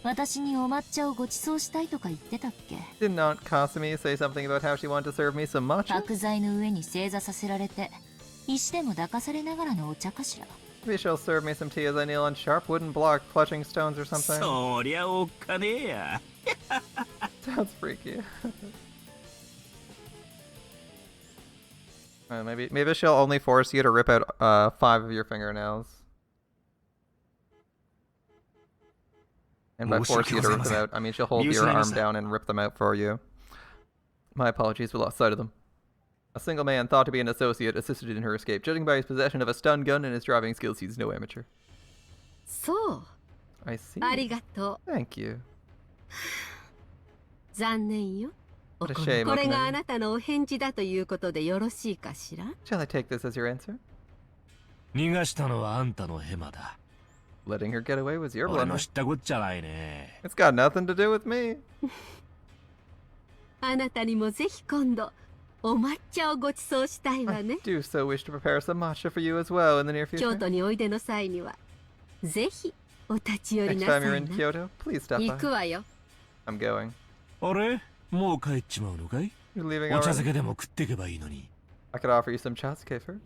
Speaker 4: 私にお抹茶をご馳走したいとか言ってたっけ。
Speaker 1: Did not Kasumi say something about how she wanted to serve me some matcha?
Speaker 4: 角材の上に正座させられて石でも抱かされながらのお茶かしら。
Speaker 1: Maybe she'll serve me some tea as I kneel on sharp wooden block, clutching stones or something.
Speaker 10: そりゃおっかねえや。
Speaker 1: Sounds freaky. Maybe she'll only force you to rip out 5 of your fingernails. And by force you to rip them out, I mean she'll hold your arm down and rip them out for you. My apologies, we lost sight of them. A single man thought to be an associate assisted in her escape. Judging by his possession of a stun gun and his driving skills, he's no amateur.
Speaker 8: そう。
Speaker 1: I see.
Speaker 8: ありがとう。
Speaker 1: Thank you.
Speaker 8: 残念よ。
Speaker 1: What a shame,
Speaker 8: これ
Speaker 1: Okanagi.
Speaker 8: があなたのお返事だということでよろしいかしら。
Speaker 1: Shall I take this as your answer?
Speaker 3: 逃がしたのはあんたのヘマだ。
Speaker 1: Letting her get away was your
Speaker 3: 俺の
Speaker 1: blunder.
Speaker 3: 知ったこっちゃないね。
Speaker 1: It's got nothing to do with me.
Speaker 8: あなたにもぜひ今度お抹茶をご馳走したいわ
Speaker 1: I
Speaker 8: ね。
Speaker 1: do so wish to prepare some matcha for you as well in the near
Speaker 8: 京
Speaker 1: future.
Speaker 8: 都においでの際にはぜひお立ち寄り
Speaker 1: Next
Speaker 8: なさ
Speaker 1: time you're
Speaker 8: い
Speaker 1: in
Speaker 8: な。
Speaker 1: Kyoto, please stop
Speaker 8: 行く
Speaker 1: by.
Speaker 8: わよ。
Speaker 1: I'm going.
Speaker 3: あれもう帰っちまうのかい？
Speaker 1: You're leaving
Speaker 3: お茶
Speaker 1: already?
Speaker 3: 漬けでも食ってけばいいのに。
Speaker 1: I could offer you some chatsuke first.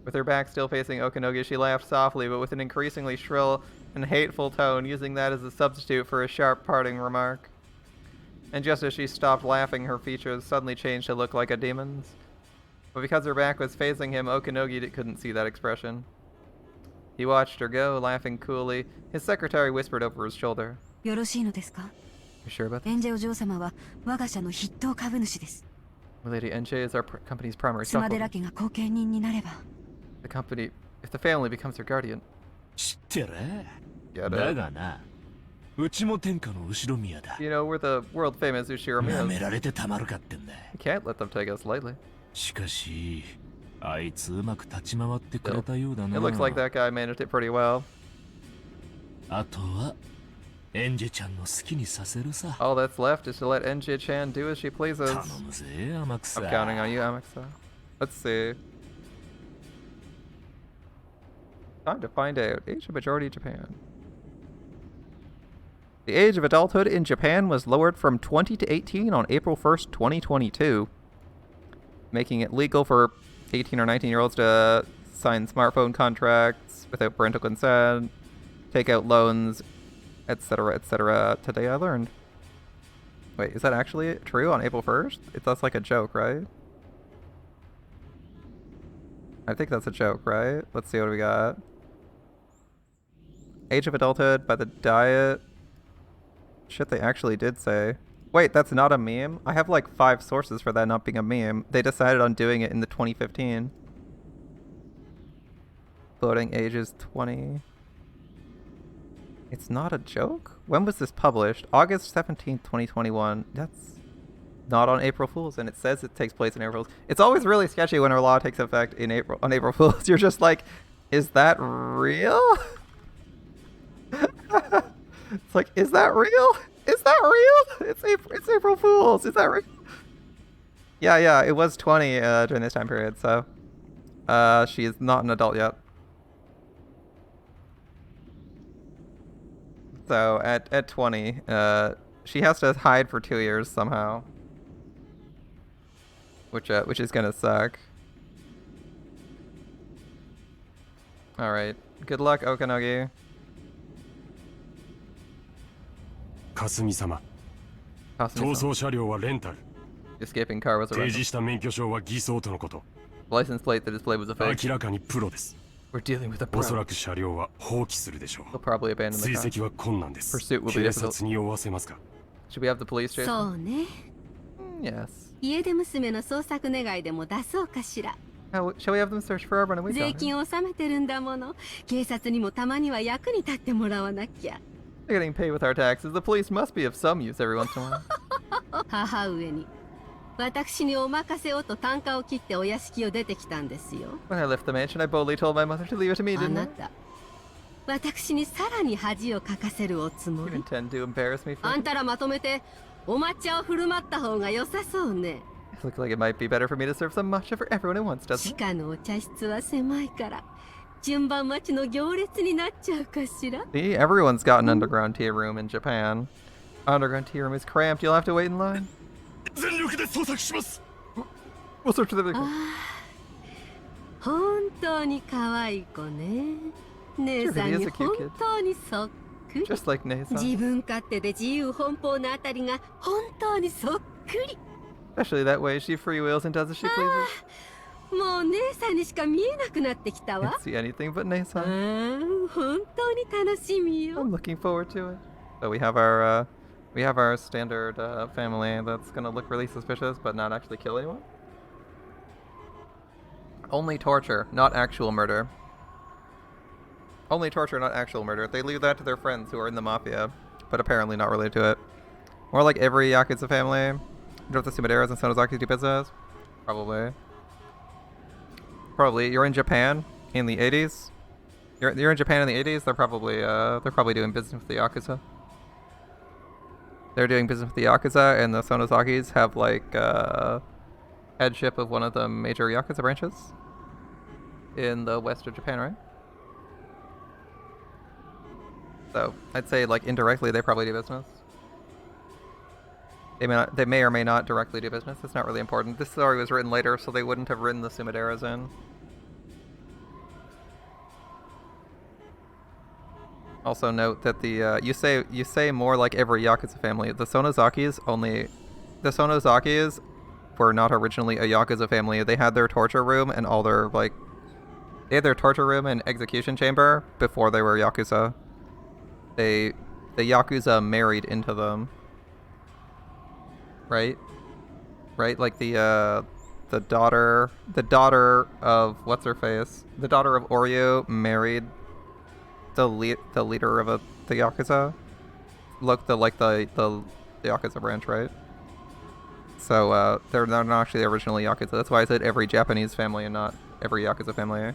Speaker 1: With her back still facing Okanogi, she laughed softly, but with an increasingly shrill and hateful tone, using that as a substitute for a sharp parting remark. And just as she stopped laughing, her features suddenly changed to look like a demon's. But because her back was facing him, Okanogi couldn't see that expression. He watched her go, laughing coolly. His secretary whispered over his shoulder.
Speaker 7: よろしいのですか？
Speaker 1: You sure about that?
Speaker 7: エンジェお嬢様は我が社の筆頭株主です。
Speaker 1: Lady Ange is our company's primary
Speaker 7: スマデ
Speaker 1: stockholder.
Speaker 7: ラ家が後見人になれば
Speaker 1: The company, if the family becomes her guardian.
Speaker 3: 知ってる。
Speaker 1: Get
Speaker 3: だ
Speaker 1: it?
Speaker 3: がな、うちも天下の後ろ宮だ。
Speaker 1: You know, we're the world famous
Speaker 3: 舐め
Speaker 1: Ushiro
Speaker 3: られてたまるかってんだ。
Speaker 1: You can't let them take us lightly.
Speaker 3: しかし、あいつうまく立ち回ってくれたようだな。
Speaker 1: It looks like that guy managed it pretty well.
Speaker 3: あとは、エンジェちゃんの好きにさせるさ。
Speaker 1: All that's left is to let Ange-chan do as she pleases.
Speaker 3: 頼むぜ、天草。
Speaker 1: I'm counting on you, Amakusa. Let's see. Time to find out. Age of majority Japan. The age of adulthood in Japan was lowered from 20 to 18 on April 1st, 2022, making it legal for 18 or 19-year-olds to sign smartphone contracts without parental consent, take out loans, etc., etc. Today I learned. Wait, is that actually true on April 1st? That's like a joke, right? I think that's a joke, right? Let's see what we got. Age of adulthood by the diet. Shit, they actually did say. Wait, that's not a meme? I have like 5 sources for that not being a meme. They decided on doing it in the 2015. Voting age is 20. It's not a joke? When was this published? August 17th, 2021. That's not on April Fool's, and it says it takes place in April Fool's. It's always really sketchy when a law takes effect in on April Fool's. You're just like, is that real? It's like, is that real? Is that real? It's April Fool's. Is that real? Yeah, it was 20 during this time period, so she is not an adult yet. So at 20, she has to hide for 2 years somehow, which is gonna suck. All right, good luck, Okanogi.
Speaker 9: かすみ様、
Speaker 1: Kasumi-san.
Speaker 9: 逃走車両はレンタル、
Speaker 1: Escaping car was
Speaker 9: 提
Speaker 1: arrested.
Speaker 9: 示した免許証は偽装とのこと。
Speaker 1: license plate that displayed was a fake.
Speaker 9: 明らかにプロです。
Speaker 1: We're dealing with a
Speaker 9: おそら
Speaker 1: pro.
Speaker 9: く車両は放棄するでしょ
Speaker 1: They'll
Speaker 9: う。
Speaker 1: probably abandon the
Speaker 9: 追
Speaker 1: car.
Speaker 9: 跡は困難です。
Speaker 1: Pursuit will be
Speaker 9: 警
Speaker 1: difficult.
Speaker 9: 察に追わせますか。
Speaker 1: Should we have the police chase?
Speaker 8: そうね。
Speaker 1: Yes.
Speaker 8: 家出娘の捜索願いでも出そうかしら。
Speaker 1: Shall we have them search for our runaway
Speaker 8: 税
Speaker 1: daughter?
Speaker 8: 金を納めてるんだもの。警察にもたまには役に立ってもらわなきゃ。
Speaker 1: They're getting paid with our taxes. The police must be of some use every once in a while.
Speaker 8: 母上に私にお任せをと単価を切ってお屋敷を出てきたんですよ。
Speaker 1: When I left the mansion, I boldly told my mother to leave it to me,
Speaker 8: あ
Speaker 1: didn't
Speaker 8: な
Speaker 1: I?
Speaker 8: た私にさらに恥をかかせるおつも
Speaker 1: You
Speaker 8: り。
Speaker 1: intend to embarrass me
Speaker 8: あ
Speaker 1: for
Speaker 8: んたらまとめてお抹茶を振る舞った方が良さそうね。
Speaker 1: It looks like it might be better for me to serve some matcha for everyone at once,
Speaker 8: 地
Speaker 1: doesn't it?
Speaker 8: 下のお茶室は狭いから順番待ちの行列になっちゃうかしら。
Speaker 1: See, everyone's got an underground tea room in Japan. Underground tea room is cramped. You'll have to wait in line.
Speaker 9: 全力で捜索します。
Speaker 1: We'll search the vehicle.
Speaker 8: ああ、本当に可愛い子ね。姉さんに
Speaker 1: Sure, he is a cute
Speaker 8: 本
Speaker 1: kid.
Speaker 8: 当にそっくり。
Speaker 1: Just like Nei-san.
Speaker 8: 自分勝手で自由奔放なあたりが本当にそっくり。
Speaker 1: Especially that way, she freewheels and does as she pleases.
Speaker 8: もう姉さんにしか見えなくなってきたわ。
Speaker 1: Can't see anything but Nei-san.
Speaker 8: 本当に楽しみよ。
Speaker 1: I'm looking forward to it. So we have our standard family that's gonna look really suspicious but not actually kill anyone. Only torture, not actual murder. Only torture, not actual murder. They leave that to their friends who are in the mafia, but apparently not related to it. More like every Yakuza family. Don't the Sumideras and Sonozakis do business? Probably. Probably. You're in Japan in the 80s. You're in Japan in the 80s. They're probably doing business with the Yakuza. They're doing business with the Yakuza, and the Sonozakis have like headship of one of the major Yakuza branches in the west of Japan, right? So I'd say like indirectly they probably do business. They may or may not directly do business. It's not really important. This story was written later, so they wouldn't have written the Sumideras in. Also note that the you say more like every Yakuza family. The Sonozakis were not originally a Yakuza family. They had their torture room and all their they had their torture room and execution chamber before they were Yakuza. The Yakuza married into them. Right? Like the daughter of what's her face? The daughter of Oryu married the leader of the Yakuza. Look, the Yakuza branch, right? So they're not actually the original Yakuza. That's why I said every Japanese family and not every Yakuza family.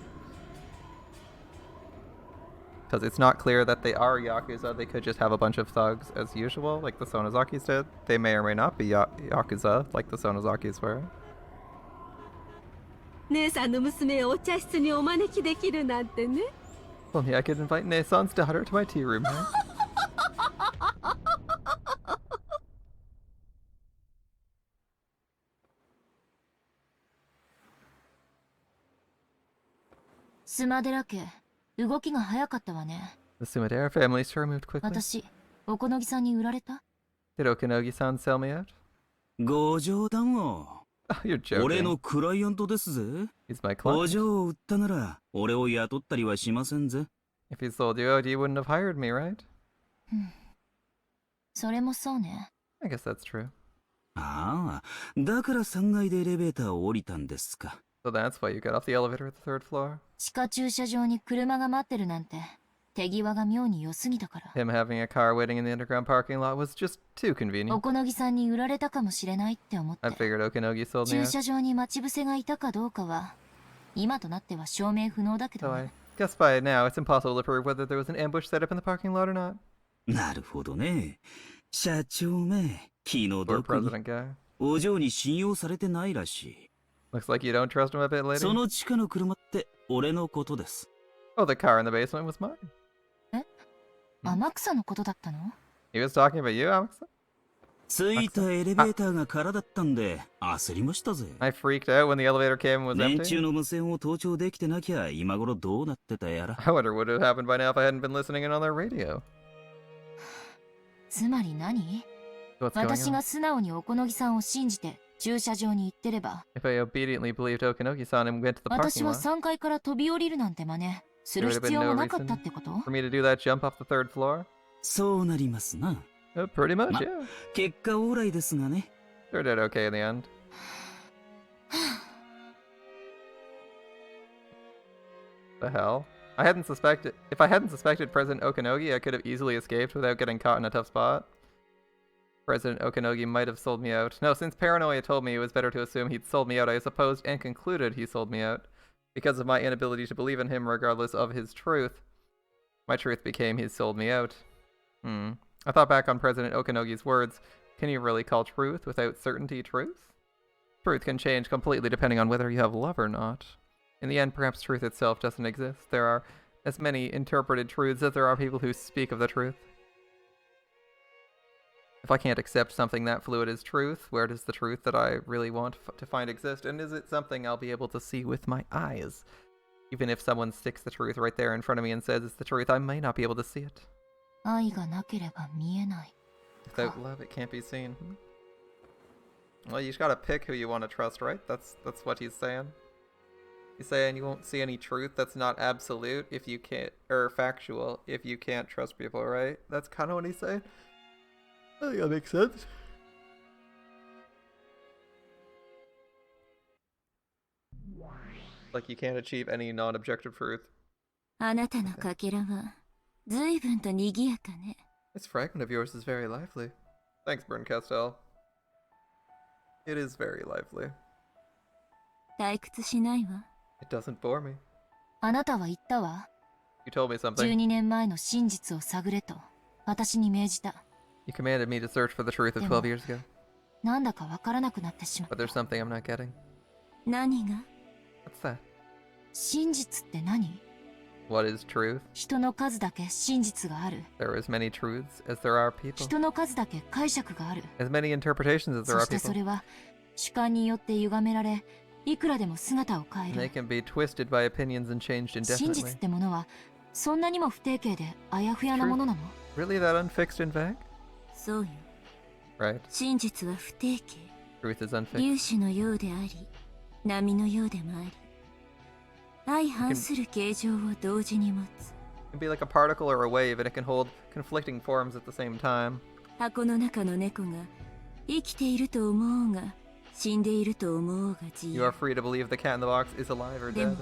Speaker 1: Because it's not clear that they are Yakuza. They could just have a bunch of thugs as usual, like the Sonozakis did. They may or may not be Yakuza, like the Sonozakis were.
Speaker 8: 姉さんの娘をお茶室にお招きできるなんてね。
Speaker 1: If only I could invite Nei-san's daughter to my tea room, huh?
Speaker 4: スマデラ家、動きが早かったわね。
Speaker 1: The Sumidera family sure moved quickly.
Speaker 4: 私、おこのぎさんに売られた？
Speaker 1: Did Okinogi-san sell me out?
Speaker 10: ご冗談を。
Speaker 1: Oh, you're joking.
Speaker 10: 俺のクライアントですぜ。
Speaker 1: He's my
Speaker 10: お
Speaker 1: client.
Speaker 10: 嬢を売ったなら、俺を雇ったりはしませんぜ。
Speaker 1: If he sold you out, you wouldn't have hired me, right?
Speaker 4: それもそうね。
Speaker 1: I guess that's true.
Speaker 10: ああ、だから3階でエレベーターを降りたんですか。
Speaker 1: So that's why you got off the elevator at the third floor?
Speaker 4: 地下駐車場に車が待ってるなんて、手際が妙に良すぎたから。
Speaker 1: Him having a car waiting in the underground parking lot was just too
Speaker 4: お
Speaker 1: convenient.
Speaker 4: このぎさんに売られたかもしれないって思っ
Speaker 1: I
Speaker 4: て。
Speaker 1: figured Okinogi sold me
Speaker 4: 駐
Speaker 1: out.
Speaker 4: 車場に待ち伏せがいたかどうかは、今となっては証明不能だけ
Speaker 1: So
Speaker 4: ど
Speaker 1: I
Speaker 4: ね。
Speaker 1: guess by now it's impossible to prove whether there was an ambush set up in the parking lot or not.
Speaker 10: なるほどね。社長め、気の
Speaker 1: Poor
Speaker 10: 毒に。
Speaker 1: president guy.
Speaker 10: お嬢に信用されてないらしい。
Speaker 1: Looks like you don't trust him a bit, lady.
Speaker 10: その地下の車って俺のことです。
Speaker 1: Oh, the car in the basement was mine.
Speaker 4: 天草のことだったの？
Speaker 1: He was talking about you, Alex.
Speaker 10: 着いたエレベーターが空だったんで焦りましたぜ。
Speaker 1: I freaked out when the elevator came and was
Speaker 10: 年
Speaker 1: empty.
Speaker 10: 中の無線を盗聴できてなきゃ今頃どうなってたやら。
Speaker 1: I wonder what would have happened by now if I hadn't been listening in on their radio.
Speaker 4: つまり何？
Speaker 1: What's going
Speaker 4: 私
Speaker 1: on?
Speaker 4: が素直におこのぎさんを信じて駐車場に行ってれば、
Speaker 1: If I obediently believed Okanogi-san and went to the
Speaker 4: 私
Speaker 1: parking
Speaker 4: は
Speaker 1: lot,
Speaker 4: 3階から飛び降りるなんて真似す
Speaker 1: there
Speaker 4: る
Speaker 1: would have
Speaker 4: 必
Speaker 1: been
Speaker 4: 要
Speaker 1: no
Speaker 4: もなかった
Speaker 1: reason
Speaker 4: ってこと
Speaker 1: for me to do that jump off the third floor?
Speaker 10: そうなりますな。
Speaker 1: Pretty much,
Speaker 10: ま
Speaker 1: yeah.
Speaker 10: 結果オーライですがね。
Speaker 1: Turned out okay in the end. The hell? If I hadn't suspected President Okanogi, I could have easily escaped without getting caught in a tough spot. President Okanogi might have sold me out. No, since paranoia told me it was better to assume he'd sold me out, I supposed and concluded he sold me out. Because of my inability to believe in him regardless of his truth, my truth became he sold me out. I thought back on President Okanogi's words. Can you really call truth without certainty truth? Truth can change completely depending on whether you have love or not. In the end, perhaps truth itself doesn't exist. There are as many interpreted truths as there are people who speak of the truth. If I can't accept something that fluid as truth, where does the truth that I really want to find exist? And is it something I'll be able to see with my eyes? Even if someone sticks the truth right there in front of me and says it's the truth, I may not be able to see it.
Speaker 4: 愛がなければ見えない。
Speaker 1: Without love, it can't be seen. Well, you just gotta pick who you want to trust, right? That's what he's saying. He's saying you won't see any truth that's not absolute if you can't, or factual, if you can't trust people, right? That's kind of what he's saying. I think that makes sense. Like you can't achieve any non-objective truth.
Speaker 8: あなたのかけらは随分と賑やかね。
Speaker 1: This fragment of yours is very lively. Thanks, Bryn Castell. It is very lively.
Speaker 8: 退屈しないわ。
Speaker 1: It doesn't bore me.
Speaker 4: あなたは言ったわ。
Speaker 1: You told me something.
Speaker 4: 12年前の真実を探れと私に命じた。
Speaker 1: You commanded me to search for the truth of 12 years ago.
Speaker 4: なんだかわからなくなってしまっ
Speaker 1: But
Speaker 4: た。
Speaker 1: there's something I'm not getting.
Speaker 8: 何が？
Speaker 1: What's that?
Speaker 4: 真実って何？
Speaker 1: What is truth?
Speaker 4: 人の数だけ真実がある。
Speaker 1: There are as many truths as there are people.
Speaker 4: 人の数だけ解釈がある。
Speaker 1: As many interpretations as there
Speaker 4: そ
Speaker 1: are
Speaker 4: してそ
Speaker 1: people.
Speaker 4: れは主観によって歪められ、いくらでも姿を変え
Speaker 1: And they
Speaker 4: る。
Speaker 1: can be twisted by opinions and changed
Speaker 4: 真実
Speaker 1: indefinitely.
Speaker 4: ってものはそんなにも不定形であやふやなものなの？
Speaker 1: Really that unfixed and vague?
Speaker 8: そうよ。
Speaker 1: Right.
Speaker 8: 真実は不定形。
Speaker 1: Truth is unfixed.
Speaker 8: 粒子のようであり、波のようでもあり、相反する形状を同時に持つ。
Speaker 1: It can be like a particle or a wave, and it can hold conflicting forms at the same time.
Speaker 8: 箱の中の猫が生きていると思おうが死んでいると思おうが自
Speaker 1: You
Speaker 8: 由
Speaker 1: are。free to believe the cat in the box is alive or
Speaker 8: でも
Speaker 1: dead.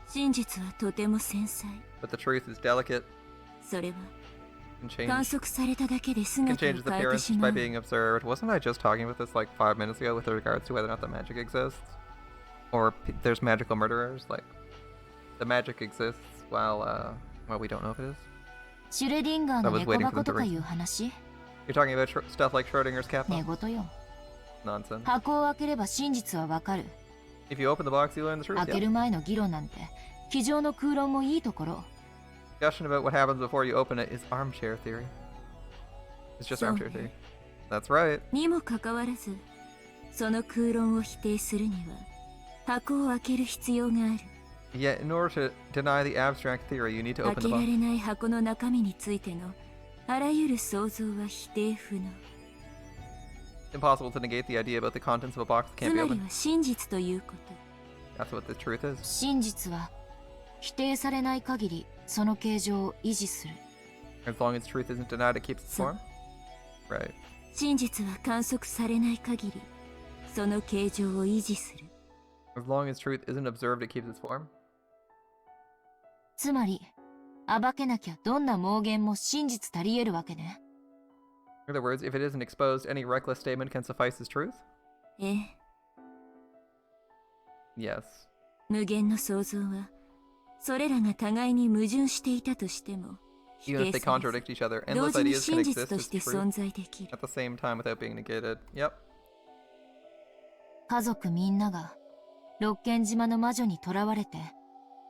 Speaker 8: 真実はとても繊細。
Speaker 1: But the truth is delicate
Speaker 8: それは
Speaker 1: and
Speaker 8: 観
Speaker 1: change.
Speaker 8: 測されただけで
Speaker 1: Can
Speaker 8: 姿を
Speaker 1: change its
Speaker 8: 変えて
Speaker 1: appearance
Speaker 8: し
Speaker 1: just
Speaker 8: ま
Speaker 1: by
Speaker 8: う。
Speaker 1: being observed. Wasn't I just talking about this like 5 minutes ago with regards to whether or not the magic exists? Or there's magical murderers? Like, the magic exists while we don't know if it is?
Speaker 4: シュレディンガー
Speaker 1: I
Speaker 4: の
Speaker 1: was
Speaker 4: 猫
Speaker 1: waiting for
Speaker 4: 箱
Speaker 1: them
Speaker 4: と
Speaker 1: to
Speaker 4: か
Speaker 1: read.
Speaker 4: いう話？
Speaker 1: You're talking about stuff like Schrodinger's cat
Speaker 4: 寝
Speaker 1: box?
Speaker 4: 言よ。
Speaker 1: Nonsense.
Speaker 4: 箱を開ければ真実はわかる。
Speaker 1: If you open the box, you learn the truth.
Speaker 4: 開け
Speaker 1: Yeah.
Speaker 4: る前の議論なんて机上の空論もいいところ。
Speaker 1: Discussion about what happens before you open it is armchair theory. It's just
Speaker 8: So-
Speaker 1: armchair theory. That's right.
Speaker 8: にもかかわらず、その空論を否定するには箱を開ける必要がある。
Speaker 1: Yet, in order to deny the abstract theory, you need to
Speaker 8: 開
Speaker 1: open
Speaker 8: け
Speaker 1: the
Speaker 8: ら
Speaker 1: box.
Speaker 8: れない箱の中身についてのあらゆる想像は否定不能。
Speaker 1: Impossible to negate the idea about the contents of a box that
Speaker 8: つ
Speaker 1: can't be
Speaker 8: まり
Speaker 1: opened.
Speaker 8: は真実ということ。
Speaker 1: That's what the truth is.
Speaker 4: 真実は否定されない限りその形状を維持する。
Speaker 1: As long as truth isn't denied, it keeps its
Speaker 8: So-
Speaker 1: form. Right.
Speaker 8: 真実は観測されない限りその形状を維持する。
Speaker 1: As long as truth isn't observed, it keeps its form.
Speaker 4: つまり暴けなきゃどんな妄言も真実足り得るわけね。
Speaker 1: In other words, if it isn't exposed, any reckless statement can suffice as truth?
Speaker 8: ええ、
Speaker 1: Yes.
Speaker 8: 無限の想像はそれらが互いに矛盾していたとしても否
Speaker 1: Even if
Speaker 8: 定
Speaker 1: they
Speaker 8: されず
Speaker 1: contradict each other,
Speaker 8: 同
Speaker 1: endless
Speaker 8: 時に
Speaker 1: ideas can
Speaker 8: 真実
Speaker 1: exist
Speaker 8: と
Speaker 1: as
Speaker 8: して
Speaker 1: truth
Speaker 8: 存在できる。
Speaker 1: at the same time without being negated. Yep.
Speaker 4: 家族みんなが六軒島の魔女に囚われて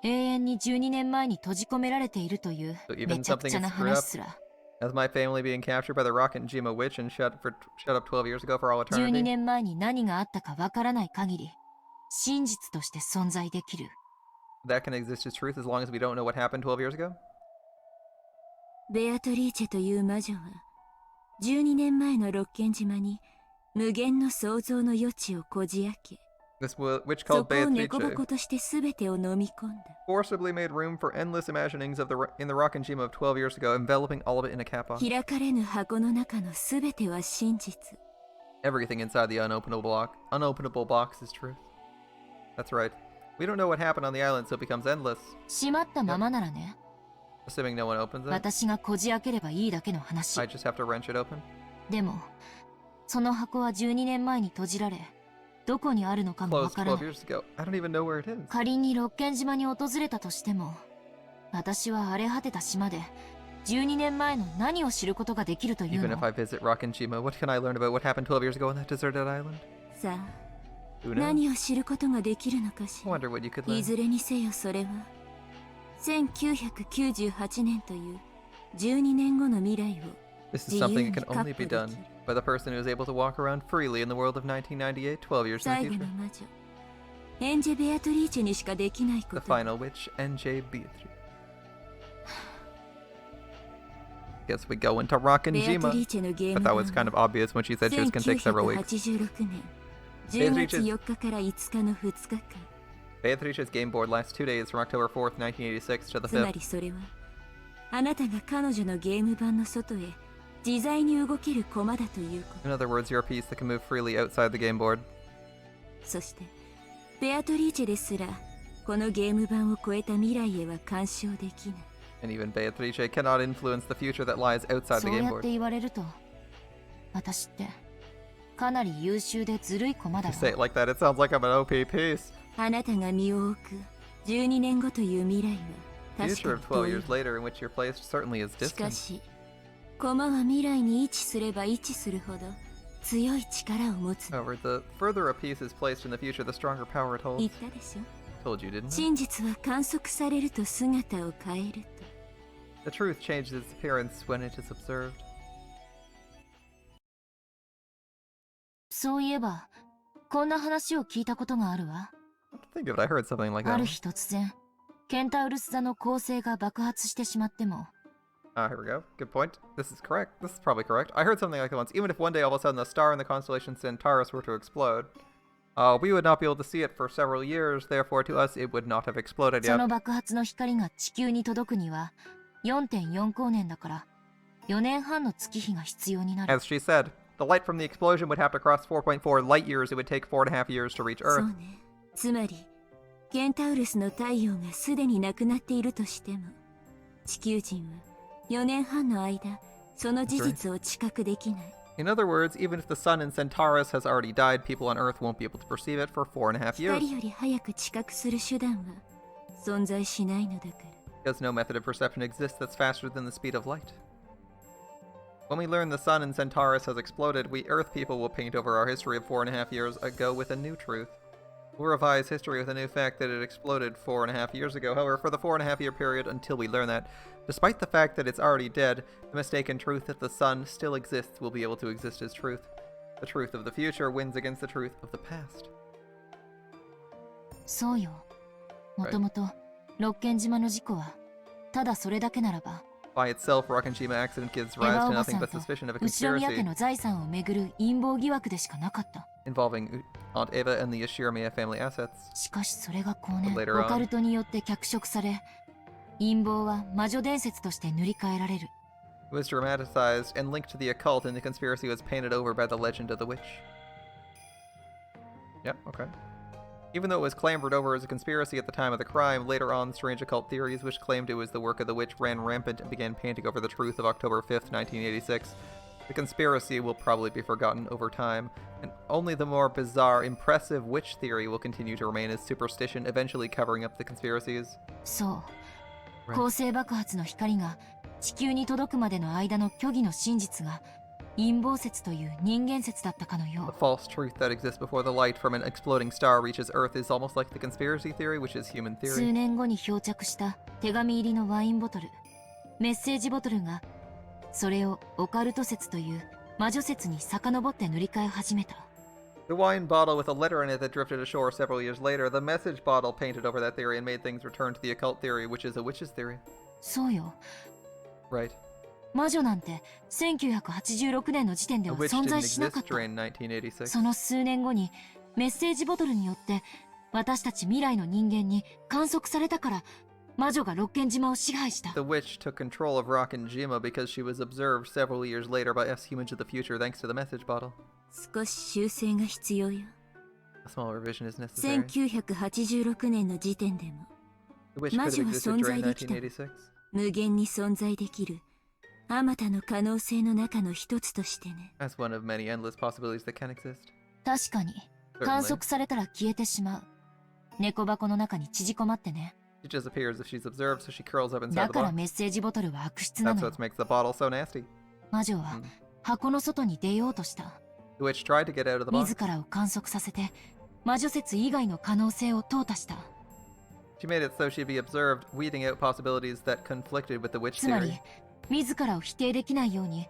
Speaker 4: 永遠に12年前に閉じ込められているという
Speaker 1: So even
Speaker 4: めちゃくちゃな
Speaker 1: something is screwed
Speaker 4: 話すら
Speaker 1: As my family being captured by the Rokkenjima witch and shut up 12 years ago for all
Speaker 4: 12
Speaker 1: eternity.
Speaker 4: 年前に何があったかわからない限り真実として存在できる。
Speaker 1: That can exist as truth as long as we don't know what happened 12 years ago?
Speaker 8: ベアトリーチェという魔女は12年前のロッケン島に無限の想像の余地をこじ開け、
Speaker 1: This witch
Speaker 8: そ
Speaker 1: called
Speaker 8: こを猫箱
Speaker 1: Beatrice
Speaker 8: として全てを飲み込んだ。
Speaker 1: forcibly made room for endless imaginings of in the Rokkenjima of 12 years ago, enveloping all of it in a kappa.
Speaker 8: 開かれぬ箱の中の全ては真実。
Speaker 1: Everything inside the unopenable box is truth. That's right. We don't know what happened on the island, so it becomes endless.
Speaker 4: 閉まったままならね、
Speaker 1: Assuming no one opens it,
Speaker 4: 私がこじ開ければいいだけの話。
Speaker 1: I just have to wrench it open.
Speaker 4: でもその箱は12年前に閉じられ、どこにあるのかもわ
Speaker 1: Closed
Speaker 4: からな
Speaker 1: 12
Speaker 4: い。
Speaker 1: years ago. I don't even know where it is.
Speaker 4: 仮にロッケン島に訪れたとしても、私は荒れ果てた島で12年前の何を知ることができるという
Speaker 1: Even
Speaker 4: の？
Speaker 1: if I visit Rokkenjima, what can I learn about what happened 12 years ago on that deserted island?
Speaker 8: さあ、
Speaker 1: Who knows?
Speaker 8: 何を知ることができるのかし
Speaker 1: I
Speaker 8: ら。
Speaker 1: wonder what you could
Speaker 8: い
Speaker 1: learn.
Speaker 8: ずれにせよそれは1998年という12年後の未来を
Speaker 1: This is something that can only be done by the person who is able to walk around freely in the world of 1998, 12 years in
Speaker 8: 最
Speaker 1: the
Speaker 8: 後
Speaker 1: future.
Speaker 8: の魔女エンジェ・ベアトリーチェにしかできないこ
Speaker 1: The
Speaker 8: と。
Speaker 1: final witch, Ange Beatrice. Guess we go into
Speaker 8: ベアト
Speaker 1: Rokkenjima.
Speaker 8: リーチェのゲー
Speaker 1: But
Speaker 8: ム
Speaker 1: that
Speaker 8: 版
Speaker 1: was kind of obvious when she said she was going to take several weeks.
Speaker 8: 1986年10月4日から5日の2日間。
Speaker 1: Beatrice's game board lasts 2 days from October 4th, 1986 to the
Speaker 8: つま
Speaker 1: 5th.
Speaker 8: りそれはあなたが彼女のゲーム版の外へ自在に動ける駒だということ。
Speaker 1: In other words, you're a piece that can move freely outside the game board.
Speaker 8: そしてベアトリーチェですらこのゲーム版を超えた未来へは干渉できない。
Speaker 1: And even Beatrice cannot influence the future that lies outside
Speaker 4: そ
Speaker 1: the
Speaker 4: う
Speaker 1: game
Speaker 4: やって
Speaker 1: board.
Speaker 4: 言われると、私ってかなり優秀でずるい駒だ
Speaker 1: You say it
Speaker 4: わ。
Speaker 1: like that, it sounds like I'm an OP piece.
Speaker 8: あなたが身を置く12年後という未来は
Speaker 1: Future
Speaker 8: 確か
Speaker 1: of 12
Speaker 8: に遠い
Speaker 1: years later in which you're placed certainly is
Speaker 8: しか
Speaker 1: distant.
Speaker 8: し駒は未来に位置すれば位置するほど強い力を持つの。
Speaker 1: However, the further a piece is placed in the future, the stronger power it
Speaker 8: 言っ
Speaker 1: holds.
Speaker 8: たでしょ。
Speaker 1: Told you, didn't I?
Speaker 8: 真実は観測されると姿を変えると。
Speaker 1: The truth changes its appearance when it is observed.
Speaker 4: そういえばこんな話を聞いたことがあるわ。
Speaker 1: Think of it, I heard something like
Speaker 4: あ
Speaker 1: that.
Speaker 4: る日突然ケンタウルス座の恒星が爆発してしまっても、
Speaker 1: Here we go. Good point. This is correct. This is probably correct. I heard something like that once. Even if one day all of a sudden the star in the constellation Centaurus were to explode, we would not be able to see it for several years. Therefore, to us, it would not have exploded
Speaker 4: そ
Speaker 1: yet.
Speaker 4: の爆発の光が地球に届くには 4.4 光年だから4年半の月日が必要になる。
Speaker 1: As she said, the light from the explosion would have to cross 4.4 light years. It would take 4.5 years to reach
Speaker 8: そう
Speaker 1: Earth.
Speaker 8: ね。つまりケンタウルスの太陽がすでになくなっているとしても地球人は4年半の間その事実を知覚できない。
Speaker 1: In other words, even if the sun in Centaurus has already died, people on Earth won't be able to perceive it for 4.5 years.
Speaker 8: 光より早く知覚する手段は存在しないのだから。
Speaker 1: Because no method of perception exists that's faster than the speed of light. When we learn the sun in Centaurus has exploded, we Earth people will paint over our history of 4.5 years ago with a new truth. We'll revise history with a new fact that it exploded 4.5 years ago. However, for the 4.5 year period until we learn that, despite the fact that it's already dead, the mistaken truth that the sun still exists will be able to exist as truth. The truth of the future wins against the truth of the past.
Speaker 4: そうよ。もともとロッケン島の事故はただそれだけならば、
Speaker 1: By itself, Rokkenjima accident gives
Speaker 4: エヴ
Speaker 1: rise
Speaker 4: ァ
Speaker 1: to
Speaker 4: おば
Speaker 1: nothing
Speaker 4: さん
Speaker 1: but
Speaker 4: と
Speaker 1: suspicion of a
Speaker 4: 後宮家
Speaker 1: conspiracy
Speaker 4: の財産をめぐる陰謀疑惑でしかなかった。
Speaker 1: involving Aunt Eva and the Yashiramiya family assets.
Speaker 4: しかしそれが後年
Speaker 1: But later on
Speaker 4: オカルトによって脚色され、陰謀は魔女伝説として塗り替えられる。
Speaker 1: It was dramatized and linked to the occult, and the conspiracy was painted over by the legend of the witch. Yep, okay. Even though it was clambered over as a conspiracy at the time of the crime, later on, strange occult theories which claimed it was the work of the witch ran rampant and began painting over the truth of October 5th, 1986. The conspiracy will probably be forgotten over time, and only the more bizarre, impressive witch theory will continue to remain as superstition, eventually covering up the conspiracies.
Speaker 4: そう、
Speaker 1: Right.
Speaker 4: 恒星爆発の光が地球に届くまでの間の虚偽の真実が陰謀説という人間説だったかの
Speaker 1: The
Speaker 4: よ
Speaker 1: false truth that exists before the light from an exploding star reaches Earth is almost like the conspiracy theory, which is human
Speaker 4: う。数
Speaker 1: theory.
Speaker 4: 年後に漂着した手紙入りのワインボトル、メッセージボトルがそれをオカルト説という魔女説に遡って塗り替え始めた。
Speaker 1: The wine bottle with a letter in it that drifted ashore several years later, the message bottle painted over that theory and made things return to the occult theory, which is a witch's theory.
Speaker 4: そうよ。
Speaker 1: Right.
Speaker 7: 魔女なんて1986年の時点で
Speaker 1: A
Speaker 7: は
Speaker 1: witch
Speaker 7: 存
Speaker 1: didn't
Speaker 7: 在しなかっ
Speaker 1: exist
Speaker 7: た。
Speaker 1: during 1986.
Speaker 7: その数年後にメッセージボトルによって私たち未来の人間に観測されたから魔女がロッケン島を支配した。
Speaker 1: The witch took control of Rokkenjima because she was observed several years later by us humans of the future thanks to the message bottle.
Speaker 8: 少し修正が必要よ。
Speaker 1: A small revision is necessary.
Speaker 8: 1986年の時点でも
Speaker 1: The witch could have existed during 1986.
Speaker 8: 無限に存在できるあまたの可能性の中の一つとしてね。
Speaker 1: As one of many endless possibilities that can exist.
Speaker 7: 確かに観測されたら消えてしまう。猫箱の中に縮こまってね。
Speaker 1: She just appears if she's observed, so she curls up inside
Speaker 7: だ
Speaker 1: the
Speaker 7: から
Speaker 1: box.
Speaker 7: メッセージボトルは悪質な
Speaker 1: That's
Speaker 7: のよ。
Speaker 1: what makes the bottle so nasty.
Speaker 7: 魔女は箱の外に出ようとした。
Speaker 1: The witch tried to get out of the box.
Speaker 7: 自らを観測させて魔女説以外の可能性を淘汰した。
Speaker 1: She made it so she'd be observed, weeding out possibilities that conflicted with the witch
Speaker 7: つま
Speaker 1: theory.
Speaker 7: り自らを否定できないように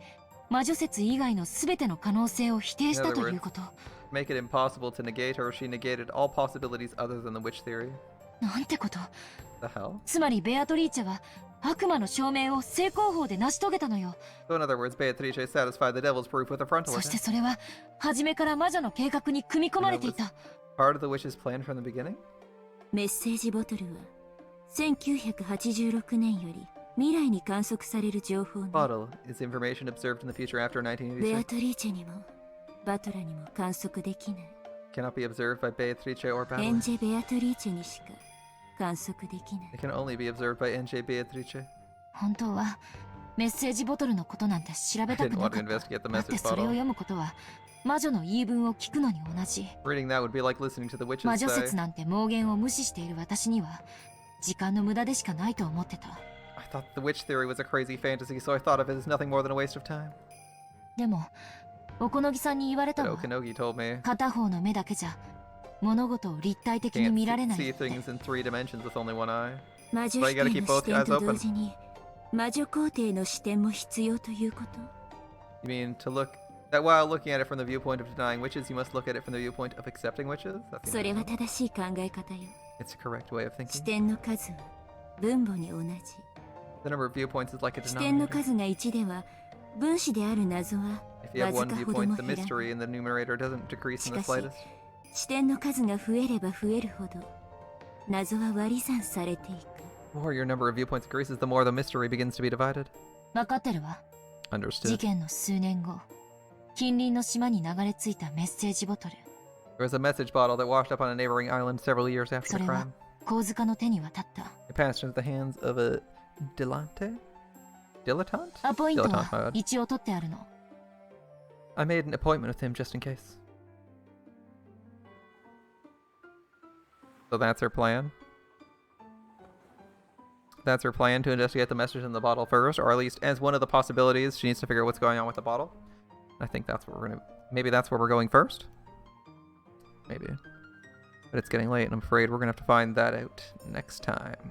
Speaker 7: 魔女説以外の全ての可能性を否定したということ。
Speaker 1: Make it impossible to negate her, she negated all possibilities other than the witch theory.
Speaker 7: なんてこと。
Speaker 1: The hell?
Speaker 7: つまりベアトリーチェは悪魔の証明を正攻法で成し遂げたのよ。
Speaker 1: So in other words, Beatrice satisfied the devil's proof with a frontal
Speaker 7: そして
Speaker 1: attack.
Speaker 7: それは初めから魔女の計画に組み込まれていた。
Speaker 1: Part of the witch's plan from the beginning?
Speaker 8: メッセージボトルは1986年より未来に観測される情報ね。
Speaker 1: Bottle is information observed in the future after
Speaker 8: ベア
Speaker 1: 1986.
Speaker 8: トリーチェにもバトラにも観測できない。
Speaker 1: Cannot be observed by Beatrice or
Speaker 8: エン
Speaker 1: Battle.
Speaker 8: ジェ・ベアトリーチェにしか観測できない。
Speaker 1: It can only be observed by Ange Beatrice.
Speaker 7: 本当はメッセージボトルのことなんて調べたく
Speaker 1: I didn't
Speaker 7: な
Speaker 1: want
Speaker 7: か
Speaker 1: to
Speaker 7: った。
Speaker 1: investigate the
Speaker 7: だって
Speaker 1: message
Speaker 7: それを
Speaker 1: bottle.
Speaker 7: 読むことは魔女の言い分を聞くのに同じ。
Speaker 1: Reading that would be like listening to the
Speaker 7: 魔
Speaker 1: witches
Speaker 7: 女
Speaker 1: say.
Speaker 7: 説なんて妄言を無視している私には時間の無駄でしかないと思ってた。
Speaker 1: I thought the witch theory was a crazy fantasy, so I thought of it as nothing more than a waste of time.
Speaker 7: でもおこのぎさんに言われた
Speaker 1: But
Speaker 7: わ。
Speaker 1: Okanogi told me
Speaker 7: 片方の目だけじゃ物事を立体的に見られ
Speaker 1: can't
Speaker 7: ない
Speaker 1: see
Speaker 7: って
Speaker 1: things in 3 dimensions with only one eye.
Speaker 8: 魔女
Speaker 1: But
Speaker 8: 視
Speaker 1: you gotta
Speaker 8: 点
Speaker 1: keep
Speaker 8: の
Speaker 1: both
Speaker 8: 視点
Speaker 1: eyes
Speaker 8: と
Speaker 1: open.
Speaker 8: 同時に魔女皇帝の視点も必要ということ。
Speaker 1: You mean to look that while looking at it from the viewpoint of denying witches, you must look at it from the viewpoint of accepting witches? That's
Speaker 8: それは
Speaker 1: interesting.
Speaker 8: 正しい考え方よ。
Speaker 1: It's a correct way of
Speaker 8: 視
Speaker 1: thinking.
Speaker 8: 点の数は分母に同じ。
Speaker 1: The number of viewpoints is like a
Speaker 8: 視点の
Speaker 1: denominator.
Speaker 8: 数が1では分子である謎は
Speaker 1: If you have
Speaker 8: わ
Speaker 1: one
Speaker 8: ずかほども
Speaker 1: viewpoint, the
Speaker 8: 減らない
Speaker 1: mystery in the numerator doesn't decrease in the
Speaker 8: しかし
Speaker 1: slightest.
Speaker 8: 視点の数が増えれば増えるほど謎は割り算されていく。
Speaker 1: The more your number of viewpoints increases, the more the mystery begins to be divided.
Speaker 7: 分かってるわ。事
Speaker 1: Understood.
Speaker 7: 件の数年後近隣の島に流れ着いたメッセージボトル。
Speaker 1: There was a message bottle that washed up on a neighboring island several years after
Speaker 7: そ
Speaker 1: the
Speaker 7: れは
Speaker 1: crime.
Speaker 7: 神塚の手に渡った。
Speaker 1: It passed into the hands of a dilettante?
Speaker 7: アポイント
Speaker 1: Dilettante,
Speaker 7: は
Speaker 1: my bad.
Speaker 7: 一応取ってあるの。
Speaker 1: I made an appointment with him just in case. So that's her plan? That's her plan, to investigate the message in the bottle first, or at least as one of the possibilities, she needs to figure out what's going on with the bottle. I think that's where we're gonna... Maybe that's where we're going first? Maybe. But it's getting late, and I'm afraid we're gonna have to find that out next time.